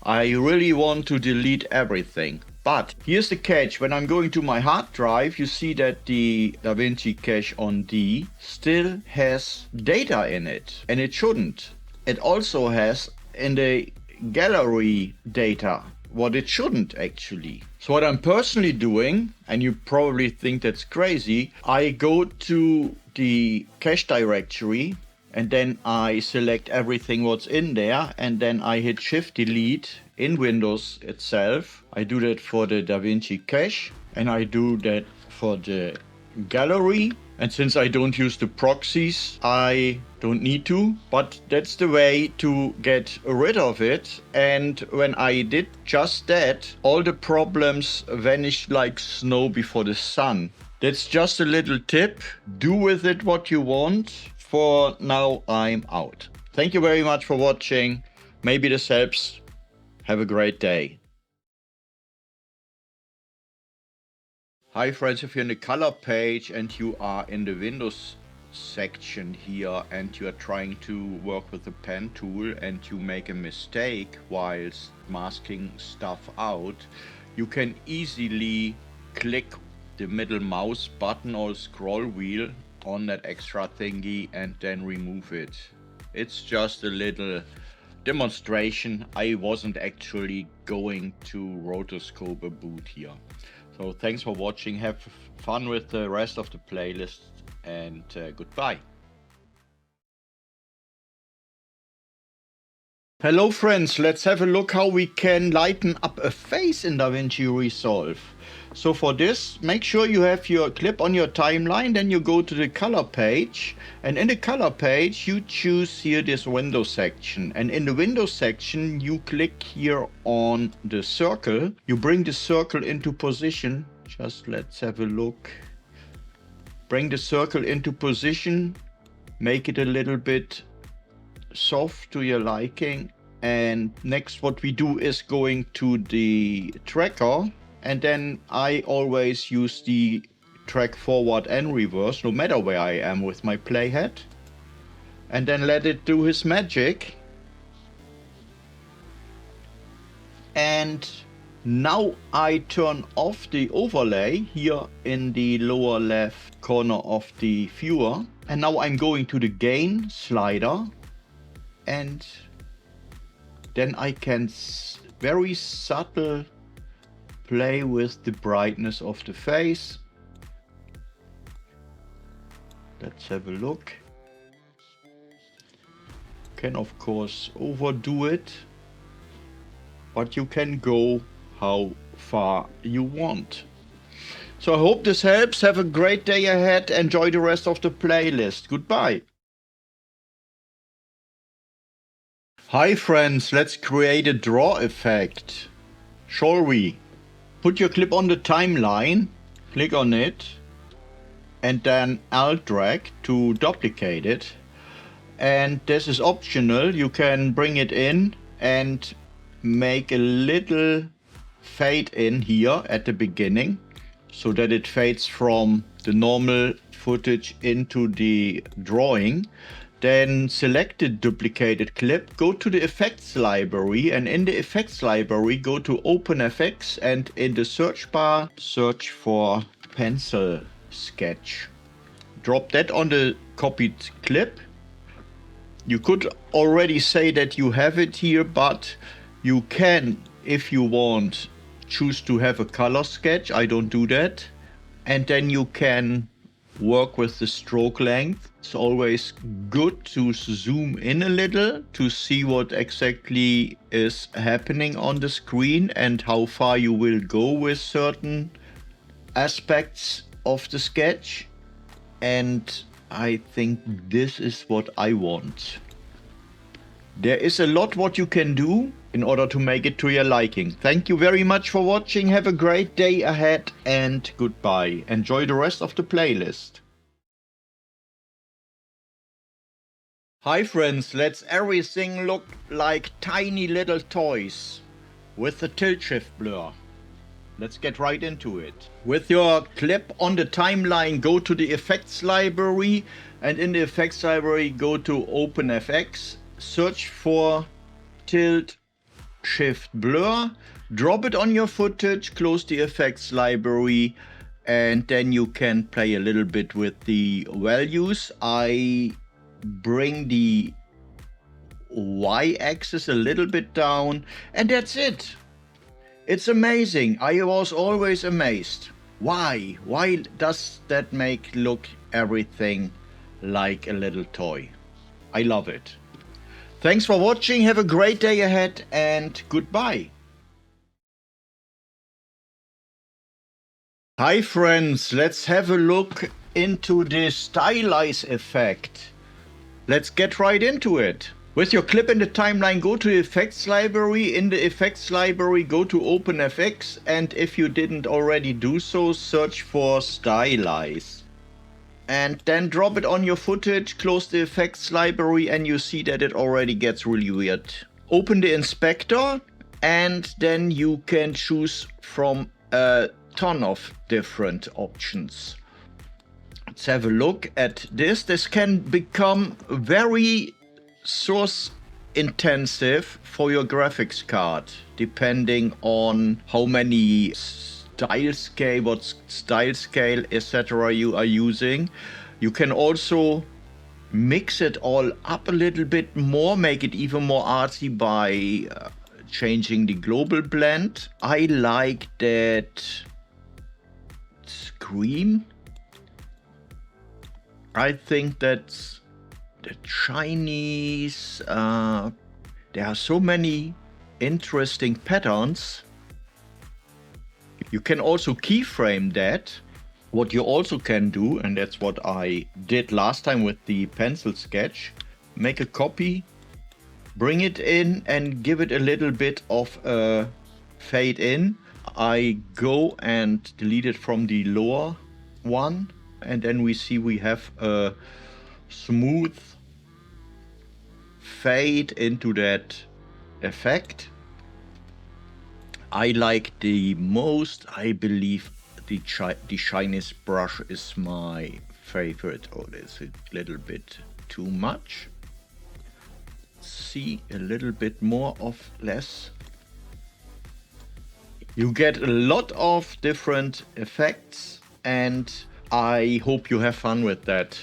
I really want to delete everything. But here's the catch: when I'm going to my hard drive, you see that the DaVinci cache on D still has data in it, and it shouldn't. It also has in the gallery data, what it shouldn't actually. So what I'm personally doing, and you probably think that's crazy, I go to the cache directory and then I select everything what's in there, and then I hit Shift Delete in Windows itself. I do that for the DaVinci cache, and I do that for the gallery. And since I don't use the proxies, I don't need to, but that's the way to get rid of it. And when I did just that, all the problems vanished like snow before the sun. That's just a little tip. Do with it what you want. For now, I'm out. Thank you very much for watching. Maybe this helps. Have a great day. Hi friends, if you're in the color page and you are in the Windows section here and you are trying to work with the pen tool and you make a mistake whilst masking stuff out, you can easily click the middle mouse button or scroll wheel on that extra thingy and then remove it. It's just a little demonstration. I wasn't actually going to rotoscope a boot here. So thanks for watching, have fun with the rest of the playlist, and goodbye. Hello friends, let's have a look how we can lighten up a face in DaVinci Resolve. So for this, make sure you have your clip on your timeline, then you go to the color page, and in the color page you choose here this window section, and in the window section you click here on the circle, you bring the circle into position. Just let's have a look. Bring the circle into position, make it a little bit soft to your liking, and next what we do is going to the tracker, and then I always use the track forward and reverse no matter where I am with my playhead, and then let it do his magic. And now I turn off the overlay here in the lower left corner of the viewer, and now I'm going to the gain slider, and then I can very subtle play with the brightness of the face. Let's have a look. Can of course overdo it, but you can go how far you want. So I hope this helps. Have a great day ahead. Enjoy the rest of the playlist. Goodbye. Hi friends, let's create a draw effect. Shall we? Put your clip on the timeline, click on it, and then Alt drag to duplicate it. And this is optional. You can bring it in and make a little fade in here at the beginning, so that it fades from the normal footage into the drawing. Then select the duplicated clip, go to the effects library, and in the effects library go to open effects, and in the search bar search for pencil sketch. Drop that on the copied clip. You could already say that you have it here, but you can, if you want, choose to have a color sketch. I don't do that. And then you can work with the stroke length. It's always good to zoom in a little to see what exactly is happening on the screen and how far you will go with certain aspects of the sketch. And I think this is what I want. There is a lot what you can do in order to make it to your liking. Thank you very much for watching. Have a great day ahead and goodbye. Enjoy the rest of the playlist. Hi friends, let's everything look like tiny little toys with the tilt shift blur. Let's get right into it. With your clip on the timeline, go to the effects library, and in the effects library go to OpenFX, search for tilt shift blur, drop it on your footage, close the effects library, and then you can play a little bit with the values. I bring the y-axis a little bit down, and that's it. It's amazing. I was always amazed. Why? Why does that make look everything like a little toy? I love it. Thanks for watching. Have a great day ahead and goodbye. Hi friends, let's have a look into the Stylize Effect. Let's get right into it. With your clip in the timeline, go to the effects library. In the effects library, go to OpenFX, and if you didn't already do so, search for Stylize. And then drop it on your footage, close the effects library, and you see that it already gets really weird. Open the inspector, and then you can choose from a ton of different options. Let's have a look at this. This can become very source intensive for your graphics card, depending on how many style scale, what style scale, etc. you are using. You can also mix it all up a little bit more, make it even more artsy by changing the global blend. I like that screen. I think that's the Chinese, there are so many interesting patterns. You can also keyframe that. What you also can do, and that's what I did last time with the pencil sketch, make a copy, bring it in and give it a little bit of a fade in. I go and delete it from the lower one, and then we see we have a smooth fade into that effect. I like the most, I believe the Chinese brush is my favorite. Oh, there's a little bit too much. See a little bit more of less. You get a lot of different effects, and I hope you have fun with that.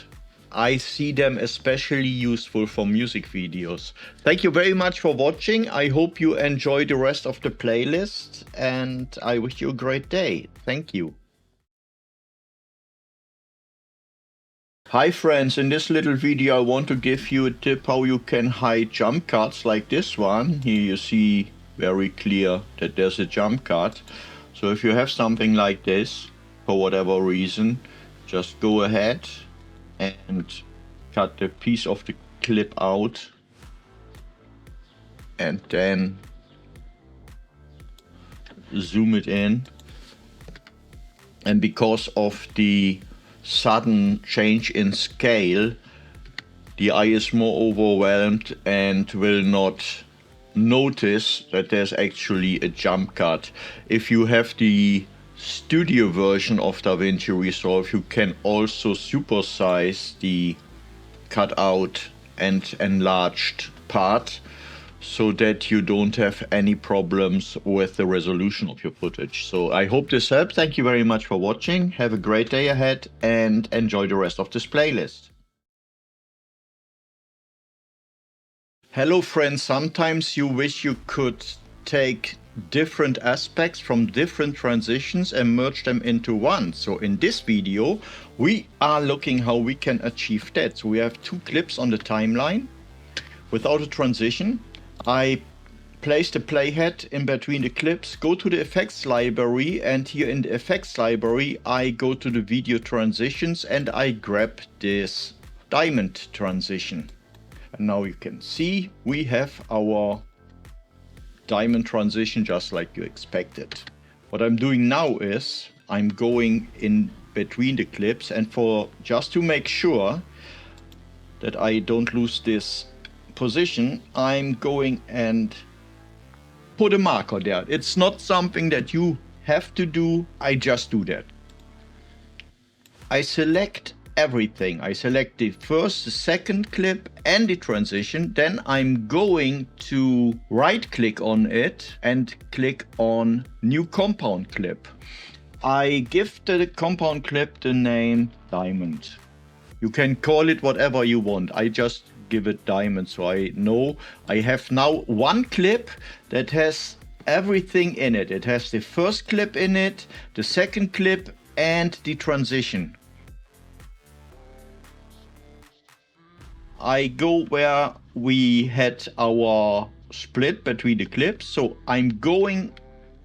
I see them especially useful for music videos. Thank you very much for watching. I hope you enjoy the rest of the playlist, and I wish you a great day. Thank you. Hi friends, in this little video I want to give you a tip how you can hide jump cuts like this one. Here you see very clear that there's a jump cut. So if you have something like this, for whatever reason, just go ahead and cut the piece of the clip out, and then zoom it in. And because of the sudden change in scale, the eye is more overwhelmed and will not notice that there's actually a jump cut. If you have the studio version of DaVinci Resolve, you can also supersize the cut out and enlarged part so that you don't have any problems with the resolution of your footage. So I hope this helped. Thank you very much for watching. Have a great day ahead and enjoy the rest of this playlist. Hello friends, sometimes you wish you could take different aspects from different transitions and merge them into one. So in this video, we are looking how we can achieve that. So we have two clips on the timeline without a transition. I place the playhead in between the clips, go to the effects library, and here in the effects library, I go to the video transitions and I grab this diamond transition. And now you can see we have our diamond transition just like you expected. What I'm doing now is I'm going in between the clips, and for just to make sure that I don't lose this position, I'm going and put a marker there. It's not something that you have to do, I just do that. I select everything. I select the first, the second clip and the transition. Then I'm going to right click on it and click on new compound clip. I give the compound clip the name diamond. You can call it whatever you want. I just give it diamond, so I know I have now one clip that has everything in it. It has the first clip in it, the second clip, and the transition. I go where we had our split between the clips, so I'm going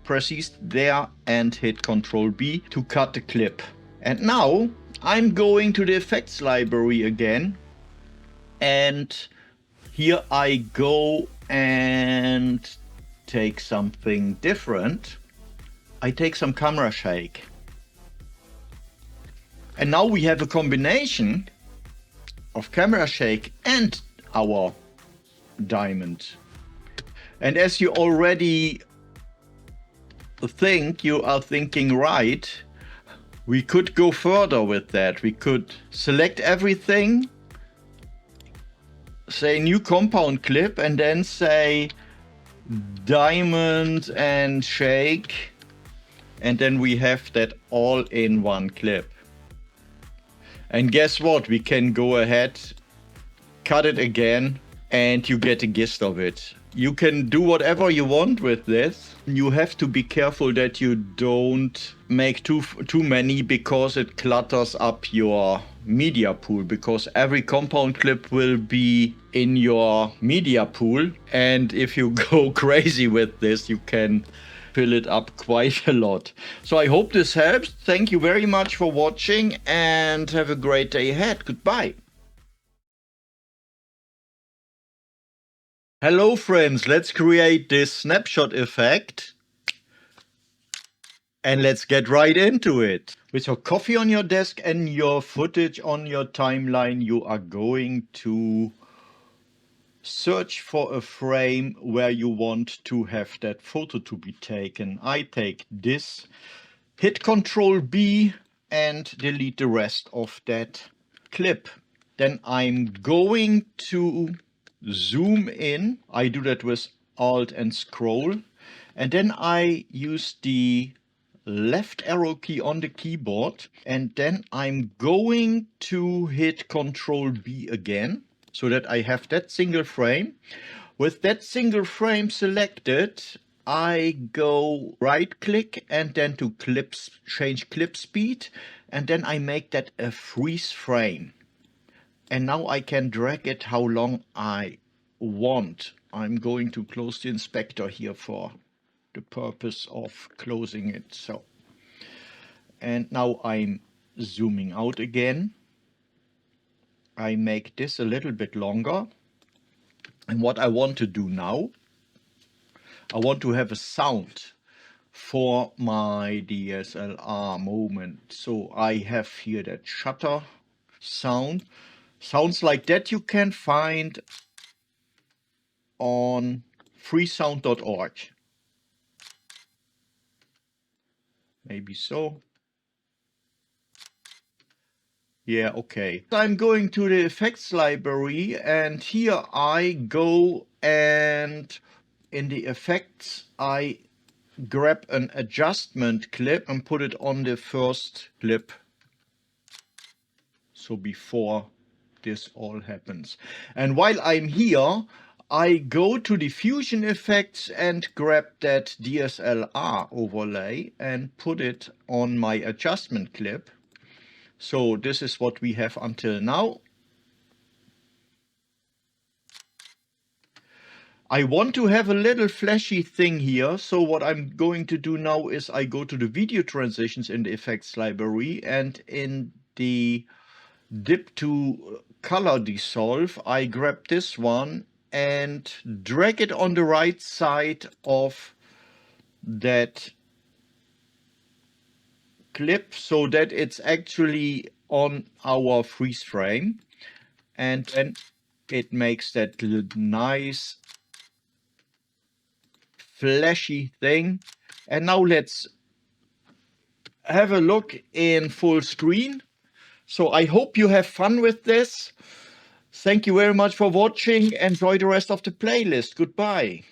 press there and hit Ctrl B to cut the clip. And now I'm going to the effects library again, and here I go and take something different. I take some camera shake. And now we have a combination of camera shake and our diamond. And as you already think, you are thinking right, we could go further with that. We could select everything, say new compound clip, and then say diamond and shake, and then we have that all in one clip. And guess what? We can go ahead, cut it again, and you get the gist of it. You can do whatever you want with this. You have to be careful that you don't make too many, because it clutters up your media pool, because every compound clip will be in your media pool. And if you go crazy with this, you can fill it up quite a lot. So I hope this helps. Thank you very much for watching and have a great day ahead. Goodbye. Hello friends, let's create this snapshot effect and let's get right into it. With your coffee on your desk and your footage on your timeline, you are going to search for a frame where you want to have that photo to be taken. I take this, hit Ctrl B and delete the rest of that clip. Then I'm going to zoom in. I do that with Alt and scroll. And then I use the left arrow key on the keyboard. And then I'm going to hit Ctrl B again, so that I have that single frame. With that single frame selected, I go right click and then to clips, change clip speed. And then I make that a freeze frame. And now I can drag it how long I want. I'm going to close the inspector here for the purpose of closing it. So, and now I'm zooming out again. I make this a little bit longer. And what I want to do now, I want to have a sound for my DSLR moment. So I have here that shutter sound. Sounds like that you can find on freesound.org. Maybe so. Yeah, okay. I'm going to the effects library, and here I go, and in the effects I grab an adjustment clip and put it on the first clip. So before this all happens. And while I'm here, I go to the Fusion effects and grab that DSLR overlay and put it on my adjustment clip. So this is what we have until now. I want to have a little flashy thing here, so what I'm going to do now is I go to the video transitions in the effects library, and in the dip to color dissolve, I grab this one and drag it on the right side of that clip so that it's actually on our freeze frame, and then it makes that nice flashy thing. And now let's have a look in full screen. So I hope you have fun with this. Thank you very much for watching. Enjoy the rest of the playlist. Goodbye.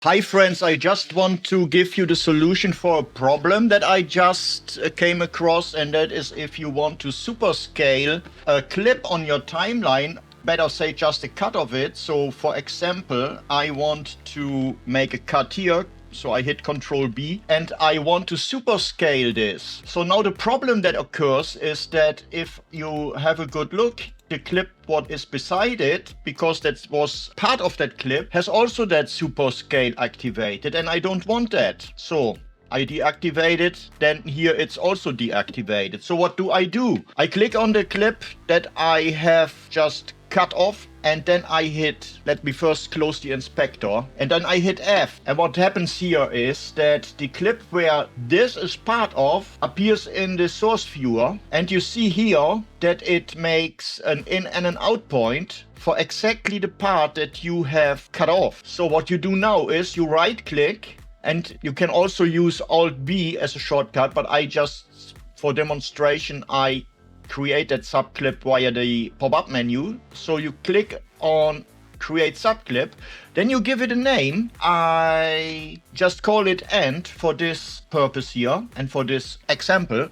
Hi friends, I just want to give you the solution for a problem that I just came across, and that is if you want to super scale a clip on your timeline, better say just a cut of it. So for example, I want to make a cut here. So I hit Ctrl B and I want to super scale this. So now the problem that occurs is that if you have a good look, the clip what is beside it, because that was part of that clip, has also that super scale activated, and I don't want that. So I deactivate it, then here it's also deactivated. So what do? I click on the clip that I have just cut off, and then I hit, let me first close the inspector, and then I hit F. And what happens here is that the clip where this is part of appears in the source viewer, and you see here that it makes an in and an out point for exactly the part that you have cut off. So what you do now is you right click, and you can also use Alt B as a shortcut, but I just, for demonstration, I create that subclip via the pop-up menu. So you click on create subclip, then you give it a name. I just call it end for this purpose here and for this example.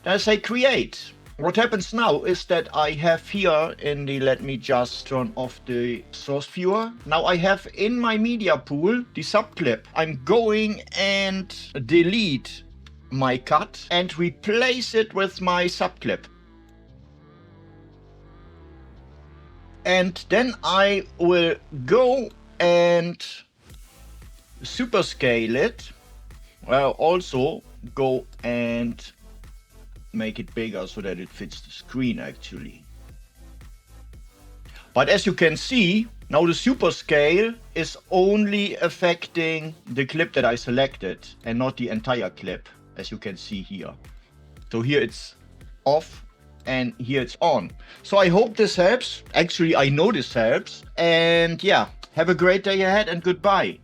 Then I say create. What happens now is that I have here in the, let me just turn off the source viewer. Now I have in my media pool the subclip. I'm going and delete my cut and replace it with my subclip. And then I will go and super scale it. Well, also go and make it bigger so that it fits the screen actually. But as you can see, now the super scale is only affecting the clip that I selected and not the entire clip, as you can see here. So here it's off and here it's on. So I hope this helps. Actually, I know this helps. And yeah, have a great day ahead and goodbye.